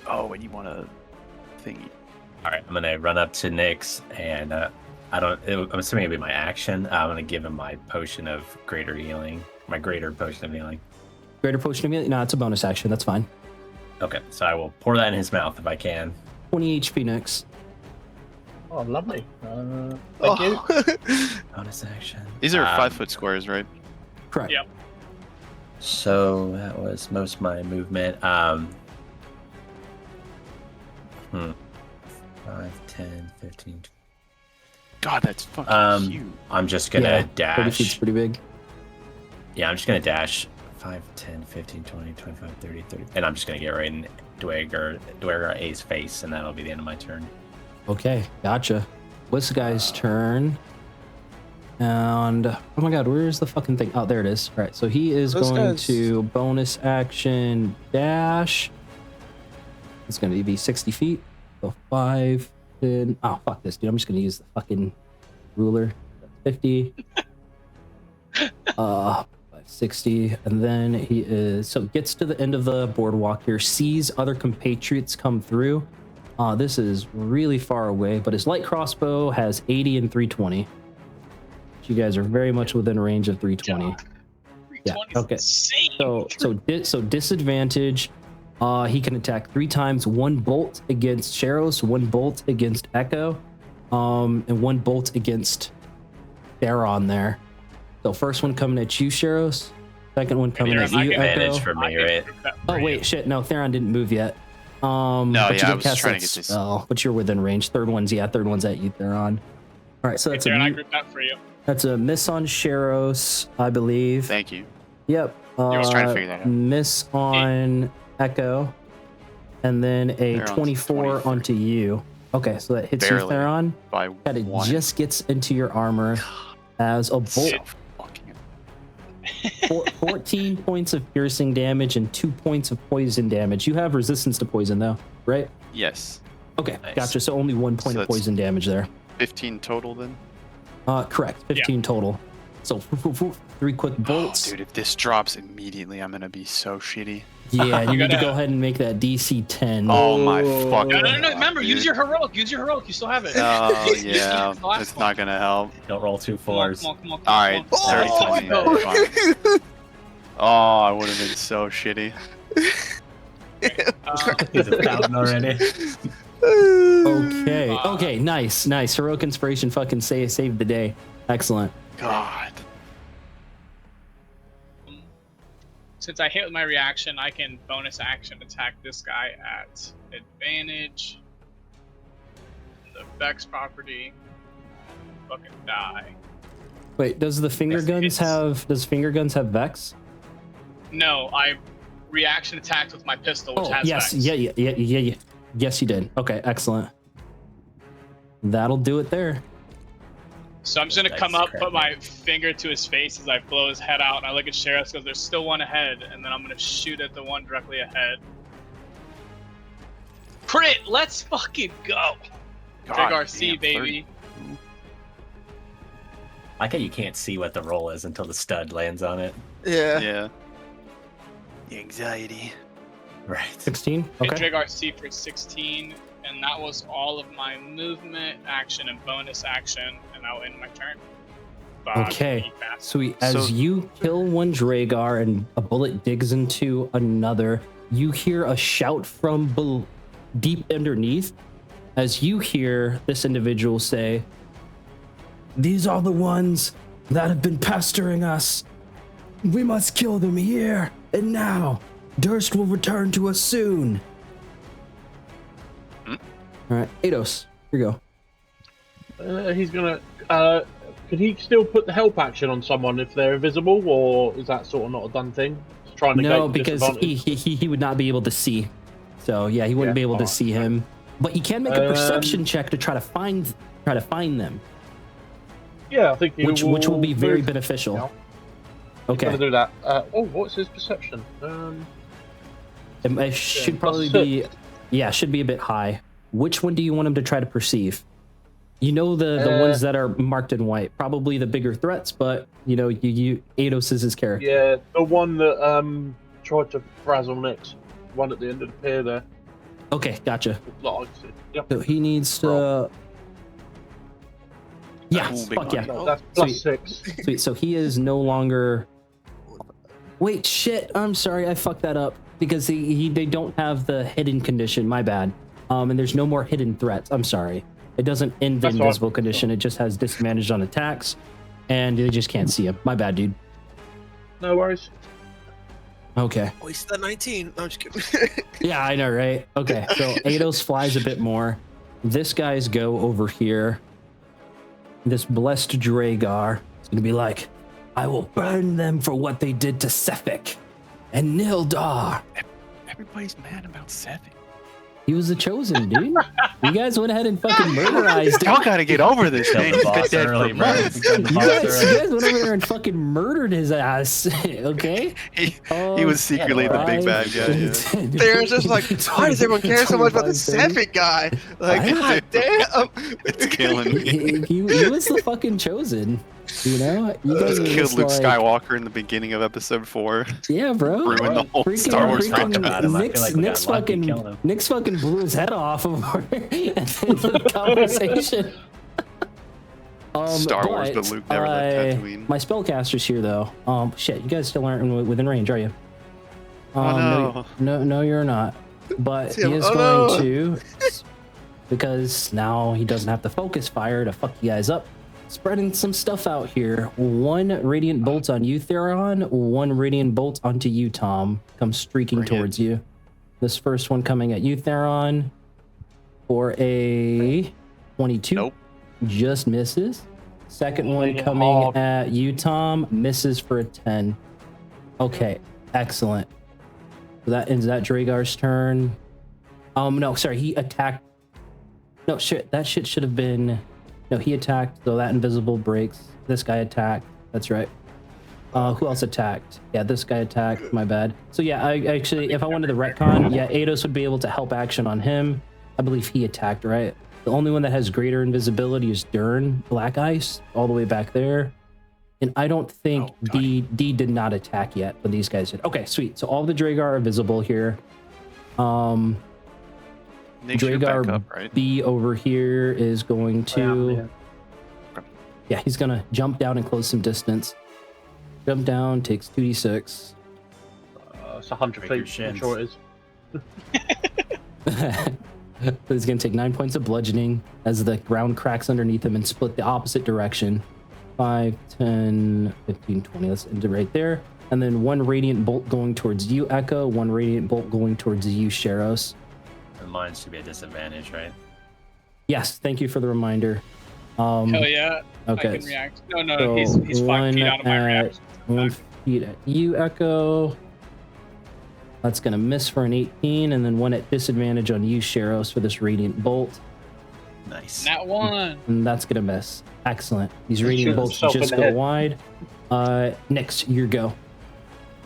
Oh, and you want a thingy. All right, I'm gonna run up to Nyx, and I'm assuming it'll be my action. I'm gonna give him my potion of greater healing, my greater potion of healing. Greater potion of healing? No, it's a bonus action. That's fine. Okay, so I will pour that in his mouth if I can. 20 HP, Nyx. Oh, lovely. Thank you. Bonus action. These are 5-foot squares, right? Correct. Yep. So that was most of my movement. 5, 10, 15. God, that's fucking huge. I'm just gonna 30 feet's dash. pretty big. Yeah, I'm just gonna dash 5, 10, 15, 20, 25, 30, 30. And I'm just gonna get right in Dweger A's face, and that'll be the end of my turn. Okay, gotcha. This guy's turn. And oh my god, where's the fucking thing? Oh, there it is. All right, so he is Those going guys- to bonus action dash. It's going to be 60 feet. So 5, 10. Oh, fuck this, dude. I'm just going to use the fucking ruler. 50. 60. And then he is. So gets to the end of the boardwalk here, sees other compatriots come through. This is really far away, but his light crossbow has 80 and 320. You guys are very much within range of 320. Yeah, 320 is okay. insane. So disadvantage. He can attack 3 times. 1 bolt against Sheros, 1 bolt against Echo, and 1 bolt against Theron there. So first one coming at you, Sheros. Second one coming at you, Advantage Echo. for me, right? Oh wait, shit. No, Theron didn't move yet. No, but you yeah, I did was cast trying that to get this. spell, but you're within range. Third one's at you, Theron. All right, so that's Darren, I a grouped that for you. that's a miss on Sheros, I believe. Thank you. Yep. was trying to figure that out. Miss on Echo, and then a Theron's 24 23. onto you. Okay, so that hits Barely. you, Theron. By That it one. just gets into your armor as a bolt. So fucking 14 points of piercing damage and 2 points of poison damage. You have resistance to poison, though, right? Yes. Okay, Nice. gotcha. So only 1 point So of that's- poison damage there. 15 total then. Correct. 15 total. So 3 quick Oh, bolts. dude, if this drops immediately, I'm gonna be so shitty. Yeah, you need to gotta- go ahead and make that DC 10. Oh my fucking. No. Remember, dude. use your heroic. Use your heroic. You still have it. Oh yeah, It's the last it's one. not gonna help. Don't roll 2 Come on, 4s. come on, come on, All right, come on. 30 Oh, 20. no. Fine. Oh, I would have been so shitty. He's a fountain already. Okay. Okay. Nice. Heroic inspiration fucking saved the day. Excellent. God. Since I hit with my reaction, I can bonus action attack this guy at advantage. The Vex property. Fucking die. Wait, does the finger guns have Vex? No, I reaction attacked with my pistol, which has yes. Vex. Yeah. Yes, you did. Okay, excellent. That'll do it there. So I'm just gonna That's come up, crappy. put my finger to his face as I blow his head out, and I look at Sheriff because there's still one ahead, and then I'm gonna shoot at the one directly ahead. Crit! Let's fucking go! God Big RC, damn, baby. I like how you can't see what the roll is until the stud lands on it. Yeah. Yeah. The anxiety. Right. 16. Hit Okay. Drake RC for 16, and that was all of my movement, action, and bonus action, and I'll end my turn. Okay. Be fast. Sweet. As So- you kill one Dragar and a bullet digs into another, you hear a shout from deep underneath. As you hear this individual say, "These are the ones that have been pestering us. We must kill them here and now. Durst will return to us soon." Hmm? All right, Eidos, here you go. He's gonna. Could he still put the help action on someone if they're invisible, or is that sort of not a done thing? Just trying to No, negate because disadvantage? he would not be able to see. So yeah, he wouldn't Yeah, be able to alright, see him. But he can make a perception check to try to find them, Yeah, I think he which will be very move- beneficial. Yeah. He's Okay, gonna do that. What's his perception? it should Yeah, probably plus be, yeah, should be a bit high. Which one do you want him to try to perceive? You know the ones that are marked in white, probably the bigger threats, but you know you Eidos is his character. Yeah, the one that tried to frazzle Nix. One at the end of the pier there. Okay, gotcha. Like, yep. So he needs to. Yeah, Ooh, big fuck yeah. money. No, that's plus Sweet. 6. Sweet. So he is no longer. Wait, shit. I'm sorry. I fucked that up because they don't have the hidden condition. My bad. And there's no more hidden threats. I'm sorry. It doesn't end the That's all right. invisible condition. It just has disadvantage on attacks, and they just can't see him. My bad, dude. No worries. Okay. Oh, he's at 19. No, I'm just kidding. Yeah, I know, right? Okay. So Eidos flies a bit more. This guy's go over here. This blessed Dragar is gonna be like, "I will burn them for what they did to Sefik and Nildar." Everybody's mad about Sefik. He was the chosen, dude. You guys went ahead and fucking murderized Y'all him. gotta get over this, Killed man. the He's been boss dead early, for bro. months. Killed the You boss guys early. went over there and fucking murdered his ass. Okay. He was secretly the big bad guy. Yeah. There's just like, why does everyone care so much about this 25, 30. Sefik guy? Like, I- god damn. It's killing me. He was the fucking chosen. You know, you guys Just are killed just Luke like, Skywalker in the beginning of episode 4. Yeah, bro. Ruined the whole Star Wars talk about him. I feel like we Nick's got lucky killing him. Nick's fucking blew his head off of our the conversation. Star Wars, but Luke never left Tatooine. My spellcaster's here though. Shit, you guys still aren't within range, are you? Oh, no, you're not. But he Tim, is oh, going to, because now he doesn't have to focus fire to fuck you guys up. Spreading some stuff out here. 1 radiant bolt on you, Theron. 1 radiant bolt onto you, Tom. Comes streaking Bring it. towards you. This first one coming at you, Theron, for a 22. Nope. Just misses. Second one Radiant coming hog. at you, Tom. Misses for a 10. Okay, excellent. So that ends that Dragar's turn. No, sorry, he attacked. No, shit, that shit should have been. No, he attacked, so that invisible breaks. This guy attacked. That's right. Who else attacked? Yeah, this guy attacked. My bad. So yeah, I actually, if I wanted the retcon, yeah, Eidos would be able to help action on him. I believe he attacked, right? The only one that has greater invisibility is Dern, Black Ice, all the way back there. And I don't think D did not attack yet, but these guys did. Okay, sweet. So all the Dragar are visible here. Nick's your Dragar backup, right? B over here is going to... Yeah, he's going to jump down and close some distance. Jump down, takes 2d6. It's 100 feet, I'm sure it is. He's going to take 9 points of bludgeoning as the ground cracks underneath him and split the opposite direction. 5, 10, 15, 20. Let's end it right there. And then 1 radiant bolt going towards you, Echo. 1 radiant bolt going towards you, Sheros. And mine should be a disadvantage, right? Yes, thank you for the reminder. Hell yeah. Okay. I can react. No, So he's 5 feet out of my reaction. 1 feet at you, Echo. That's going to miss for an 18, and then 1 at disadvantage on you, Sheros, for this radiant bolt. Nice. That one. And that's going to miss. Excellent. These radiant Shoot bolts himself just in the go head. wide. Next, your go.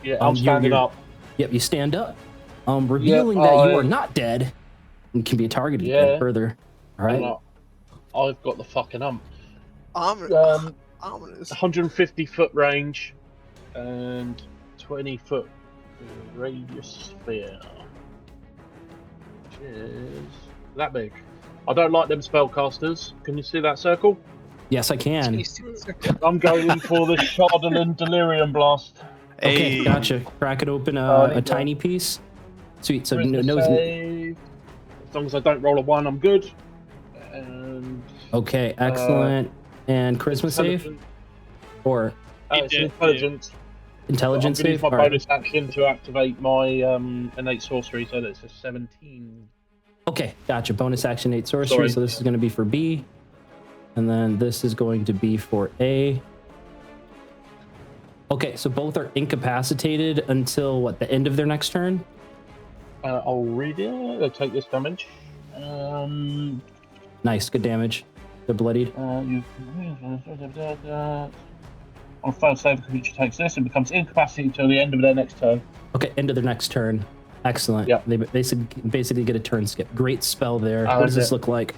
Yeah, I'm standing you're- up. Yep, you stand up, revealing that you are not dead and can be targeted Yeah. further. All right. I've got the fucking Ominous. 150 foot range and 20 foot radius sphere. Which is that big. I don't like them spellcasters. Can you see that circle? Yes, I can. I'm going for the Shardolin Delirium Blast. Okay, Hey. gotcha. Crack it open I a need tiny piece. Sweet. So Charisma no. save. As long as I don't roll a 1, I'm good. And Okay, excellent. And charisma save intelligence- or It's an intelligence. intelligence I'm going to use save? my All right. bonus action to activate my innate sorcery, so that's a 17. Okay, gotcha. Bonus action 8 sorcery. Sorry. So this is going to be for B, and then this is going to be for A. Okay, so both are incapacitated until what? The end of their next turn. I'll read it. They take this damage. Nice, good damage. They're bloodied. On failed save, the creature takes this and becomes incapacitated until the end of their next turn. Okay, end of their next turn. Excellent. Yeah. They basically get a turn skip. Great spell there. Oh, What does is this it? look like?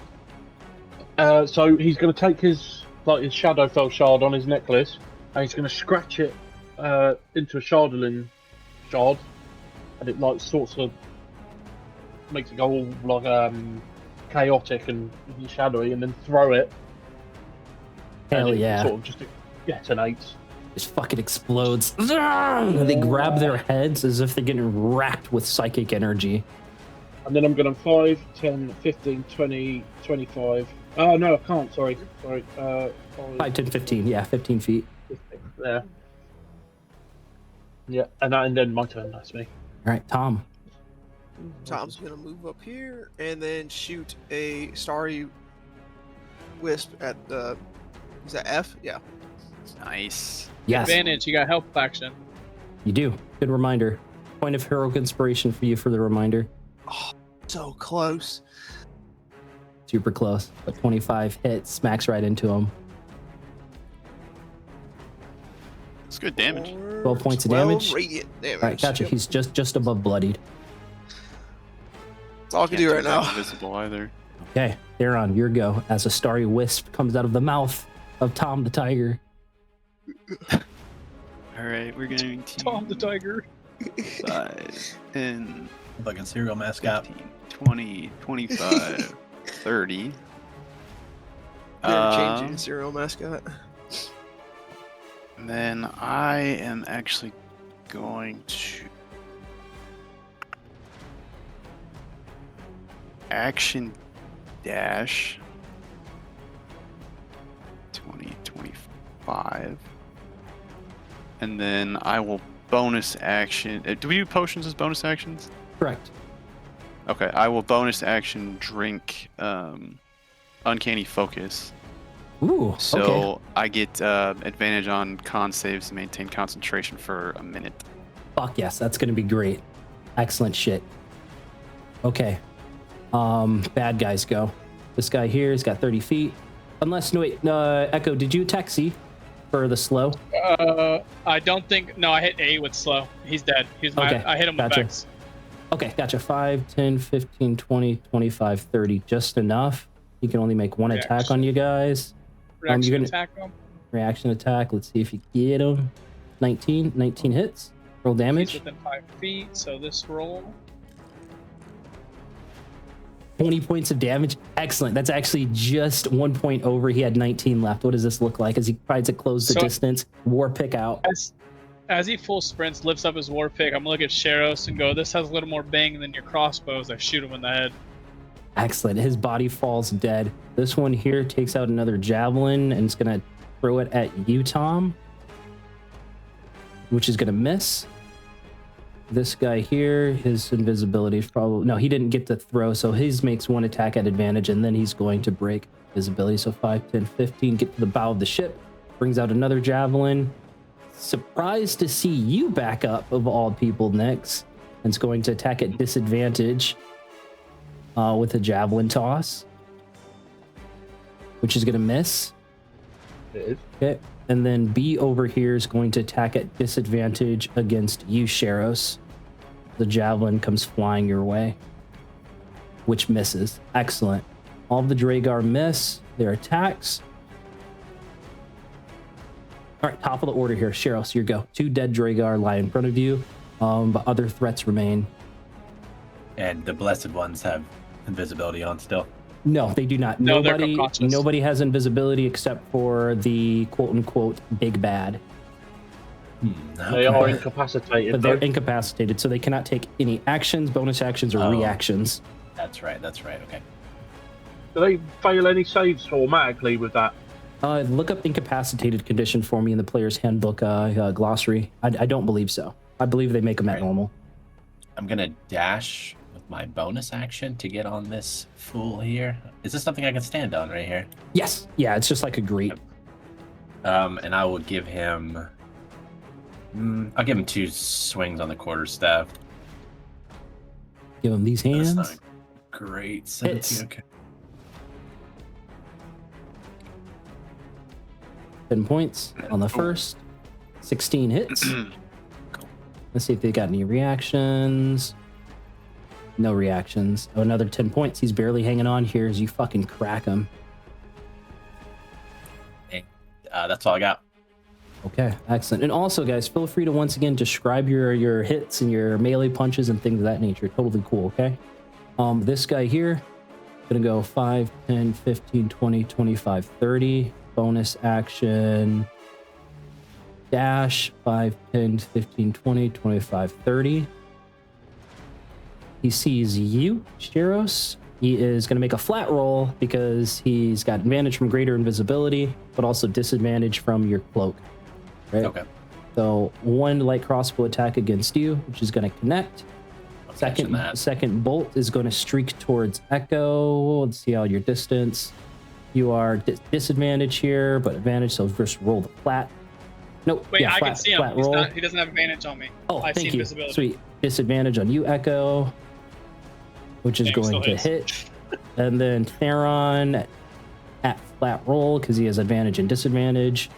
So he's going to take his Shadowfell shard on his necklace, and he's going to scratch it into a Shardolin shard, and it sorts of makes it go all chaotic and shadowy, and then throw it. Hell and it yeah. Sort of just detonates. Just fucking explodes. And they grab their heads as if they're getting racked with psychic energy. And then I'm going to 5, 10, 15, 20, 25. Oh, no, I can't. Sorry. 5, 10, 15. Yeah, 15 feet. 15. There. Yeah, and then my turn. That's me. All right, Tom. Tom's gonna move up here and then shoot a starry wisp at the. Is that F? Yeah. Nice. Yes, Advantage. You got help action. you do. Good reminder. Point of heroic inspiration for you for the reminder. So close. Super close. But 25 hits, smacks right into him. It's good damage. 12 points of 12 damage. Radiant damage. All right, gotcha. Yep. He's just above bloodied. That's all I can Can't do right turn now. Invisible either. Okay, Theron, your go. As a starry wisp comes out of the mouth of Tom the Tiger. All right, we're going to Tom the Tiger. 5, 10, Fucking serial mascot. 15, 20, 25, 30. They're changing serial mascot. And then I am actually going to action dash 20, 25. And then I will bonus action. Do we do potions as bonus actions? Correct. Okay, I will bonus action drink Uncanny Focus. Ooh, So okay. I get advantage on con saves to maintain concentration for a minute. Fuck yes, that's gonna be great. Excellent shit. Okay. Bad guys go. This guy here has got 30 feet. Unless, no wait, Echo, did you attack C for the slow? I don't think. No, I hit A with slow. He's dead. Okay, I hit him with gotcha. Vex. Okay, gotcha. 5, 10, 15, 20, 25, 30. Just enough. You can only make one attack on you guys. Reaction you're gonna attack him. reaction attack. Let's see if you get him. 19 hits. Roll damage. He's within 5 feet, so this roll. 20 points of damage. Excellent. That's actually just 1 point over. He had 19 left. What does this look like as he tries to close the distance? War pick out. As he full sprints, lifts up his war pick, I'm gonna look at Sheros and go, "This has a little more bang than your crossbows." I shoot him in the head. Excellent. His body falls dead. This one here takes out another javelin and it's gonna throw it at you, Tom, which is gonna miss. This guy here, his invisibility is probably no. He didn't get to throw, so his makes one attack at advantage, and then he's going to break visibility. So 5, 10, 15. Get to the bow of the ship. Brings out another javelin. Surprised to see you back up, of all people, Nyx. And it's going to attack at disadvantage with a javelin toss, which is going to miss. It is. Okay. And then B over here is going to attack at disadvantage against you, Sheros. The javelin comes flying your way, which misses. Excellent. All of the Dragar miss their attacks. All right, top of the order here. Sheros, your go. 2 dead Dragar lie in front of you, but other threats remain. And the blessed ones have invisibility on still. No, they do not. No, they're Nobody, unconscious. nobody has invisibility except for the quote-unquote big bad. They are incapacitated. But they're though. incapacitated, so they cannot take any actions, bonus actions, or Oh. reactions. That's right. Okay. Do they fail any saves automatically with that? Look up incapacitated condition for me in the player's handbook glossary. I don't believe so. I believe they make them at normal. I'm gonna dash with my bonus action to get on this fool here. Is this something I can stand on right here? Yes. Yeah, it's just like a grate. And I will give him. I'll give him 2 swings on the quarterstaff. Give him these That's hands. not great. 17. Hits. Okay. 10 points on the first. 16 hits. Let's see if they got any reactions. No reactions. Oh, another 10 points. He's barely hanging on here as you fucking crack him. That's all I got. Okay, excellent. And also, guys, feel free to once again describe your hits and your melee punches and things of that nature. Totally cool, okay? This guy here, gonna go 5, 10, 15, 20, 25, 30. Bonus action. Dash, 5, 10, 15, 20, 25, 30. He sees you, Sheros. He is going to make a flat roll because he's got advantage from greater invisibility, but also disadvantage from your cloak. Right? Okay. So 1 light crossbow attack against you, which is going to connect. Second bolt is going to streak towards Echo. Let's see how your distance. You are disadvantage here, but advantage, so just roll the flat. Nope. Wait, yeah, I flat, can see him. flat roll. He doesn't have advantage on me. Oh, I see thank you. invisibility. Sweet. Disadvantage on you, Echo, which is Dang, going to still hit. And then Theron at flat roll because he has advantage and disadvantage.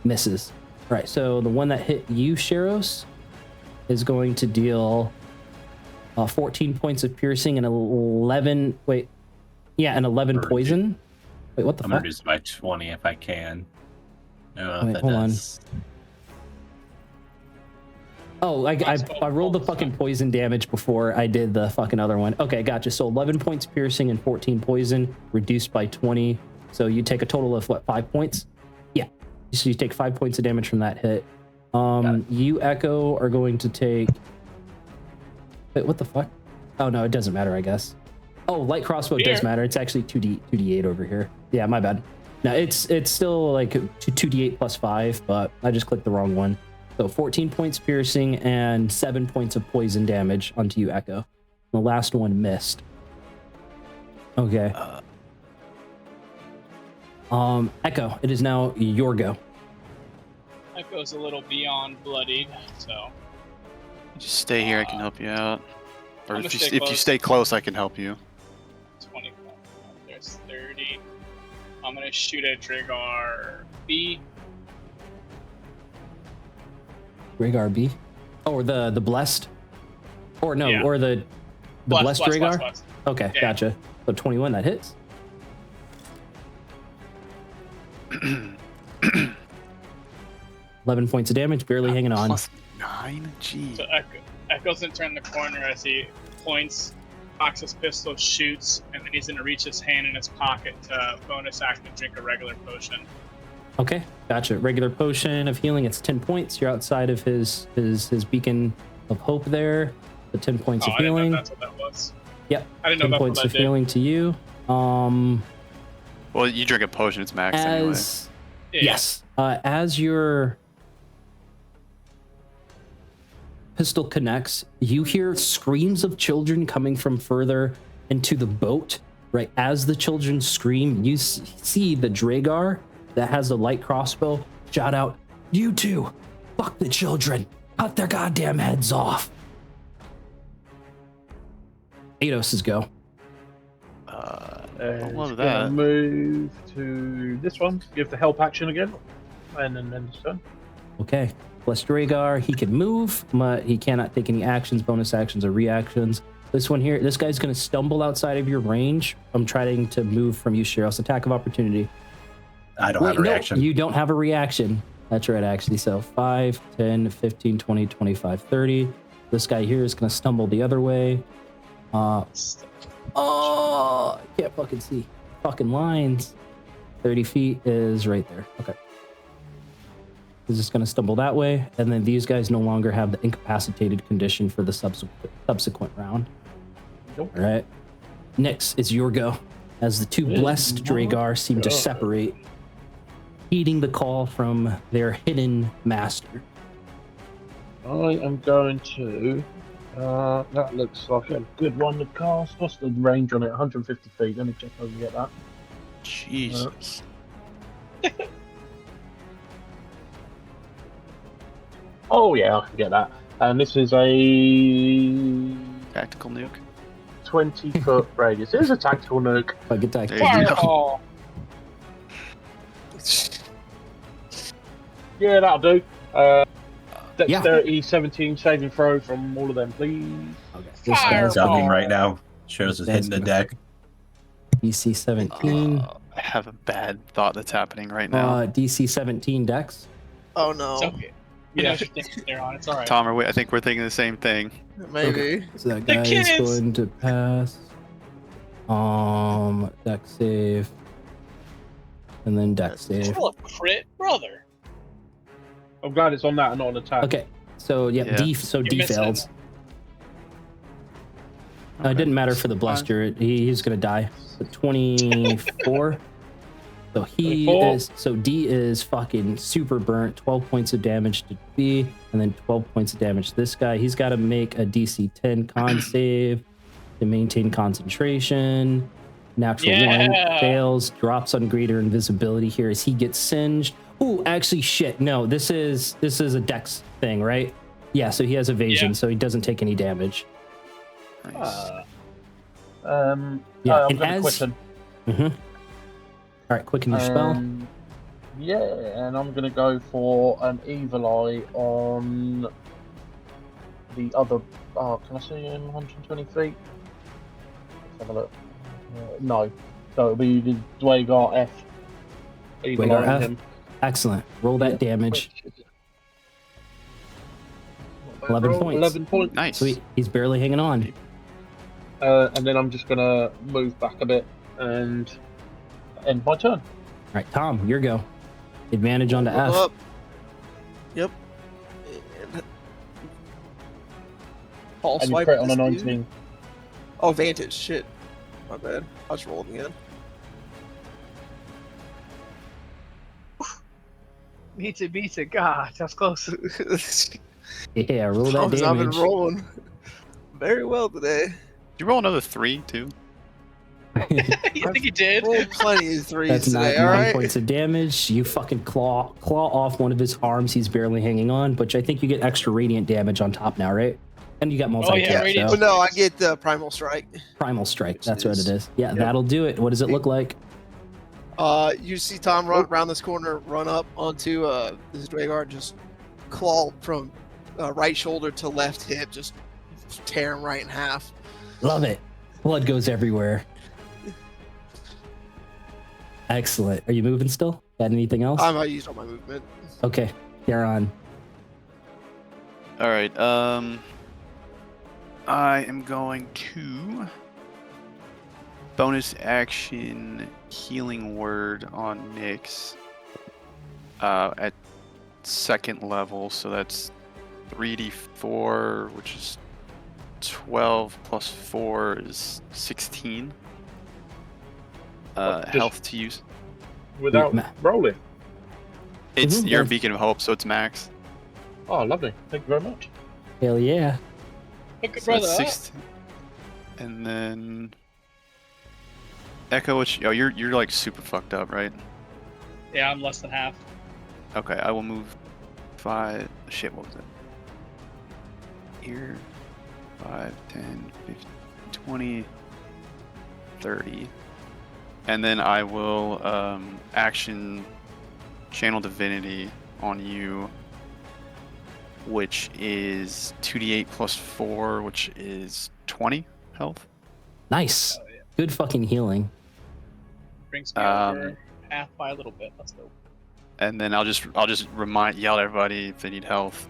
Misses. All right, so the one that hit you, Sheros, is going to deal 14 points of piercing and 11. Wait, yeah, and 11 poison. Wait, what the I'm fuck? gonna reduce it by 20 if I can. No, Wait, hold on. Oh, I rolled the fucking poison damage before I did the fucking other one. Okay, gotcha. So 11 points piercing and 14 poison, reduced by 20. So you take a total of what, 5 points? Yeah. So you take 5 points of damage from that hit. You, Echo, are going to take. Wait, what the fuck? Oh no, it doesn't matter, I guess. Oh, light crossbow does matter. It's actually 2d8 over here. Yeah, my bad. No, it's still like 2d8 plus 5, but I just clicked the wrong one. So 14 points piercing and 7 points of poison damage onto you, Echo. The last one missed. Okay. Echo, it is now your go. Echo's a little beyond bloodied, so Just stay here. I can help you out. Or I'm if gonna you, stay if you close. stay close, I can help you. 25. There's 30. I'm gonna shoot at Dragar B. Rhaegar B. Oh, or the blessed. Or no, Yeah. or the blessed Rhaegar. Blessed. Okay, Yeah. gotcha. So 21, that hits. 11 points of damage, barely hanging on. +9? Jeez. So Echo's gonna turn the corner as he points, cocks his pistol, shoots, and then he's gonna reach his hand in his pocket to bonus action and drink a regular potion. Okay, gotcha. Regular potion of healing, it's 10 points. You're outside of his beacon of hope there. The 10 points of I didn't healing. know that's what that was. Yep. I didn't know 10 that's what points that of did. healing to you. Well, you drink a potion, it's max anyway. Yeah. Yes. As your pistol connects, you hear screams of children coming from further into the boat. Right as the children scream, you see the Dragar that has the light crossbow shout out, "You two, fuck the children, cut their goddamn heads off." Ados is go. I love Gonna that. move to this one. Give the help action again, and then this turn. Okay. Blessed Rhaegar, he can move, but he cannot take any actions, bonus actions, or reactions. This one here, this guy's going to stumble outside of your range. I'm trying to move from you, Sheros. Attack of opportunity. I don't have a no, reaction. you don't have a reaction. That's right, actually. So 5, 10, 15, 20, 25, 30. This guy here is going to stumble the other way. Oh, I can't fucking see. Fucking lines. 30 feet is right there. Okay. He's just going to stumble that way. And then these guys no longer have the incapacitated condition for the subsequent round. Nope. All right. Next is your go. As the two blessed Dragar seem to separate, heeding the call from their hidden master. I am going to. That looks like a good one to cast. What's the range on it? 150 feet. Let me check if I can get that. Jesus. Oh yeah, I can get that. And this is a Tactical nuke. 20-foot radius. It is a tactical nuke. Like attack. There you go. Fireball! Yeah, that'll do. Yeah. Dexterity 17 saving throw from all of them, please. Okay. This guy's Fireball. jumping right now. Shows us That's hitting the gonna- deck. DC 17. I have a bad thought that's happening right now. DC 17 dex. Oh no. It's okay. You know what you're thinking there on. It's alright. Tom, I think we're thinking the same thing. Maybe. So that The guy is kids! going to pass. Dex save. And then dex save. Roll a crit, brother. I'm glad it's on that and not an attack. Okay. So yeah, Yeah. D You're missing. fails. It Okay. didn't matter for the bluster. He's gonna die. So 24. So he 24. is. So D is fucking super burnt. 12 points of damage to B, and then 12 points of damage to this guy. He's got to make a DC 10 con save to maintain concentration. Natural one Yeah. fails. Drops on greater invisibility here as he gets singed. Ooh, actually, shit. No, this is a dex thing, right? Yeah. So he has evasion, Yeah. so he doesn't take any damage. Nice. Yeah, I'm and going to as- quicken. Mm-hmm. All right, quicken your spell. Yeah, and I'm going to go for an evil eye on the other. Oh, can I see him 120 feet? Let's have a look. No. So it'll be the Dwagar F. Evil Dwagar eye on F? him. Excellent. Roll that damage. 11 points. 11 points. Nice. Sweet. He's barely hanging on. And then I'm just going to move back a bit and end my turn. All right, Tom, your go. Advantage onto F. Up. Yep. And Paul And you swipe crit on a this dude. 19. Oh, vantage. Shit. My bad. I was rolling again. Beats it. God, that's close. Yeah, roll that I've been damage. rolling very well today. Did you roll another 3 too? You think he did? Rolled plenty of threes That's today. nine All right. points of damage. You fucking claw off one of his arms. He's barely hanging on, but I think you get extra radiant damage on top now, right? And you got multi-attack. radiant so. But no, I get the primal strike. Primal strike. Which That's what is- it is. Yeah, Yep. that'll do it. What does it look like? You see Tom run around this corner, run up onto this Dwagar, just claw from right shoulder to left hip, just tear him right in half. Love it. Blood goes everywhere. Excellent. Are you moving still? Got anything else? I used all my movement. Okay, you're on. All right. I am going to bonus action healing word on Nyx at second level, so that's 3d4, which is 12 plus 4 is 16. Just- Health to use. Without Ma- rolling. It's Mhm, your yeah. beacon of hope, so it's max. Oh, lovely. Thank you very much. Hell yeah. Hook a So brother that's up. 16. And then Echo, which you're like super fucked up, right? Yeah, I'm less than half. Okay, I will move 5. Shit, what was it? Here, 5, 10, 15, 20, 30. And then I will action Channel Divinity on you, which is 2d8 plus 4, which is 20 health. Nice. Oh, yeah. Good fucking healing. Brings me over half by a little bit. Let's go. And then I'll just yell at everybody if they need health.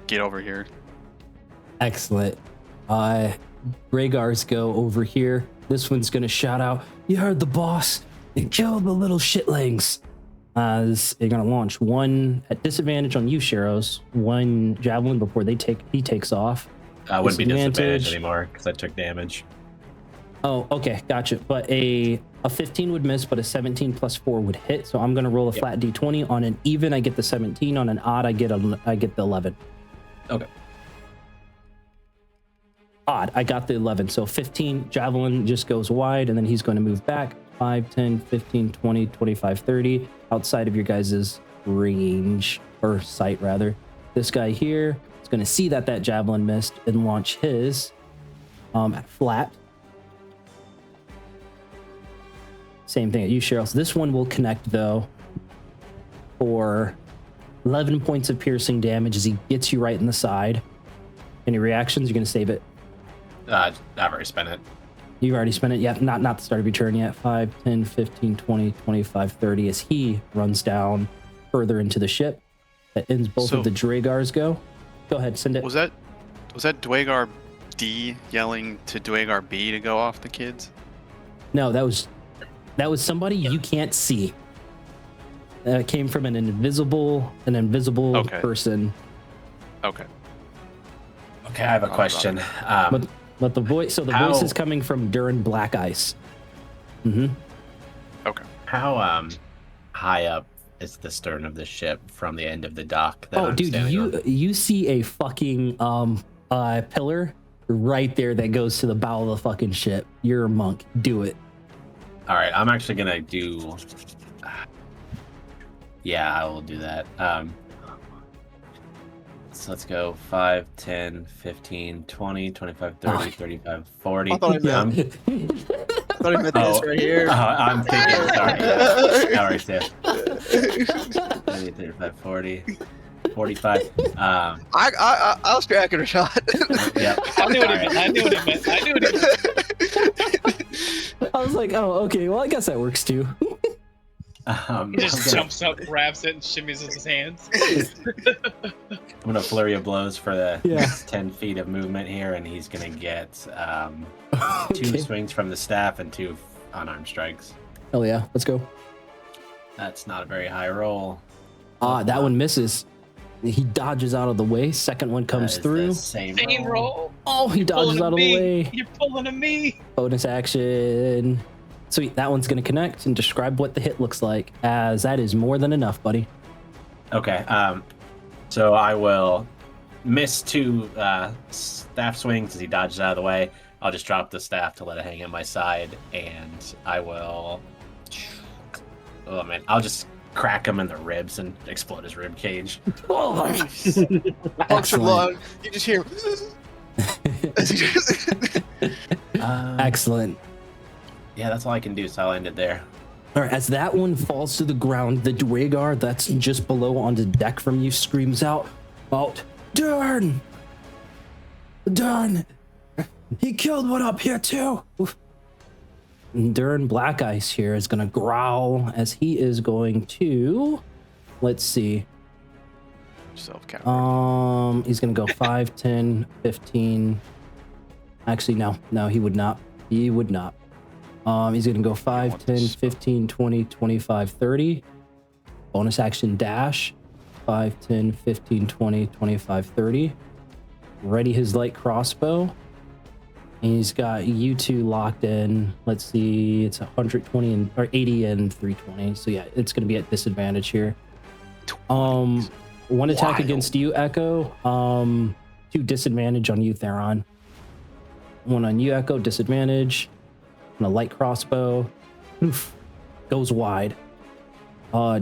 Get over here. Excellent. Rhaegar's go over here. This one's gonna shout out, "You heard the boss. And kill the little shitlings." As you're gonna launch one at disadvantage on you, Sheros. One javelin before he takes off. I wouldn't be disadvantaged Disadvantage. anymore because I took damage. Oh, okay, gotcha. But a 15 would miss, but a 17 plus 4 would hit. So I'm gonna roll a Yep. flat d20. On an even, I get the 17. On an odd, I get the 11. Okay. Odd, I got the 11. So 15, javelin just goes wide, and then he's going to move back 5, 10, 15, 20, 25, 30 outside of your guys' range, or sight rather. This guy here is going to see that javelin missed and launch his at flat. Same thing at you, Cheryl. So this one will connect though for 11 points of piercing damage as he gets you right in the side. Any reactions? You're going to save it. I've already spent it. You've already spent it. Yeah, not the start of your turn yet. 5, 10, 15, 20, 25, 30 as he runs down further into the ship. That ends both So- of the Dragars go. Go ahead, send it. Was that Dwagar D yelling to Dwagar B to go off the kids? No, that was somebody you can't see. It came from an invisible Okay. person. Okay. Okay, I have a question. But the voice, so the How- voice is coming from Durin Black Ice. Mm-hmm. Okay. How high up is the stern of the ship from the end of the dock? That Oh, I'm dude, standing on? you see a fucking pillar right there that goes to the bow of the fucking ship. You're a monk. Do it. All right, I'm actually gonna do. Yeah, I will do that. So let's go 5, 10, 15, 20, 25, 30, Oh. 35, 40. I thought he meant, I'm, I thought he meant this right here. I'm thinking, sorry. Yeah. All right, there. 30, 35, 40, 45. I was cracking a shot. Yep. I knew what he All right. meant. I knew what he meant. I knew what he meant. I was like, oh, okay. Well, I guess that works too. I'm He just gonna- jumps up, grabs it, and shimmies with his hands. I'm gonna flurry of blows for the Yeah. 10 feet of movement here, and he's gonna get 2 Okay. swings from the staff and 2 unarmed strikes. Hell yeah. Let's go. That's not a very high roll. That one misses. He dodges out of the way. Second one comes That is through. the Same Same roll. Oh, he dodges Pulling out a of the me. way. You're pulling a me. Bonus action. Sweet. That one's going to connect and describe what the hit looks like, as that is more than enough, buddy. Okay. So I will miss 2 staff swings as he dodges out of the way. I'll just drop the staff to let it hang at my side, and I will. Oh man, I'll just crack him in the ribs and explode his rib cage. Oh, Puncture excellent. lung. You just hear. Excellent. Yeah, that's all I can do, so I'll end it there. All right, as that one falls to the ground, the Dwagar that's just below on the deck from you screams out, Dern! Dern! He killed one up here too! And Dern Black Ice here is going to growl as he is going to, let's see. Self-count. He's going to go 5, 10, 15. Actually, no, he would not. He would not. He's going to go 5, 10, 15, 20, 25, 30. Bonus action dash. 5, 10, 15, 20, 25, 30. Ready his light crossbow. And he's got you two locked in. Let's see, it's 120 or 80 and 320. So yeah, it's going to be at disadvantage here. One attack against you, Echo. 2 disadvantage on you, Theron. 1 on you, Echo, disadvantage. And a light crossbow. Oof. Goes wide.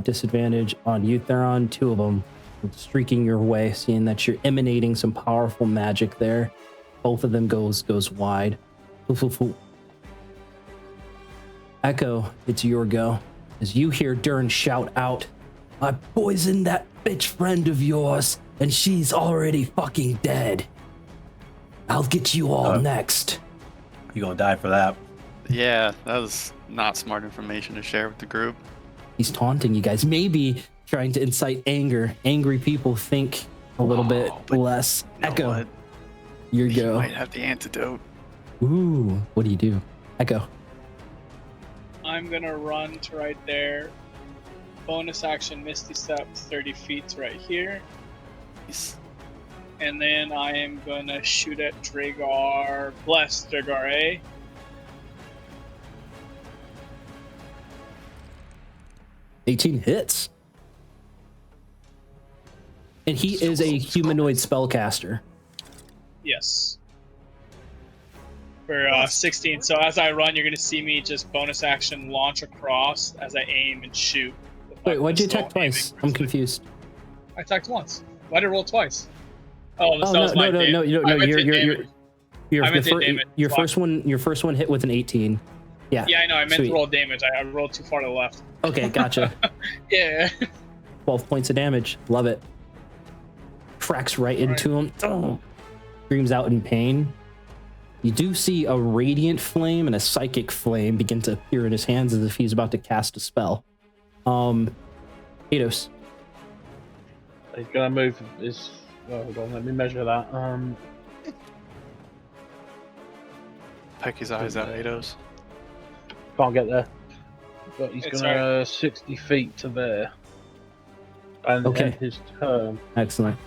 Disadvantage on you, Theron. 2 of them streaking your way, seeing that you're emanating some powerful magic there. Both of them goes wide. Oof, oof, oof. Echo, it's your go. As you hear Dern shout out, I poisoned that bitch friend of yours, and she's already fucking dead. I'll get you all next. You gonna die for that. Yeah, that was not smart information to share with the group. He's taunting you guys, maybe trying to incite anger. Angry people think a little bit less. Echo, what? your You go. might have the antidote. Ooh, what do? Echo. I'm gonna run to right there. Bonus action Misty Step 30 feet to right here. Nice. And then I am gonna shoot at Dragar. Bless Dragar A. $18 hits. And he is a humanoid spellcaster. Yes. For 16. So as I run, you're gonna see me just bonus action launch across as I aim and shoot. Wait, why'd you attack twice? I'm confused. I attacked once. Why'd I roll twice? Oh, Oh, that was my no, damage. Your first one hit with an 18. Yeah. Yeah, I know. I meant Sweet. to roll damage. I rolled too far to the left. Okay, gotcha. Yeah. 12 points of damage. Love it. Cracks right into him. Oh. Screams out in pain. You do see a radiant flame and a psychic flame begin to appear in his hands as if he's about to cast a spell. Eidos. He's gonna move his. Oh, hold on, let me measure that. Peck his eyes out, Eidos. Can't get there. But he's It's gonna 60 feet to there. And Okay. end his turn. Excellent.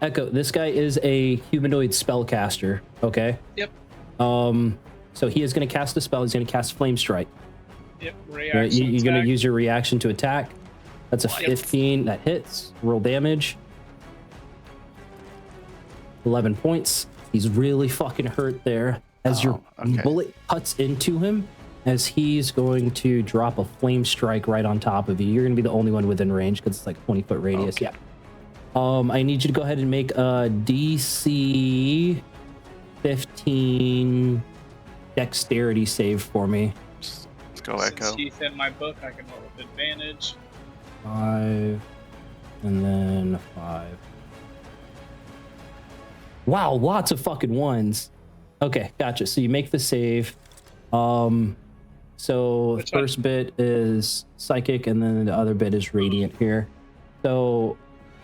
Echo, this guy is a humanoid spellcaster. Okay. Yep. So he is going to cast a spell. He's going to cast Flame Strike. Yep. Right, Reaction you're going to attack. use your reaction to attack. That's a 15. That hits. Roll damage. 11 points. He's really fucking hurt there as your bullet cuts into him, as he's going to drop a Flame Strike right on top of you. You're going to be the only one within range because it's like 20-foot radius. Okay. Yeah. I need you to go ahead and make a DC 15 dexterity save for me. Let's go, Echo. Since he's in my book, I can roll with advantage. 5 and then 5. Wow, lots of fucking ones. Okay, gotcha. So you make the save. So the first bit is psychic and then the other bit is radiant here. So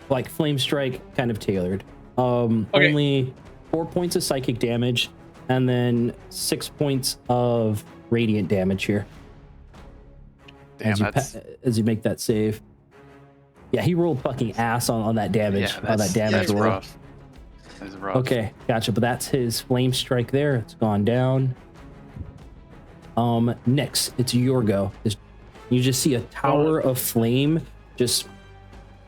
like Flame Strike kind of tailored. Only 4 points of psychic damage and then 6 points of radiant damage here. Damn, as you make that save. Yeah, he rolled fucking ass on that damage. Yeah, that's roll. rough. That's rough. Okay, gotcha. But that's his Flame Strike there. It's gone down. Nyx, it's your go. You just see a tower of flame just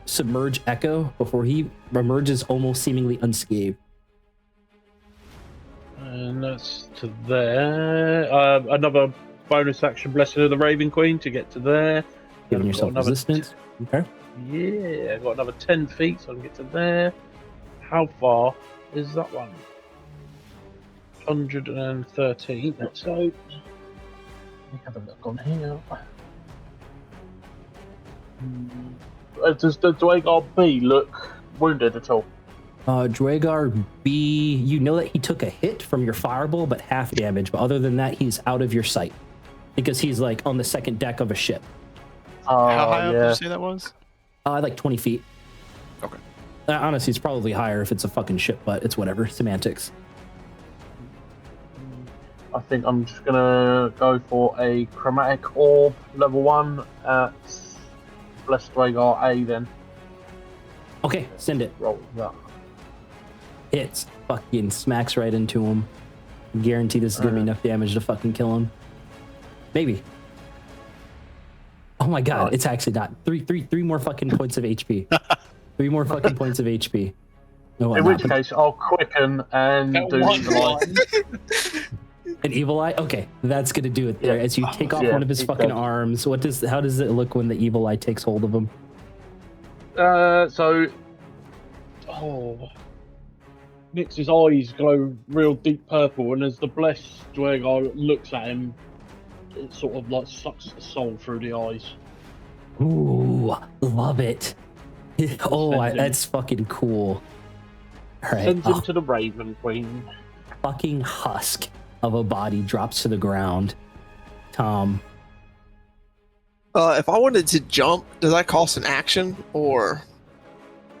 submerge Echo before he emerges almost seemingly unscathed. And that's to there. Another bonus action, Blessing of the Raven Queen, to get to there. Giving I've got yourself another resistance. Okay. Yeah, I've got another 10 feet, so I can get to there. How far is that one? 113. So let me have a look on here. Does the Dwagar B look wounded at all? Dwagar B, you know that he took a hit from your fireball, but half damage. But other than that, he's out of your sight because he's like on the second deck of a ship. How high up did you say that was? Like 20 feet. Okay. Honestly, it's probably higher if it's a fucking ship, but it's whatever. Semantics. I think I'm just gonna go for a chromatic orb level 1 at Blessed Dwagar A then. Okay, send it. Roll that. Hits. Fucking smacks right into him. Guarantee this is gonna be enough damage to fucking kill him. Maybe. Oh my god, it's actually not. Three more fucking points of HP. 3 more fucking points of HP. No, in which case, I'll quicken and do evil eye. An evil eye? Okay, that's gonna do it there. As you take off one of his fucking arms, how does it look when the evil eye takes hold of him? Nix's eyes glow real deep purple, and as the blessed Dwagar looks at him, it sort of like sucks the soul through the eyes. Ooh, love it. That's fucking cool. All right. Sends him to the Raven Queen. Fucking husk of a body drops to the ground. Tom. If I wanted to jump, does that cost an action or?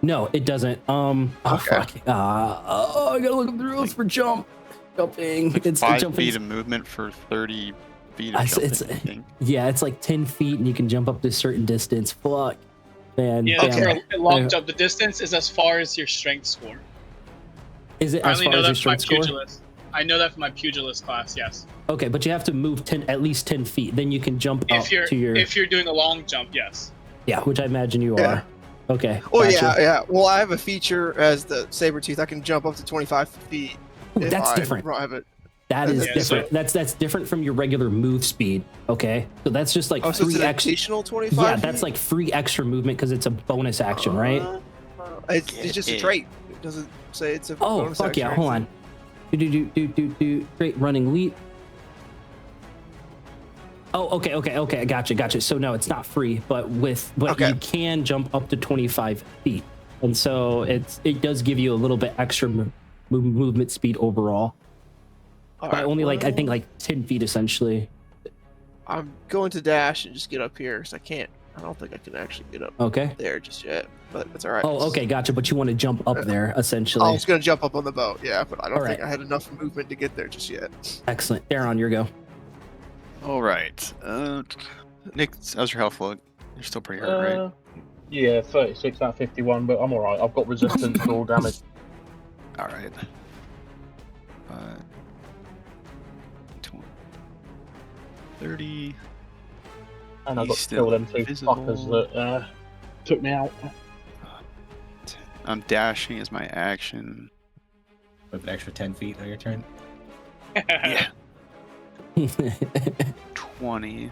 No, it doesn't. Okay. Fuck. I gotta look up the rules for jumping. It's 5 feet of movement for 30 feet of jumping. It's like 10 feet, and you can jump up to a certain distance. Fuck. Man. Yeah, that's a long jump. The distance is as far as your strength score. Is it as far as your strength score? I know that from my pugilist class, yes. Okay, but you have to move at least 10 feet. Then you can jump up to your... If you're doing a long jump, yes. Yeah, which I imagine you are. Okay. Oh, gotcha. yeah. Well, I have a feature as the Sabretooth. I can jump up to 25 feet. Ooh, that's different. That is different. That's different from your regular move speed. Okay, so that's just like so free it's an extra. additional 25. Yeah, that's like free extra movement because it's a bonus action, right? It's just a trait. It doesn't say it's a. Oh bonus fuck action, yeah! Hold on. Do. Great running leap. Oh, okay. Gotcha. So no, it's not free, but you can jump up to 25 feet, and so it does give you a little bit extra movement speed overall. But only I think 10 feet essentially. I'm going to dash and just get up here because I don't think I can actually get up there just yet, but that's all right. Oh, okay, gotcha. But you want to jump up there essentially. I was going to jump up on the boat, yeah, but I don't think I had enough movement to get there just yet. Excellent. Darren, your go. All right. Nick, how's your health look? You're still pretty hurt, right? Yeah, 36 out of 51, but I'm alright. I've got resistance to all damage. All right. 30. And I got to kill them 2 fuckers that took me out. I'm dashing as my action. With an extra 10 feet on your turn? Yeah. 20.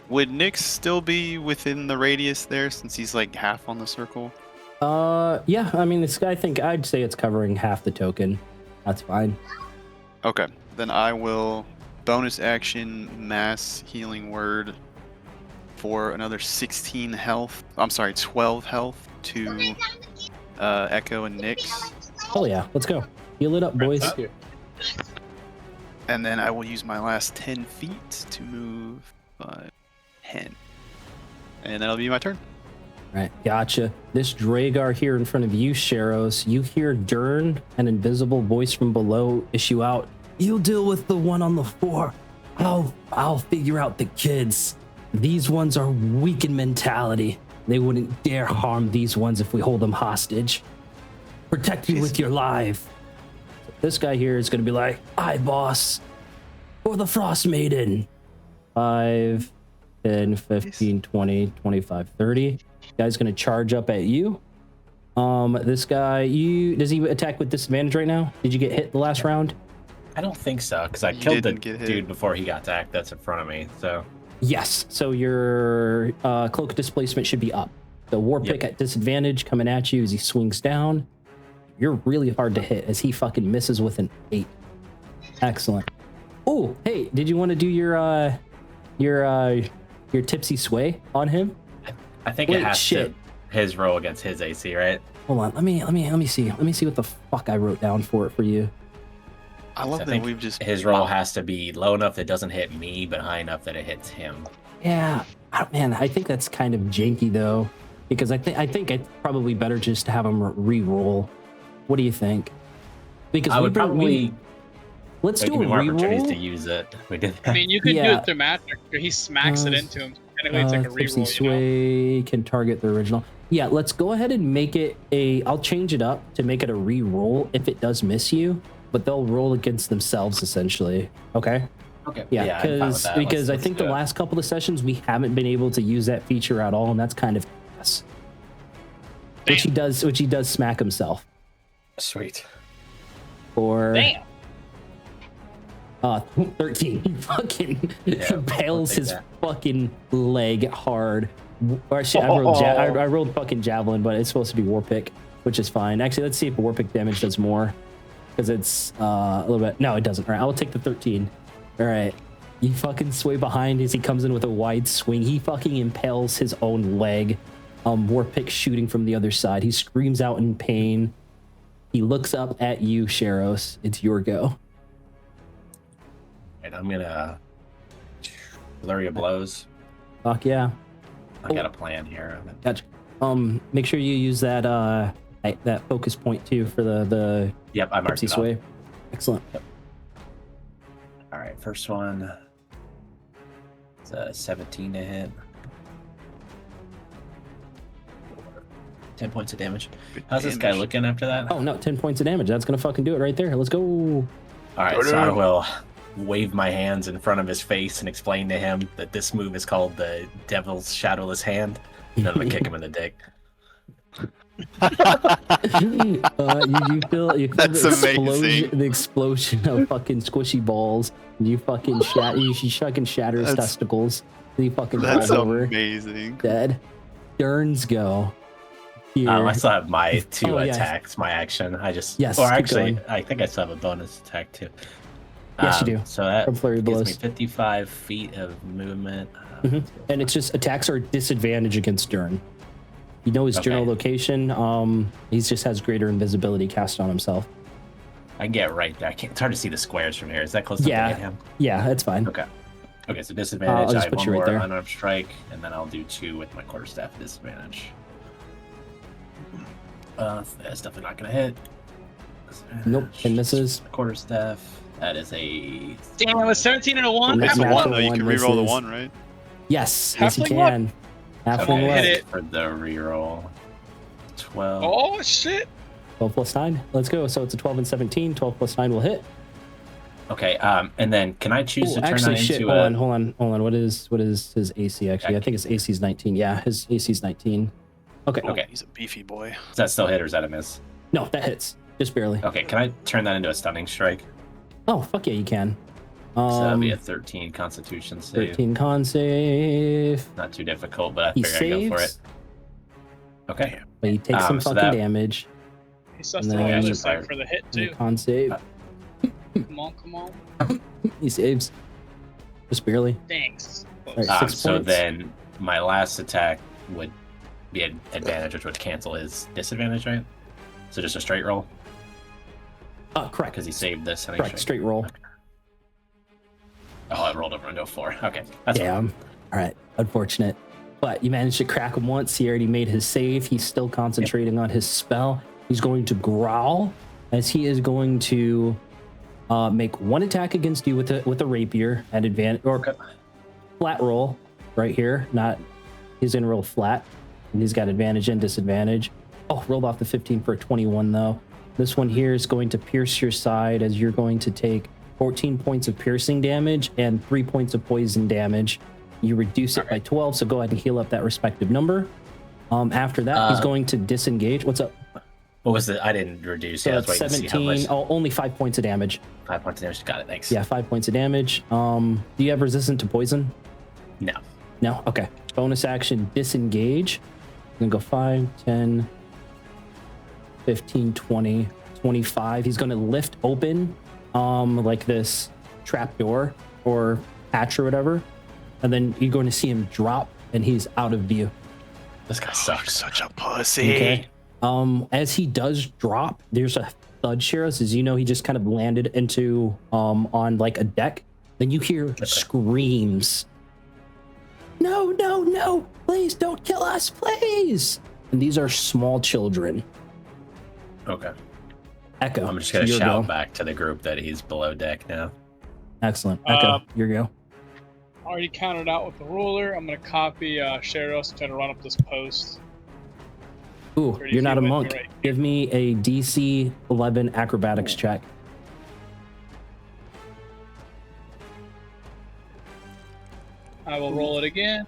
Would Nyx still be within the radius there since he's like half on the circle? Yeah. I mean, I'd say it's covering half the token. That's fine. Okay, then I will bonus action mass healing word for another 16 health. I'm sorry, 12 health to Echo and Nyx. Oh yeah, let's go. Heal it up, boys. And then I will use my last 10 feet to move 10. And that'll be my turn. Right, gotcha. This Dragar here in front of you, Sharos, you hear Dern, an invisible voice from below, issue out. You'll deal with the one on the floor. I'll figure out the kids. These ones are weak in mentality. They wouldn't dare harm these ones if we hold them hostage. Protect you with your life. This guy here is going to be like, aye, boss. For the Frostmaiden. 5, 10, 15, 20, 25, 30. Guy's going to charge up at you. This guy, does he attack with disadvantage right now? Did you get hit the last round? I don't think so, because I killed the dude before he got attacked. That's in front of me, so. Yes, so your cloak displacement should be up. The war pick at disadvantage coming at you as he swings down. You're really hard to hit as he fucking misses with an 8. Excellent. Oh, hey, did you want to do your tipsy sway on him? I think Wait, it has shit. to his roll against his AC, right? Hold on, let me see what the fuck I wrote down for it for you. I love I that think we've just his roll has to be low enough that it doesn't hit me, but high enough that it hits him. Yeah, man, I think that's kind of janky though, because I think it's probably better just to have him re-roll. What do you think? Because I would probably. let's do a Give me more opportunities to re-roll. use it. We did I that. mean, you could do Yeah. it through magic. He smacks it into him. Technically, it's like a Tipsy reroll, sway can target the original. Yeah, let's go ahead and make it I'll change it up to make it a re-roll if it does miss you, but they'll roll against themselves essentially. Okay. Okay. Yeah, I'm fine with that. because I Let's think do the it. last couple of sessions we haven't been able to use that feature at all, and that's kind of yes. Which he does smack himself Sweet. for Damn. 13. He fucking Yeah, impales we'll take his that. fucking leg hard. Or actually, I rolled fucking javelin, but it's supposed to be war pick, which is fine. Actually, let's see if war pick damage does more, because it's a little bit. No, it doesn't. All right, I'll take the 13. All right, you fucking sway behind as he comes in with a wide swing. He fucking impales his own leg. War pick shooting from the other side. He screams out in pain. He looks up at you, Sharos. It's your go. And I'm gonna flurry of blows. Fuck yeah. I got a plan here. Gotcha. Make sure you use that that focus point too for the Yep, I marked tipsy it off. sway. Excellent. All right, first one. It's a 17 to hit. 10 points of damage. How's this guy damage. looking after that? Oh no, 10 points of damage. That's gonna fucking do it right there. Let's go. All right, so I will wave my hands in front of his face and explain to him that this move is called the Devil's Shadowless Hand. And then I'm gonna kick him in the dick. You feel That's amazing. the explosion of fucking squishy balls. You fucking shatter his That's- testicles. And he fucking That's falls over amazing. dead. Dern's go. Here. I still have my two Oh, yeah. attacks, my action. I just Yes, or keep actually, going. I think I still have a bonus attack too. Yes, you do. So that From flurry of gives me blows. 55 feet of movement. Mhm. And it's just attacks are disadvantage against Dern. You know his general Okay. location. He just has greater invisibility cast on himself. I can get right there. It's hard to see the squares from here. Is that close enough Yeah. to hit him? Yeah, that's fine. Okay. Okay, so disadvantage. I'll just I have put one you right more there. unarmed strike, and then I'll do 2 with my quarterstaff disadvantage. That's definitely not gonna hit. Nope, it misses. Quarterstaff. That is a Damn, it was 17 and a 1. That's It's a natural one though. You one can reroll the misses. one, right? Yes, yes, you Halfling luck. can. Halfling okay, luck. Hit it. for the reroll. 12. Oh, shit. 12 plus 9. Let's go. So it's a 12 and 17. 12 plus 9 will hit. Okay, and then can I choose Ooh, to turn actually, that shit. into Hold on. What is his AC actually? I think his AC is 19. Yeah, his AC is 19. Okay. Okay. He's a beefy boy. Does that still hit or is that a miss? No, that hits. Just barely. Okay, can I turn that into a stunning strike? Oh, fuck yeah, you can. So that'll be a 13 Constitution save. 13 con save. Not too difficult, but I He figure I'd go for it. saves, Okay. but he takes some So fucking that- damage. He sussed No, the I damage just there fired. for the hit, And too. con save. Come on. He saves. Just barely. Thanks. Right. 6 So points. then my last attack would be an advantage, which would cancel his disadvantage, right? So just a straight roll Correct. because he saved this. Correct. Straight roll. Oh, I rolled over into a 4. Okay, that's fine. Damn. All right. Unfortunate. But you managed to crack him once. He already made his save. He's still concentrating on his spell. He's going to growl as he is going to make one attack against you with a rapier at advantage or flat roll right here. Not he's in roll flat, and he's got advantage and disadvantage. Oh, rolled off the 15 for a 21 though. This one here is going to pierce your side as you're going to take 14 points of piercing damage and 3 points of poison damage. You reduce it by 12, so go ahead and heal up that respective number. After that, he's going to disengage. What's up? What was it? I didn't reduce. So Yeah, it's that's why you see how 17. much. Oh, only 5 points of damage. 5 points of damage. Got it. Thanks. Yeah, 5 points of damage. Do you have resistance to poison? No. No? Okay. Bonus action, disengage. I'm going to go 5, 10, 15, 20, 25. He's going to lift open like this trap door or hatch or whatever. And then you're going to see him drop and he's out of view. This guy sucks. Such a pussy. Okay. As he does drop, there's a thud, Sheros, as you know, he just kind of landed into on like a deck. Then you hear screams. No, no, no, please don't kill us, please. And these are small children. Okay. Echo. I'm just gonna your shout go. back to the group that he's below deck now. Excellent. Echo, your go. Already counted out with the ruler. I'm gonna copy Sheros and try to run up this post. Ooh, 30 you're not a feet monk. right. Give me a DC 11 acrobatics check. I will roll it again.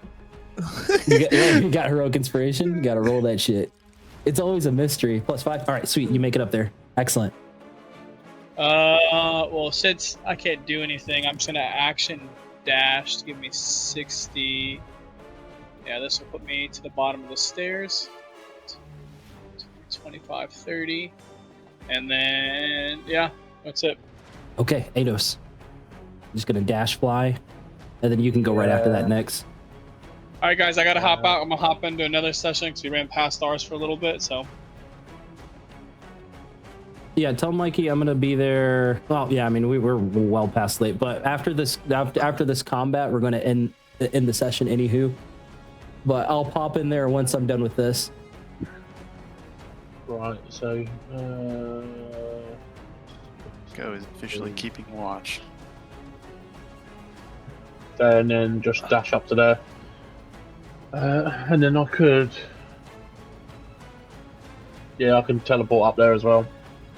You got heroic inspiration. You got to roll that shit. It's always a mystery. +5. All right, sweet. You make it up there. Excellent. Well, since I can't do anything, I'm just gonna action dash to give me 60. Yeah, this will put me to the bottom of the stairs. 25, 30. And then, yeah, that's it. Okay, Ados. Just gonna dash fly, and then you can go right after that next. All right, guys, I gotta hop out. I'm gonna hop into another session because we ran past ours for a little bit. So Yeah, tell Mikey I'm gonna be there. Well, yeah, I mean we're well past late, but after this combat, we're gonna end the session anywho. But I'll pop in there once I'm done with this. Right, so Go is officially keeping watch. and then just dash up to there. And then I could... Yeah, I can teleport up there as well.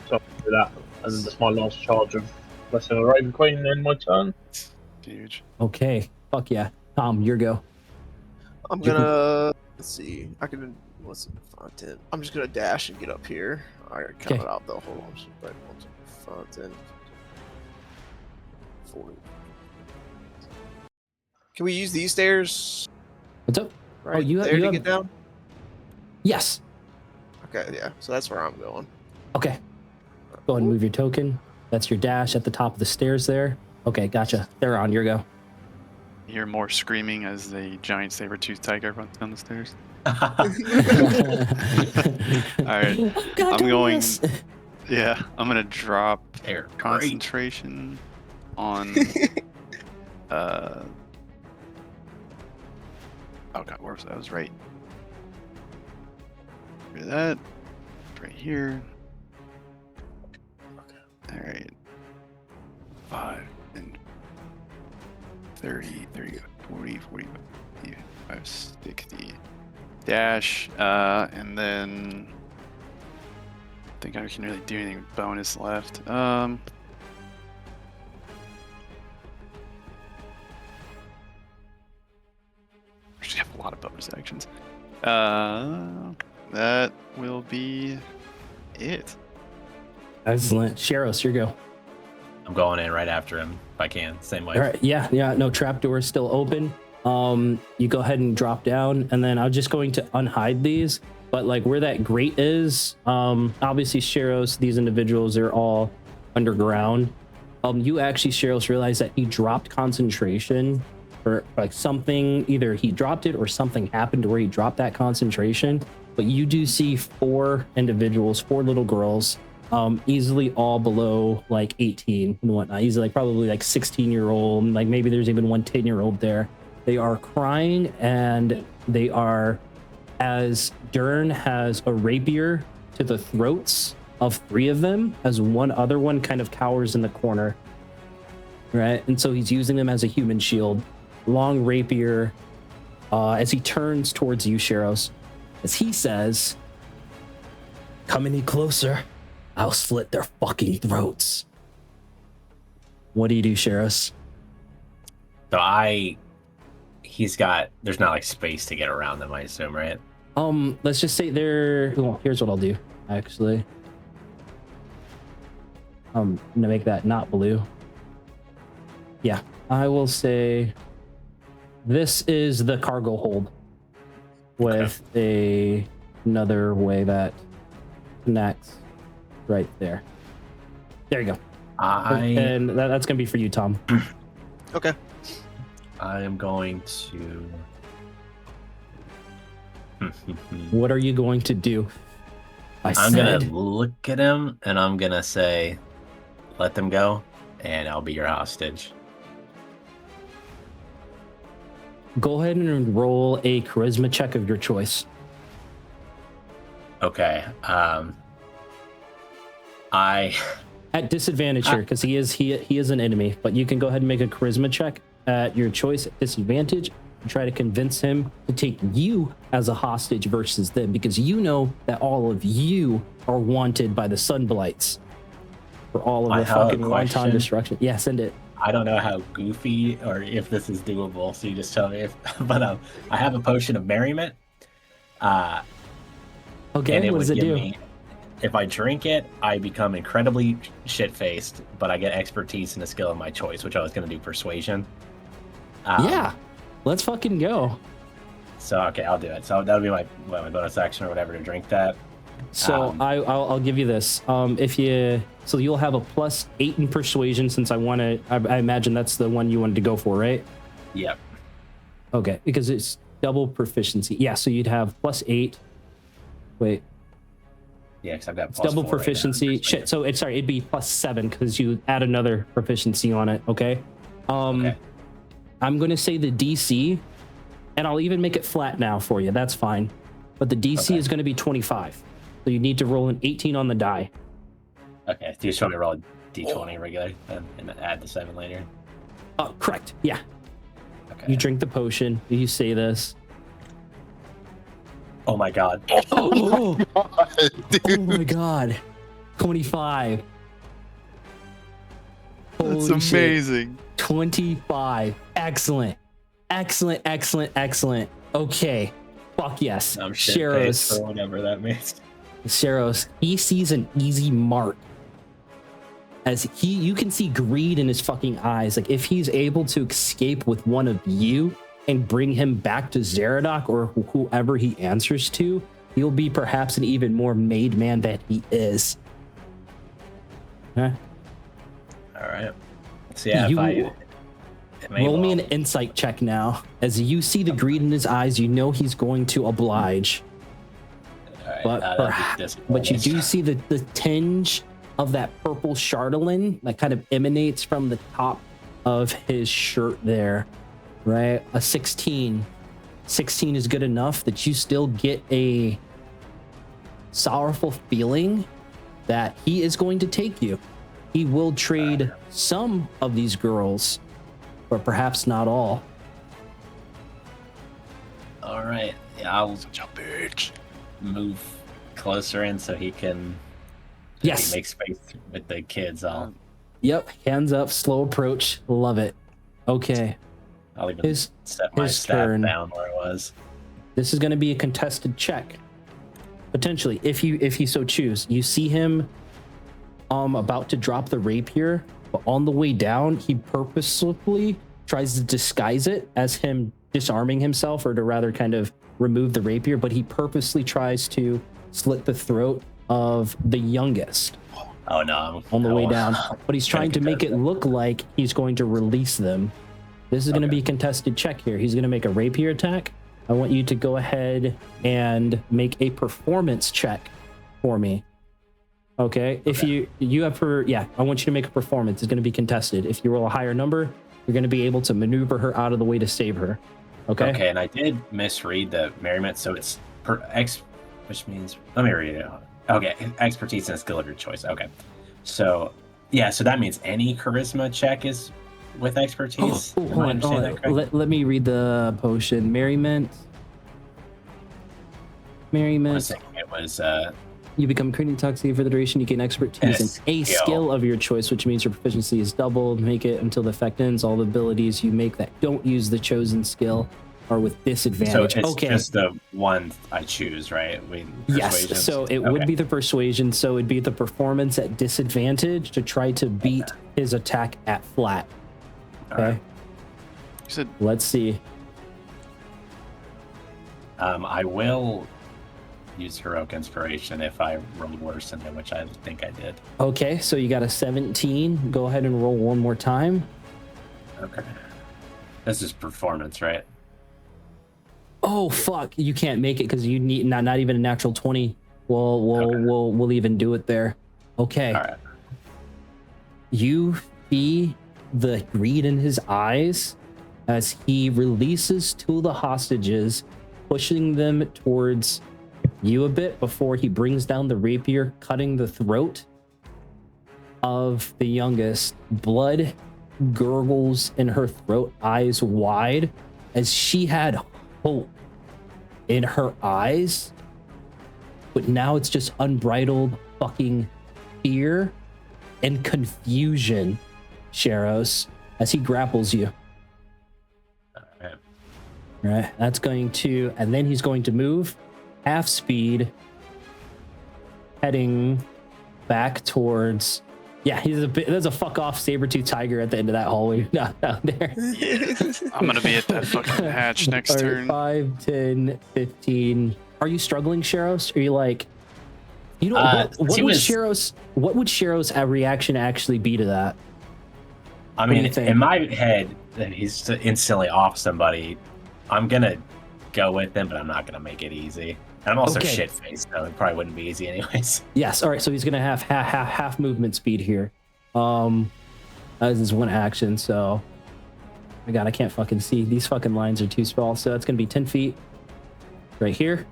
So I can do that. And then that's my last charge of Blessing of the Raven Queen, then my turn. Huge. Okay, fuck yeah, Tom, your go. I'm gonna... Let's see. I can... What's the content? I'm just gonna dash and get up here. I gotta count it out though. Hold on. Right, Fountain. 40. Can we use these stairs? What's up? Right Oh, you there you to get down? Yes. Okay, yeah. So that's where I'm going. Okay. Go ahead and move your token. That's your dash at the top of the stairs there. Okay, gotcha. They're on your go. You hear more screaming as the giant saber-toothed tiger runs down the stairs. All right, I'm going. Yeah, I'm gonna drop They're concentration on. Oh god, where was that? I was right. Look at that. Right here. All right. 5 and 30, 30, 40, 45, 60. Dash, and then I think I can really do anything with bonus left. Actually have a lot of bonus actions. That will be it. Excellent. Sheros, your go. I'm going in right after him if I can. Same way. All right. Yeah. No, trapdoor is still open. You go ahead and drop down, and then I'm just going to unhide these. But like where that grate is, obviously Sheros, these individuals are all underground. You actually, Sheros, realize that he dropped concentration, or like something, either he dropped it or something happened to where he dropped that concentration. But you do see 4 individuals, 4 little girls, easily all below like 18 and whatnot. He's like probably like 16-year-old, and like maybe there's even one 10-year-old there. They are crying, and they are, as Dern has a rapier to the throats of 3 of them, as one other one kind of cowers in the corner, right? And so he's using them as a human shield. Long rapier, as he turns towards you, Sheros, as he says, "Come any closer, I'll slit their fucking throats." What do you do, Sheros? So there's not like space to get around them, I assume, right? Let's just say well, here's what I'll do, actually. I'm gonna make that not blue. Yeah, I will say this is the cargo hold with another way that connects right there. There you go. And that's going to be for you, Tom. Okay. I am going to. What are you going to do? I'm going to look at him and I'm going to say, let them go, and I'll be your hostage. Go ahead and roll a charisma check of your choice. Okay. I at disadvantage here because he is an enemy, but you can go ahead and make a charisma check at your choice at disadvantage and try to convince him to take you as a hostage versus them, because you know that all of you are wanted by the Sunblights for all of the fucking wanton destruction. Yeah, send it. I don't know how goofy or if this is doable, so you just tell me if. But I have a potion of merriment. Okay, what does it do? If I drink it, I become incredibly shit-faced, but I get expertise in a skill of my choice, which I was going to do persuasion. Yeah, let's fucking go. So, okay, I'll do it. So that'll be my bonus action or whatever to drink that. So I'll give you this. So you'll have a +8 in persuasion, since I imagine that's the one you wanted to go for, right? Yep. Okay, because it's double proficiency. Yeah, so you'd have +8. Wait. Yeah, because I've got it's double proficiency. Right. Shit. So it'd be +7 because you add another proficiency on it. Okay. Okay. I'm gonna say the DC, and I'll even make it flat now for you. That's fine. But the DC is going to be 25. So you need to roll an 18 on the die. Okay. Do you just want me to roll a D20 regular and add the 7 later? Correct. Yeah. Okay. You drink the potion. You say this. Oh my god. Oh my god. 25. That's amazing. 25. Excellent. Excellent. Okay. Fuck yes. Sheros, for whatever that means. Sheros, he sees an easy mark. As you can see greed in his fucking eyes. Like, if he's able to escape with one of you and bring him back to Zeradok or whoever he answers to, he'll be perhaps an even more made man than he is. Huh? All right. So yeah, roll me an insight check now. As you see the greed in his eyes, you know he's going to oblige. All right, but you do see the tinge of that purple chatelaine that kind of emanates from the top of his shirt there, right? A 16. 16 is good enough that you still get a sorrowful feeling that he is going to take you. He will trade some of these girls, but perhaps not all. All right. Yeah, I'll move closer in so he can make space with the kids. Yep, hands up, slow approach. Love it. Okay. I'll even set my staff down where it was. This is going to be a contested check. Potentially, if you so choose. You see him about to drop the rapier, but on the way down, he purposefully tries to disguise it as him disarming himself, or to rather kind of remove the rapier, but he purposely tries to slit the throat of the youngest. Oh no. On the way down. But he's trying to make it look like he's going to release them. This is going to be a contested check here. He's going to make a rapier attack. I want you to go ahead and make a performance check for me. Okay? If you have I want you to make a performance. It's going to be contested. If you roll a higher number, you're going to be able to maneuver her out of the way to save her. Okay? Okay, and I did misread the merriment, so it's which means, let me read it. Okay, expertise and a skill of your choice. Okay. So, yeah, so that means any charisma check is with expertise. Hold on. Let me read the potion. Merriment. It was you become creating intoxicated for the duration. You gain expertise in a skill of your choice, which means your proficiency is doubled. Make it until the effect ends. All the abilities you make that don't use the chosen skill are with disadvantage. So it's just the one I choose, right? Yes. So it would be the persuasion. So it'd be the performance at disadvantage to try to beat his attack at flat. Okay. Let's see. I will use heroic inspiration if I rolled worse than him, which I think I did. Okay, so you got a 17. Go ahead and roll one more time. Okay. This is performance, right? Oh fuck! You can't make it because you need not even a natural 20. We'll even do it there. Okay. All right. You see the greed in his eyes as he releases two of the hostages, pushing them towards you a bit before he brings down the rapier, cutting the throat of the youngest. Blood gurgles in her throat, eyes wide, as she had hope in her eyes, but now it's just unbridled fucking fear and confusion, Sharos, as he grapples you. All right, that's going to, and then he's going to move half speed, heading back towards, yeah, there's a fuck off saber-tooth tiger at the end of that hallway down there. I'm gonna be at that fucking hatch next turn. 5, 10, 15. Are you struggling, Sharos? Are you like, you know, what would Sharos' reaction actually be to that? I mean, in my head, that he's instantly off somebody. I'm gonna go with him, but I'm not gonna make it easy. And I'm also shit-faced, so it probably wouldn't be easy anyways. Yes, all right, so he's gonna have half movement speed here. As his one action, so my god, I can't fucking see. These fucking lines are too small, so that's gonna be 10 feet right here.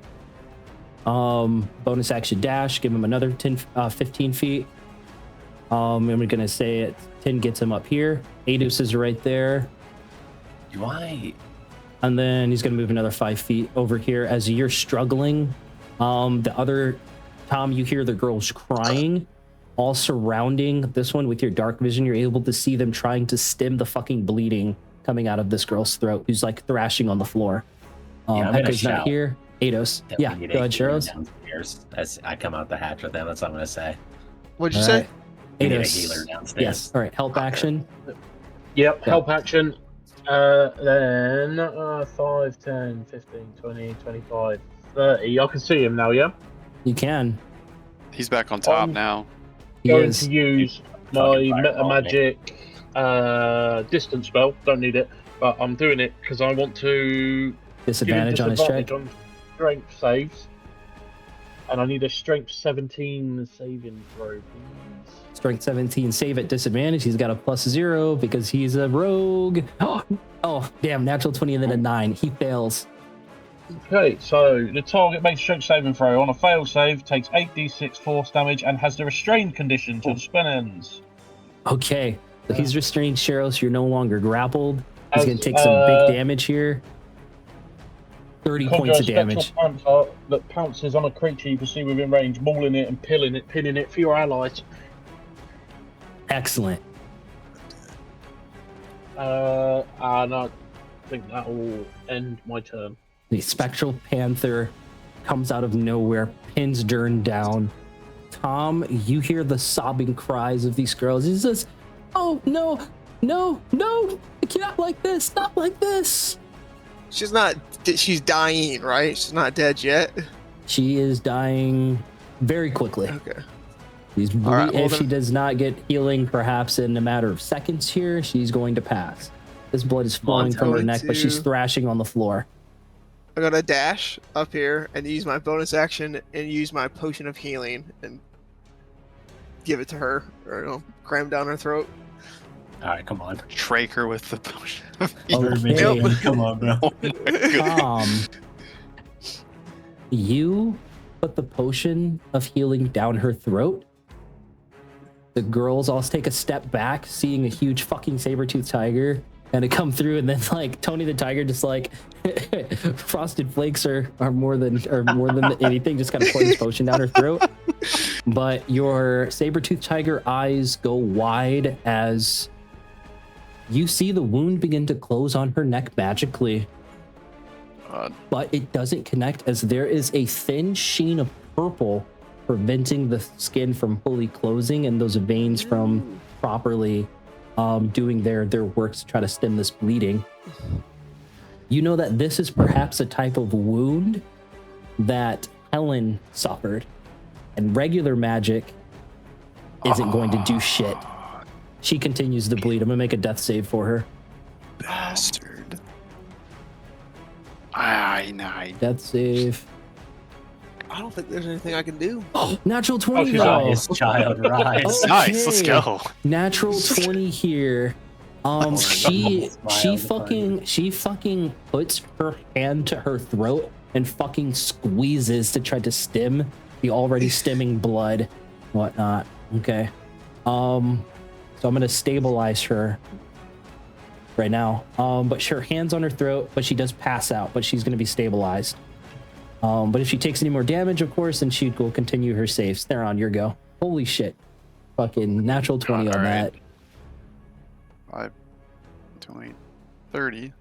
Bonus action dash, give him another 15 feet. And we're gonna say it 10 gets him up here. Adus is right there. Why? And then he's gonna move another 5 feet over here as you're struggling. The other Tom, you hear the girls crying, all surrounding this one with your dark vision. You're able to see them trying to stem the fucking bleeding coming out of this girl's throat, who's like thrashing on the floor. Echo's not here. Ados. Yeah, go ahead, Sharos. Downstairs as I come out the hatch with them. That's what I'm gonna say. What'd you say? We need a healer downstairs. Yes. All right. Help action. Yep. Help action. Then 5, 10, 15, 20, 25, 30. I can see him now, yeah? You can. He's back on top now. Going to use my meta magic distance spell. Don't need it, but I'm doing it because I want to disadvantage on his check. On strength saves, and I need a strength 17 saving throw, please. Strength 17 save at disadvantage. He's got a +0 because he's a rogue. Oh, damn. Natural 20 and then a 9. He fails. Okay, so the target makes a strength saving throw. On a fail save, takes 8d6 force damage and has the restrained condition till the spell ends. Okay, so he's restrained, Sharos. You're no longer grappled. He's going to take some big damage here. 30 points of damage. Panther that pounces on a creature you can see within range, mauling it and pinning it for your allies. Excellent. And I think that will end my turn. The Spectral Panther comes out of nowhere, pins Dern down. Tom, you hear the sobbing cries of these girls. He says, "Oh, no, not like this, not like this." She's dying, right? She's not dead yet. She is dying very quickly. Okay. If she does not get healing, perhaps in a matter of seconds here, she's going to pass. This blood is flowing from her neck, but she's thrashing on the floor. I'm going to dash up here and use my bonus action and use my potion of healing and give it to her, or cram down her throat. All right, come on. Trach her with the potion of Okay. Come on, bro. You put the potion of healing down her throat. The girls all take a step back, seeing a huge fucking saber-toothed tiger and it come through, and then like Tony the Tiger just like frosted flakes are more than anything, just kind of pour this potion down her throat. But your saber-toothed tiger eyes go wide as you see the wound begin to close on her neck magically. But it doesn't connect, as there is a thin sheen of purple preventing the skin from fully closing and those veins from properly doing their work to try to stem this bleeding. You know that this is perhaps a type of wound that Helen suffered. And regular magic isn't going to do shit. She continues to bleed. I'm gonna make a death save for her. Bastard. Death save. I don't think there's anything I can do. Oh, natural 20 she's though. Rise, child, rise. Okay. Nice, let's go. Natural 20 here. She fucking puts her hand to her throat and fucking squeezes to try to stem the already stemming blood, whatnot. Okay. So I'm gonna stabilize her right now. But her hand's on her throat, but she does pass out, but she's gonna be stabilized. But if she takes any more damage, of course, then she will continue her saves. Theron, your go. Holy shit. Fucking natural 20 on Alright. that. 5, 20, 30.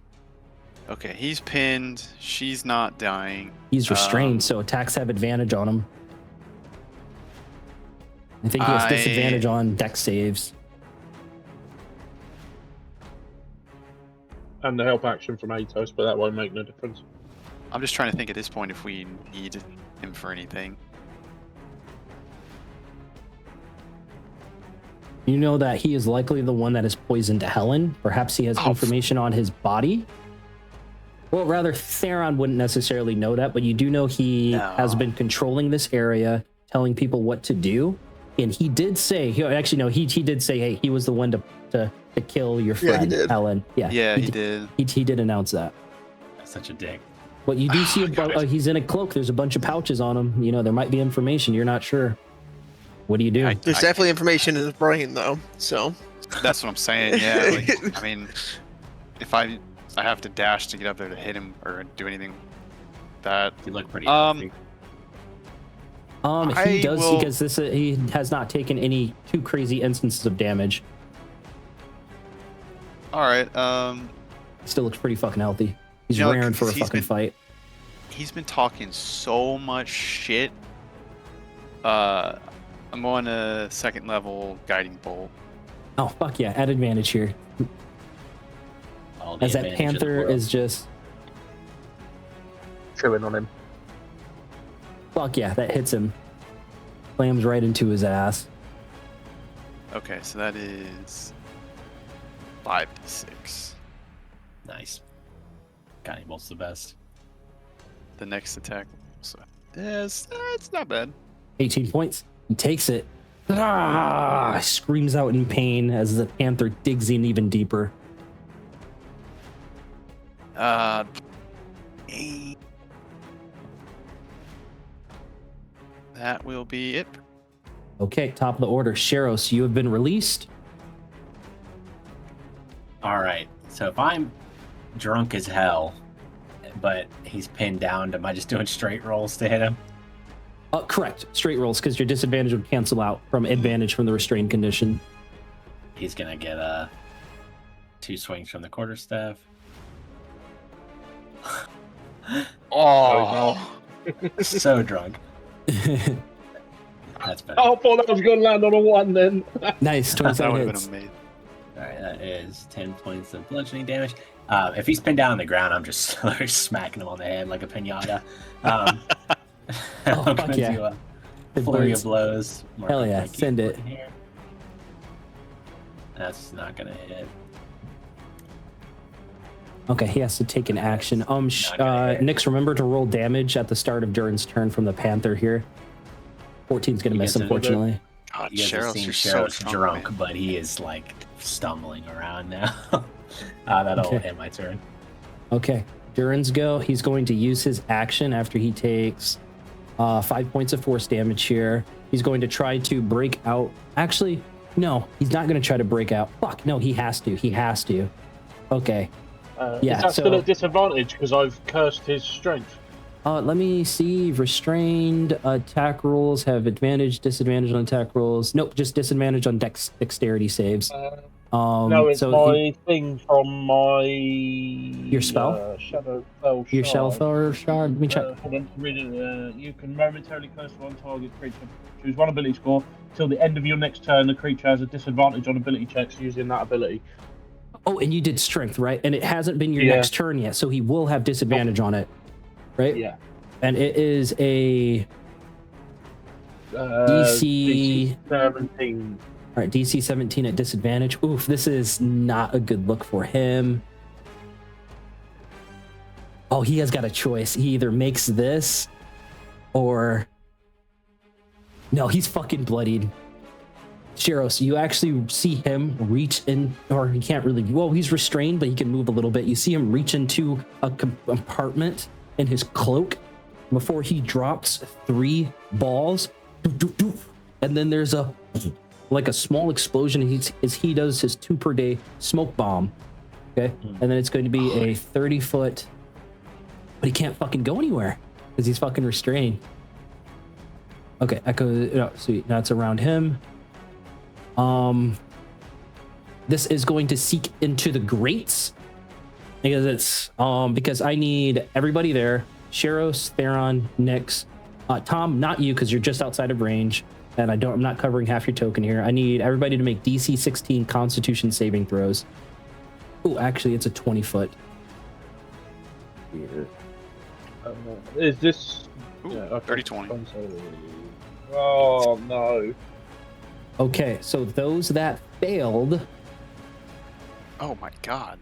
Okay, he's pinned. She's not dying. He's restrained, so attacks have advantage on him. I think he has disadvantage on dex saves. And the help action from Atos, but that won't make no difference. I'm just trying to think at this point if we need him for anything. You know that he is likely the one that is poisoned to Helen. Perhaps he has information on his body. Well, rather, Theron wouldn't necessarily know that, but you do know he has been controlling this area, telling people what to do. And he did say, he did say, hey, he was the one to kill your friend, Helen. Yeah, he did. He did announce that. That's such a dick. But you do see he's in a cloak. There's a bunch of pouches on him. You know, there might be information. You're not sure. What do you do? There's definitely information in his brain, though. So that's what I'm saying. Yeah, like, I mean, if I have to dash to get up there to hit him or do anything, that you look pretty healthy. He does because he has not taken any too crazy instances of damage. All right. Still looks pretty fucking healthy. He's raring for a fucking fight. He's been talking so much shit. I'm on a second level guiding bolt. Oh fuck yeah! Add advantage here. As that panther is just chewing on him. Fuck yeah! That hits him. Slams right into his ass. Okay, so that is 5d6. Nice. Guiding bolt's the best. The next attack, so it's not bad. 18 points. He takes it. Screams out in pain as the panther digs in even deeper. That will be it. Okay, top of the order. Sheros, you have been released. All right. So if I'm drunk as hell, but he's pinned down, am I just doing straight rolls to hit him? Correct. Straight rolls, because your disadvantage would cancel out from advantage from the restrained condition. He's gonna get 2 swings from the quarterstaff. Oh, so drunk. That's better. Oh, I thought that was gonna land on a 1 then. Nice. 27 that would have hits. been amazing. All right, that is 10 points of bludgeoning damage. If he's pinned down on the ground, I'm just smacking him on the head like a pinata. Oh, fuck yeah. Flurry of blows. Hell yeah, send it. Here. That's not gonna hit. Okay, he has to take an action. Nyx, remember to roll damage at the start of Durin's turn from the panther here. 14's gonna miss, unfortunately. God, You guys have Cheryl, seen you're so Cheryl's drunk, man. but he is like stumbling around now. That'll Okay. end my turn. Okay, Durin's go. He's going to use his action after he takes 5 points of force damage here. He's going to try to break out. Actually, no, he's not going to try to break out. Fuck, no, he has to. He has to. Okay. Is that still a disadvantage because I've cursed his strength? Let me see. Restrained attack rolls have advantage, disadvantage on attack rolls. Nope, just disadvantage on dexterity saves. No, it's my thing from my... Your spell? Shadow Fell Shard. Your Shell Shard? Let me check. Hold on, read it. You can momentarily curse one target creature. Choose one ability score. Till the end of your next turn, the creature has a disadvantage on ability checks using that ability. Oh, and you did strength, right? And it hasn't been your next turn yet, so he will have disadvantage on it, right? Yeah. and it is a DC 17. All right, DC 17 at disadvantage. Oof, this is not a good look for him. Oh, he has got a choice. He either makes this or... No, he's fucking bloodied. Sheros, you actually see him reach in, or he can't really... Well, he's restrained, but he can move a little bit. You see him reach into a compartment in his cloak before he drops 3 balls. And then there's a... like a small explosion as he does his 2 per day smoke bomb. Okay. And then it's going to be a 30-foot, but he can't fucking go anywhere because he's fucking restrained. Okay. Echo. No, sweet. Now it's around him. This is going to seek into the grates because it's, because I need everybody there. Sheros, Theron, Nyx, Tom, not you, because you're just outside of range. And I'm not covering half your token here. I need everybody to make DC 16 Constitution saving throws. Oh, actually, it's a 20-foot. Is this... Ooh, yeah, okay. 30-20. Oh, no. Okay, so those that failed... Oh my god.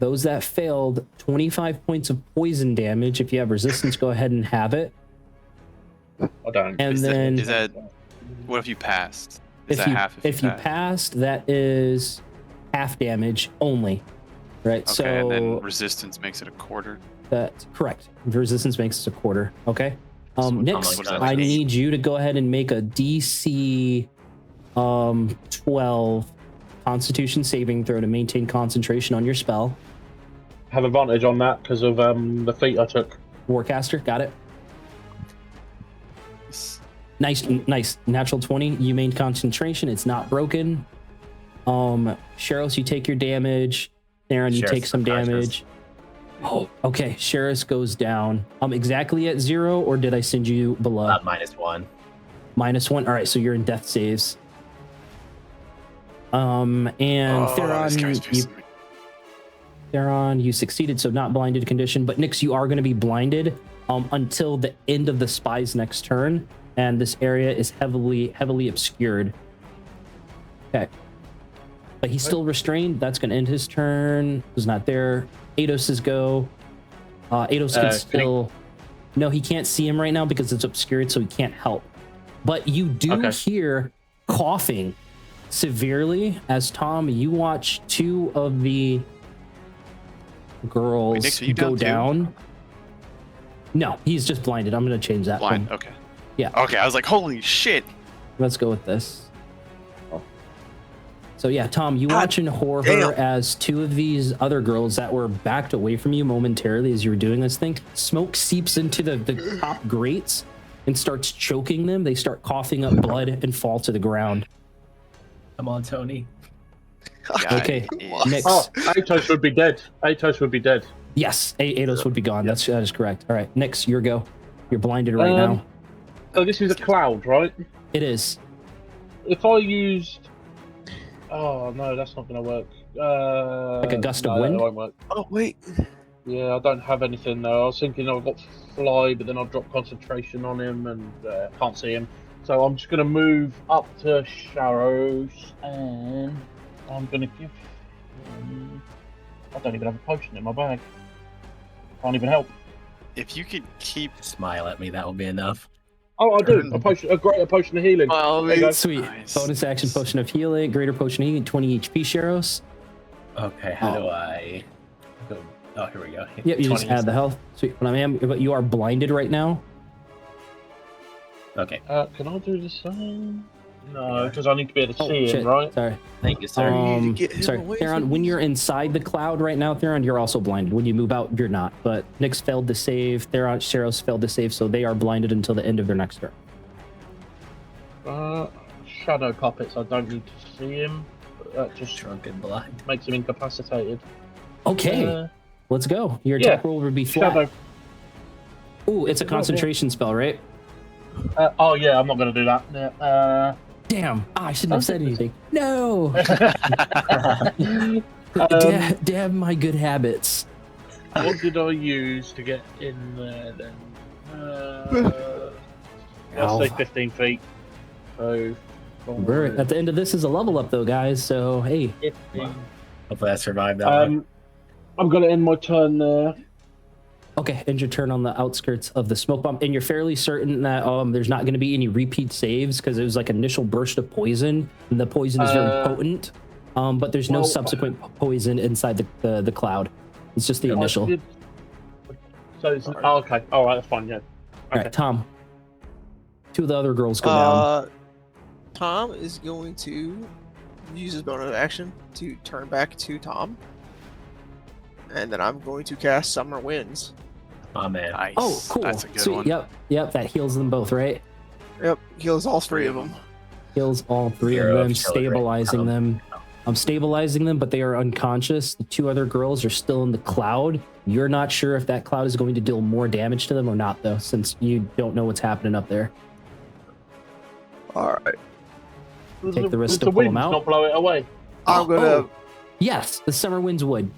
Those that failed, 25 points of poison damage. If you have resistance, go ahead and have it. I don't. And Is then... that what if you passed? Is that you, half if you passed, that is half damage only. Right? Okay, So and then resistance makes it a quarter. that's correct. Resistance makes it a quarter. Okay. So Nyx, what does that I mean? need you to go ahead and make a DC 12 Constitution saving throw to maintain concentration on your spell. Have advantage on that because of the feat I took. Warcaster, got it. Nice. Natural 20. You maintain concentration. It's not broken. Sheros, you take your damage. Theron, you Sheros take some damage. Oh, okay. Sheros goes down. Exactly at 0, or did I send you below? -1. -1. All right, so you're in death saves. And Theron, you succeeded, so not blinded condition. But Nyx, you are going to be blinded until the end of the spy's next turn, and this area is heavily obscured. Okay, but he's still restrained. That's going to end his turn. Who's not there? Ados's go. Ados can still. No, he can't see him right now because it's obscured, so he can't help. But you do hear coughing severely as Tom, you watch 2 of the girls Wait, Nyx, are you go down down. No, he's just blinded. I'm going to change that. Blind. one. Okay. Yeah. Okay, I was like, holy shit. Let's go with this. So yeah, Tom, you watch in horror as 2 of these other girls that were backed away from you momentarily as you were doing this thing, smoke seeps into the top grates and starts choking them. They start coughing up blood and fall to the ground. Come on, Tony. Yeah, Okay, Nyx. Oh, Atos would be dead. Atos would be dead. Yes, Ados would be gone. That is correct. All right, Nyx, your go. You're blinded right now. So this is a cloud, right? It is. If I used... Oh, no, that's not going to work. Like a gust of wind? That won't work. Oh, wait. Yeah, I don't have anything, though. I was thinking I've got fly, but then I'll drop concentration on him and can't see him. So I'm just going to move up to Sharos, and I'm going to give him... I don't even have a potion in my bag. Can't even help. If you could keep Smile at me, that will be enough. Oh, I do. A greater potion of healing. Well, There you go. Sweet. Nice. Bonus action potion of healing, greater potion of healing, 20 HP, Sheros. Okay, how do I go? Oh, here we go. Yep, you just 20. add the health. Sweet. But you are blinded right now. Okay, Can I do the same? No, because I need to be able to see shit. him, right? Sorry. thank you, sir. need to get him Sorry, away Theron, from when me. you're inside the cloud right now, Theron, you're also blinded. When you move out, you're not. But Nyx failed to save. Theron, Sheros failed to save, so they are blinded until the end of their next turn. Shadow puppets, I don't need to see him. But that just Drunken blind. makes him incapacitated. Okay, let's go. Your yeah, attack roll would be flat. Shadow. Ooh, it's a concentration spell, right? Oh yeah, I'm not going to do that. Yeah, Damn, I shouldn't have said anything. No! Um, Damn my good habits. what did I use to get in there then? Let's say Ow. 15 feet. So, We're at the end of this is a level up though, guys. So hey, 15. Hopefully I survived that one. I'm going to end my turn there. okay, end your turn on the outskirts of the smoke bomb, and you're fairly certain that there's not going to be any repeat saves because it was like initial burst of poison, and the poison is very potent. But there's no well, subsequent poison inside the cloud. It's just the Yeah, I initial. did- So it's okay. All right, that's fine. Yeah. All Okay. right, Tom. Two of the other girls go down. Tom is going to use his bonus action to turn back to Tom. And then I'm going to cast Summer Winds. Oh man. Nice. Oh, cool. That's a good Sweet. one. Yep. That heals them both, right? Yep, heals all three of them. Heals all three Hero of them, of children. stabilizing them. I'm stabilizing them, but they are unconscious. The two other girls are still in the cloud. You're not sure if that cloud is going to deal more damage to them or not, though, since you don't know what's happening up there. All right. Take the risk Does to the pull 'em winds out? not blow it away. I'm going to. Yes, the summer winds would.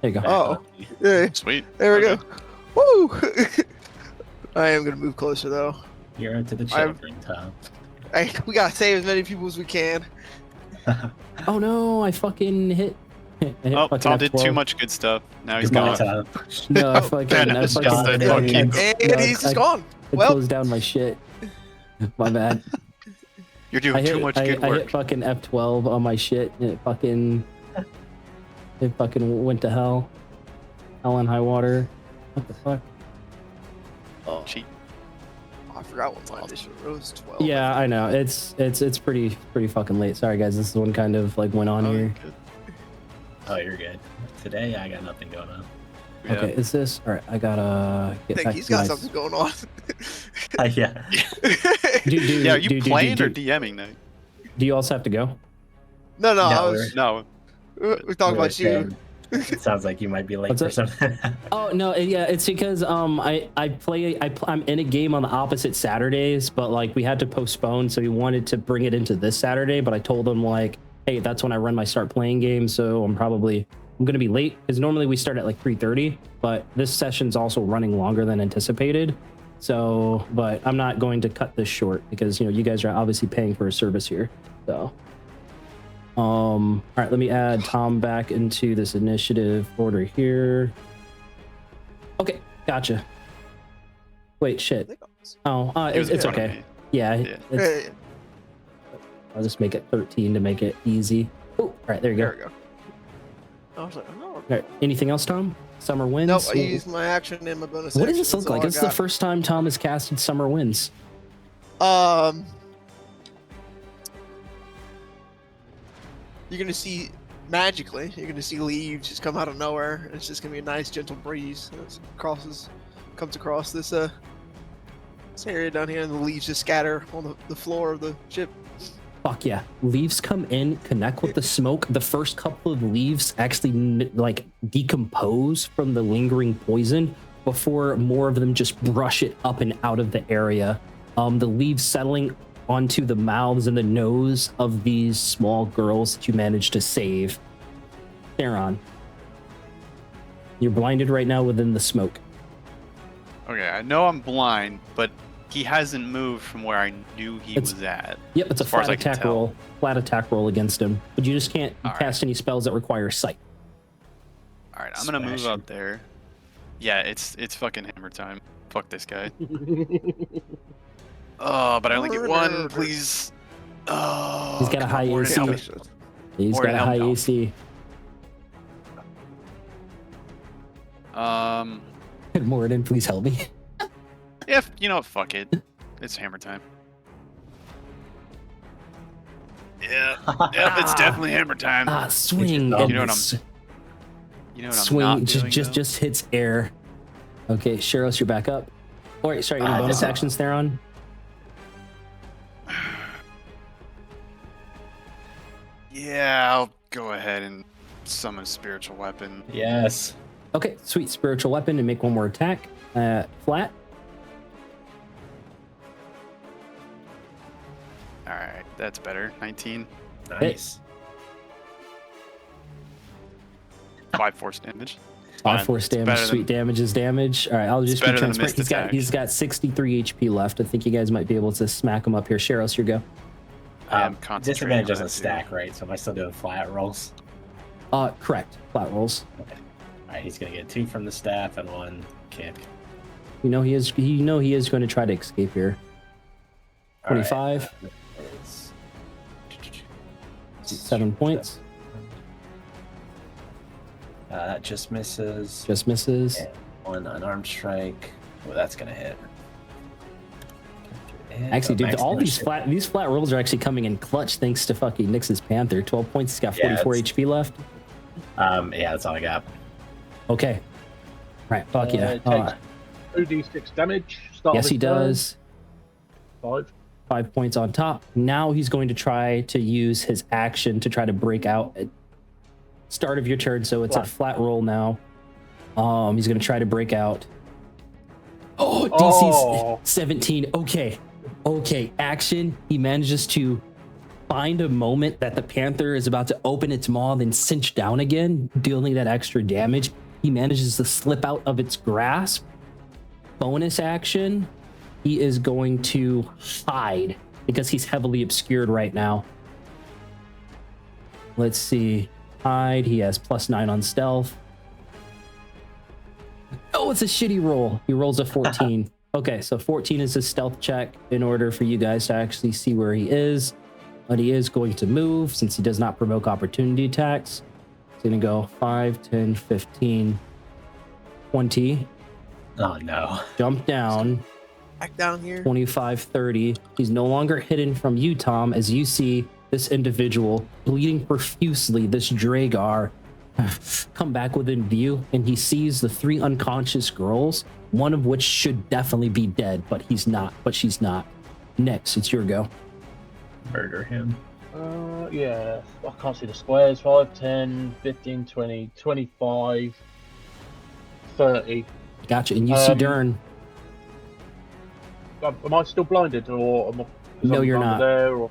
There you go. Oh, yeah, Sweet. there we Okay. go. Woo! I am going to move closer, though. You're into the children, Tom. Hey, we got to save as many people as we can. Oh no, I fucking hit. I hit Oh, fucking Tom did F12. too much good stuff. Now he's Goodbye, gone. Tom. No, I fucking, Ben, I it's fucking, just a I fucking- And he's just gone. Well, closed down my shit. My bad. You're doing too much good I hit work. fucking F12 on my shit, and it fucking went to hell. Hell and high water. What the fuck? oh, Cheat. I forgot what my initial was. 12. Yeah, I know. It's pretty fucking late. Sorry guys, this one kind of like went on Oh, here. good. Oh, you're good. Today I got nothing going on. Yeah. Okay, is this all right? I gotta I get think back he's to got my... something going on. Yeah. Yeah, are you playing or DMing now? Do you also have to go? No, No, I was, No. we're talking about you. saying It sounds like you might be late What's for up? something. Oh no, yeah, it's because I'm in a game on the opposite Saturdays, but like we had to postpone, so we wanted to bring it into this Saturday, but I told them like, hey, that's when I run my start playing game, so I'm gonna be late because normally we start at like 3:30, but this session's also running longer than anticipated. So, but I'm not going to cut this short because you guys are obviously paying for a service here. So, all right, let me add Tom back into this initiative order here. Okay, gotcha. Wait, shit. Oh, He was it's in front of okay. me. Yeah, Yeah. it's, I'll just make it 13 to make it easy. Oh, all right, there you There go. we go. I was like, oh. All right, anything else, Tom? Summer Winds? Nope, I used my action and my bonus What does action. this look That's all like? I This is the got. first time Tom has casted Summer Winds. You're gonna see magically. You're gonna see leaves just come out of nowhere. And it's just gonna be a nice gentle breeze. And it comes across this area down here, and the leaves just scatter on the floor of the ship. Fuck yeah. Leaves come in, connect with the smoke. The first couple of leaves actually like decompose from the lingering poison before more of them just brush it up and out of the area. The leaves settling onto the mouths and the nose of these small girls that you managed to save. Theron, you're blinded right now within the smoke. Okay, I know I'm blind, but he hasn't moved from where I knew he It's- was at. Yep, it's a As far as flat I can attack tell. roll. Flat attack roll against him. But you just can't All cast any spells that require sight. All right, I'm gonna move Smash him. up there. Yeah, it's fucking hammer time. Fuck this guy. Oh, but I only get one, please. Oh, He's got a come high on, Warden, AC. help me. He's Or got a an high elm. AC. Moradin, please help me. Yeah, you know what? Fuck it. It's hammer time. Yeah, yeah, it's definitely hammer time. Swing. You and know what s- You know what I'm swing not doing, just hits air. Okay, Sheros, you're back up. All right, sorry, any bonus this- actions there on? Yeah, I'll go ahead and summon a spiritual weapon. Yes. Okay, sweet spiritual weapon and make one more attack. Flat. All right, that's better. 19, Nice. 5 force damage. Our fine. force It's damage, better sweet than- damage is damage. All right, I'll just be better than a transparent. missed He's got 63 HP left. I think you guys might be able to smack him up here. Sheros, your go. I'm concentrating Disadvantage on doesn't that, too. stack, right? So am I still doing flat rolls? Correct. Flat rolls. Okay. All right, he's gonna get 2 from the staff and 1 kick. You know he is going to try to escape here. All right, 25. it's 7 points. That just misses. Just misses. And 1 unarmed strike. Well, that's gonna hit. And Actually, dude, max all damage these flat rolls are actually coming in clutch thanks to fucking Nyx's Panther. 12 points. He's got Yeah, 44 it's- HP left. Yeah, that's all I got. Okay. Right. Fuck yeah. It takes 2d6 damage. Start Yes, of he his turn. does. 5. 5 points on top. Now he's going to try to use his action to try to break out at start of your turn. So it's a Flat. flat roll now. He's going to try to break out. Oh, DC's 17. Okay. Action. He manages to find a moment that the Panther is about to open its maw, then cinch down again, dealing that extra damage. He manages to slip out of its grasp. Bonus action. He is going to hide because he's heavily obscured right now. Let's see. Hide. He has +9 on stealth. Oh, it's a shitty roll. He rolls a 14. Okay, so 14 is his stealth check in order for you guys to actually see where he is. But he is going to move since he does not provoke opportunity attacks. He's going to go 5, 10, 15, 20. Oh no. Jump down. Back down here. 25, 30. He's no longer hidden from you, Tom, as you see this individual bleeding profusely, this Dragar, come back within view, and he sees the 3 unconscious girls, one of which should definitely be dead, but she's not. Nyx, it's your go. Murder him. Yeah. I can't see the squares. 5, 10, 15, 20, 25, 30. Gotcha. And you see Dern. Am I still blinded, or am I? No, you're under not. There, or?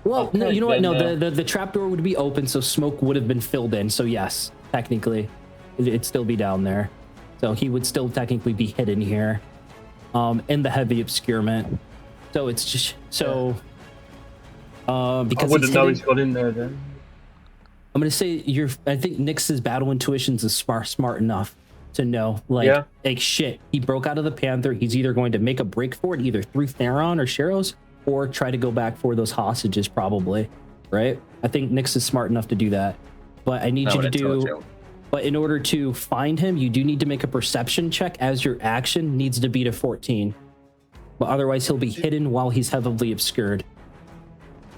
Well, no, Okay, you know what? then, No, the trapdoor would be open, so smoke would have been filled in. So yes, technically, it'd still be down there. So he would still technically be hidden here, in the heavy obscurement. So it's just so. Because I wouldn't he's know hidden, he's got in there then. I'm gonna say I think Nyx's battle intuitions is smart enough to know, like shit. He broke out of the Panther. He's either going to make a break for it, either through Theron or Sheros, or try to go back for those hostages, probably. Right? I think Nyx is smart enough to do that. But I need you to do. But in order to find him, you do need to make a perception check, as your action needs to beat a 14. But otherwise, he'll be hidden while he's heavily obscured.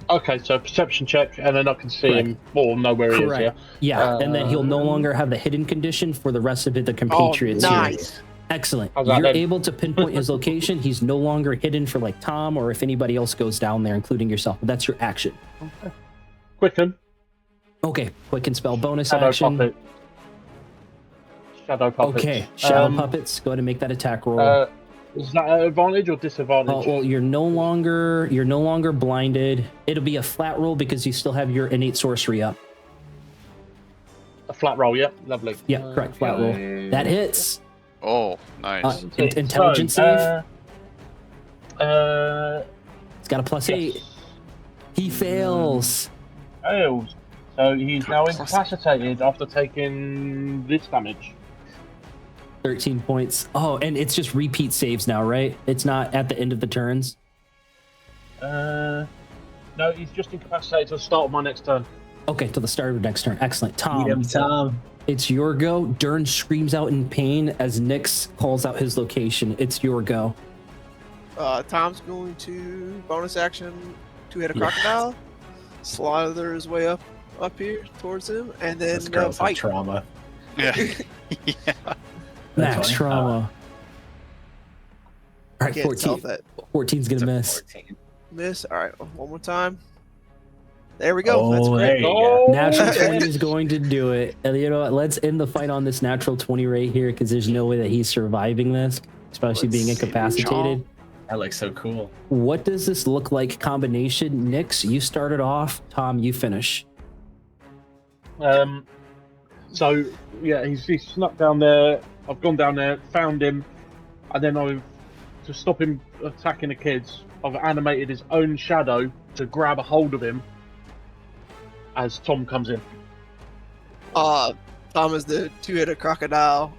Okay, so perception check, and then I can see him, or know where he is. Yeah, and then he'll no longer have the hidden condition for the rest of the compatriots. Nice. Here. Excellent. How's that You're then? able to pinpoint his location. He's no longer hidden for like Tom or if anybody else goes down there, including yourself. But that's your action. Okay. Quicken. Okay, quick and spell bonus Shadow action. puppet. Shadow puppets. Okay, shadow puppets. Go ahead and make that attack roll. Is that an advantage or disadvantage? Well, you're no longer blinded. It'll be a flat roll because you still have your innate sorcery up. A flat roll, yeah, lovely. Yeah, correct. Flat roll. That hits. Oh, nice. Intelligence save. It's got a +8. Yes. He fails. Fails. So he's now Plus incapacitated after taking this damage. 13 points. Oh, and it's just repeat saves now, right? It's not at the end of the turns. No, he's just incapacitated till the start of my next turn. Okay, till the start of next turn. Excellent. Eat him, Tom. It's your go. Dern screams out in pain as Nyx calls out his location. It's your go. Tom's going to bonus action to hit a crocodile, slither his way up here towards him, and then This girl's in fight. trauma. Yeah. yeah. Max funny. trauma. All right, Can't tell 14. that 14's gonna miss. 14. miss. All right, one more time. There we go. That's Oh, there great. you go. Natural 20 is going to do it. And you know what? Let's end the fight on this natural 20 right here because there's no way that he's surviving this, especially being Let's see. incapacitated. That looks so cool. What does this look like combination? Nyx, you started off. Tom, you finish. So yeah, he's snuck down there. I've gone down there, found him, and then to stop him attacking the kids, I've animated his own shadow to grab a hold of him as Tom comes in. Tom is the two-headed crocodile.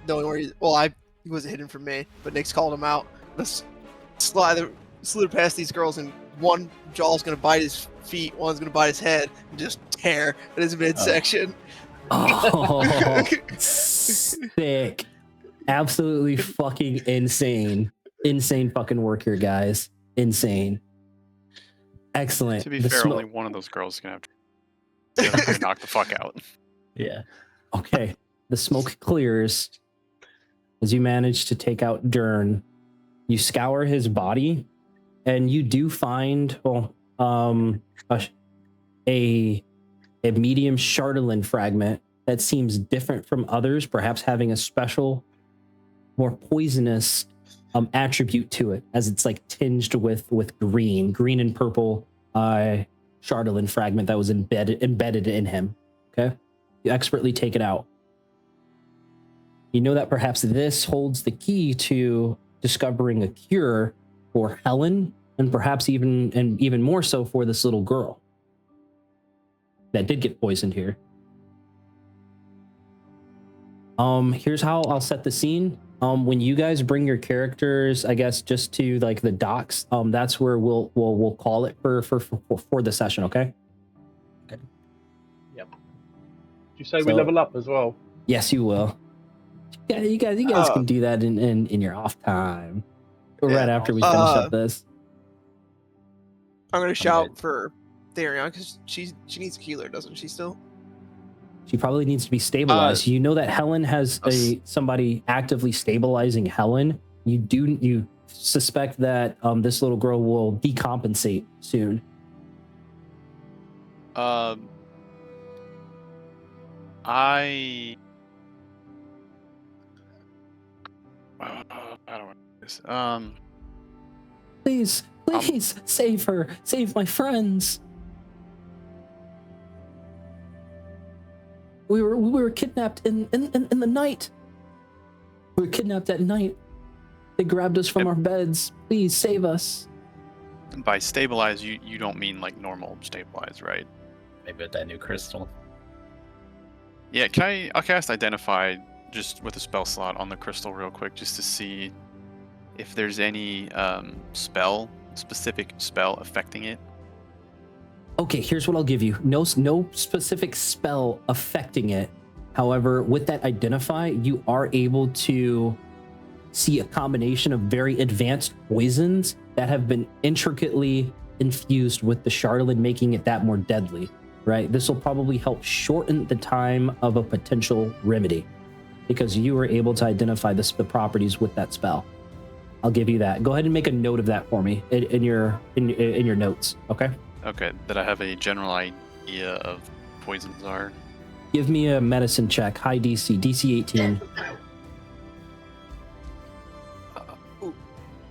Knowing where he wasn't hidden from me, but Nick's called him out. Let's slither past these girls, and one jaw's gonna bite his feet, one's gonna bite his head, and just tear at his midsection. Oh, sick. Absolutely fucking insane. Insane fucking work here, guys. Insane. Excellent. To be fair, only one of those girls is gonna have to knock the fuck out. Yeah. Okay. The smoke clears as you manage to take out Dern. You scour his body, and you do find a medium Chardelin fragment that seems different from others, perhaps having a special, more poisonous attribute to it, as it's like tinged with green and purple Chardelin fragment that was embedded in him. Okay, you expertly take it out. You know that perhaps this holds the key to discovering a cure for Helen, and perhaps even more so for this little girl that did get poisoned here. Here's how I'll set the scene. When you guys bring your characters, I guess, just to like the docks, that's where we'll call it for the session. Okay. Yep. Did you say we level up as well? Yes, you will. Yeah, you guys can do that in your off time, right after we finish up this. I'm gonna shout for Therion because she needs a healer, doesn't she? Still. She probably needs to be stabilized. You know that Helen has somebody actively stabilizing Helen. You suspect that this little girl will decompensate soon. I don't want this. Please, save her. Save my friends. We were kidnapped in the night. We were kidnapped at night. They grabbed us from our beds. Please save us. By stabilize, you don't mean like normal stabilize, right? Maybe with that new crystal. Yeah, I'll cast Identify just with a spell slot on the crystal real quick, just to see if there's any specific spell affecting it. Okay, here's what I'll give you. No specific spell affecting it. However, with that Identify, you are able to see a combination of very advanced poisons that have been intricately infused with the Chardelin, making it that more deadly, right? This will probably help shorten the time of a potential remedy because you were able to identify the properties with that spell. I'll give you that. Go ahead and make a note of that for me in your notes, okay? Okay, that I have a general idea of poisons are. Give me a medicine check, high DC 18.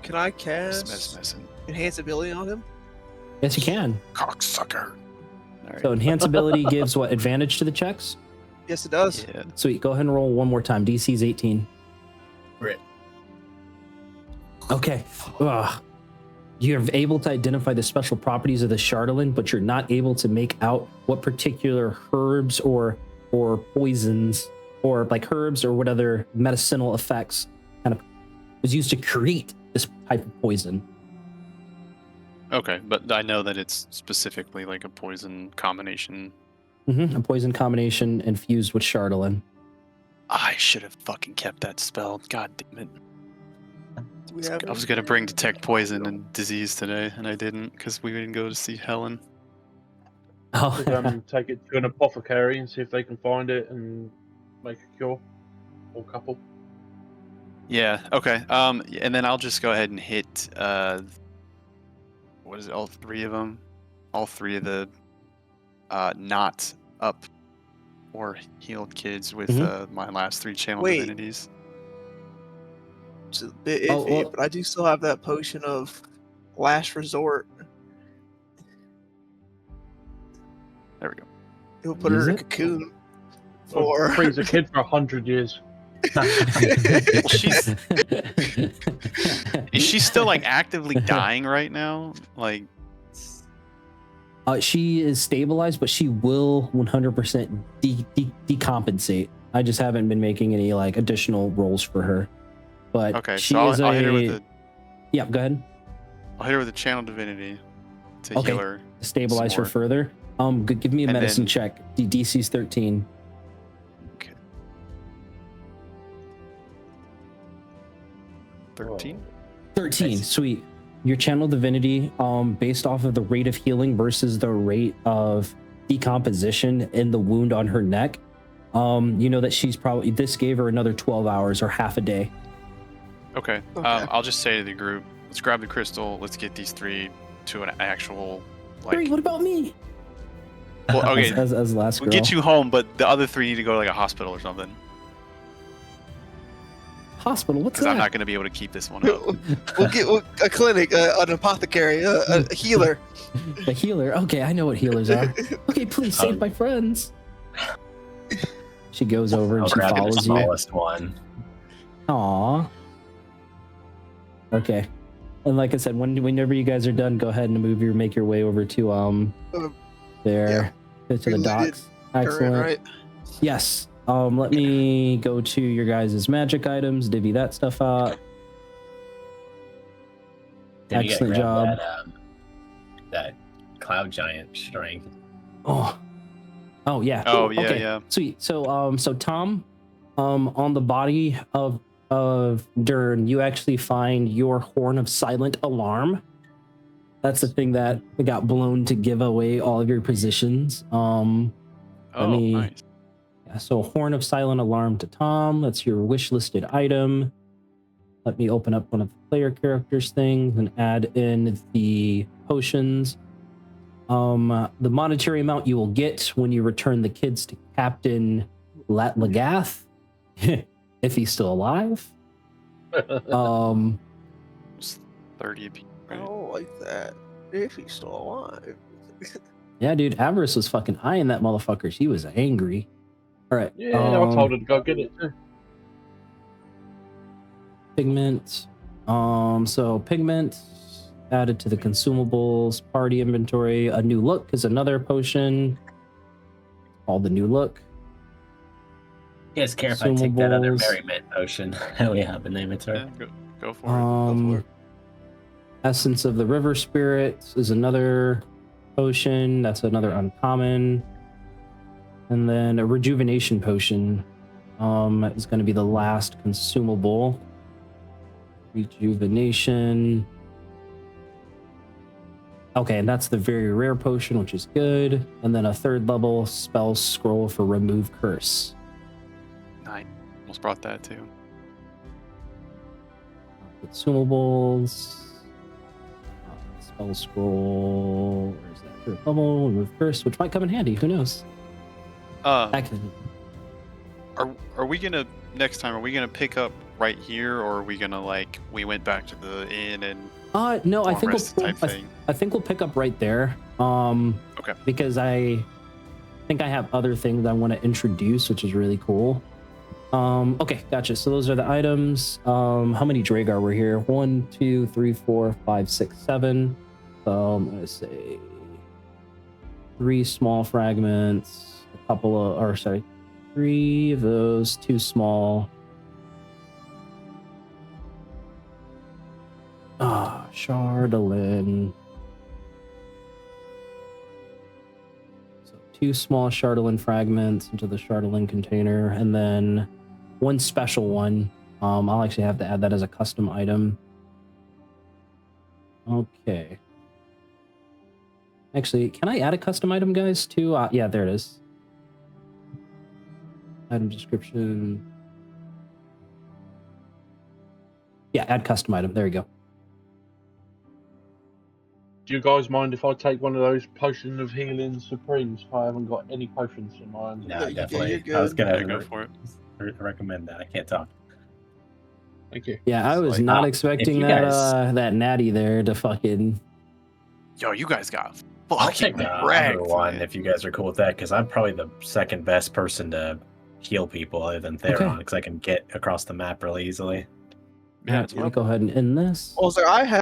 Can I cast enhance ability on him? Yes, you can. Cocksucker. Right. So enhance ability gives what, advantage to the checks? Yes, it does. Yeah. Sweet, go ahead and roll one more time. DC's 18. Great. Okay. Ugh. You're able to identify the special properties of the Chardelin, but you're not able to make out what particular herbs or poisons or like herbs or what other medicinal effects kind of was used to create this type of poison. Okay, but I know that it's specifically like a poison combination. A poison combination infused with Chardelin. I should have fucking kept that spell. God damn it. I was going to bring Detect Poison and Disease today, and I didn't because we didn't go to see Helen. Oh. Take it to an apothecary and see if they can find it and make a cure or couple. Yeah, okay. And then I'll just go ahead and hit, what is it, all three of them? All three of the not up or healed kids with my last three channel divinities. It's a bit iffy, but I do still have that potion of last resort. There we go. It'll put her in a cocoon. 4. Freeze a kid for 100 years. Well, is she still like actively dying right now? Like, She is stabilized, but she will 100% decompensate. I just haven't been making any like additional rolls for her. But okay, she so is I'll hit her with Yeah, go ahead. I'll hit her with a channel divinity to heal her. Stabilize her more. further. Give me a And medicine then- check. DC's 13. Okay. 13. 13, Nice. sweet. Your channel divinity, based off of the rate of healing versus the rate of decomposition in the wound on her neck, you know that she's probably, this gave her another 12 hours or half a day. Okay. Okay. I'll just say to the group, let's grab the crystal. Let's get these 3 to an actual like. Great, what about me? Well, okay, As last we'll girl. get you home, but the other 3 need to go to like a hospital or something. Hospital, what's Because I'm that? not going to be able to keep this one up. We'll get a clinic, an apothecary, a healer. A healer. Okay, I know what healers are. Okay, please save my friends. She goes over and I'll she grab the follows you. smallest one. Aw. Okay. And like I said, whenever you guys are done, go ahead and make your way over to there to the Related docks. Current, Excellent. right? Yes. Let me go to your guys' magic items, divvy that stuff up. Then you gotta Excellent grab job. that cloud giant strength. Oh. Oh yeah. Oh, yeah, Okay. yeah. Sweet. So Tom, on the body of Dern, you actually find your horn of silent alarm. That's the thing that got blown to give away all of your positions. Oh, nice. Yeah, so horn of silent alarm to Tom. That's your wish listed item. Let me open up one of the player characters things and add in the potions. The monetary amount you will get when you return the kids to Captain Lagath, if he's still alive. It's 30 apiece, I right? don't like that. If he's still alive. Yeah, dude, Avarice was fucking eyeing that motherfucker. She was angry. All right. Yeah, I told her to go get it too. Pigment. So pigment added to the consumables party inventory. A new look is another potion. All the new look. You guys care if I take that other Consumables. merriment potion that we have in the inventory? Yeah, go for it. Essence of the river spirit is another potion. That's another uncommon. And then a rejuvenation potion is going to be the last consumable. Rejuvenation. Okay, and that's the very rare potion, which is good. And then a 3rd level spell scroll for remove curse. Nice. Almost brought that too. Consumables. Spell scroll. Where's that? 3rd level, remove curse, which might come in handy. Who knows? Actually, Are we gonna next time? Are we gonna pick up right here, or are we gonna like we went back to the inn and no, I long think rest type we'll, thing? I think we'll pick up right there. Okay. Because I think I have other things I want to introduce, which is really cool. Okay, gotcha. So those are the items. How many Dragar were here? 1, 2, 3, 4, 5, 6, 7. So I'm gonna say 3 small fragments, a couple of, or sorry, 3 of those, 2 small. Chardolin. So 2 small Chardolin fragments into the Chardolin container, and then 1 special one. I'll actually have to add that as a custom item. Okay. Actually, can I add a custom item, guys, too? Yeah, there it is. Item description. Yeah, add custom item. There you go. Do you guys mind if I take one of those potion of healing supremes? I haven't got any potions in mine. No, Yeah, definitely. you're I was good. gonna Yeah, go for it. recommend that. I can't talk. Thank you. Yeah, I was Like, not if expecting you that guys- that natty there to fucking. Yo, you guys got I'll fucking take the wrecked, other one man. if you guys are cool with that, because I'm probably the second best person to heal people other than Theron, because I can get across the map really easily. Yeah, Let me go ahead and end this. Well, sir, I have